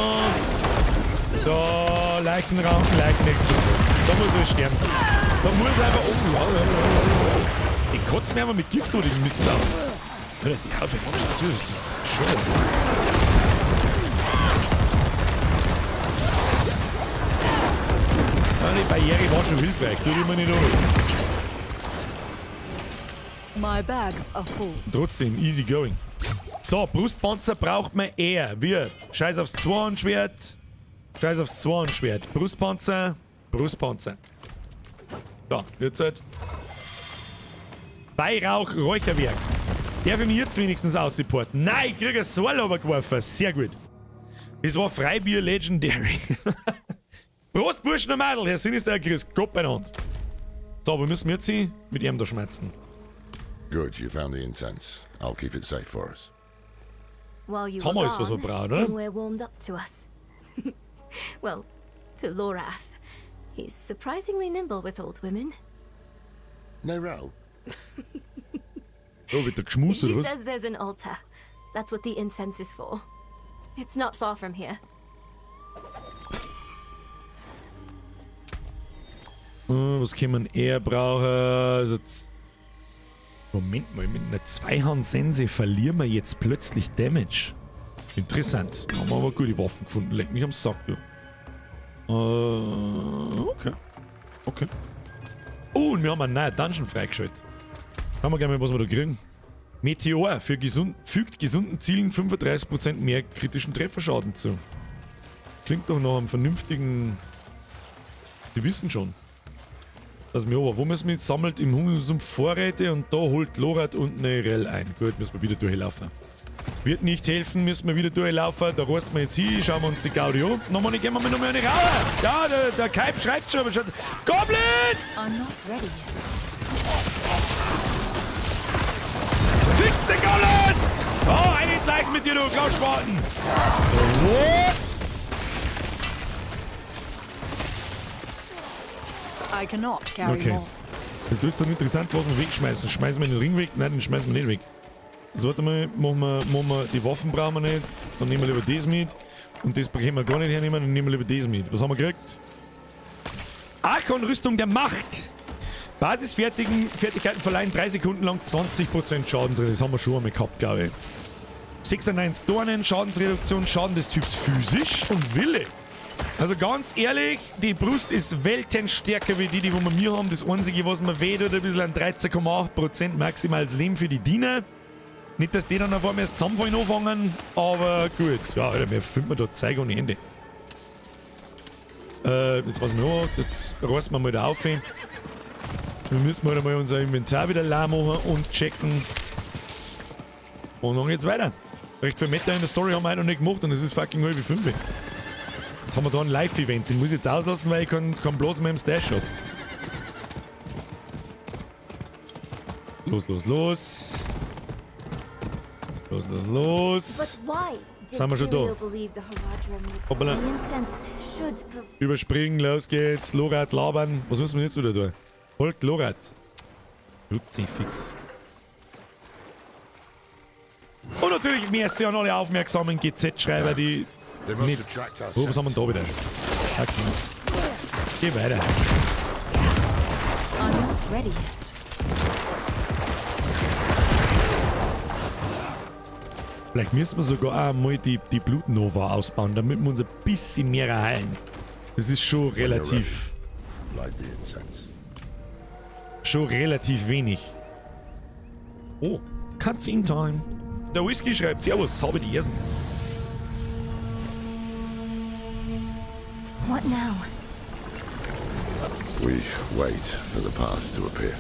Da, Leichenraum, Leichenexplosion. Da muss er sterben. Da muss er einfach um. Die kotzt mir aber mit Gift oder die Mistsau. Hör die auf, jetzt machst du zu. Schon. Ja, die Barriere war schon hilfreich. Tu die mal nicht an. My bags are full. Trotzdem, easy going. So, Brustpanzer braucht man eher. Wir. Scheiß aufs Zweihandschwert. Scheiß aufs Zweihandschwert. Brustpanzer. Brustpanzer. Da, jetzt halt. Weihrauch, Räucherwerk. Darf ich mir jetzt wenigstens aussupporten? Nein, ich kriege ein Soul geworfen. Sehr gut. Das war Freibier Legendary. Prost, Burschen und Mädel. Herr Sinister, Chris. Gott beieinander. So, aber müssen wir jetzt mit ihm da schmerzen. Good, you found the incense. I'll keep it safe for us. While you Tom were ist was wir brauchen, gone, oder? we're warmed up to us. Well, to Lorath. He's surprisingly nimble with old women. Nerel? Oh, wird der geschmust She oder was? says there's an altar. That's what the incense is for. It's not far from here. Was kann man eher brauchen? Also Moment mal, mit einer Zweihandsense verlieren wir jetzt plötzlich Damage. Interessant. Haben wir aber gute Waffen gefunden. Leck mich am Sack, du. Okay. Okay. Oh, und wir haben einen neuen Dungeon freigeschaltet. Schauen wir gleich mal, was wir da kriegen. Meteor fügt gesunden Zielen 35% mehr kritischen Trefferschaden zu. Klingt doch nach einem vernünftigen... Die wissen schon. Also mir aber, wo müssen wir jetzt sammelt im Hungersum Vorräte und da holt Lorath und eine Rell ein. Gut, müssen wir wieder durchlaufen. Wird nicht helfen, müssen wir wieder durchlaufen. Da rosten wir jetzt hin, schauen wir uns die Gaudi an. Nochmal, gehen wir noch mal eine Raue. Ja, der Kaib schreibt schon, aber schon. Goblin! I'm not ready yet. Fix den Goblin! Oh, einen gleich mit dir, du Klaus-Spaten! I cannot carry Okay. more. Jetzt wird es dann interessant, was wir wegschmeißen. Schmeißen wir den Ring weg? Nein, den schmeißen wir nicht weg. Also warte mal, machen wir die Waffen brauchen wir nicht. Dann nehmen wir lieber das mit. Und das können wir gar nicht hernehmen, dann nehmen wir lieber das mit. Was haben wir gekriegt? Archon-Rüstung der Macht! Basisfertigkeiten verleihen 3 Sekunden lang 20% Schadensreduktion. Das haben wir schon einmal gehabt, glaube ich. 96 Dornen, Schadensreduktion, Schaden des Typs physisch und Wille. Also ganz ehrlich, die Brust ist weltenstärker wie die wir mir haben. Das Einzige, was mir weht, ein bisschen an 13,8% maximales Leben für die Diener. Nicht, dass die dann auf einmal erst zusammenfallen anfangen, aber gut. Ja, Alter, wer findet man da Zeug ohne Ende? Jetzt was noch, jetzt reißen wir mal da auf. Wir müssen halt mal unser Inventar wieder leer machen und checken. Und dann geht's weiter. Recht viel Meta in der Story haben wir noch nicht gemacht und es ist fucking 5:30. Jetzt haben wir da ein Live-Event. Den muss ich jetzt auslassen, weil ich keinen Platz mehr im Stash habe. Los, los, los. Los, los, los. Jetzt sind wir schon da. Hoppala. Überspringen, los geht's. Lorat labern. Was müssen wir jetzt wieder tun? Folgt Lorat. Nutze fix. Und natürlich merci an alle aufmerksamen GZ-Schreiber, die nicht... Oh, was haben wir da wieder? Okay. Geh weiter. Vielleicht müssen wir sogar auch mal die Blutnova ausbauen, damit wir uns ein bisschen mehr heilen. Das ist schon relativ... Schon relativ wenig. Oh, Cutscene Time. Der Whisky schreibt, servus, habe die Ersten. What now? We wait for the path to appear.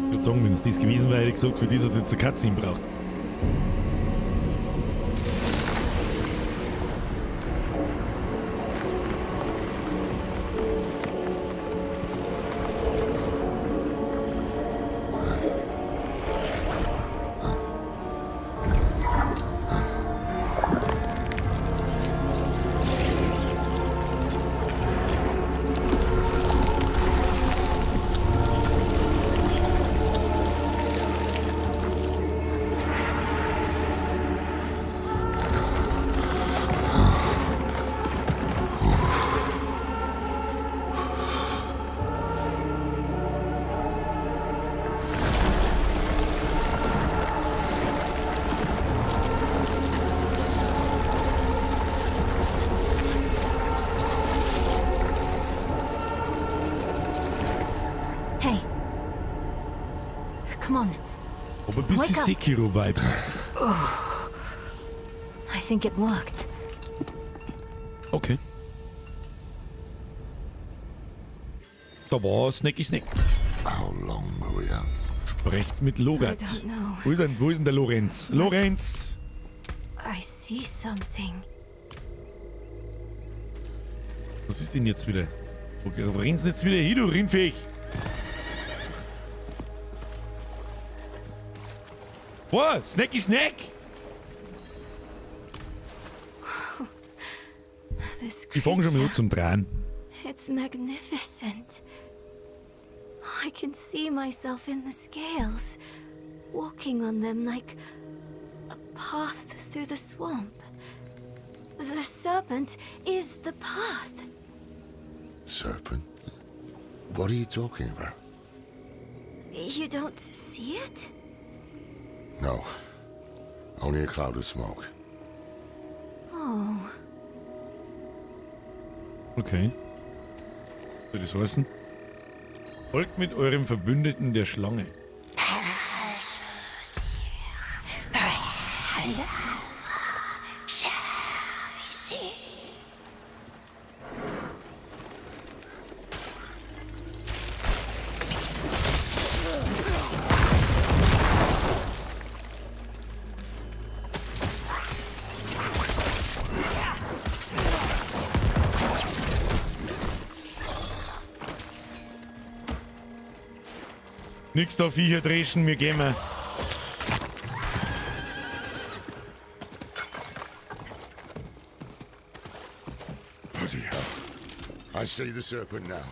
Ich würde sagen, wenn es dies gewesen wäre, hätte ich gesagt, für dies hat jetzt eine Cutscene braucht. Aber ein bisschen Sekiro-Vibes. I think it worked. Okay. Da war Snacky Snack. How long were we out? Sprecht mit Lorat. Wo ist denn der Lorenz? Lorenz! I see something. Was ist denn jetzt wieder? Wo rennst du jetzt wieder hin, du Rindviech? What? Snacky Snack? Ich fange schon mal an zum Drehen. It's magnificent. I can see myself in the scales, walking on them like a path through the swamp. The serpent is the path. Serpent? What are you talking about? You don't see it? No. Only a cloud of smoke. Oh. Okay. Soll das heißen? Folgt mit eurem Verbündeten der Schlange. Nix da Viecher dreschen, wir gehen mal. Bloody hell. I see the serpent now.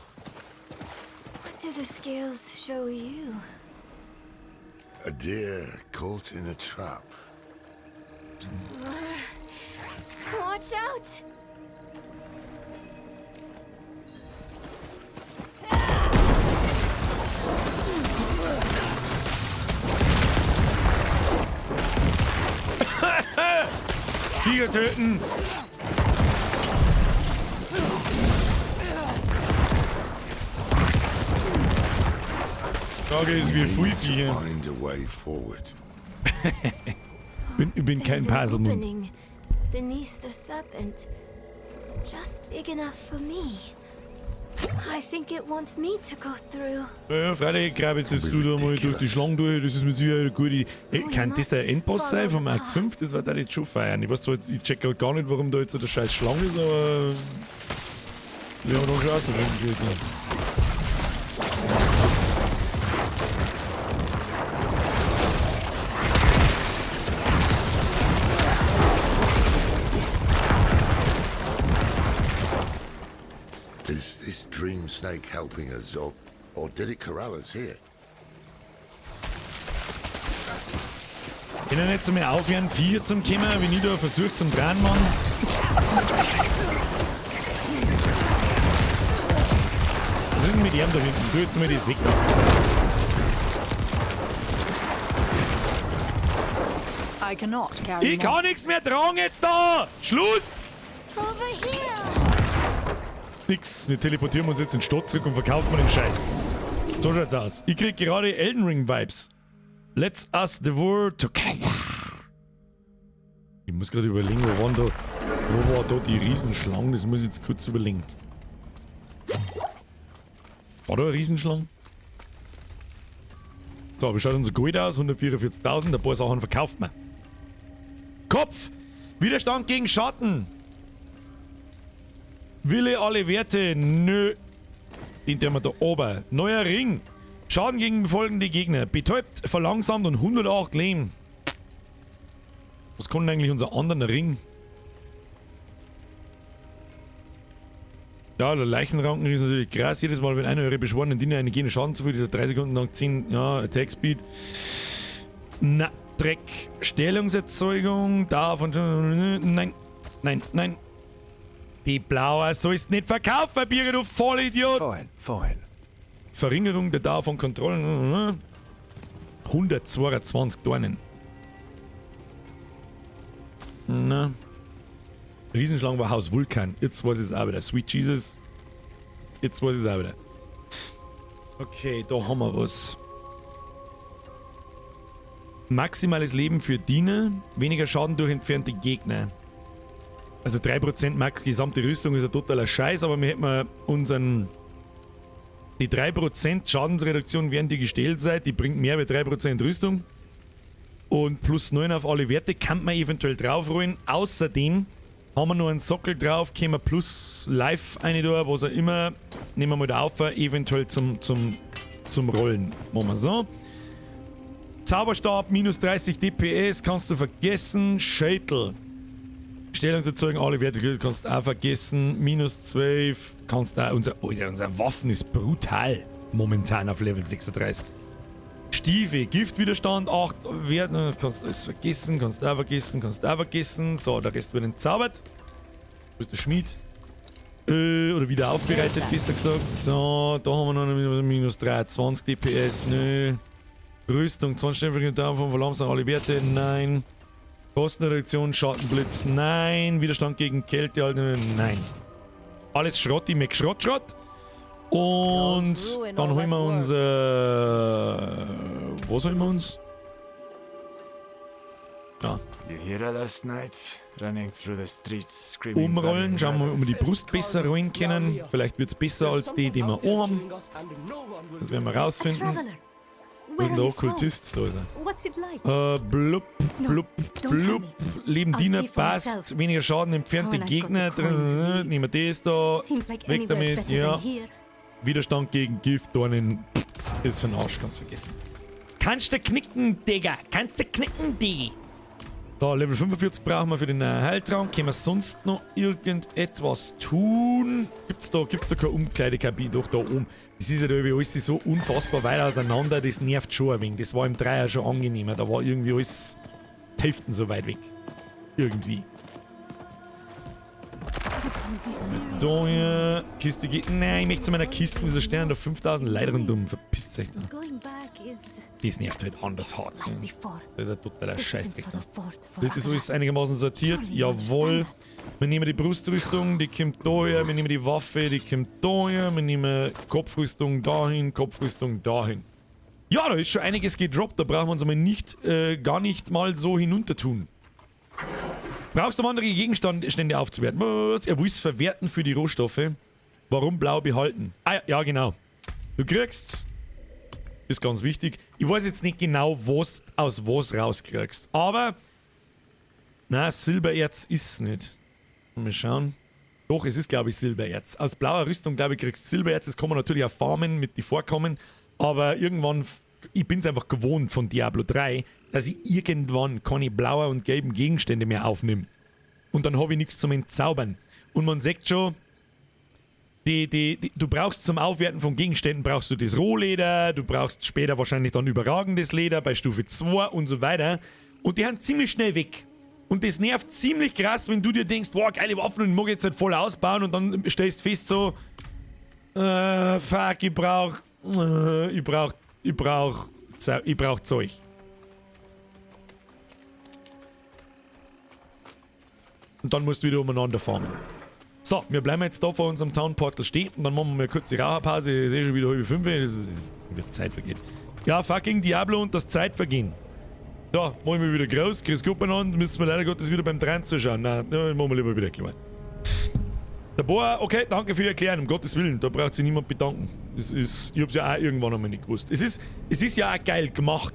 What do the scales show you? A deer caught in a trap. Watch out! Tiger töten! Frage ist, wie viel Viecher. Find a way forward. Ich bin kein There's an Puzzle-Mund. opening beneath the serpent, just big enough for me. I think it wants me to go through. Ja, freilich, glaube jetzt du da mal durch die Schlange durch, das ist mit Sicherheit eine gute... Hey, kann das der Endboss sein vom Act 5? Das wird da jetzt schon feiern. Ich weiß zwar jetzt, ich check halt gar nicht, warum da jetzt so der scheiß Schlange ist, aber... Wir haben noch Chance, wenn ich Is this dream snake helping us, or did it corral us here? Können jetzt einmal aufhören, 4 zum Kommen, wenn ich da versuche zum Drehen, Mann. Was ist denn mit ihm da hinten? Du jetzt mal das weg da. I cannot carry Ich kann nichts mehr tragen jetzt da! Schluss! Over here! Nix, wir teleportieren uns jetzt in die Stadt zurück und verkaufen den Scheiß. So schaut's aus. Ich krieg gerade Elden Ring Vibes. Let's us devour together. Ich muss gerade überlegen, wo war da die Riesenschlange? Das muss ich jetzt kurz überlegen. War da eine Riesenschlange? So, wie schaut unser Gold aus? 144.000, ein paar Sachen verkauft man. Kopf! Widerstand gegen Schatten! Wille alle Werte, nö. Den wir da oben. Neuer Ring. Schaden gegen folgende Gegner. Betäubt, verlangsamt und 108 Leben. Was kann denn eigentlich unser anderer Ring? Ja, der Leichenranken ist natürlich krass. Jedes Mal, wenn einer eure beschworenen Diener einen gehen Schaden zufügt, hat 3 Sekunden lang 10, ja, Attack Speed. Na, Dreck. Stellungserzeugung. Davon. Nein. Nein, nein. Die Blauer sollst nicht verkaufen, Birger, du Vollidiot! Vorhin. Verringerung der Dauer von Kontrollen. 122 Dornen. Na. Riesenschlange war Haus Vulkan. Jetzt weiß ich es auch wieder. Sweet Jesus. Jetzt weiß ich es auch wieder. Okay, da haben wir was. Maximales Leben für Diener. Weniger Schaden durch entfernte Gegner. Also 3% Max gesamte Rüstung ist ein totaler Scheiß, aber wir hätten die 3% Schadensreduktion, während die gestellt seid, die bringt mehr als 3% Rüstung. Und plus 9 auf alle Werte kann man eventuell draufrollen. Außerdem haben wir noch einen Sockel drauf, können wir plus Live eine da, was auch immer. Nehmen wir mal da auf, eventuell zum Rollen. Machen wir so. Zauberstab, minus 30 DPS, kannst du vergessen. Schädel. Stellungserzeugung, alle Werte kannst du auch vergessen. Minus 12 kannst du auch. Unser Waffen ist brutal. Momentan auf Level 36. Stiefel, Giftwiderstand, 8 Werte. Kannst du alles vergessen, kannst du auch vergessen, kannst du auch vergessen. So, der Rest wird entzaubert. Wo ist der Schmied? Oder wieder aufbereitet, besser gesagt. So, da haben wir noch minus 23 DPS. Nö. Rüstung, 20 davon verlangsamen alle Werte. Nein. Kostenreduktion, Schattenblitz, nein. Widerstand gegen Kälte, nein. Alles Schrott, ich mag Schrott. Und dann holen wir uns. Was holen wir uns? Ja. Umrollen, schauen wir mal, ob wir die Brust besser rollen können. Vielleicht wird es besser als die wir haben. Das werden wir rausfinden. Wo ist denn der Okkultist? Da ist er. Blub, blub, blub. Leben Diener passt. Weniger Schaden, entfernte Gegner. Nehmen wir das da. Weg damit. Ja. Widerstand gegen Gift, Dornen. Ist für den Arsch, kannst du vergessen. Kannst du knicken, Digga. Kannst du knicken, Digga. Da, Level 45 brauchen wir für den Heiltrank. Können wir sonst noch irgendetwas tun? Gibt's da keine Umkleidekabine? Doch, da oben. Das ist ja da alles so unfassbar weit auseinander, das nervt schon ein wenig. Das war im Dreier schon angenehmer. Da war irgendwie alles die Hälften so weit weg. Irgendwie. Da hier, Kiste geht. Nein, ich möchte zu meiner Kiste. Wieso stehen da 5000 Leute rundum? Verpisst euch da. Das nervt halt anders hart. Ne? Das ist ein totaler Scheißdreck da. Ist das alles einigermaßen sortiert? Jawohl. Wir nehmen die Brustrüstung, die kommt da her. Wir nehmen die Waffe, die kommt da her. Wir nehmen Kopfrüstung dahin, Kopfrüstung dahin. Ja, da ist schon einiges gedroppt. Da brauchen wir uns aber nicht, gar nicht mal so hinuntertun. Brauchst du andere Gegenstände aufzuwerten? Was? Er will es verwerten für die Rohstoffe. Warum blau behalten? Ah, ja, genau. Du kriegst, ist ganz wichtig, ich weiß jetzt nicht genau, was aus was rauskriegst, aber na, Silbererz ist es nicht. Mal schauen. Doch, es ist, glaube ich, Silbererz. Aus blauer Rüstung, glaube ich, kriegst du Silbererz. Das kann man natürlich auch farmen mit die Vorkommen, aber irgendwann, ich bin es einfach gewohnt von Diablo 3, dass ich irgendwann keine blauen und gelben Gegenstände mehr aufnehme. Und dann habe ich nichts zum Entzaubern. Und man sagt schon, du brauchst zum Aufwerten von Gegenständen brauchst du das Rohleder, du brauchst später wahrscheinlich dann überragendes Leder bei Stufe 2 und so weiter. Und die haben ziemlich schnell weg. Und das nervt ziemlich krass, wenn du dir denkst, wow, geile Waffen und ich mag jetzt halt voll ausbauen und dann stellst fest so, fuck, ich brauch Zeug. Und dann musst du wieder umeinander farmen. So, wir bleiben jetzt da vor unserem Town Portal stehen und dann machen wir mal kurz die Raucherpause. Ich sehe schon wieder 4:30, das wird Zeit vergehen. Ja, fucking Diablo und das Zeitvergehen. So, machen wir wieder groß, grüß Gott beieinander, müssen wir leider Gottes wieder beim 3 zuschauen. Nein, machen wir lieber wieder klein. Der Boa, okay, danke für Ihr Erklären, um Gottes Willen, da braucht sich niemand bedanken. Ich hab's ja auch irgendwann einmal nicht gewusst. Es ist ja auch geil gemacht,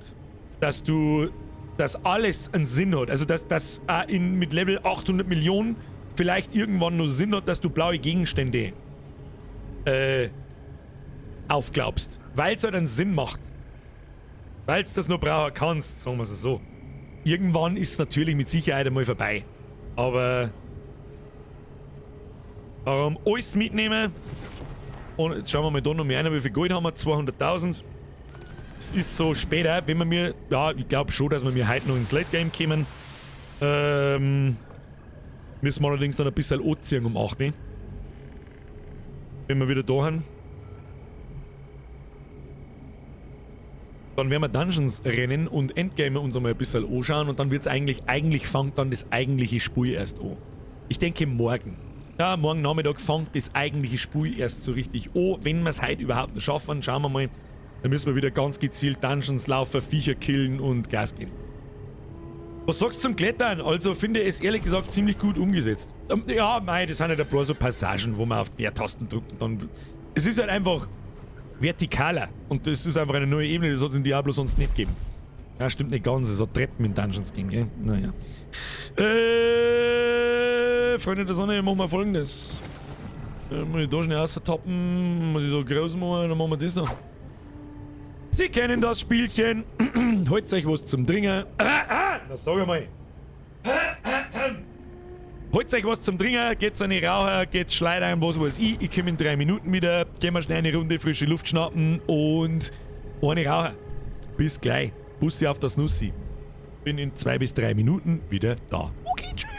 dass alles einen Sinn hat. Also, dass auch mit Level 800 Millionen vielleicht irgendwann nur Sinn hat, dass du blaue Gegenstände aufglaubst. Weil es halt einen Sinn macht. Weil du das nur brauchen kannst, sagen wir es so. Irgendwann ist es natürlich mit Sicherheit einmal vorbei. Aber darum alles mitnehmen. Und jetzt schauen wir mal da noch mehr rein, wie viel Gold haben wir? 200.000. Es ist so später, wenn wir mir, ja, ich glaube schon, dass wir mir heute noch ins Late Game kommen. Müssen wir allerdings dann ein bisschen anziehen um 8. Wenn wir wieder da haben. Dann werden wir Dungeons rennen und Endgame uns einmal ein bisschen anschauen und dann wird es eigentlich fängt dann das eigentliche Spiel erst an. Ich denke morgen. Ja, morgen Nachmittag fängt das eigentliche Spiel erst so richtig an. Wenn wir es heute überhaupt noch schaffen, schauen wir mal. Dann müssen wir wieder ganz gezielt Dungeons laufen, Viecher killen und Gas geben. Was sagst du zum Klettern? Also finde ich es ehrlich gesagt ziemlich gut umgesetzt. Ja, mei, das sind halt ein paar so Passagen, wo man auf der Tasten drückt und dann... Es ist halt einfach vertikaler und das ist einfach eine neue Ebene, das hat es in Diablo sonst nicht gegeben. Ja, stimmt nicht ganz, es hat Treppen in Dungeons gegeben, gell? Naja. Freunde der Sonne, machen wir Folgendes. Muss ich da schnell raustappen, muss ich da groß machen, dann machen wir das noch. Sie kennen das Spielchen. Holt euch was zum Trinken. Na, sag einmal. Holt euch was zum Trinken, geht's an die Raucher, geht's schleidern, was weiß ich. Ich komme in 3 Minuten wieder. Gehen wir schnell eine Runde frische Luft schnappen und eine Raucher. Bis gleich. Bussi auf das Nussi. Bin in 2 bis 3 Minuten wieder da. Okay, tschüss.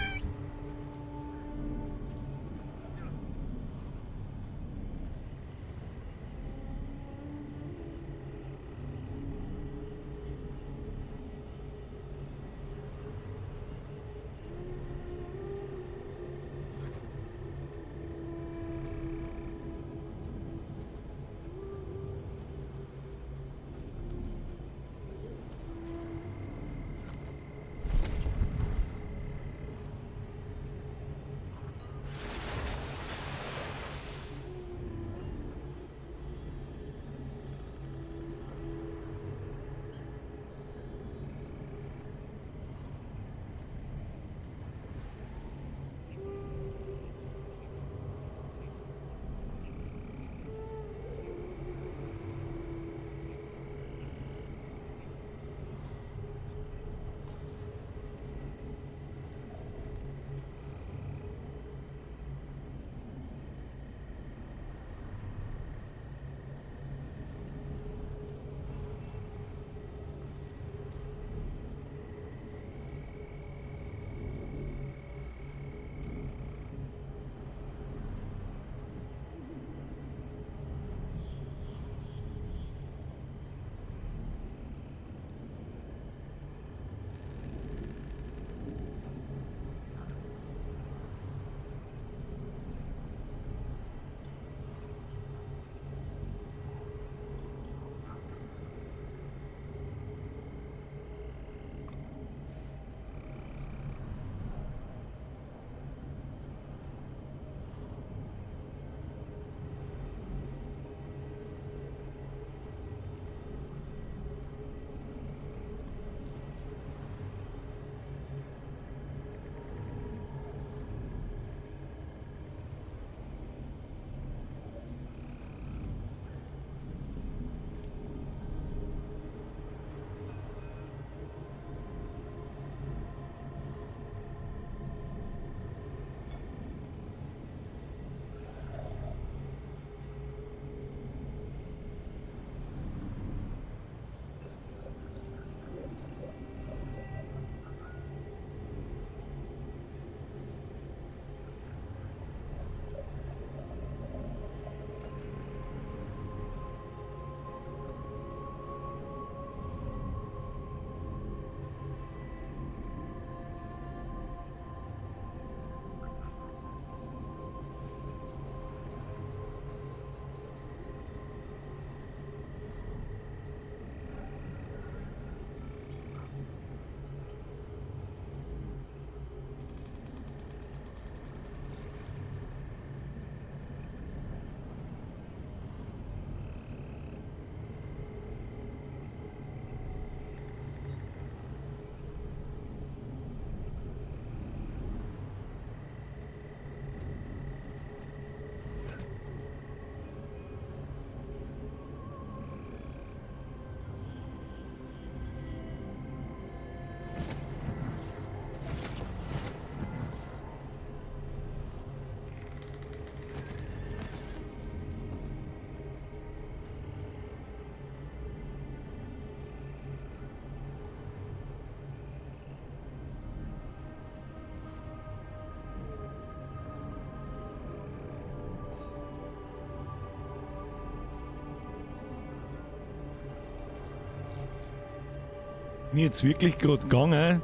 bin jetzt wirklich gerade gegangen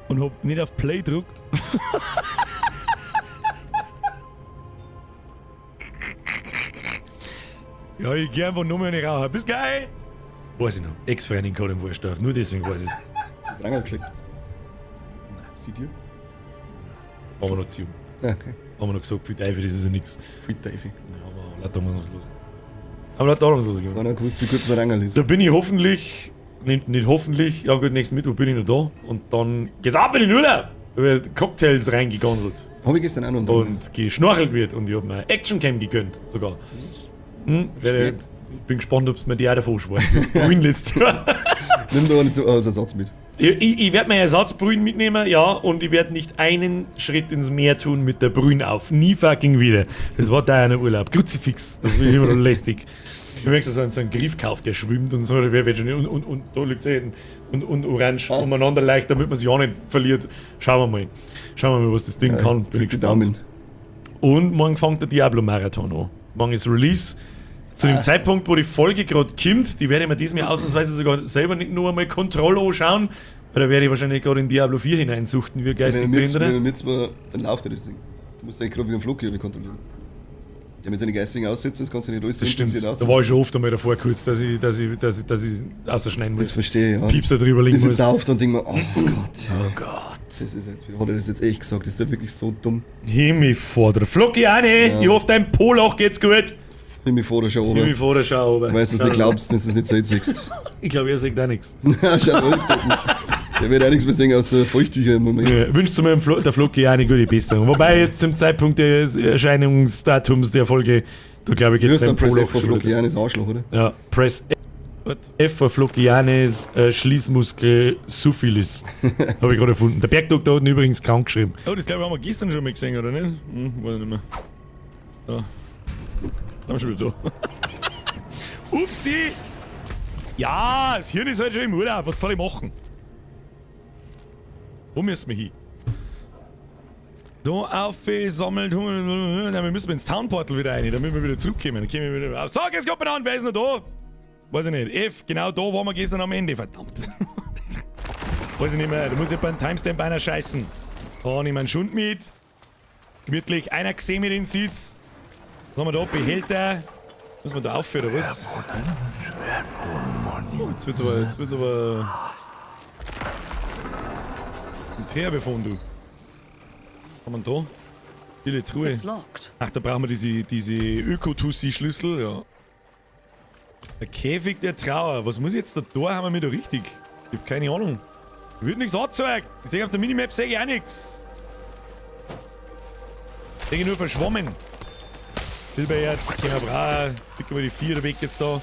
und hab nicht auf Play gedrückt. Ja, ich geh einfach nur mal eine rauchen. Bis gleich! Weiß ich noch. Ex-Freundin gerade im Wurstdorf. Nur deswegen weiß ich es. Ist das reingeschickt? Seht ihr? Haben wir noch zu. Ja, okay. Haben wir noch gesagt, für Teufel, das ist ja nix. Viel Teufel. Ja, aber lauter ahnungslos. Aber lauter ahnungslos Ich habe gewusst, wie kurz der Rangel ist. Da bin ich hoffentlich, nicht hoffentlich, ja gut, nächsten Mittwoch bin ich noch da. Und dann geht's ab in den Urlaub. Da wird Cocktails reingegandelt. Habe ich gestern auch noch. Und geschnorchelt wird. Und ich hab mir Actioncam gegönnt, sogar. Ich bin gespannt, ob es mir die auch davon spart. Brühen letztes Jahr. Nimm da nicht so als Ersatz mit. Ich werde meine Ersatzbrühen mitnehmen, ja, und ich werde nicht einen Schritt ins Meer tun mit der Brühen auf. Nie fucking wieder. Das war da ein Urlaub. Kruzifix, das bin ich immer noch lästig. Du merkst, so einen Griff kauft, der schwimmt und so, wer wird schon nicht. Und da liegt es und orange umeinander leicht, damit man sich auch nicht verliert. Schauen wir mal, was das Ding kann. Bin ich gespannt. Und morgen fängt der Diablo-Marathon an. Morgen ist Release. Zu dem Zeitpunkt, wo die Folge gerade kommt, die werde ich mir diesmal ausnahmsweise sogar selber nicht nur einmal Kontrolle anschauen, weil da werde ich wahrscheinlich gerade in Diablo 4 hineinsuchten, wie geistig Behinderte. Dann läuft ja das Ding. Du musst eigentlich gerade wieder den Flug hier kontrollieren. Die haben jetzt eine geistigen Aussätze, das kannst du nicht alles sehen. Da war ich schon oft einmal davor kurz, dass ich ausschneiden muss. Das verstehe ich, ja. Piepser drüber liegen muss. Ich muss. Auf und denke mir, oh Gott. Oh Gott. Das ist jetzt, hat er das jetzt echt gesagt? Ist der wirklich so dumm? Himmel vor der Flocki auch nicht. Ja. Ich hoffe, dein Poloch geht's gut. Himmel vor der Schau oben. Himmel vor der Schau oben. Weil du es nicht glaubst, wenn du es nicht so siehst. Ich glaube, ihr seht auch nichts. Schau mal, der wird auch nichts mehr sehen außer Feuchttücher im Moment. Ja, wünscht mir der Flocki auch eine gute Besserung. Wobei jetzt zum Zeitpunkt des Erscheinungsdatums der Folge, da glaube ich jetzt ein Poloch für Flockianes Arschloch, oder? Ja, Press F für Flockianes Schließmuskel Syphilis. Habe ich gerade erfunden. Der Bergdoktor hat ihn übrigens krank geschrieben. Oh, das glaube ich haben wir gestern schon mal gesehen, oder nicht? Weiß nicht mehr. Da. Jetzt sind wir schon wieder da. Upsi! Ja, das Hirn ist halt schon im Urlaub. Was soll ich machen? Wo müssen wir hin? Da aufgesammelt. Dann müssen wir ins Townportal wieder rein, damit wir wieder zurückkommen. Dann kommen wir wieder raus. Sag, jetzt kommt mir an, wer ist noch da? Weiß ich nicht. F, genau da waren wir gestern am Ende. Verdammt. Weiß ich nicht mehr. Da muss ich beim Timestamp einer scheißen. Da nehme ich meinen Schund mit. Gemütlich. Einer gesehen mit den Sitz. Was haben wir da? Behälter. Muss man da aufführen, oder was? Jetzt wird's aber. Ein Teerbefund, du. Was haben wir da? Viele Truhe. Ach, da brauchen wir diese Öko-Tussi-Schlüssel, ja. Der Käfig der Trauer. Was muss ich jetzt da tun? Haben wir mir da richtig? Ich hab keine Ahnung. Da wird nichts angezeigt. Ich sehe auf der Minimap sehe ich auch nichts. Ich denke nur verschwommen. Silberherz, können wir brauchen. Kriegen wir die 4 weg jetzt da.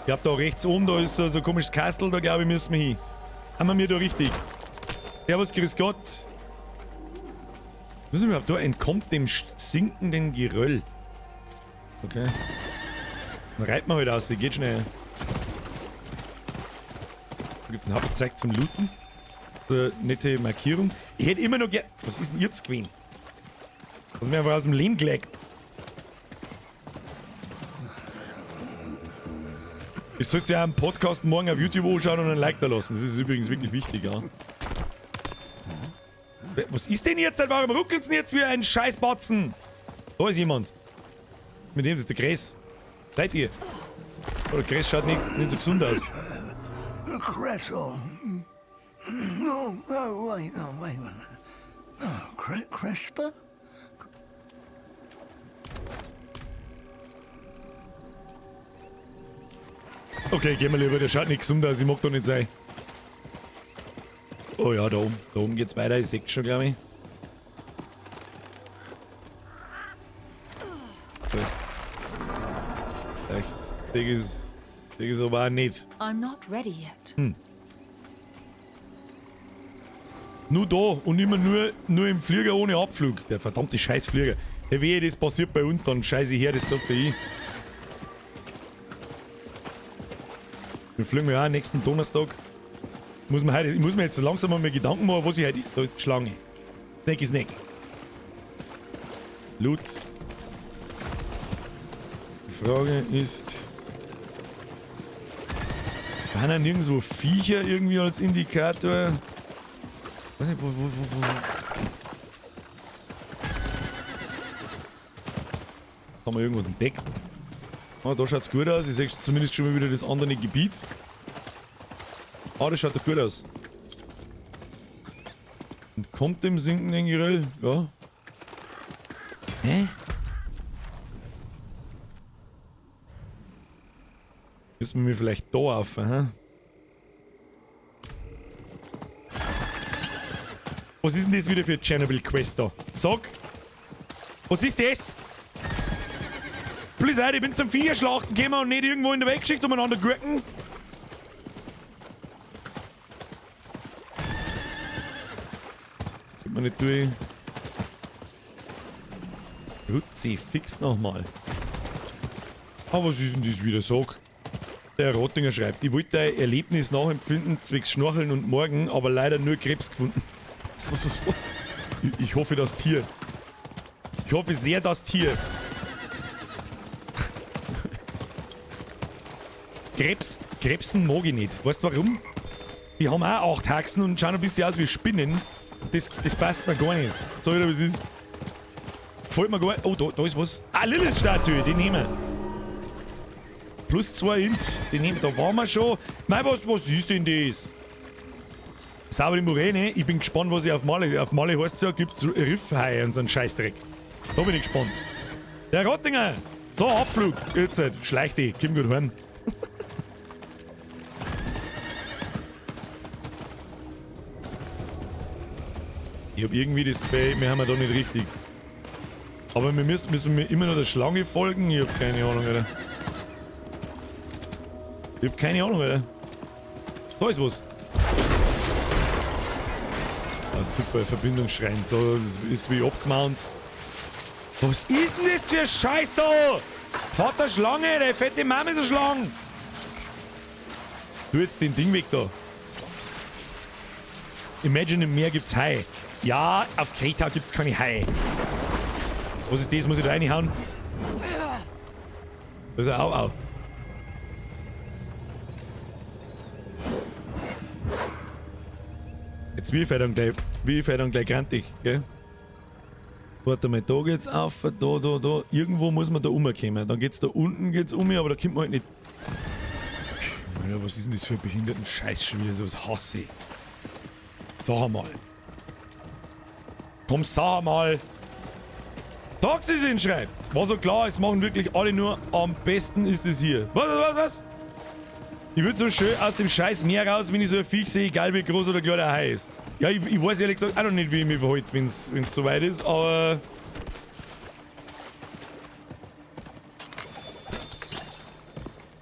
Ich hab da rechts oben, da ist so ein komisches Kastel, da glaube ich müssen wir hin. Haben wir mir da richtig. Servus, grüß Gott. Was ist überhaupt da? Entkommt dem sinkenden Geröll. Okay. Dann reibt man halt aus, geht schnell. Da gibt's einen Hauptzeig zum Looten. So eine nette Markierung. Ich hätte immer noch gern. Was ist denn jetzt gewesen? Das ist mir einfach aus dem Leben gelegt. Ich sollte ja einen Podcast morgen auf YouTube anschauen und ein Like da lassen. Das ist übrigens wirklich wichtig, ja. Was ist denn jetzt? Warum ruckelt's denn jetzt wie ein Scheißbatzen? Da ist jemand. Mit dem ist der Gräs. Seid ihr? Oh, der Gräs schaut nicht so gesund aus. Cressel. No, wait a minute. Oh, Cresper? Okay, gehen wir lieber, der schaut nicht gesund aus, ich mag doch nicht sein. Oh ja, da oben geht's weiter, ich seh's schon, glaube ich. Okay. Echt, das ist aber auch nicht. I'm not ready yet. Nur da und immer nur im Flieger ohne Abflug. Der verdammte Scheißflieger. Der wehe, das passiert bei uns, dann scheiße ich her, das sagt ich. Wir fliegen ja auch nächsten Donnerstag. Ich muss mir jetzt langsam mal Gedanken machen, was ich heute. Da ist die Schlange. Snack ist Snack. Loot. Die Frage ist. Waren ja nirgendwo Viecher irgendwie als Indikator? Weiß nicht, wo. Haben wir irgendwas entdeckt? Ah, da schaut's gut aus. Ich sehe zumindest schon mal wieder das andere Gebiet. Ah, das schaut doch gut aus. Und kommt dem sinkenden Geröll? Ja. Hä? Müssen wir mir vielleicht da auf, hä? Was ist denn das wieder für eine Chernobyl-Quest da? Sag! Was ist das? Polizei, ich bin zum Viecherschlachten gekommen und nicht irgendwo in der Weg geschickt umeinander gurken. Geht man nicht durch. Rutzi, fix nochmal. Aber was ist denn das wieder? Sag! Der Rottinger schreibt, ich wollte ein Erlebnis nachempfinden zwecks Schnorcheln und Morgen, aber leider nur Krebs gefunden. Was? Ich hoffe, das Tier. Ich hoffe sehr, das Tier. Krebsen mag ich nicht. Weißt du warum? Die haben auch 8 Haxen und schauen ein bisschen aus wie Spinnen. Das passt mir gar nicht. So wie es ist. Gefällt mir gar nicht. Oh, da ist was. Ah, Lilith-Statue, die nehmen wir. Plus 2 Int, die nehmen wir. Da waren wir schon. Nein, was ist denn das? Saubere Moräne, ich bin gespannt, was ich auf Male. Auf Male heißt es ja, gibt es Riffhaie und so einen Scheißdreck. Da bin ich gespannt. Der Rottinger! So, Abflug! Jetzt, schleich dich, komm gut heim. Ich hab irgendwie das Gefühl, wir haben da nicht richtig. Aber wir müssen wir immer noch der Schlange folgen? Ich hab keine Ahnung, Alter. Ich hab keine Ahnung, Alter. Da ist was. Ah, super, Verbindungsschrein. So, jetzt bin ich abgemount. Was ist denn das für ein Scheiß da? Vater Schlange, der fette Mama ist eine Schlange. Tu jetzt den Ding weg da. Imagine im Meer gibt's Hai. Ja, auf Kreta gibt's keine Hai. Was ist das? Muss ich da reinhauen? Das ist ein Au-Au. Jetzt wie ich dann gleich grantig, gell? Warte mal, da geht's auf, da. Irgendwo muss man da rumkommen. Dann geht's da unten aber da kommt man halt nicht. Alter, was ist denn das für ein behinderten Scheißspiel? Sowas hasse ich. Sag mal. Komm, sag mal. Taxi schreibt. War so klar, es machen wirklich alle nur. Am besten ist es hier. Was? Ich würde so schön aus dem scheiß Meer raus, wenn ich so ein Viech sehe, egal wie groß oder klein der Hai ist. Ja, ich weiß ehrlich gesagt auch noch nicht, wie ich mich verhalte, wenn es soweit ist, aber...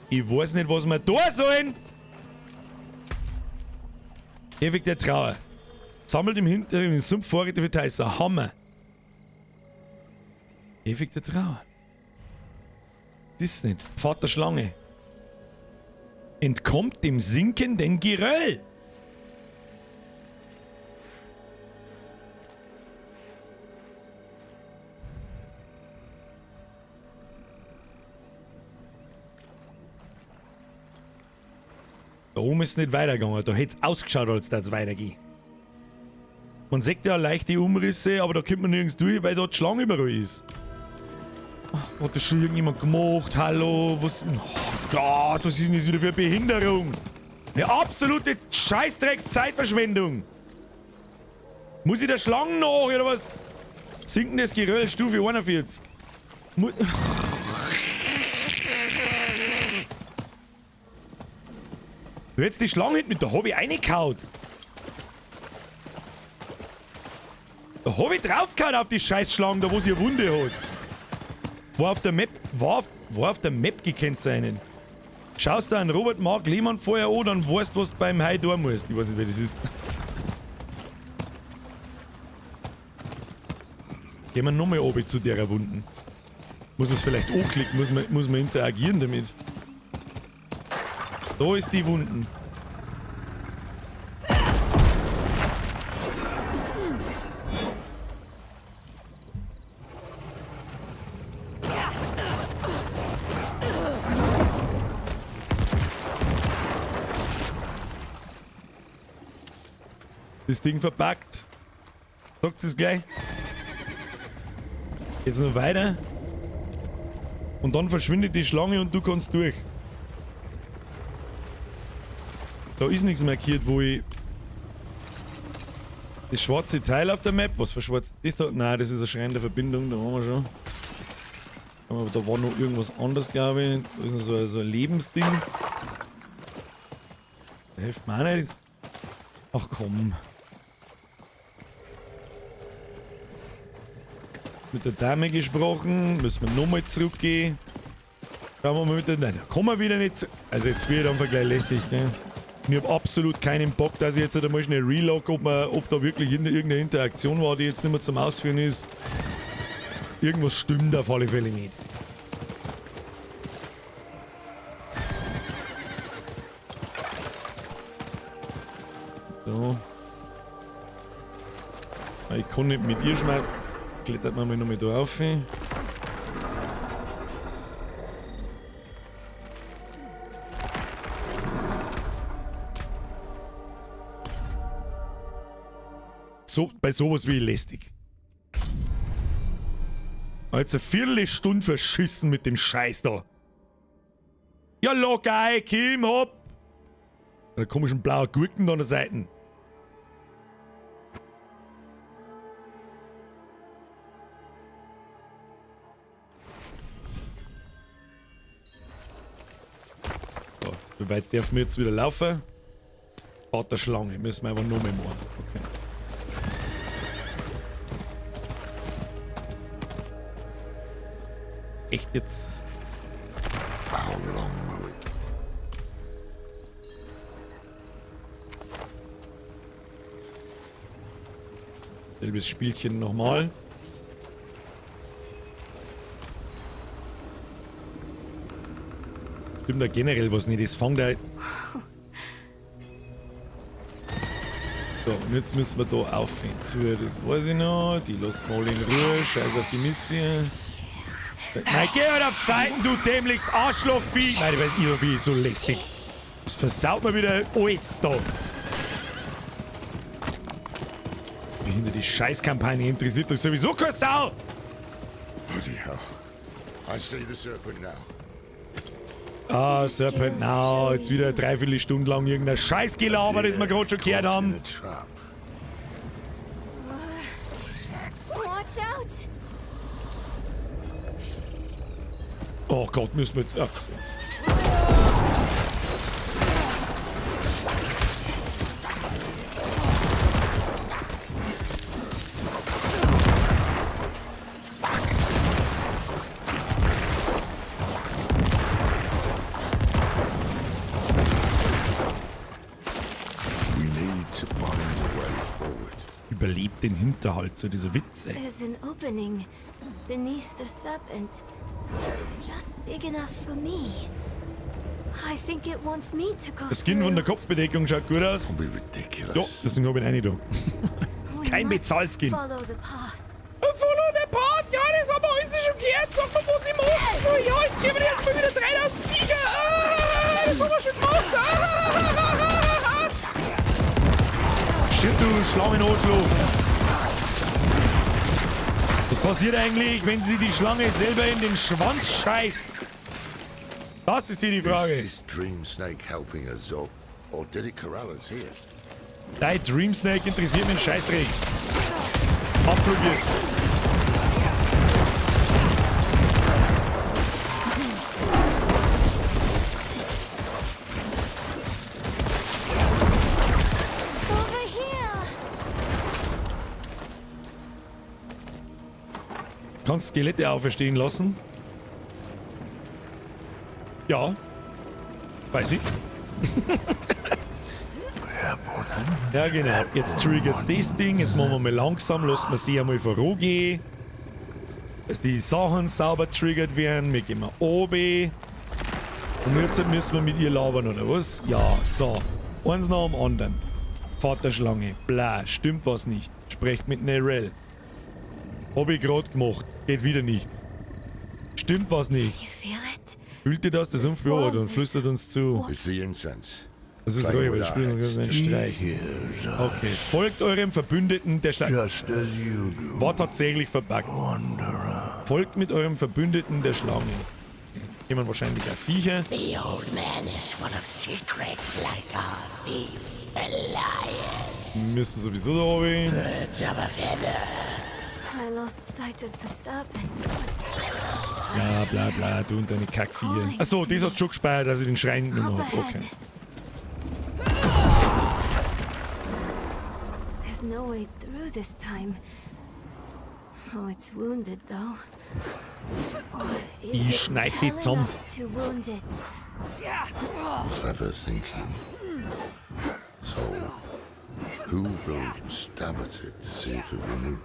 Ich weiß nicht, was wir da sollen! Ewig der Trauer. Sammelt im Hintergrund den Sumpf Vorräte für Teißer. Hammer! Ewig der Trauer. Das ist nicht. Vater Schlange. Entkommt dem sinkenden Geröll. Da oben ist es nicht weitergegangen. Da hätte es ausgeschaut, als dass es weitergeht. Man sieht ja leichte Umrisse, aber da kommt man nirgends durch, weil dort die Schlange überall ist. Hat das schon irgendjemand gemacht? Hallo? Was? Oh Gott, was ist denn das wieder für eine Behinderung? Eine absolute Scheißdrecks-Zeitverschwendung. Muss ich der Schlangen nach, oder was? Sinkendes Geröll, Stufe 41. Du hättest die Schlange mit der Hobby reingehauen. Da hab ich draufgehauen auf die Scheißschlange, da wo sie eine Wunde hat. War auf der Map gekennzeichnet. Schaust du einen Robert Mark Lehmann vorher an, dann weißt du, was du beim Hai tun musst. Ich weiß nicht, wer das ist. Gehen wir nochmal oben zu der Wunden. Muss man es vielleicht anklicken, muss man interagieren damit. Da ist die Wunden. das Ding verpackt. Sagt es gleich. Jetzt noch weiter. Und dann verschwindet die Schlange und du kannst durch. Da ist nichts markiert, wo ich... Das schwarze Teil auf der Map, was für schwarz... Das da... Nein, das ist eine schreiende Verbindung, da haben wir schon. Aber da war noch irgendwas anderes, glaube ich. Da ist noch so ein Lebensding. Da hilft mir auch nicht. Ach komm. Mit der Dame gesprochen, müssen wir nochmal zurückgehen. Schauen wir mal mit der... Nein, da kommen wir wieder nicht... Also jetzt wird einfach gleich lästig, gell? Ich habe absolut keinen Bock, dass ich jetzt einmal schnell relog, ob da wirklich irgendeine Interaktion war, die jetzt nicht mehr zum Ausführen ist. Irgendwas stimmt auf alle Fälle nicht. So. Ich kann nicht mit ihr schmeißen. Klettert man mal noch da rauf. So, bei sowas wie lästig. Jetzt eine Viertelstunde verschissen mit dem Scheiß da. Ja, locker ein, Kim, hopp! Eine komischen blauen Gurken da an der Seite. So, wie weit dürfen wir jetzt wieder laufen? Baut der Schlange, müssen wir einfach noch mehr machen. Okay. Echt jetzt? How long will it? Selbes Spielchen nochmal. Stimmt da generell was nicht, das fängt da... So, und jetzt müssen wir da aufhören. Das weiß ich noch. Die lässt mal in Ruhe. Scheiß auf die Mist hier. Nein, geh halt auf die Seiten, du dämliches Arschlochvieh! Nein, ich weiß nicht, wie so lästig. Das versaut mir wieder alles da. Wie hinter die Scheißkampagne interessiert euch sowieso keine Sau! Bloody hell. I see the serpent now. Ah, Serpent Now. Jetzt wieder eine Dreiviertelstunde lang irgendein Scheißgelaber, das wir gerade schon gehört haben. Watch out! Oh Gott, müssen wir jetzt... Ach. Überlebt den Hinterhalt, so dieser Witz, ey. There's an opening beneath the serpent. Just big enough for me. I think it wants me to go. Das Skin von der Kopfbedeckung schaut gut aus. Ja, deswegen habe ich ihn rein da. Das ist kein Bezahlskin. Follow the path. Follow the path? Ja, das haben wir alles schon gehört. Sag mal, wo sie machen. So, ja, jetzt geben wir erstmal wieder 3000 Viecher. Das haben wir schon gemacht. Stimmt, du Schlangenarschloch. Was passiert eigentlich, wenn sie die Schlange selber in den Schwanz scheißt? Das ist hier die Frage. Is this dream snake helping us or did it corral us here? Dein Dream Snake interessiert mich einen Scheißdreck. Abflug jetzt. Kannst Skelette auferstehen lassen? Ja. Weiß ich. Ja, genau. Jetzt triggert's das Ding. Jetzt machen wir mal langsam. Lassen wir sie einmal vorangehen. Dass die Sachen sauber triggert werden. Wir gehen mal oben. Und jetzt müssen wir mit ihr labern, oder was? Ja, so. Eins nach dem anderen. Vaterschlange. Bla, stimmt was nicht. Sprecht mit Nerel. Hab ich gerade gemacht. Geht wieder nicht. Stimmt was nicht. Fühlt ihr das? Das Sumpf und flüstert uns zu. It's the incense. Das ist ruhig, aber das Spiel ist ein Streich. Okay, folgt eurem Verbündeten der Schlange. War tatsächlich verpackt. Folgt mit eurem Verbündeten der Schlange. Jetzt gehen wir wahrscheinlich auf Viecher. The old man is full of secrets like our thief Elias. Müssen sowieso da oben. Birds of a feather. I lost sight of the serpent, but Bla bla bla, du und deine Kackviecher. Achso, das hat schon gespeichert, dass ich den Schrein genommen habe. Okay. there's no way through this time. Oh, it's wounded though. Is Ich it schneid die telling zusammen. us to wound it? Clever thinking. So, who will stab at it to see if it will move?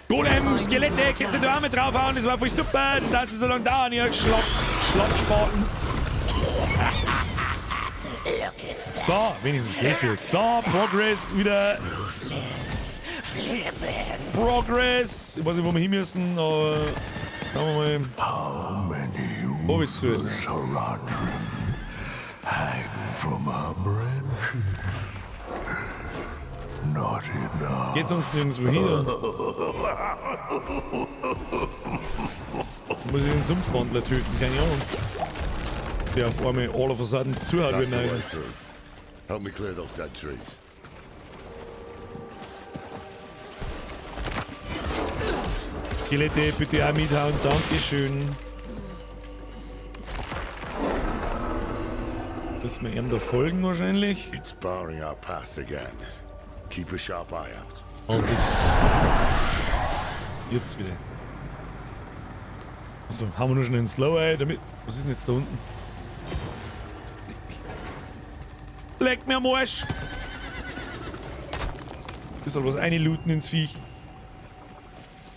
Golem, Skelette, kannst du die Arme draufhauen? Das war voll super. Dann tanzen so lange da an, ihr Schlappspaten. So, wenigstens geht's jetzt. So, Progress wieder. Progress. Ich weiß nicht, wo wir hin müssen, aber schauen wir mal. Wo wird's zu? Jetzt geht's sonst nirgendwo hin. Muss ich den Sumpfwandler töten? Keine Ahnung. Der auf einmal all of a sudden zuhört, That's wenn the way er. through. Help me clear those dead trees. Skelette bitte auch mithauen, dankeschön. Müssen wir ihm da folgen wahrscheinlich? It's barring our path again. Keep a sharp eye out. Also. Jetzt wieder. Also, haben wir nur schon einen Slow-Eye damit. Was ist denn jetzt da unten? Leck mir am Arsch! Ich soll was einlooten ins Viech.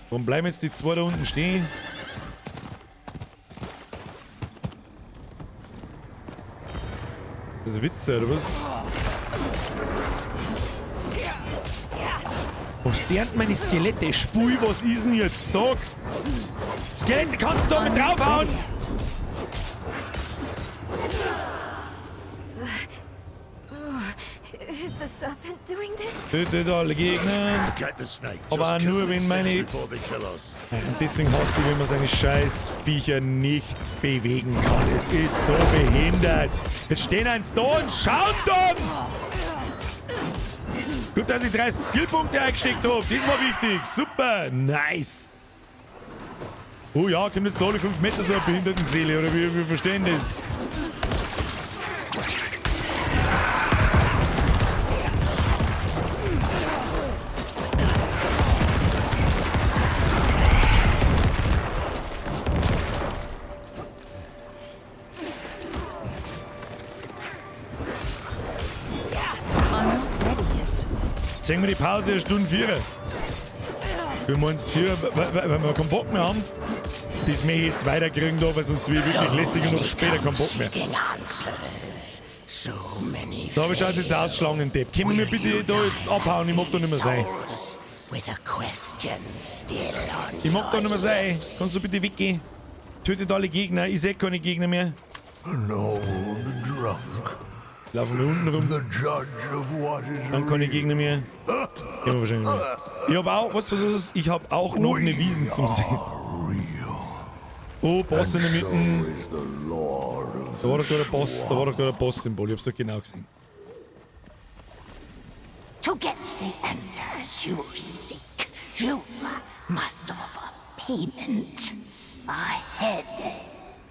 Warum bleiben jetzt die zwei da unten stehen? Das ist ein Witz, oder was? Was lernt meine Skelette? Spui, was ist denn jetzt? Sag! Skelette, kannst du da mit draufhauen? Is the serpent doing this? Tötet alle Gegner. Get the snake. Aber Just kill nur them wenn meine... before they kill us. Und deswegen hasse ich, wenn man seine scheiß Viecher nichts bewegen kann. Es ist so behindert. Jetzt stehen eins da und schaut dann! Gut, dass ich 30 Skillpunkte eingesteckt habe. Das war wichtig. Super. Nice. Oh ja, kommt jetzt da alle 5 Meter so eine Behindertenseele, oder wie wir verstehen das? Zeigen wir die Pause, eine Stunde 4. Wir meinst 4, weil wir keinen Bock mehr haben. Das möchte ich jetzt weiterkriegen, da, weil sonst wird wirklich lästig und noch später keinen Bock mehr. So, aber schaut jetzt aus, Schlangendepp. Können wir bitte da jetzt abhauen? Ich mag da nicht mehr sein. Ich mag da nicht mehr sein. Kannst du bitte weggehen? Tötet alle Gegner. Ich sehe keine Gegner mehr. Laufen wir unten rum. Dann keine Gegner mehr. Gehen wir wahrscheinlich mehr. Ich hab auch, was ist? Ich hab auch noch eine Wiesen zum Sehen. Oh, Boss in der Mitte. Da war doch gerade ein Boss, da war doch gerade ein Boss-Symbol. Ich hab's doch genau gesehen. To get the answers you seek, you must offer payment. A head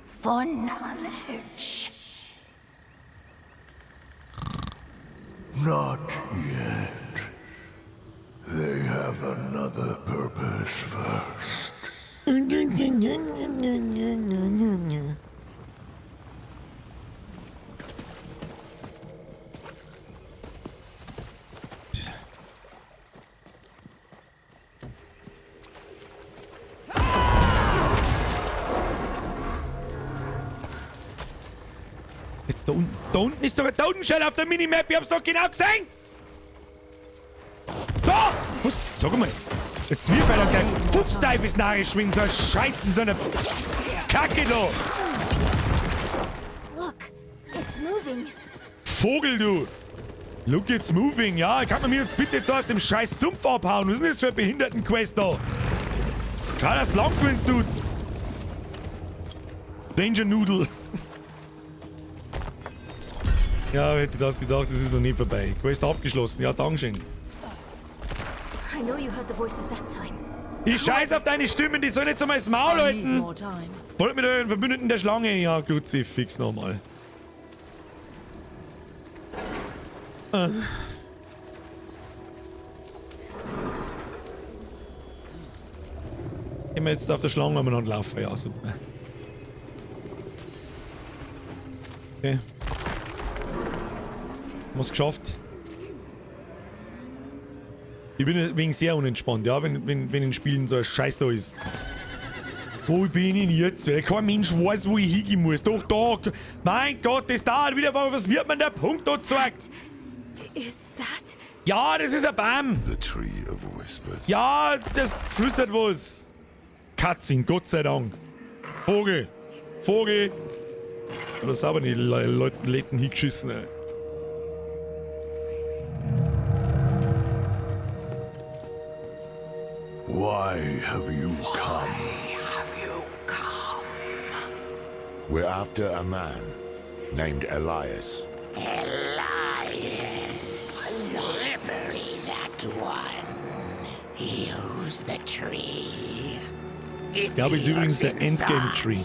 for knowledge. Not yet. They have another purpose first. Jetzt da unten. Da unten ist doch ein Totenschell auf der Minimap. Ich hab's doch genau gesehen. Da! Was? Sag mal. Jetzt wir bei der Fuchsteufelsnarre schwingen. So ein Scheiß in so einer Kacke da. moving. Vogel, du! Look, it's moving, ja? Kann man mir jetzt bitte jetzt aus dem scheiß Sumpf abhauen? Was ist denn das für ein Behindertenquest da? Schau, dass du lang gewinnst, du! Danger Noodle. Ja, hätte das gedacht, das ist noch nie vorbei. Quest abgeschlossen, ja, Dankeschön. I know you heard the voices that time. Ich scheiß auf deine Stimmen, die sollen jetzt einmal das Maul halten! Wollt mit euren Verbündeten der Schlange? Ja, gut, sie fix nochmal. Gehen wir jetzt auf der Schlange umeinander laufen, ja, super. Okay. Haben wir's geschafft. Ich bin wegen sehr unentspannt, ja, wenn in Spielen so ein Scheiß da ist. Wo bin ich denn jetzt? Weil kein Mensch weiß, wo ich hingehen muss. Doch, da. Mein Gott, das dauert wieder. Was wird man der Punkt da gezeigt? Is that? Ja, das ist ein Baum. The Tree of Whispers. Ja, das flüstert was. Cutscene, Gott sei Dank. Vogel. Vogel. Da ist aber die Leute Letten hingeschissen, ey. Why have you come? We're after a man named Elias. Elias. Slippery, that one. Use the tree. Ich glaube, ist übrigens der Endgame-Tree.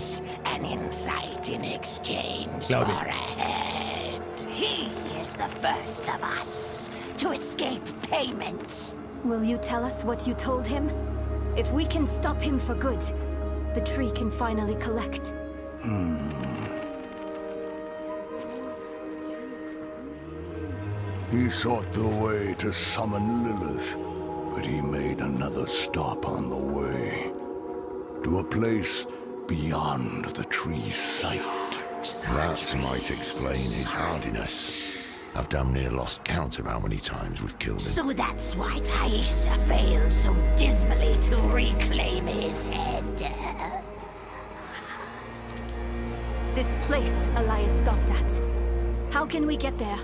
An insight in exchange Glaube for a head. He is the first of us to escape payment. Will you tell us what you told him? If we can stop him for good, the tree can finally collect. He sought the way to summon Lilith, but he made another stop on the way. To a place beyond the tree's sight. That might explain his hardiness. I've damn near lost count of how many times we've killed him. So that's why Thaisa failed so dismally to reclaim his head. This place Elias stopped at. How can we get there?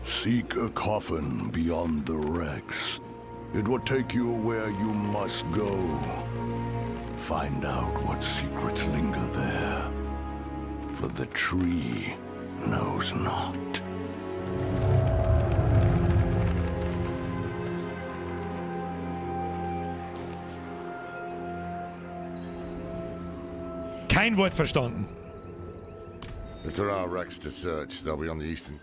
Seek a coffin beyond the wrecks. It will take you where you must go. Find out what secrets linger there. For the tree knows not. Kein Wort verstanden. If there are wrecks to search, they'll be on the eastern.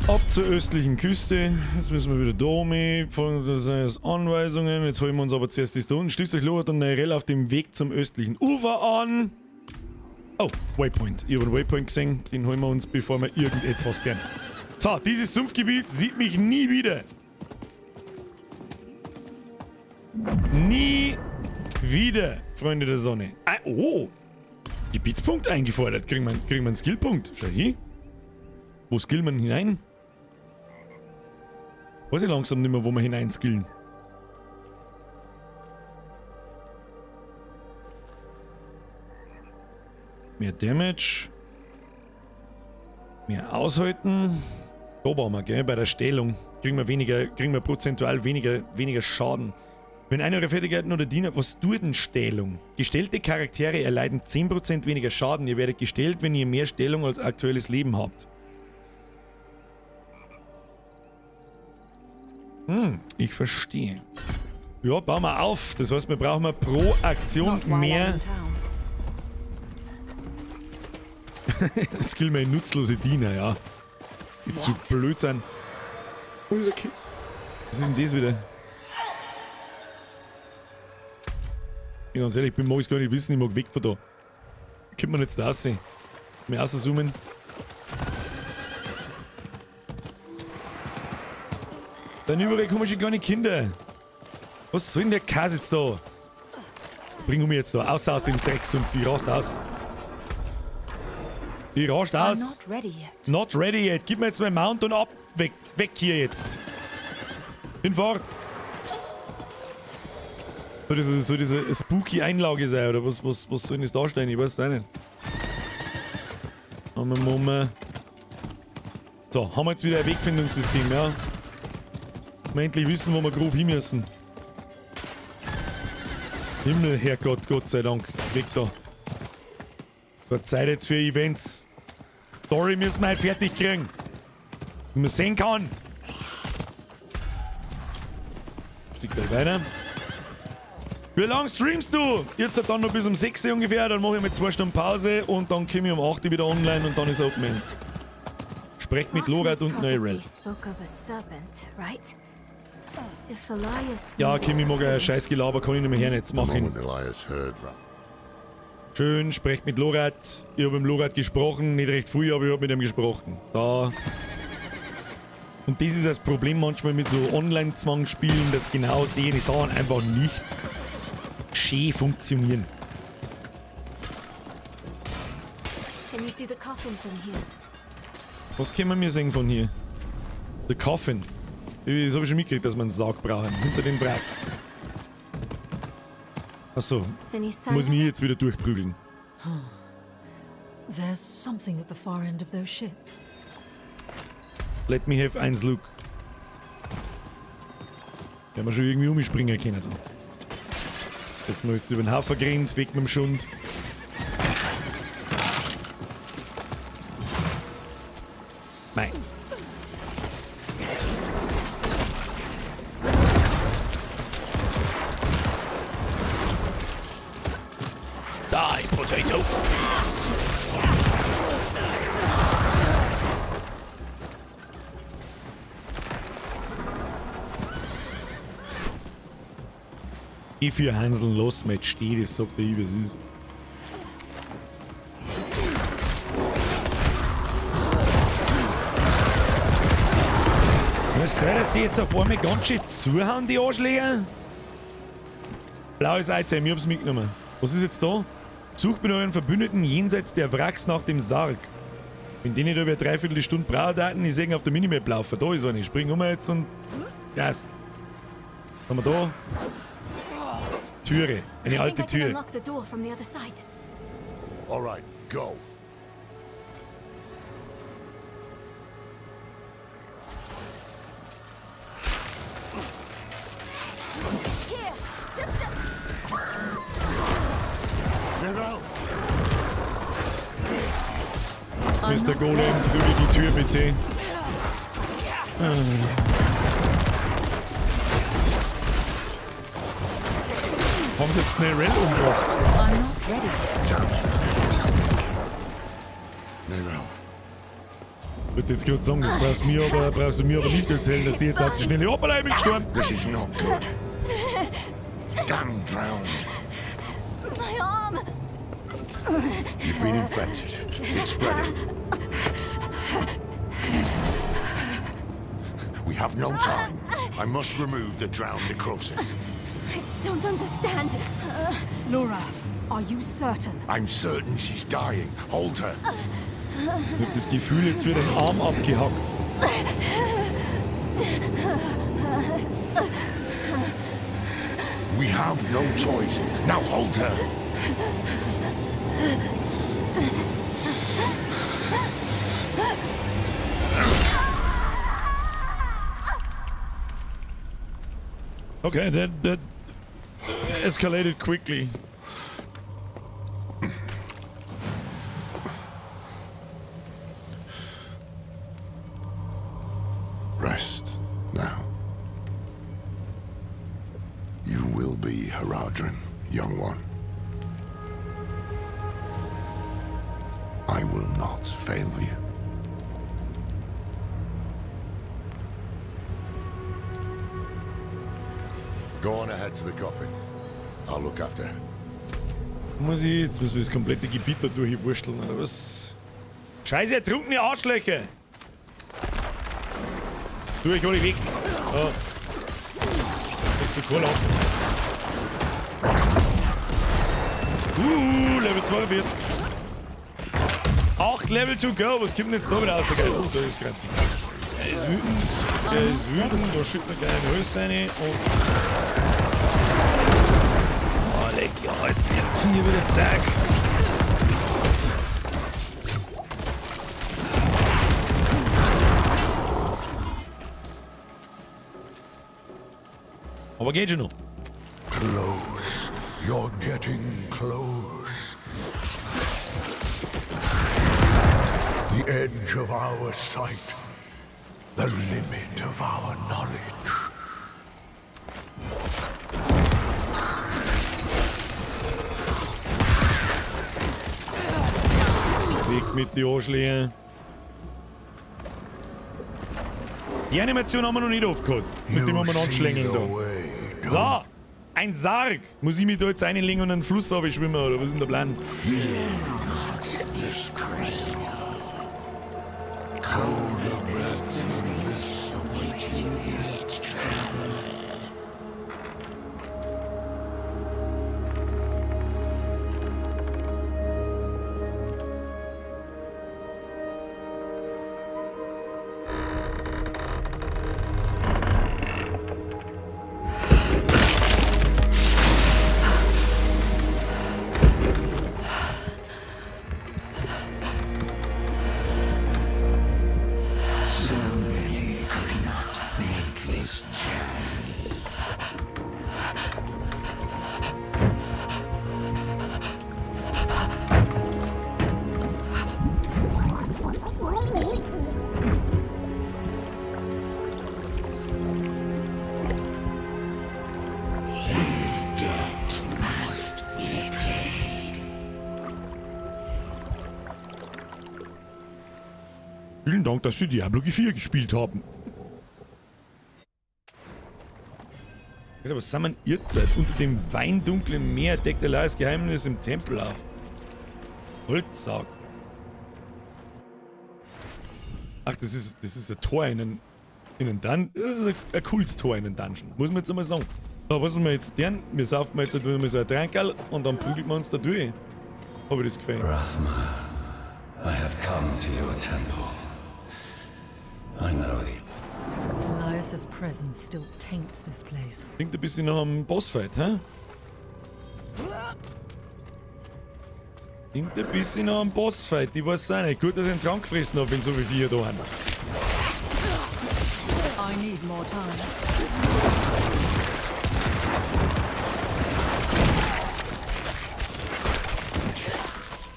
Ab zur östlichen Küste. Jetzt müssen wir wieder da um. Folgen das Anweisungen. Jetzt holen wir uns aber zuerst das da unten. Schließt euch Lothar und Nyrell auf dem Weg zum östlichen Ufer an. Oh, Waypoint. Ich habe einen Waypoint gesehen. Den holen wir uns, bevor wir irgendetwas tun. So, dieses Sumpfgebiet sieht mich nie wieder. Nie wieder, Freunde der Sonne. Ah, oh! Gebietspunkt eingefordert. Kriegen wir einen Skillpunkt. Schau hier. Wo skillen wir hinein? Weiß ich langsam nicht mehr, wo wir hinein skillen. Mehr Damage. Mehr aushalten. Da waren wir, gell? Bei der Stählung. Kriegen wir prozentual weniger Schaden. Wenn eine eurer Fertigkeiten oder Diener, was tut denn Stählung? Gestellte Charaktere erleiden 10% weniger Schaden. Ihr werdet gestählt, wenn ihr mehr Stählung als aktuelles Leben habt. Ich verstehe. Ja, bauen wir auf. Das heißt, wir brauchen pro Aktion mehr. Skill mehr nutzlose Diener, ja. Die zu blöd sein. Was ist denn das wieder? Ich bin ganz ehrlich, ich mag es gar nicht wissen, ich mag weg von da. Könnte man jetzt da aussehen. Mehr auszoomen. Dann überall komische kleine Kinder. Was soll denn der Kass jetzt da? Bring mich jetzt da, außer aus dem Drecksumpf. Ich rast aus. Ich rast aus. Not ready yet. Gib mir jetzt mein Mount und ab. Weg hier jetzt. Bin fort. Soll diese spooky Einlage sein, oder was soll denn das darstellen? Ich weiß es auch nicht. Moment. So, haben wir jetzt wieder ein Wegfindungssystem, ja? Wir endlich wissen, wo wir grob hin müssen. Himmel, Herrgott, Gott sei Dank. Weg da. Wird Zeit jetzt für Events. Story müssen wir halt fertig kriegen. Wie man sehen kann. Stieg gleich weiter. Wie lange streamst du? Jetzt dann noch bis um 6 Uhr ungefähr, dann mache ich mal 2 Stunden Pause und dann komme ich um 8 Uhr wieder online und dann ist Open End. Sprecht mit Lorat und Neyrel. Ja, Kimi mag ein scheiß Gelaber, kann ich nicht mehr hören, jetzt mach ihn. Schön, sprecht mit Lorat. Ich habe mit Lorat gesprochen, nicht recht früh, aber ich habe mit ihm gesprochen. Da. Und das ist das Problem manchmal mit so Online-Zwangsspielen, dass genau solche Sachen einfach nicht schön funktionieren. Was können wir sehen von hier? Der Coffin. Das habe ich schon mitgekriegt, dass wir einen Sarg brauchen. Hinter den Wracks. Achso. Muss mich jetzt wieder durchprügeln. There's something at the far end of those ships. Let me have eins look. Werden wir schon irgendwie umspringen können da. Jetzt mal ist über den Haufen gerannt, weg mit dem Schund. Nein. Die, Potato! Ich für Hanseln los, Match steht, das sagt er, wie es ist. Was soll das, die jetzt auf einmal ganz schön zuhauen, die Arschläger? Blaues Item, ich hab's mitgenommen. Was ist jetzt da? Sucht mit euren Verbündeten jenseits der Wracks nach dem Sarg. Wenn die nicht über 3/4 Stunde brauchen, ich sehe auf der Minimap laufen. Da ist eine. Spring um jetzt und. Yes. Was haben wir da? Türe. Eine alte Tür. Alright, go. Mr. Golem, prügel die Tür bitte. Haben sie jetzt eine Rell umgebracht? Ich würde jetzt gerade sagen, das brauchst du mir aber nicht erzählen, dass die jetzt auf die schnelle Oberleibe gestorben. This is not good. Damn drowned. My arm! You've been infected. It's spreading. We have no time. I must remove the drowned necrosis. I don't understand. Laura, are you certain? I'm certain she's dying. Hold her. Ich hab das Gefühl, jetzt wird ein Arm abgehackt. We have no choice. Now hold her. Okay, that escalated quickly. Rest now. You will be Haradrim, young one. I will not fail you. Go on ahead to the coffin. I'll look after her. Jetzt müssen wir das komplette Gebiet da durchwursteln, oder was? Scheiße, ertrunkene Arschlöcher! Ich hol dich weg. Oh. Kriegst du Kohle auf. Level 42. 8 Level to go. Was kommt denn jetzt da wieder raus? Oh, da ist gerade. Er ist wütend. Da schüttet man gleich eine Hölze rein und. Oh, leck, ja, jetzt wird's hier wieder zack. Aber geht schon noch. Close. You're getting close. The edge of our sight. The limit of our knowledge. Weg mit die Arschlöcher. Die Animation haben wir noch nicht aufgehört. Mit dem Umeinanderschlängeln da. So! Ein Sarg! Muss ich mich da jetzt reinlegen und einen Fluss schwimmen oder was ist denn der Plan? Vielen Dank, dass Sie Diablo G4 gespielt haben. Was sind wir in Irrzeit? Unter dem weindunklen Meer deckt Elias Geheimnis im Tempel auf. Holzsaug. Ach, das ist ein Tor in einen Dungeon. Das ist ein cooles Tor in einen Dungeon. Muss man jetzt einmal sagen. Aber was wir jetzt tun, wir saufen jetzt mal so ein Trankerl und dann prügeln wir uns da durch. Hab ich das gefällt. Rathma, I have come to your temple. I know thee. Elias's presence still taints this place. Klingt ein bisschen nach einem Bossfight, hä? Klingt ein bisschen nach einem Bossfight, ich weiß auch nicht. Gut, dass ich einen Trank gefressen habe, wenn so wie wir da haben. I need more time.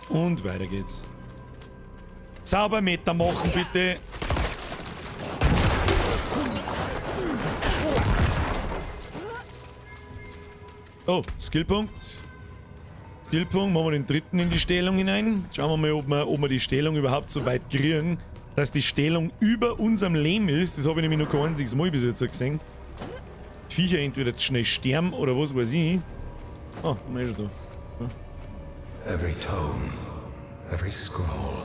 Und weiter geht's. Saubermeter machen, bitte. Oh, Skillpunkt. Skillpunkt, machen wir den dritten in die Stellung hinein. Schauen wir mal, ob wir die Stellung überhaupt so weit kriegen, dass die Stellung über unserem Leben ist. Das habe ich nämlich noch kein einziges Mal bis jetzt gesehen. Die Viecher entweder schnell sterben oder was weiß ich. Ah, dann ist er da. Ja. Every tome, every scroll,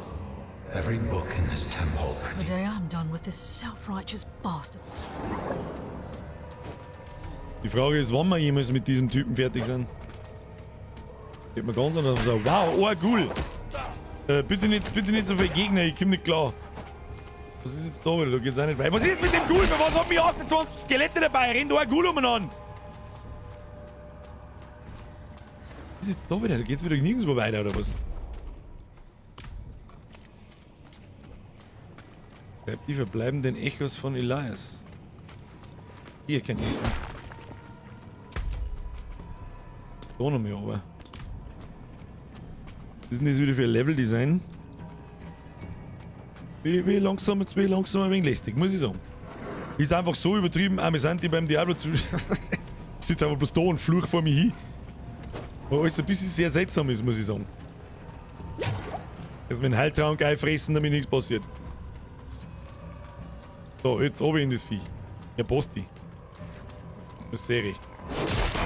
every book in this temple. The day I'm done with this self-righteous bastard. Die Frage ist, wann wir jemals mit diesem Typen fertig sind. Geht mir ganz anders so. Wow, ein Ghoul! Bitte nicht so viele Gegner, ich komm nicht klar. Was ist jetzt da wieder? Da geht's auch nicht weiter. Was ist jetzt mit dem Ghoul? Für was haben wir 28 Skelette dabei? Rennt da ein Ghoul umeinander? Was ist jetzt da wieder? Da geht's wieder nirgendwo weiter, oder was? Bleibt die verbleibenden Echos von Elias. Hier kein Echo. Da noch mehr, aber. Was ist denn das wieder für ein Level-Design? Wie langsam ein wenig lästig, muss ich sagen. Ist einfach so übertrieben amüsant, die beim Diablo zu. Ich sitze einfach bloß da und fluch vor mir hin. Weil alles ein bisschen sehr seltsam ist, muss ich sagen. Also wenn Heiltrank einfressen, damit nichts passiert. So, jetzt oben in das Vieh. Ja, Posti. Du hast sehr recht.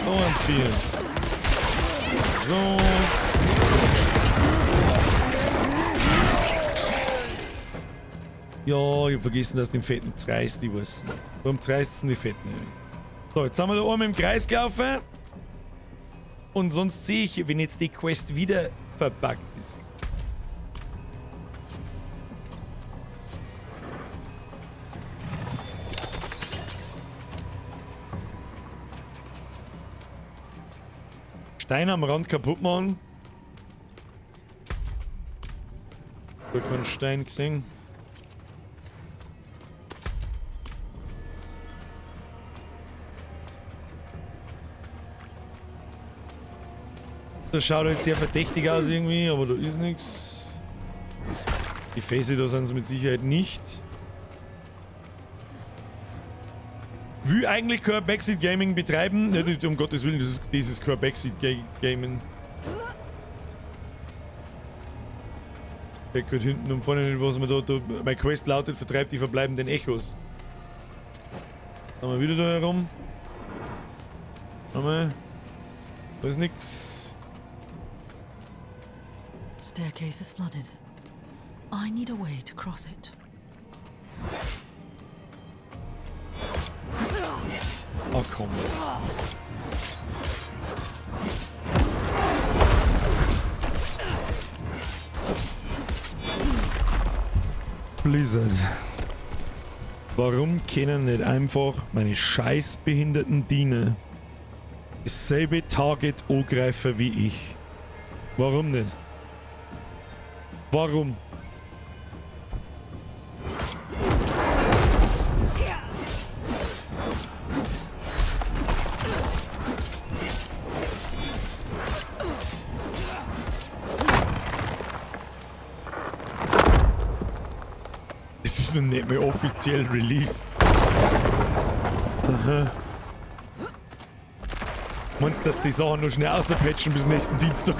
Und 4. So. Ja, ich hab vergessen, dass den Fetten zerreißt, ich weiß. Warum zerreißt denn die Fetten? So, jetzt sind wir da oben im Kreis gelaufen. Und sonst sehe ich, wenn jetzt die Quest wieder verpackt ist. Stein am Rand kaputt machen. Ich hab keinen Stein gesehen. Das schaut jetzt sehr verdächtig aus irgendwie, aber da ist nichts. Die Fässer da sind sie mit Sicherheit nicht. Will eigentlich kein Backseat Gaming betreiben. Nicht um Gottes Willen, das ist kein Backseat Gaming. Der gehört hinten und vorne nicht, was man da. Mein Quest lautet, vertreibt die verbleibenden Echos. Haben wir wieder da herum. Nochmal. Da ist nix. Staircase is flooded. I need a way to cross it. Oh komm. Blizzard. Warum können nicht einfach meine scheiß behinderten Diener dasselbe Target angreifen wie ich? Warum nicht? Warum? Es ist noch nicht mehr offiziell Release. Aha. Meinst du, dass die Sachen noch schnell außerpatchen bis nächsten Dienstag?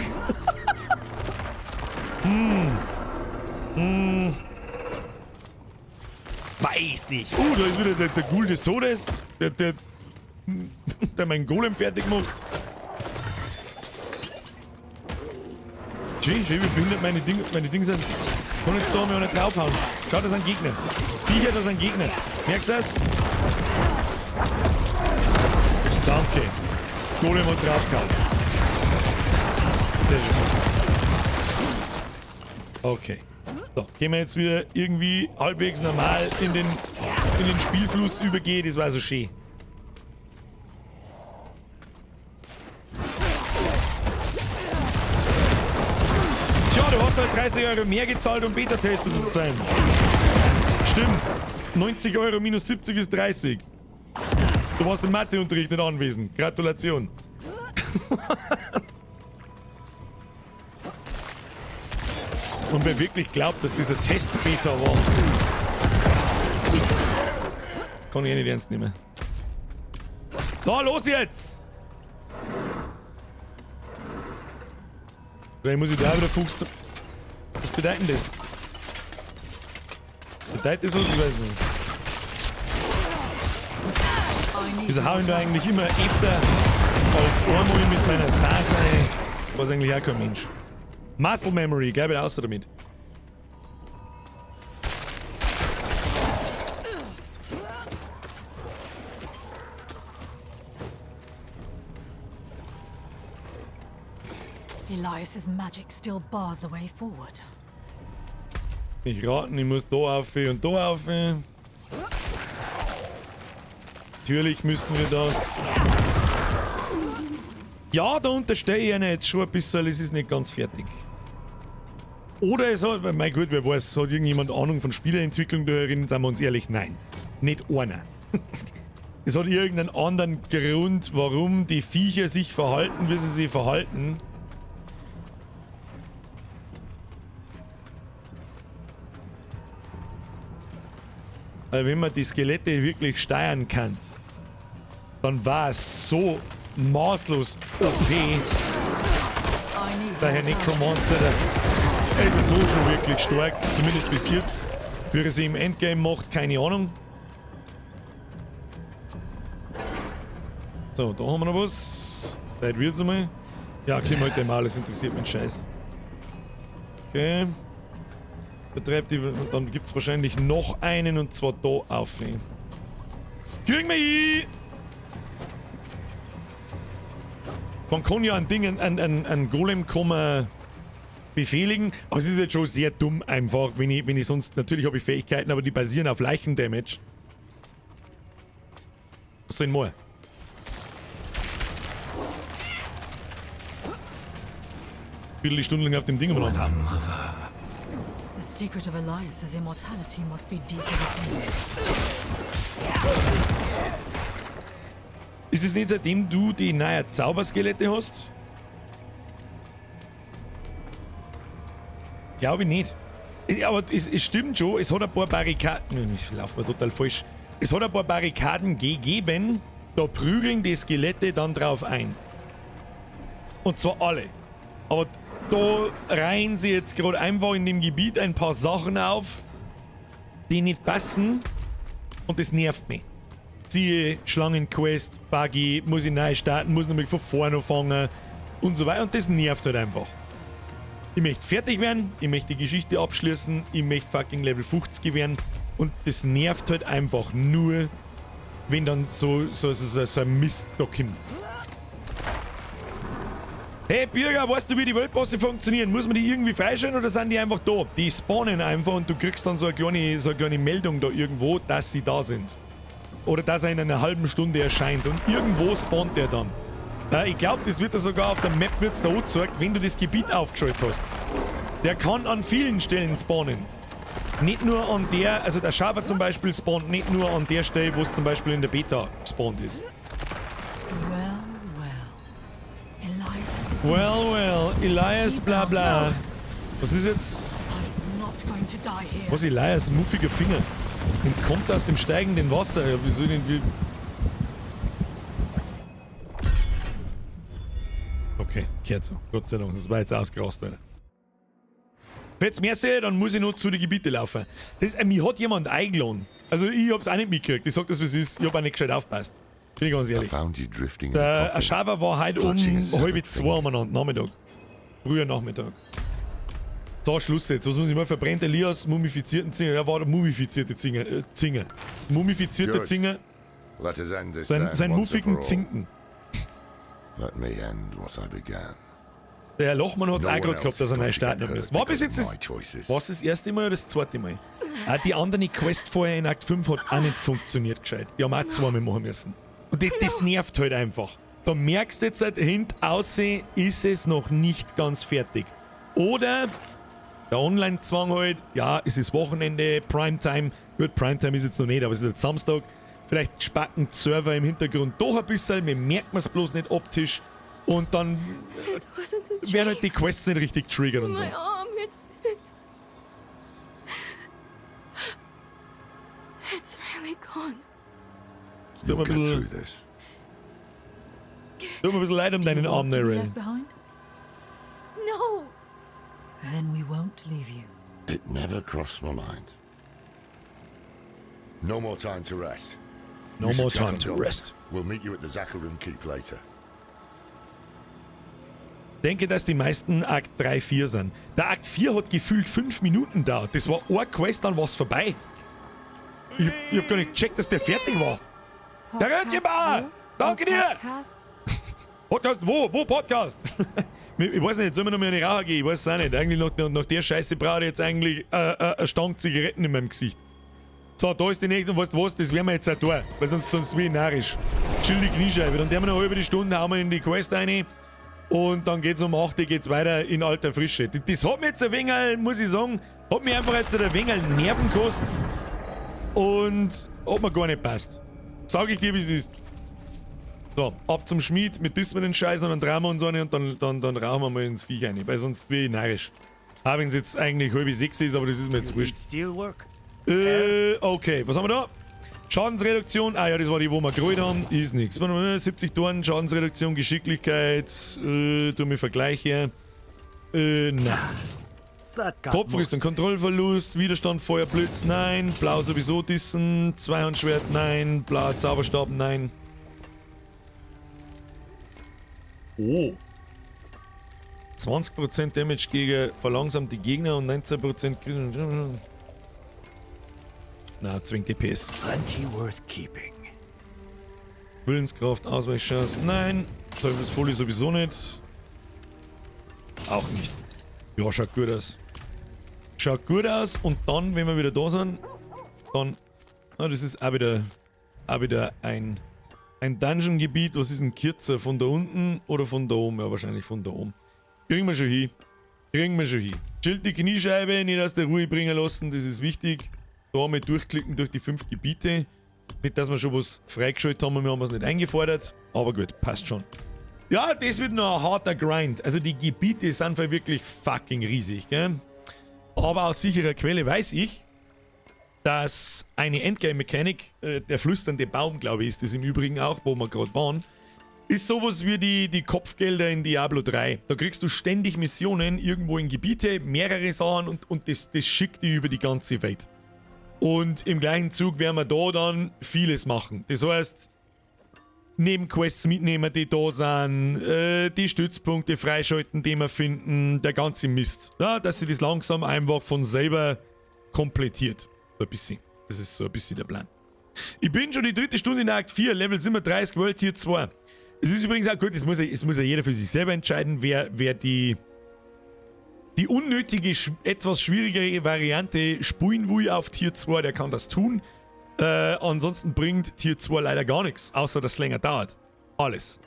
Weiß nicht. Oh, da ist wieder der Ghoul des Todes. Der meinen Golem fertig macht. Schön, wie behindert meine Dinge sind. Kann jetzt da mal nicht draufhauen. Schau, das sind Gegner. Viecher, das sind Gegner. Merkst du das? Danke. Golem hat draufgehauen. Sehr schön. Okay. So, gehen wir jetzt wieder irgendwie halbwegs normal in den Spielfluss übergehen. Das war so schön. Tja, du hast halt 30 € mehr gezahlt, um Beta-Tester zu sein. Stimmt. 90 € minus 70 ist 30. Du warst im Matheunterricht nicht anwesend. Gratulation. Und wer wirklich glaubt, dass dieser Test-Beta war, kann ich eh nicht ernst nehmen. Da, los jetzt! Vielleicht muss ich da wieder 15... Was bedeutet das? Bedeutet das was? Ich weiß nicht. Wieso hau ich da eigentlich immer öfter als einmal mit meiner Sase? Was eigentlich auch kein Mensch. Muscle Memory, gleich wieder außer damit. Elias's magic still bars the way forward. Ich raten, ich muss da auf und da auf. Natürlich müssen wir das. Ja, da unterstehe ich ihnen jetzt schon ein bisschen, es ist nicht ganz fertig. Oder es hat, mein Gott, wer weiß, hat irgendjemand Ahnung von Spieleentwicklung da drin? Seien wir uns ehrlich, nein. Nicht einer. Es hat irgendeinen anderen Grund, warum die Viecher sich verhalten, wie sie sich verhalten. Weil wenn man die Skelette wirklich steuern kann, dann war es so maßlos OP. Der Herr Necromancer, das ist so schon wirklich stark, zumindest bis jetzt. Wie er sie im Endgame macht, keine Ahnung. So, da haben wir noch was. Vielleicht wird's einmal. Ja, komm halt mal, das interessiert mich scheiß. Okay. Betreibt die, dann gibt's wahrscheinlich noch einen und zwar da auf. Kriegen wir hin! Man kann ja ein Ding, ein Golem kann man befehligen, aber es ist jetzt schon sehr dumm einfach, wenn ich sonst, natürlich habe ich Fähigkeiten, aber die basieren auf Leichendamage. Was soll denn mal? Viertelstunde lang auf dem Ding rumlaufen. The secret of Elias's immortality must be deeper within. Ist es nicht, seitdem du die neuen Zauberskelette hast? Glaube ich nicht. Aber es stimmt schon, es hat ein paar Barrikaden. Ich laufe mir total falsch. Es hat ein paar Barrikaden gegeben, da prügeln die Skelette dann drauf ein. Und zwar alle. Aber da reihen sie jetzt gerade einfach in dem Gebiet ein paar Sachen auf, die nicht passen. Und das nervt mich. Ziehe, Schlangenquest, Buggy, muss ich neu starten, muss nämlich von vorne anfangen und so weiter. Und das nervt halt einfach. Ich möchte fertig werden, ich möchte die Geschichte abschließen, ich möchte fucking Level 50 werden. Und das nervt halt einfach nur, wenn dann so ein Mist da kommt. Hey Bürger, weißt du, wie die Weltbosse funktionieren? Muss man die irgendwie freischalten oder sind die einfach da? Die spawnen einfach und du kriegst dann so eine kleine Meldung da irgendwo, dass sie da sind. Oder dass er in einer halben Stunde erscheint und irgendwo spawnt der dann. Ich glaube, das wird da sogar auf der Map wird's da angezeigt, wenn du das Gebiet aufgeschaltet hast. Der kann an vielen Stellen spawnen. Nicht nur an der, also der Schafer zum Beispiel spawnt nicht nur an der Stelle, wo es zum Beispiel in der Beta gespawnt ist. Well, Elias bla bla. Was ist jetzt? Was, Elias? Muffiger Finger. Entkommt aus dem steigenden Wasser. Ja, wieso denn? Okay, kehrt so. Gott sei Dank, das war jetzt ausgerastet, Alter. Wenn jetzt mehr sehe, dann muss ich noch zu den Gebieten laufen. Mich hat jemand eingeladen. Also ich hab's auch nicht mitgekriegt. Ich sag das, was ist. Ich hab auch nicht gescheit aufgepasst. Bin ich ganz ehrlich. Der Aschawa war heute um 1:30 am Nachmittag. Früher Nachmittag. So, Schluss jetzt. Was muss ich mal? Verbrennt Elias mumifizierten Zinger. Ja, war der mumifizierte Zinger. Mumifizierte Zinger. Sein muffigen Zinken. Der Herr Lochmann hat es auch gerade gehabt, dass er neu starten muss. War bis jetzt das erste Mal oder das zweite Mal? Auch die anderen Quest vorher in Akt 5 hat auch nicht funktioniert gescheit. Die haben auch zweimal machen müssen. Und das nervt halt einfach. Da merkst du jetzt halt, aussehen ist es noch nicht ganz fertig. Oder der Online-Zwang halt, ja, es ist Wochenende, Primetime. Gut, Primetime ist jetzt noch nicht, aber es ist halt Samstag. Vielleicht spacken die Server im Hintergrund doch ein bisschen, mir merkt man es bloß nicht optisch. Und dann werden halt die Quests nicht richtig triggert und so. It's really gone. Es tut mir ein bisschen leid um deinen Arm, Aaron. No! Then we won't leave you. It never crossed my mind. No more time to rest. No more time to rest. We'll meet you at the Zakarum Keep later. Denke, dass die meisten Akt 3, 4 sind. Der Akt 4 hat gefühlt 5 Minuten gedauert. Das war eine Quest, dann war es vorbei. Ich hab gar nicht gecheckt, dass der fertig war. Der Röntgenbauer! Danke dir! Podcast? Wo? Wo Podcast? Ich weiß nicht, sollen wir noch mal eine Raucher gehen? Ich weiß es auch nicht. Eigentlich nach der Scheiße brauche ich jetzt eigentlich eine Stange Zigaretten in meinem Gesicht. So, da ist die nächste, und weißt du was, das werden wir jetzt auch tun, weil sonst wie narrisch. Chill die Kniescheibe, dann haben wir noch eine halbe Stunde, hauen wir in die Quest rein und dann geht's um 8 Uhr geht's weiter in alter Frische. Das hat mir jetzt ein wenig, muss ich sagen, hat mir einfach jetzt ein wenig Nerven gekostet und hat mir gar nicht passt. Sag ich dir, wie es ist. So, ab zum Schmied, mit das mit den Scheiß und dann drehen wir uns eine und dann rauchen wir mal ins Viech rein, weil sonst wie narrisch. Auch wenn es jetzt eigentlich 5:30 ist, aber das ist mir jetzt wurscht. Okay, was haben wir da? Schadensreduktion, ah ja, das war die, wo wir gerollt haben, ist nichts. 70 Toren, Schadensreduktion, Geschicklichkeit, tu mir Vergleiche. Nein. Kopfrüstung, Kontrollverlust, Widerstand, Feuer, Blitz, nein. Blau sowieso dissen, Zweihandschwert, nein. Blauer Zauberstab, nein. Oh. 20% Damage gegen verlangsamte Gegner und 19% na, zwingt DPS. Plenty worth keeping. Willenskraft, Ausweichchance, nein. Teufelsfolie sowieso nicht. Auch nicht. Ja, schaut gut aus. Schaut gut aus und dann, wenn wir wieder da sind, dann... Ah, das ist auch wieder ein Dungeon-Gebiet. Was ist ein kürzer? Von da unten oder von da oben? Ja, wahrscheinlich von da oben. Kriegen wir schon hin. Kriegen wir schon hin. Chillt die Kniescheibe, nicht aus der Ruhe bringen lassen, das ist wichtig. Da mal durchklicken durch die 5 Gebiete. Nicht, dass wir schon was freigeschaltet haben und wir haben es nicht eingefordert. Aber gut, passt schon. Ja, das wird noch ein harter Grind. Also die Gebiete sind wirklich fucking riesig, gell? aber aus sicherer Quelle weiß ich, dass eine Endgame-Mechanik, der flüsternde Baum, glaube ich, ist das im Übrigen auch, wo wir gerade waren, ist sowas wie die Kopfgelder in Diablo 3. Da kriegst du ständig Missionen irgendwo in Gebiete, mehrere Sachen und das schickt die über die ganze Welt. Und im gleichen Zug werden wir da dann vieles machen. Das heißt, Nebenquests mitnehmen, die da sind, die Stützpunkte freischalten, die wir finden, der ganze Mist. Ja, dass sich das langsam einfach von selber komplettiert. So ein bisschen. Das ist so ein bisschen der Plan. Ich bin schon die 3. Stunde in Akt 4, Level 37, World Tier 2. Es ist übrigens auch gut, es muss ja jeder für sich selber entscheiden, wer die unnötige, etwas schwierigere Variante spielen will auf Tier 2, der kann das tun. Ansonsten bringt Tier 2 leider gar nichts, außer dass es länger dauert. Alles.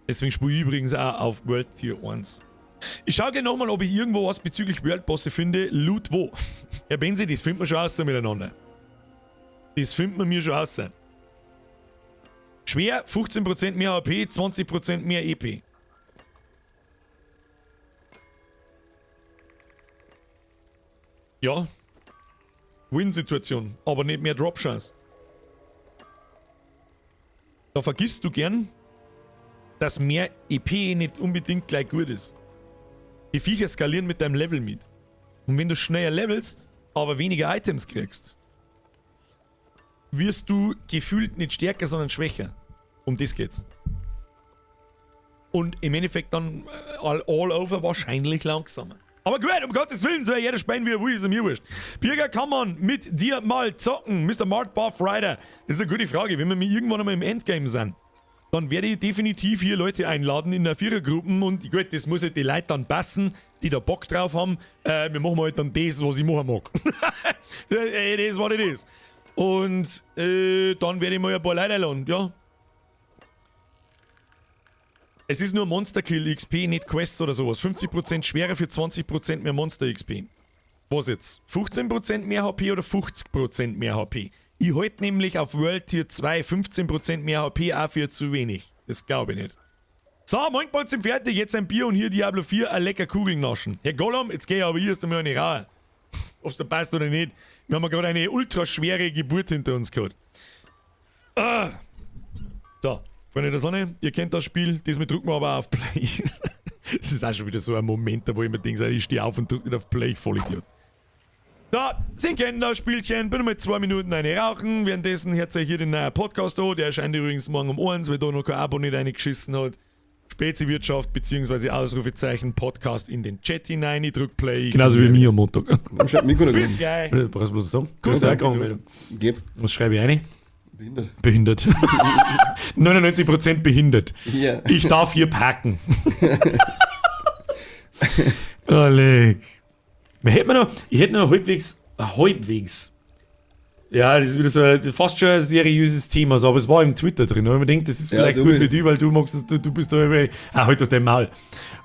Deswegen spiele ich übrigens auch auf World Tier 1. Ich schaue gerne nochmal, ob ich irgendwo was bezüglich World Bosse finde. Loot wo? Ja, Benzi, das finden wir schon raus miteinander. Das finden wir schon raus. Schwer, 15% mehr HP, 20% mehr EP. Ja. Win-Situation, aber nicht mehr Drop-Chance. Da vergisst du gern, dass mehr EP nicht unbedingt gleich gut ist. Die Viecher skalieren mit deinem Level mit. Und wenn du schneller levelst, aber weniger Items kriegst, wirst du gefühlt nicht stärker, sondern schwächer. Um das geht's. Und im Endeffekt dann all over wahrscheinlich langsamer. Aber gut, um Gottes Willen, soll jeder spielen, wie er will, ist mir wurscht. Birger, kann man mit dir mal zocken? Mr. Mart Buff Rider. Das ist eine gute Frage. Wenn wir irgendwann einmal im Endgame sind, dann werde ich definitiv hier Leute einladen in der Vierergruppen und gut, das muss halt die Leute dann passen, die da Bock drauf haben. Wir machen halt dann das, was ich machen mag. Das ist, was das ist. Und dann werde ich mal ein paar Leute einladen, ja. Es ist nur Monster-Kill XP, nicht Quests oder sowas. 50% schwerer für 20% mehr Monster-XP. Was jetzt? 15% mehr HP oder 50% mehr HP? Ich halte nämlich auf World Tier 2 15% mehr HP auch für zu wenig. Das glaube ich nicht. So, manchmal sind fertig. Jetzt ein Bier und hier Diablo 4 eine lecker Kugeln naschen. Herr Gollum, jetzt geh aber hier erst einmal eine raus. Ob es da passt oder nicht. Wir haben gerade eine ultra schwere Geburt hinter uns gehabt. So. Freunde der Sonne, ihr kennt das Spiel, diesmal drücken wir aber auf Play. Das ist auch schon wieder so ein Moment, wo ich mir denke, ich stehe auf und drücke nicht auf Play, ich Vollidiot. Da, Sie kennen das Spielchen, bitte mal 2 Minuten eine rauchen, währenddessen hört ihr hier den neuen Podcast an, der erscheint übrigens morgen um 1, weil da noch kein Abo nicht reingeschissen hat. Spezi-Wirtschaft bzw. Ausrufezeichen Podcast in den Chat hinein, ich drück Play. Genauso wie mir am Montag. Bis gleich. Brauchst du was sagen? Kurz Anmeldung. Was schreibe ich rein? Behindert. 99% behindert. Ja. Ich darf hier parken. Oh, leck. Ich hätte noch halbwegs. Ja, das ist wieder so fast schon ein seriöses Thema, aber es war im Twitter drin. Und ich mir denke, das ist vielleicht gut für dich, weil du magst, du bist da über. Halt doch dein Maul.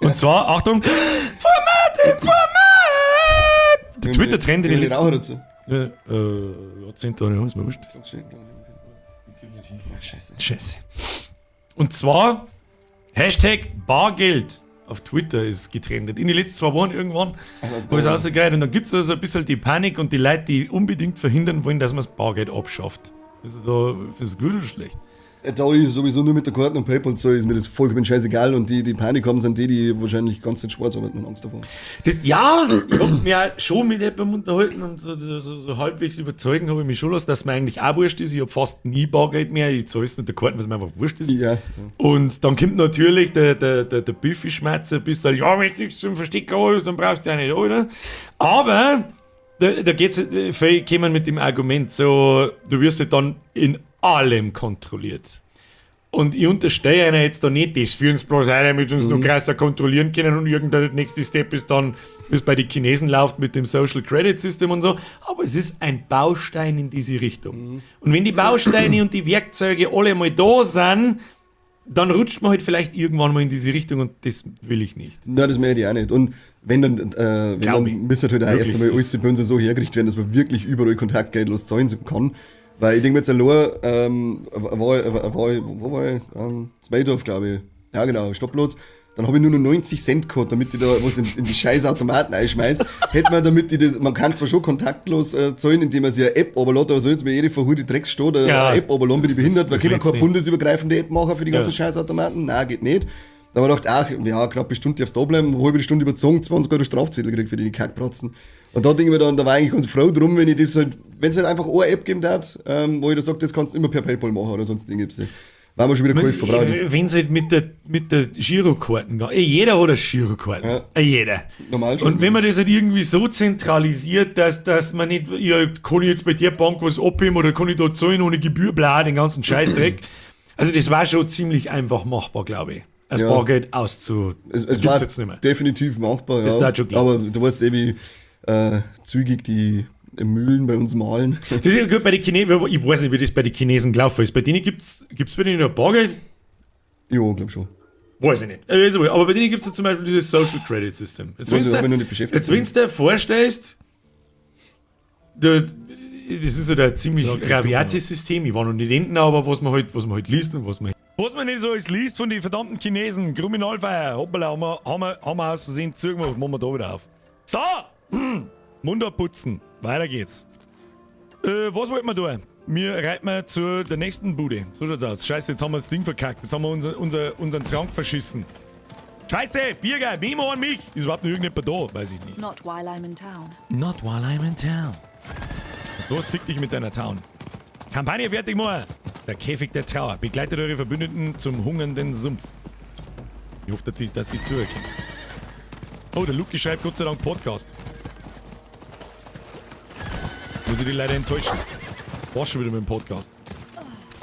Und zwar, Achtung, Format! Der Twitter-Trend in den letzten. Ja, 10 Tage, ist mir wurscht. Scheiße. Und zwar Hashtag Bargeld auf Twitter ist getrendet. In den letzten 2 Wochen irgendwann habe ich es rausgekriegt und dann gibt es also ein bisschen die Panik und die Leute, die unbedingt verhindern wollen, dass man das Bargeld abschafft. Also, ist das gut oder schlecht? Da ich sowieso nur mit der Karten und PayPal und so, ist mir das vollkommen scheißegal und die Panik haben, sind die wahrscheinlich ganz Zeit schwarz arbeiten und Angst davor. Ich habe mich auch schon mit jemandem unterhalten und so halbwegs überzeugen habe ich mich schon lassen, dass mir eigentlich auch wurscht ist. Ich habe fast nie Bargeld mehr, ich zahle es mit der Karte, was mir einfach wurscht ist. Ja. Und dann kommt natürlich der Büffi-Schmerzer, bis du ja, wenn du nichts zum Verstecken hast, dann brauchst du ja nicht, oder? Aber da geht es, kommen mit dem Argument so, du wirst ja dann in allem kontrolliert. Und ich unterstehe einer jetzt da nicht, das führen sie bloß einer mit uns noch krasser kontrollieren können und irgendein nächster Step ist dann, wie es bei den Chinesen läuft mit dem Social Credit System und so. Aber es ist ein Baustein in diese Richtung. Und wenn die Bausteine und die Werkzeuge alle mal da sind, dann rutscht man halt vielleicht irgendwann mal in diese Richtung und das will ich nicht. Nein, das möchte ich auch nicht. Und wenn dann müsste halt auch erst einmal alles bei uns so hergerichtet werden, dass man wirklich überall kontaktgeldlos zahlen kann. Weil ich denke mir jetzt allein, wo war ich? Zweidorf, glaube ich. Ja genau, Stopplotz. Dann habe ich nur noch 90 Cent gehabt, damit ich da was in die scheiß Automaten einschmeiß. Hätte man damit ich das, man kann zwar schon kontaktlos zahlen, indem man sich eine App runterlädt, aber soll jetzt mir jede verhulte Drecksstadt eine App runterladen, bin ich behindert, weil kann man keine bundesübergreifende App machen für die ganzen scheiß Automaten? Nein, geht nicht. Da habe ich gedacht, ach, ja, knappe Stunde aufs da bleiben, halbe die Stunde überzogen, 20 Euro Strafzettel gekriegt für die Kackpratzen. Und da denke ich mir dann, da war ich eigentlich ganz froh drum, wenn ich das halt, wenn es halt einfach eine App geben darf, wo ich da sage, das kannst du immer per PayPal machen oder sonst irgendwas. War mir schon wieder geholfen. Wenn es halt mit der Girokarten geht. Jeder hat eine Girokarte. Ja. Jeder. Normal schon. Und wenn man das halt irgendwie so zentralisiert, dass man nicht, ja, kann ich jetzt bei der Bank was abheben oder kann ich da zahlen ohne Gebühr, bla, den ganzen Scheißdreck. Also das war schon ziemlich einfach machbar, glaube ich. Das Bargeld auszugeben. Es war jetzt nicht mehr. Definitiv machbar, ja. Aber du weißt wie zügig die Mühlen bei uns malen. Das ist ja gut bei den Chinesen, ich weiß nicht, wie das bei den Chinesen gelaufen ist. Bei denen gibt's bei denen noch Bargeld? Ja, glaub schon. Weiß ich nicht. Also, aber bei denen gibt es ja zum Beispiel dieses Social Credit System. Jetzt, wenn du dir vorstellst, das ist so ein ziemlich rabiates System. Ich war noch nicht hinten, aber was man halt liest und was man nicht so alles liest von den verdammten Chinesen. Kriminalfeier. Hoppala, haben wir aus Versehen zugemacht. Machen wir da wieder auf. So! Mund abputzen. Weiter geht's. Was wollten wir tun? Wir reiten zu der nächsten Bude. So schaut's aus. Scheiße, jetzt haben wir das Ding verkackt. Jetzt haben wir unseren Trank verschissen. Scheiße, Birger, Memo an mich. Ist überhaupt noch irgendjemand da? Weiß ich nicht. Not while I'm in town. Not while I'm in town. Was ist los? Fick dich mit deiner Town. Kampagne fertig machen. Der Käfig der Trauer. Begleitet eure Verbündeten zum hungernden Sumpf. Ich hoffe, dass die zuhören. Oh, der Luki schreibt Gott sei Dank Podcast. Muss ich die leider enttäuschen. War schon wieder mit dem Podcast.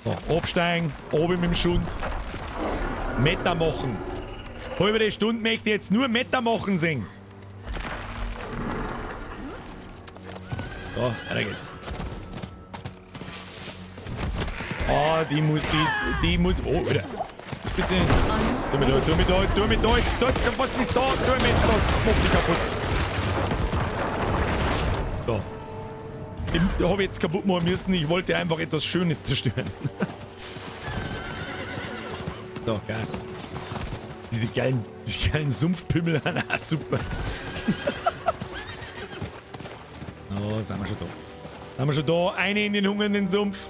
So, absteigen, oben mit dem Schund. Meter machen. Halbe der Stunde möchte ich jetzt nur Meter machen singen. So, weiter geht's. Oh, die muss. Oh, wieder. Bitte. Tu mir da. Was ist da? Tu mir da. Mach dich kaputt. So. Ich habe jetzt kaputt machen müssen. Ich wollte einfach etwas Schönes zerstören. So, Gas. Diese geilen Sumpfpimmel. Na, super. Oh, sind wir schon da. Eine in den hungernden Sumpf.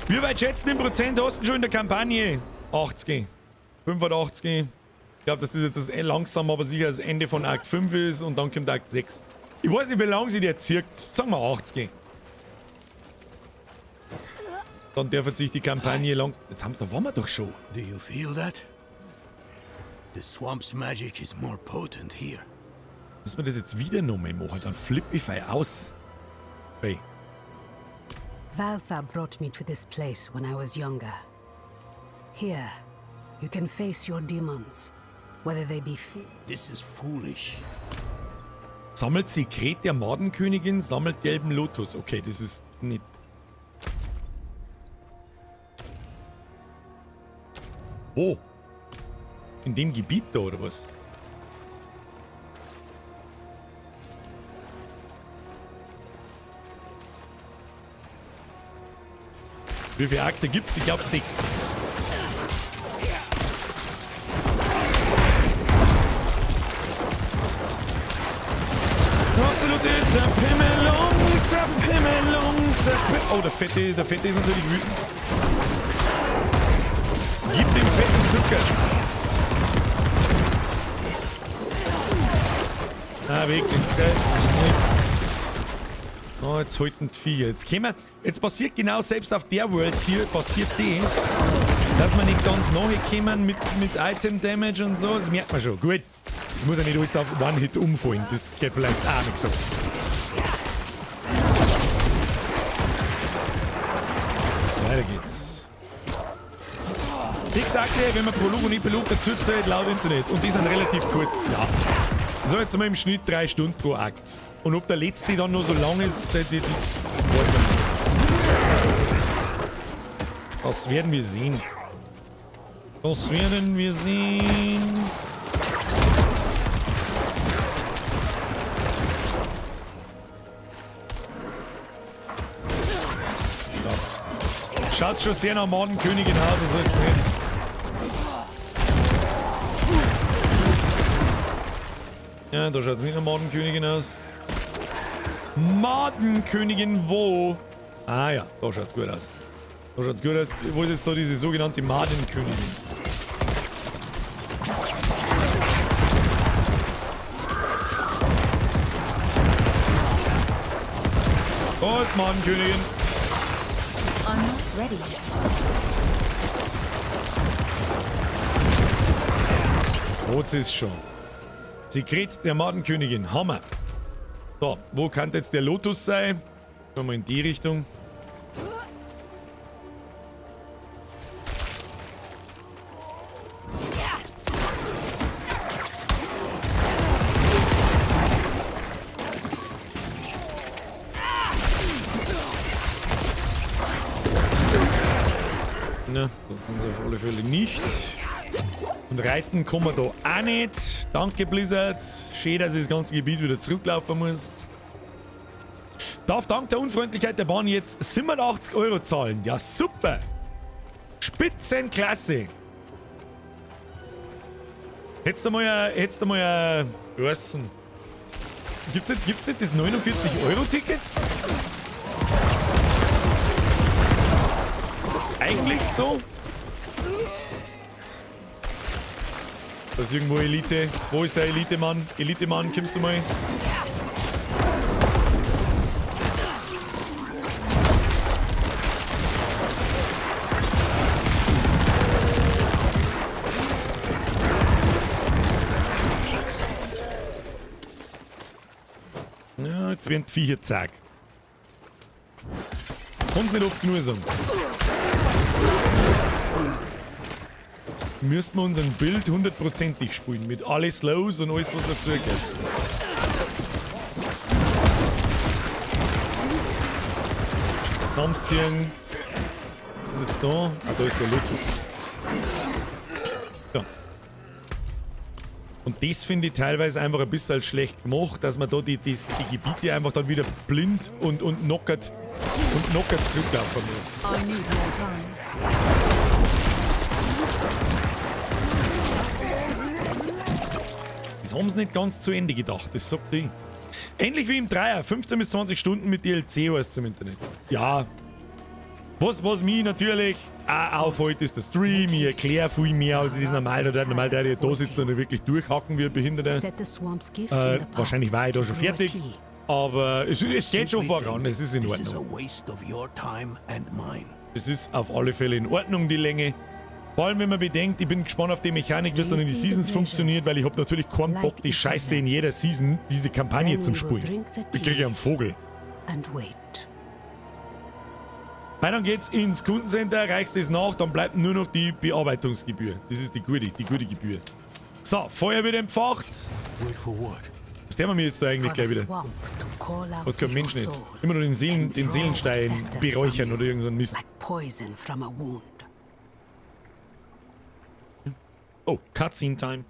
Wie weit schätzen im Prozent hast du schon in der Kampagne? 80. 85. Ich glaube, dass das jetzt das langsam, aber sicher das Ende von Akt 5 ist und dann kommt Akt 6. Ich weiß nicht, wie lange sie der zirkt. Sagen wir 80. Dann darf sich die Kampagne langsam... Da waren wir doch schon. Do you feel that? The swamp's magic is more potent here. Müssen wir das jetzt wieder nochmal machen? Dann flipp ich aus. Hey. Valtha brought me to this place when I was younger. Here, you can face your demons, whether they be This is foolish. Sammelt Sekret der Mordenkönigin, sammelt gelben Lotus. Okay, das ist nicht... Wo? In dem Gebiet da, oder was? Wie viele Akte gibt's? Ich glaube 6. Absolute Zerpimmelung. Oh, der Fette ist natürlich wütend. Gib dem fetten Zucker. Ah, weg, nix. Oh, jetzt halten die Viecher. Jetzt passiert genau selbst auf der World hier, passiert das, dass wir nicht ganz nahe kommen mit Item Damage und so. Das merkt man schon. Gut, das muss ja nicht alles auf One-Hit umfallen. Das geht vielleicht auch nicht so. Weiter geht's. 6 Akte, wenn man Prolog und Epilog dazu zählt, laut Internet. Und die sind relativ kurz, ja. So, jetzt sind wir im Schnitt 3 Stunden pro Akt. Und ob der letzte dann noch so lang ist, weiß man nicht. Das werden wir sehen. Ja. Schaut schon sehr nach Mordenkönigin aus, das ist nicht. Ja, da schaut es nicht nach Madenkönigin aus. Madenkönigin wo? Ah ja, da schaut es gut aus. Da schaut es gut aus. Wo ist jetzt so diese sogenannte Madenkönigin? Da ist Madenkönigin. I'm not ready yet. Rot ist schon. Sekret der Madenkönigin. Hammer. So, wo kann jetzt der Lotus sein? Gehen wir in die Richtung. Na, das sind sie auf alle Fälle nicht. Und reiten kann man da auch nicht. Danke, Blizzard. Schön, dass ich das ganze Gebiet wieder zurücklaufen muss. Darf dank der Unfreundlichkeit der Bahn jetzt 87 € zahlen. Ja, super. Spitzenklasse. Hättest du mal wie heißt's denn? Gibt's nicht das 49-Euro-Ticket? Eigentlich so? Da ist irgendwo Elite. Wo ist der Elite-Mann? Elite-Mann, kommst du mal? Ja, jetzt werden die Viecher zack. Kann's nicht oft nur sagen. Müssten wir unseren Bild 100%ig spielen. Mit alle Slows und alles, was dazugehört. Zusammenziehen. Was ist jetzt da? Ah, da ist der Lotus. Ja. Und das finde ich teilweise einfach ein bisschen schlecht gemacht, dass man da die Gebiete einfach dann wieder blind und knockert zurücklaufen muss. I need more time. Das haben sie nicht ganz zu Ende gedacht, das sagt ich. Ähnlich wie im Dreier, 15 bis 20 Stunden mit DLC heißt es im Internet. Ja. Was mich natürlich auch aufhält, ist der Stream. Ich erkläre viel mehr, als das normal der hier da sitzt und wirklich durchhacken wie ein Behinderter. Wahrscheinlich war ich da schon fertig. Aber es geht schon voran, es ist in Ordnung. Es ist auf alle Fälle in Ordnung, die Länge. Vor allem, wenn man bedenkt, ich bin gespannt auf die Mechanik, wie es dann in die Seasons funktioniert, weil ich habe natürlich keinen Bock, die Scheiße in jeder Season, diese Kampagne zum Spielen. Ich kriege ja einen Vogel. Dann geht's ins Kundencenter, reichst es nach, dann bleibt nur noch die Bearbeitungsgebühr. Das ist die gute Gebühr. So, Feuer wird entfacht. Was tun wir mir jetzt da eigentlich gleich wieder? Was kann ein Mensch nicht? Immer nur den Seelenstein beräuchern oder irgend so ein Mist. Oh, Cutscene Time.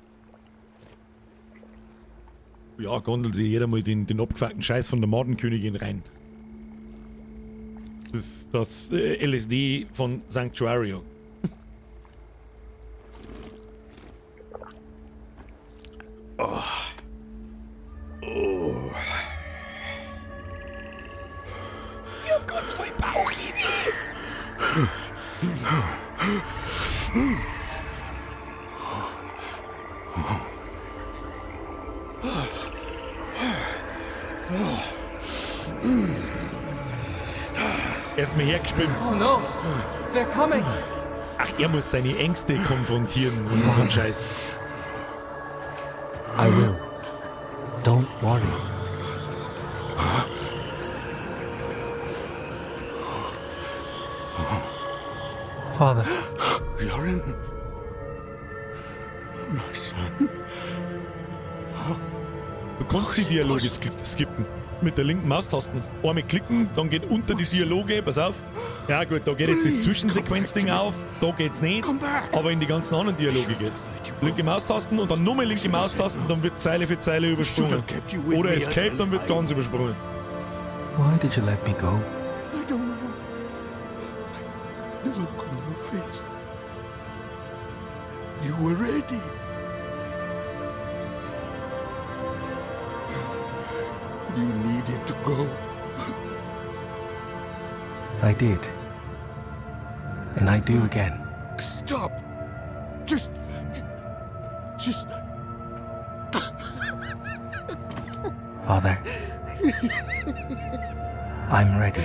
Ja, gondelt sich jeder mal den abgefuckten Scheiß von der Madenkönigin rein. Das LSD von Sanctuario. Oh. Oh. Ich hab ganz voll Bauchweh. Er ist mir hergeschwimmt. Oh no, they're coming. Ach, er muss seine Ängste konfrontieren und so ein Scheiß. I will. Don't worry. Father. Yorin. My son. Du kannst die Dialoge skippen. Mit der linken Maustasten. Einmal klicken, dann geht unter die Dialoge, pass auf. Ja gut, da geht jetzt das Zwischensequenzding auf, da geht's nicht, aber in die ganzen anderen Dialoge geht's. Linke Maustasten und dann nochmal linke Maustasten, dann wird Zeile für Zeile übersprungen. Oder Escape, dann wird ganz übersprungen. Why did you let me go? I don't know. The look on your face. You were ready. You needed to go. I did. And I do again. Stop! Just... Father, I'm ready.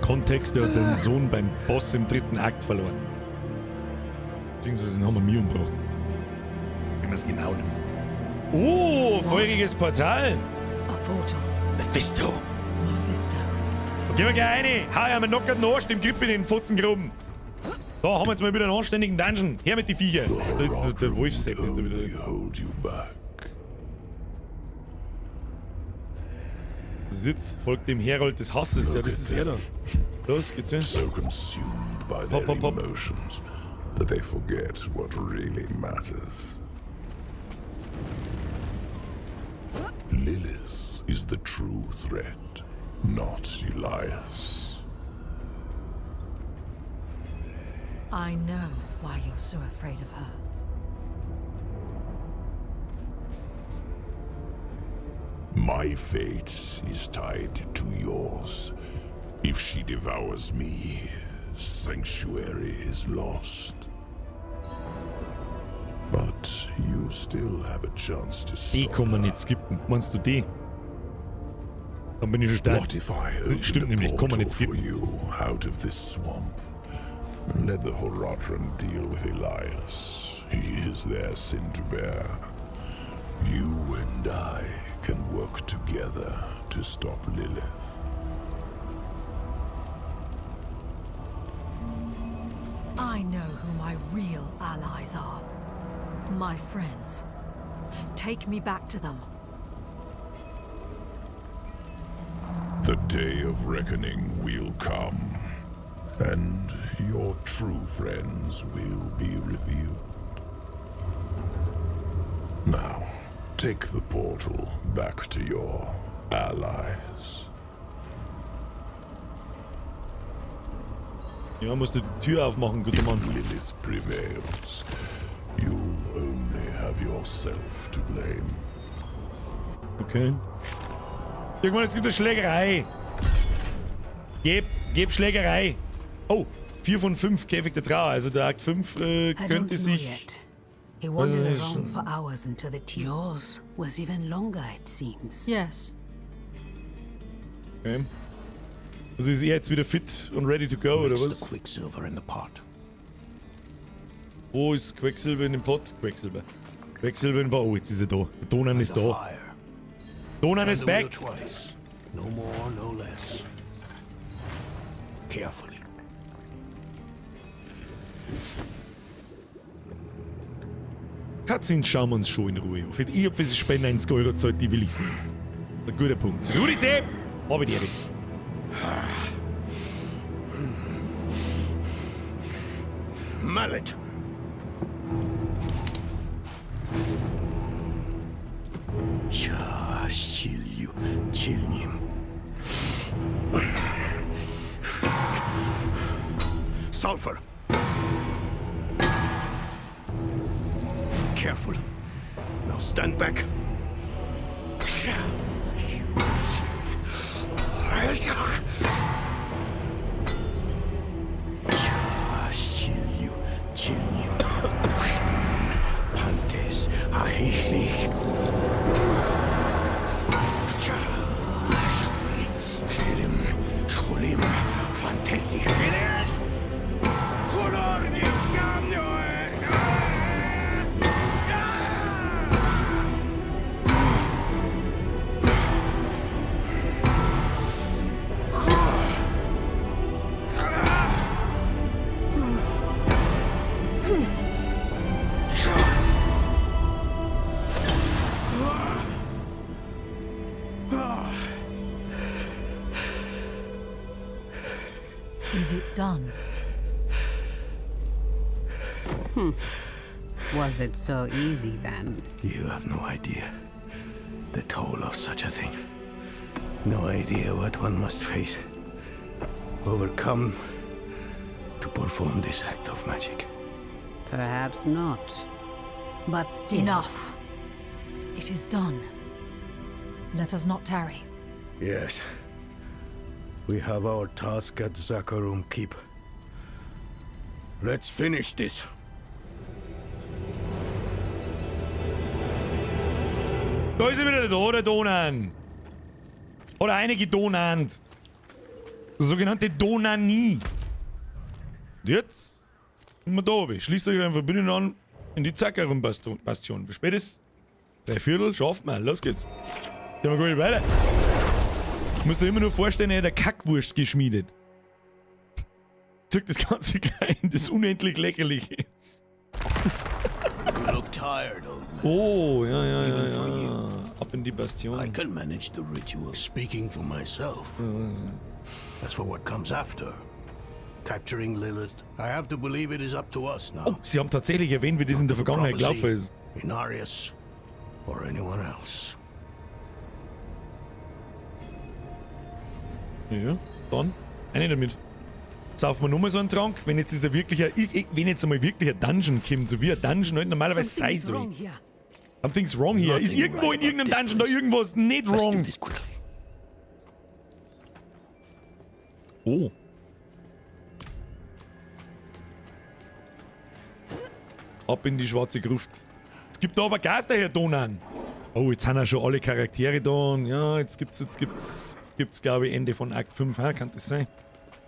Kontext, der hat seinen Sohn beim Boss im 3. Akt verloren. Beziehungsweise den haben wir mir umgebracht. Wenn man es genau nimmt. Oh, feuriges Portal! A portal. Mephisto! Mephisto. Gehen wir gleich rein! Hau ja, man knockert den Arsch, dem Grip in den Futzengruben! Da haben wir jetzt mal wieder einen anständigen Dungeon. Her mit die Viecher! Der Wolfsepp ist da wieder. Das ist jetzt, folgt dem Herold des Hasses. Ja, das ist er da. Los, geht's hin. So consumed by their emotions that they forget what really matters. Lilith is the true threat, not Elias. I know why you're so afraid of her. My fate is tied to yours. If she devours me, Sanctuary is lost. But you still have a chance to stop. Die kann man nicht skippen. Meinst du die? Dann bin ich schon stark. What if I open Stimmt nämlich, kann man nicht for skippen. you out of this swamp? Let the Horadrim deal with Elias. He is their sin to bear. You and I can work together to stop Lilith. I know who my real allies are. My friends. Take me back to them. The day of reckoning will come, and your true friends will be revealed. Now, take the portal back to your allies. Ja, musst du die Tür aufmachen, guter Mann. Lilith prevails. You'll only have yourself to blame. Okay. Irgendwann, jetzt gibt es Schlägerei. Geb Schlägerei. Oh, 4 von 5 Käfig der Trauer. Also der Akt 5 könnte sich... He wandered around for hours until the yours was even longer, it seems. Yes. Okay. Also ist er jetzt wieder fit und ready to go, oder was? Quicksilver in the pot. Wo ist Quecksilber in dem Pot? Quecksilber. Quecksilber in dem Pot. Oh, jetzt ist er da. Der Donan ist da. Donan ist back. No more, no less. Carefully. Cutscenes schauen wir uns schon in Ruhe auf. Ich hab diese Spende 90 € gezahlt, die will ich sehen. Ein guter Punkt. Rudi sehen! Hab ich dir. Mallet. Chilnim. Sulfur. Careful. Now stand back. Chilnim. Pantes. Ahihli. Schulim. Fantasi. Is it done? Was it so easy then? You have no idea. The toll of such a thing. No idea what one must face. Overcome to perform this act of magic. Perhaps not. But still. Enough. It is done. Let us not tarry. Yes. We have our task at Zakarum Keep. Let's finish this. Da ist er wieder da, der Donan. Oder einige Donant. Der sogenannte Donani. Und jetzt sind wir da oben. Schließt euch einen Verbündeten an in die Zakarum-Bastion. Wie spät ist? 3/4, schafft man. Los geht's. Gehen wir gar nicht weiter. Ich muss dir immer nur vorstellen, er hat eine Kackwurst geschmiedet. Zirkt das Ganze gleich in das unendlich Lächerliche. You look tired, old man. Oh, ja. Ab in die Bastion. I can manage the ritual, speaking for myself. As for what comes after, capturing Lilith, I have to believe it is up to us now. Oh, sie haben tatsächlich erwähnt, wie das in der Vergangenheit gelaufen ist. Inarius or anyone else. Ja, dann eine damit. Saufen wir nochmal so einen Trank, wenn jetzt dieser wirkliche, wenn jetzt einmal wirklich ein Dungeon kommt, so wie ein Dungeon halt normalerweise sein soll. Something's wrong here. Ist irgendwo in irgendeinem Dungeon da irgendwas nicht wrong? Oh. Ab in die schwarze Gruft. Es gibt da aber Geister hier, Donan. Oh, jetzt sind ja schon alle Charaktere da und ja, jetzt gibt's glaube ich Ende von Akt 5, ha? Kann das sein?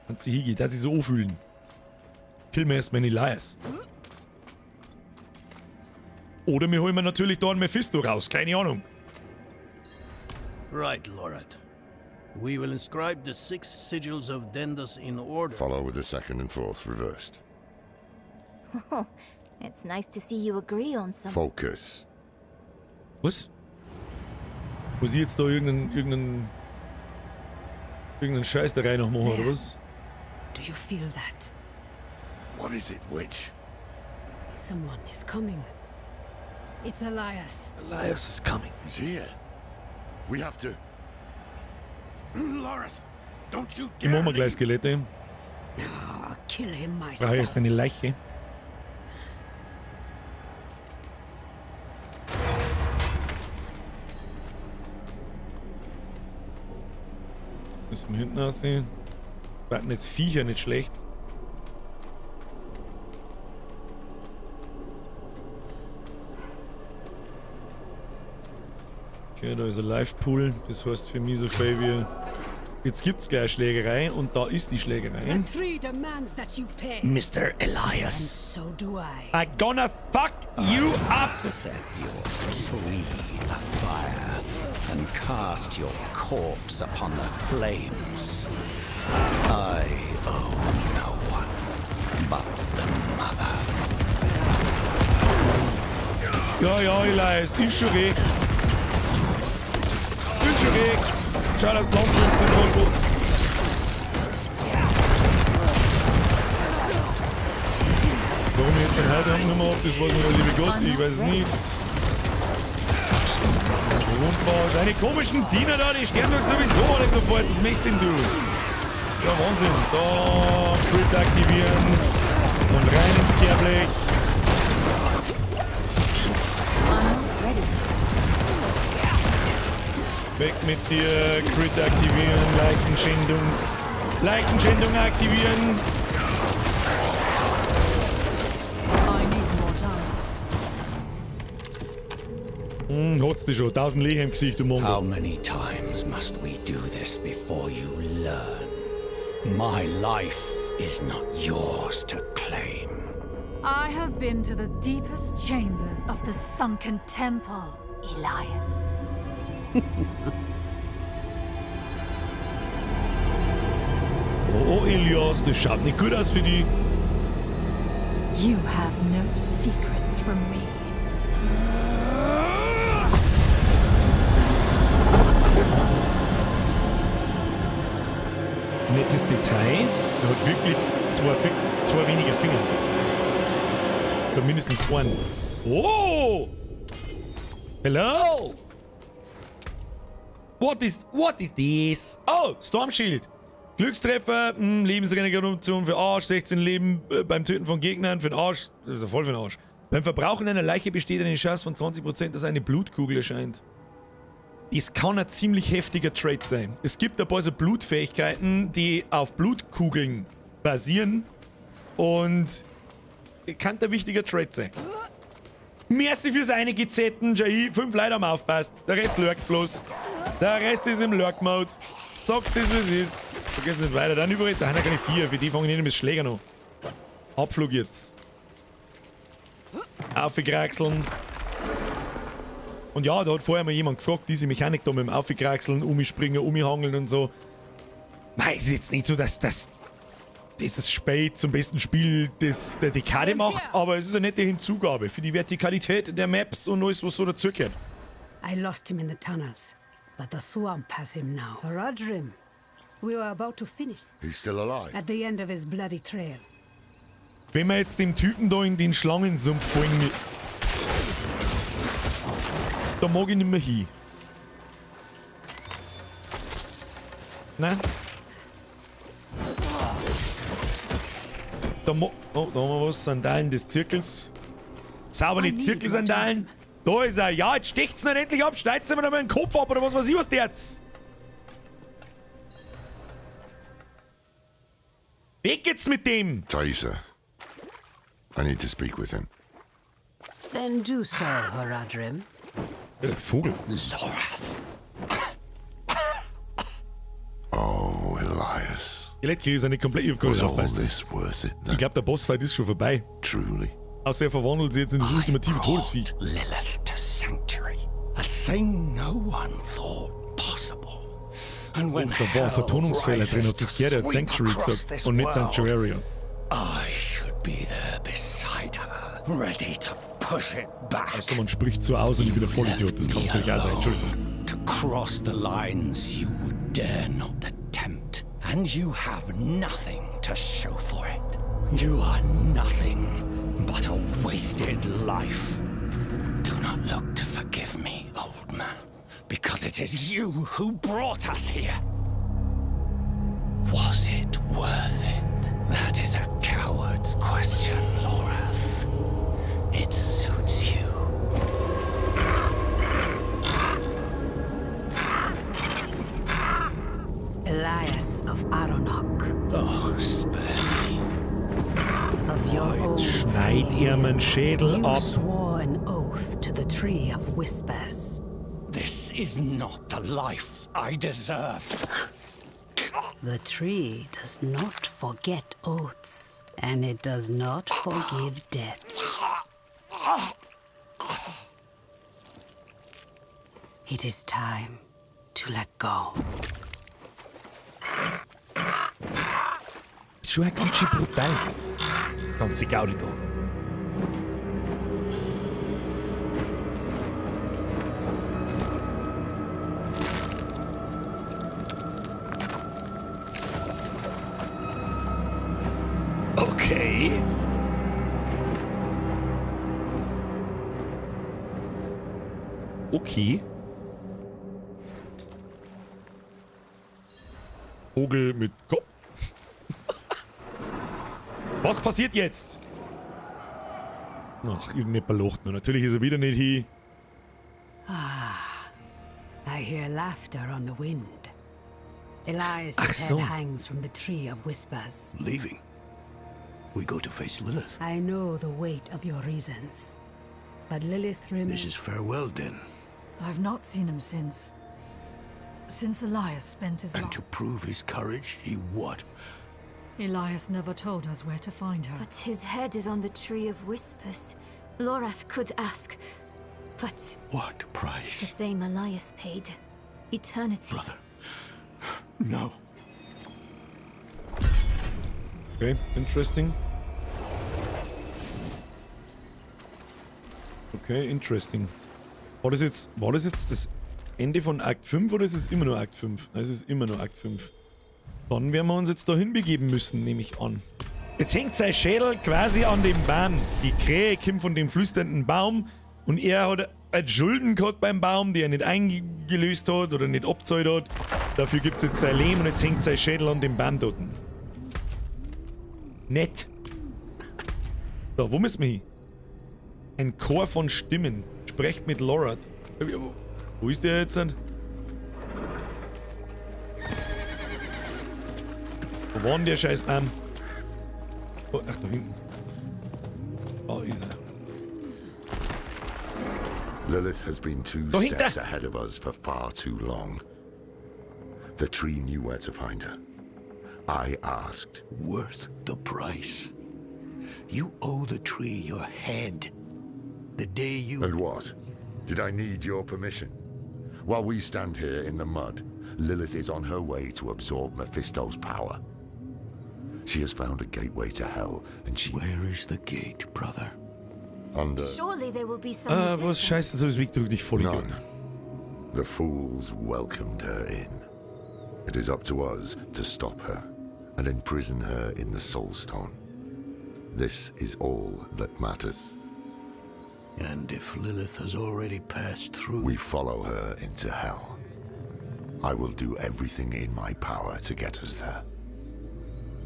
Kann sie hingehen, dass sie so anfühlen. Kill mir erstmal Elias. Oder wir holen natürlich da einen Mephisto raus, keine Ahnung. Right, Lorat. We will inscribe the 6 sigils of Dendas in order. Follow with the second and fourth reversed. Oh, it's nice to see you agree on something. Focus. Was? Muss ich jetzt da irgendeinen Scheiß da rein noch machen, oder was? Do you feel that? What is it, witch? Someone is coming. It's Elias. Elias is coming. He's here. We have to... Lorat, don't you Ich mach mal gleich Skelette. I'll kill him Brauche myself. jetzt eine Leiche. Müssen wir hinten aussehen. Warten jetzt Viecher nicht schlecht. Okay, da ist ein Live-Pool. Das heißt für mich so viel wie... Jetzt gibt's gleich Schlägerei und da ist die Schlägerei. Three demands that you pay. Mr. And Elias. so do I. I'm gonna fuck you up! Set your tree afire and cast your corpse upon the flames. I owe no one but the mother. Ja, Elias, ist schon weg. Ist schon weg. Schau, das Land uns den Volvo. Warum ich jetzt den Halbhand nochmal auf, das weiß mir der liebe Gott, ich weiß es nicht. Wunderbar. Deine komischen Diener da, die sterben doch sowieso alle sofort. Was machst denn du? Ja, Wahnsinn. So, Crit aktivieren. Und rein ins Kehrblech. Weg mit dir. Crit aktivieren. Leichenschändung. Leichenschändung aktivieren. Hat's dich schon. 1000 Lehe im Gesicht, du Mongo. How many times must we do this before you learn? My life is not yours to claim. I have been to the deepest chambers of the sunken temple, Elias. Oh, Elias, das schaut nicht gut aus für die. You have no secrets from me. Nettes Detail. Er hat wirklich zwei weniger Finger. Oder mindestens einen. Oh! Hello! What is this? Oh, Stormshield. Glückstreffer, Lebensregeneration für Arsch, 16 Leben beim Töten von Gegnern für den Arsch. Das ist ja voll für den Arsch. Beim Verbrauchen einer Leiche besteht eine Chance von 20%, dass eine Blutkugel erscheint. Das kann ein ziemlich heftiger Trait sein. Es gibt ein paar so Blutfähigkeiten, die auf Blutkugeln basieren und kann ein wichtiger Trait sein. Merci fürs Eingezetten, Jai. 5 Leute haben aufpasst. Der Rest lurkt bloß. Der Rest ist im Lurk-Mode. Sagt es, wie es ist. So geht's nicht weiter. Dann übrigens, da haben wir keine 4. Für die fangen nicht mit Schläger noch. Abflug jetzt. Aufgekraxeln. Und ja, da hat vorher mal jemand gefragt, diese Mechanik da mit dem Aufgekraxeln, umspringen, umhangeln und so. Nein, es ist jetzt nicht so, dass das spät zum besten Spiel der Dekade macht, aber es ist eine nette Hinzugabe für die Vertikalität der Maps und alles, was so dazugehört. I lost him in the tunnels, but the swamp has him now. Horadrim, we were about to finish. He's still alive? At the end of his bloody trail. Wenn wir jetzt dem Typen da in den Schlangensumpf folgen, da mag ich nicht mehr hin. Nein? Da haben wir was. Sandalen des Zirkels. Saubere Zirkelsandalen. Da ist er. Ja, jetzt stecht's nicht endlich ab. Schneidet mir mal den Kopf ab oder was weiß ich, was der jetzt. Weg geht's mit dem. Taser. I need to speak with him. Then do so, Horadrim. Vogel. Oh, Elias. Die letzte ist nicht komplett aufpasst. Ich glaube, der Bossfight ist schon vorbei. Truly. Außer er verwandelt sich jetzt in das ultimative Todesvieh. Lilith to Sanctuary, a thing no one thought possible. And when da war ein Vertonungsfehler drin, hat das gehört, er hat Sanctuary gesagt und nicht Sanctuary. I should be there beside her, ready to push it back. Also man spricht so aus und ich bin ein Vollidiot, das kann natürlich auch sein, Entschuldigung. To cross the lines you would dare not attempt, and you have nothing to show for it. You are nothing but a wasted life. Do not look to forgive me, old man, because it is you who brought us here. Was it worth it? That is a coward's question, Lorath. It suits you. Elias of Aronok. Oh, spare me. Of your old Schneid ihr meinen Schädel you ab. swore an oath to the Tree of Whispers. This is not the life I deserve. The tree does not forget oaths, and it does not forgive debts. It is time to let go. Schon ganz schön brutal. Ganze Gaudi da. Okay. Okay. Vogel mit Kopf. Was passiert jetzt? Ach, irgendjemand lacht noch. Natürlich ist er wieder nicht hier. I hear laughter on the wind. Elias' Ach so. head hangs from the Tree of Whispers. Leaving? We go to face Lilith. I know the weight of your reasons, but Lilith remains. This is farewell then. I've not seen him since Elias spent his life. And to prove his courage, he what? Elias never told us where to find her. But his head is on the Tree of Whispers. Lorath could ask. But What the price? same Elias paid. Eternity. Brother. No. Okay, interesting. Okay, interesting. War das jetzt das Ende von Akt 5 oder ist es immer nur Akt 5? Es ist immer nur Akt 5. Dann werden wir uns jetzt dahin begeben müssen, nehme ich an. Jetzt hängt sein Schädel quasi an dem Baum. Die Krähe kommt von dem flüsternden Baum und er hat Schulden gehabt beim Baum, die er nicht eingelöst hat oder nicht abgezahlt hat. Dafür gibt es jetzt sein Leben und jetzt hängt sein Schädel an dem Baum dort. Nett. So, wo müssen wir hin? Ein Chor von Stimmen. Sprecht mit Lorath. Wo ist der jetzt? Wo war denn der scheiß Baum? Oh, ach, da hinten. Oh, ist er. Lilith has been 2 steps ahead of us for far too long. The tree knew where to find her. I asked. Worth the price. You owe the tree your head. The day you... And what? Did I need your permission? While we stand here in the mud, Lilith is on her way to absorb Mephisto's power. She has found a gateway to hell, and she... Where is the gate, brother? Under... Surely there will be some resistance. Was scheiße, so ist Victor, dich voll Idiot. The fools welcomed her in. It is up to us to stop her and imprison her in the Soulstone. This is all that matters. And if Lilith has already passed through... We follow her into hell. I will do everything in my power to get us there.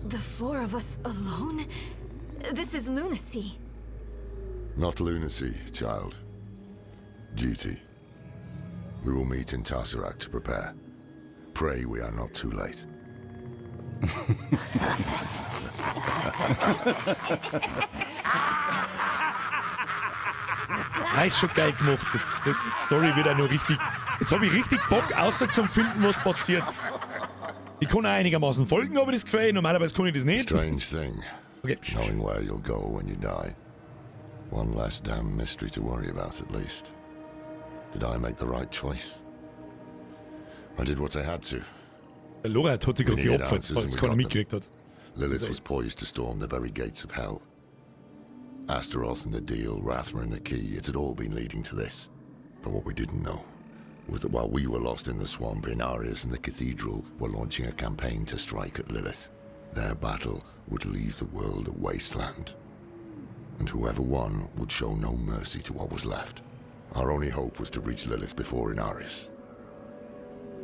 The 4 of us alone? This is lunacy. Not lunacy, child. Duty. We will meet in Tesseract to prepare. Pray we are not too late. Ist schon geil gemacht. Jetzt, die Story wird auch noch richtig... Jetzt habe ich richtig Bock, außer zum Finden, was passiert. Ich kann auch einigermaßen folgen, aber das gefällt. Normalerweise kann ich das nicht. Strange thing. Okay. Knowing where you'll go when you die. One less damn mystery to worry about, at least. Did I make the right choice? I did what I had to. Der Lorath hat sich gerade geopfert, weil es keiner mitgekriegt hat. Lilith was poised to storm the very gates of hell. Astaroth and the deal, Rathma and the key, it had all been leading to this. But what we didn't know was that while we were lost in the swamp, Inarius and the Cathedral were launching a campaign to strike at Lilith. Their battle would leave the world a wasteland. And whoever won would show no mercy to what was left. Our only hope was to reach Lilith before Inarius.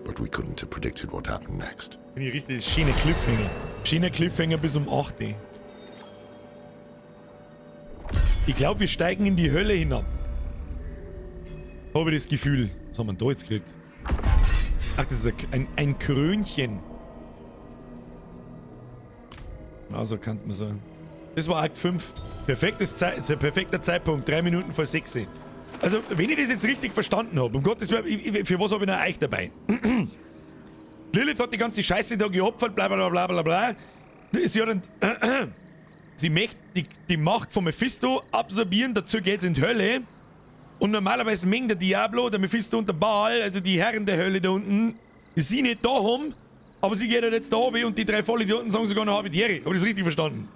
But we couldn't have predicted what happened next. Bin ich richtig, Schiene Cliffhanger. Schiene Cliffhanger bis um 8. Ich glaube, wir steigen in die Hölle hinab. Habe ich das Gefühl. Was haben wir da jetzt gekriegt? Ach, das ist ein Krönchen. Also kann es mir sagen. Das war Akt 5. Perfekter Zeitpunkt. 3 Minuten vor 6. Also, wenn ich das jetzt richtig verstanden habe, um Gottes Willen, für was habe ich noch euch dabei? Lilith hat die ganze Scheiße da geopfert, bla bla bla bla bla. Sie hat dann, sie möchte die Macht von Mephisto absorbieren, dazu geht es in die Hölle. Und normalerweise mengt der Diablo, der Mephisto und der Baal, also die Herren der Hölle da unten, die sie nicht da haben, aber sie geht halt jetzt da oben und die 3 Vollidioten sagen sogar noch, habe ich die Ehre. Habe ich das richtig verstanden?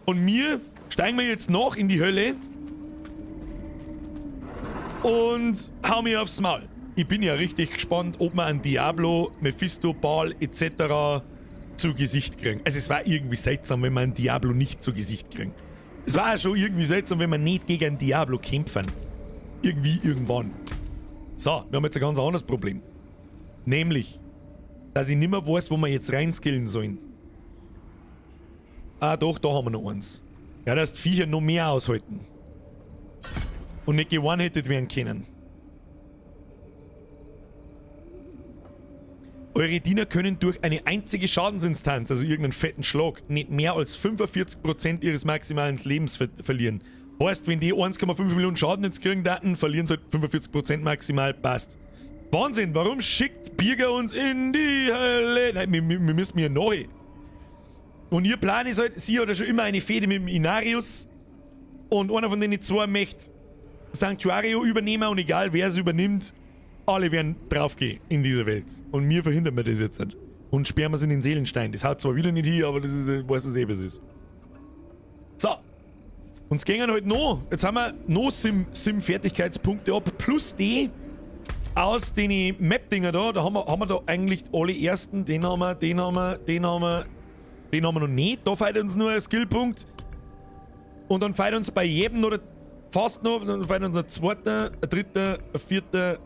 Und steigen wir jetzt noch in die Hölle und hauen mir aufs Maul. Ich bin ja richtig gespannt, ob wir einen Diablo, Mephisto, Baal etc. zu Gesicht kriegen. Also es war irgendwie seltsam, wenn wir einen Diablo nicht zu Gesicht kriegen. Es war auch schon irgendwie seltsam, wenn wir nicht gegen einen Diablo kämpfen. Irgendwann. So, wir haben jetzt ein ganz anderes Problem. Nämlich, dass ich nicht mehr weiß, wo wir jetzt reinskillen sollen. Ah doch, da haben wir noch eins. Ja, dass die Viecher noch mehr aushalten. Und nicht geone-hitted werden können. Eure Diener können durch eine einzige Schadensinstanz, also irgendeinen fetten Schlag, nicht mehr als 45% ihres maximalen Lebens verlieren. Heißt, wenn die 1,5 Millionen Schaden jetzt kriegen, dann verlieren sie halt 45% maximal, passt. Wahnsinn, warum schickt Birger uns in die Hölle? Nein, wir müssen hier neu. Und ihr Plan ist halt, sie hat ja schon immer eine Fehde mit dem Inarius. Und einer von denen 2 möchte Sanctuario übernehmen und egal wer es übernimmt, alle werden draufgehen in dieser Welt. Und mir verhindern wir das jetzt nicht. Und sperren wir es in den Seelenstein. Das haut zwar wieder nicht hier, aber das ist, weiß es was ist. So. Uns gehen halt noch. Jetzt haben wir noch Sim-Fertigkeitspunkte ab. Plus die aus den Map-Dinger da. Da haben wir da eigentlich alle ersten. Den haben wir noch nicht. Da fehlt uns nur ein Skillpunkt. Und dann fehlt uns bei jedem noch der fast noch, dann fehlt uns ein zweiter, ein dritter, ein vierter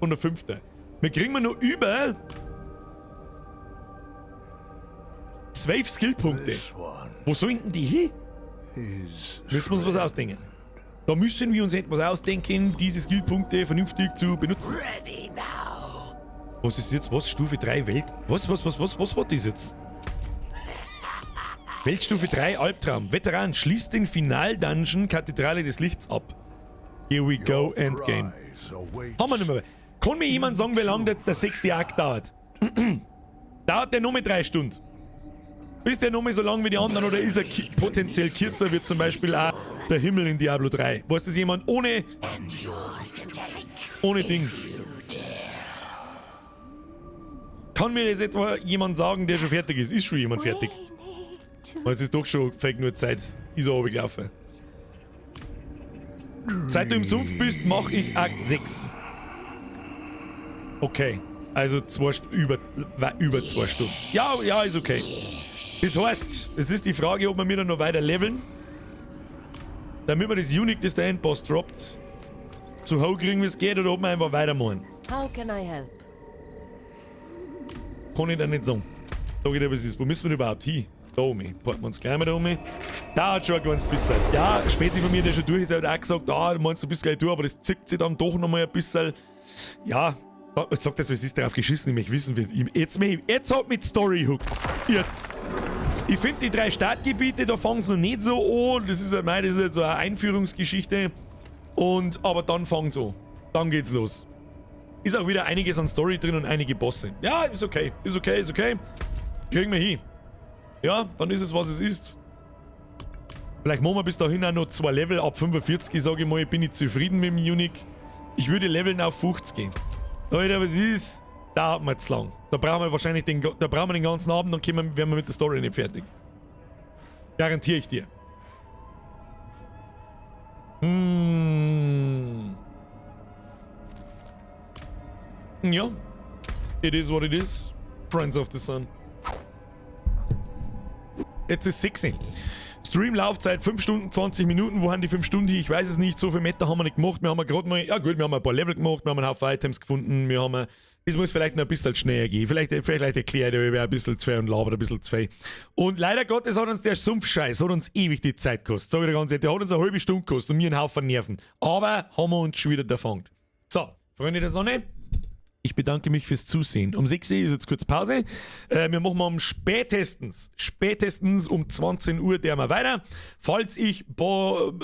und ein fünfter. Wir kriegen noch über 12 Skillpunkte. Wo sollen denn die hin? Müssen wir uns was ausdenken. Da müssen wir uns etwas ausdenken, diese Skillpunkte vernünftig zu benutzen. Was ist jetzt? Was? Stufe 3 Welt? Was war das jetzt? Weltstufe 3 Albtraum. Veteran schließt den Final-Dungeon Kathedrale des Lichts ab. Here we go, Endgame. Haben wir nicht mehr. Kann mir jemand sagen, wie lange der 6. Akt dauert? Dauert der nur mit 3 Stunden? Ist der nur so lang wie die anderen oder ist er potenziell kürzer, wie zum Beispiel auch der Himmel in Diablo 3? Weiß das jemand ohne Ding? Kann mir das etwa jemand sagen, der schon fertig ist? Ist schon jemand fertig? Weil es ist doch schon Fake nur Zeit. Ist er runtergelaufen. Seit du im Sumpf bist, mache ich Akt 6. Okay. Also über 2 Stunden. Ja, ist okay. Das heißt, es ist die Frage, ob wir dann noch weiter leveln, damit wir das Unique, das der Endboss droppt, so hoch kriegen, wie es geht, oder ob wir einfach weitermachen. How can I help? Kann ich da nicht sagen. Sag ich dir, was ist. Wo müssen wir überhaupt hin? Da oben. Packen wir uns gleich mal da oben. Dauert schon ein kleines bisschen. Ja, Spezi von mir, der schon durch ist, der hat auch gesagt, du meinst, du bist gleich durch, aber das zickt sich dann doch noch mal ein bisschen. Ja, sag das, was ist darauf geschissen, ich möchte wissen, jetzt hat mich die Story hooked. Jetzt. Ich finde die 3 Startgebiete, da fangen sie noch nicht so an. Das ist jetzt so eine Einführungsgeschichte. Aber dann fangen sie an. Dann geht's los. Ist auch wieder einiges an Story drin und einige Bosse. Ja, ist okay. Ist okay. Kriegen wir hin. Ja, dann ist es, was es ist. Vielleicht machen wir bis dahin auch noch 2 Level. Ab 45, sage ich mal, bin ich zufrieden mit dem Unique. Ich würde leveln auf 50 gehen. Leute, was ist? Dauert mir zu lang. Da brauchen wir wahrscheinlich den ganzen Abend, dann werden wir mit der Story nicht fertig. Garantiere ich dir. Ja. It is what it is. Friends of the Sun. Jetzt ist 6. Stream-Laufzeit 5 Stunden, 20 Minuten. Wo haben die 5 Stunden hier? Ich weiß es nicht. So viel Meta haben wir nicht gemacht. Wir haben gerade mal, ja gut, wir haben ein paar Level gemacht, wir haben einen Haufen Items gefunden, es muss vielleicht noch ein bisschen schneller gehen. Vielleicht erklärt er über ein bisschen zu viel und labert ein bisschen zu viel. Und leider Gottes hat uns der Sumpfscheiß ewig die Zeit gekostet. Sag ich dir ganz ehrlich, der hat uns eine halbe Stunde gekostet und mir einen Haufen Nerven. Aber haben wir uns schon wieder erfangt. So, Freunde der Sonne. Ich bedanke mich fürs Zusehen. Um 6 Uhr ist jetzt kurz Pause. Wir machen spätestens um 20 Uhr der mal weiter. Falls ich, Bock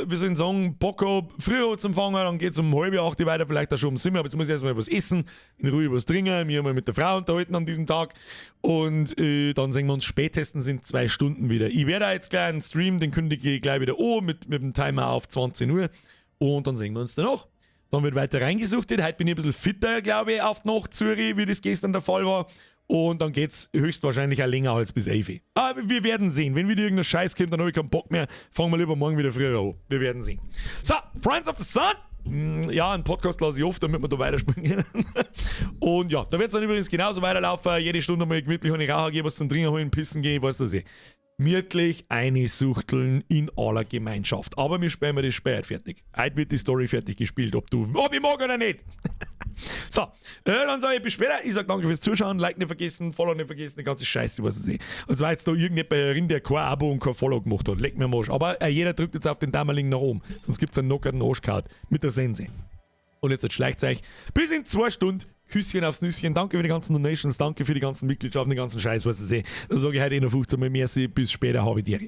habe, früher zum Fangen, dann geht es um 7:30 Uhr weiter, vielleicht auch schon um 7 Uhr. Aber jetzt muss ich erstmal was essen, in Ruhe was trinken, mir mal mit der Frau unterhalten an diesem Tag. Und dann sehen wir uns spätestens in 2 Stunden wieder. Ich werde jetzt gleich einen Stream, den kündige ich gleich wieder an mit dem Timer auf 20 Uhr. Und dann sehen wir uns danach. Dann wird weiter reingesuchtet. Heute bin ich ein bisschen fitter, glaube ich, auf die Nacht, Zürich, wie das gestern der Fall war. Und dann geht es höchstwahrscheinlich auch länger als bis 11 Uhr. Aber wir werden sehen. Wenn wieder irgendein Scheiß kommt, dann habe ich keinen Bock mehr. Fangen wir lieber morgen wieder früher an. Wir werden sehen. So, Friends of the Sun. Ja, einen Podcast lasse ich oft, damit wir da weiterspringen können. Und ja, da wird es dann übrigens genauso weiterlaufen. Jede Stunde mal gemütlich eine Rauche gehen, was zum Trinken holen, pissen gehen, was das ist. Gemütlich eine Suchteln in aller Gemeinschaft. Aber wir spielen das Spiel fertig. Heute wird die Story fertig gespielt, ob ich mag oder nicht. So, dann sage ich bis später. Ich sage danke fürs Zuschauen, Like nicht vergessen, Follow nicht vergessen, die ganze Scheiße, was ich sehe. Und zwar jetzt da irgendjemand drin, der kein Abo und kein Follow gemacht hat. Leck mir am Arsch. Aber jeder drückt jetzt auf den Daumenlink nach oben. Sonst gibt es einen knockerten Arschcard mit der Sense. Und jetzt schleicht es euch bis in 2 Stunden. Küsschen aufs Nüsschen. Danke für die ganzen Donations. Danke für die ganzen Mitgliedschaften, den ganzen Scheiß, was ich sehe. Da sage ich heute noch 15 Mal merci. Bis später, habe ich dir.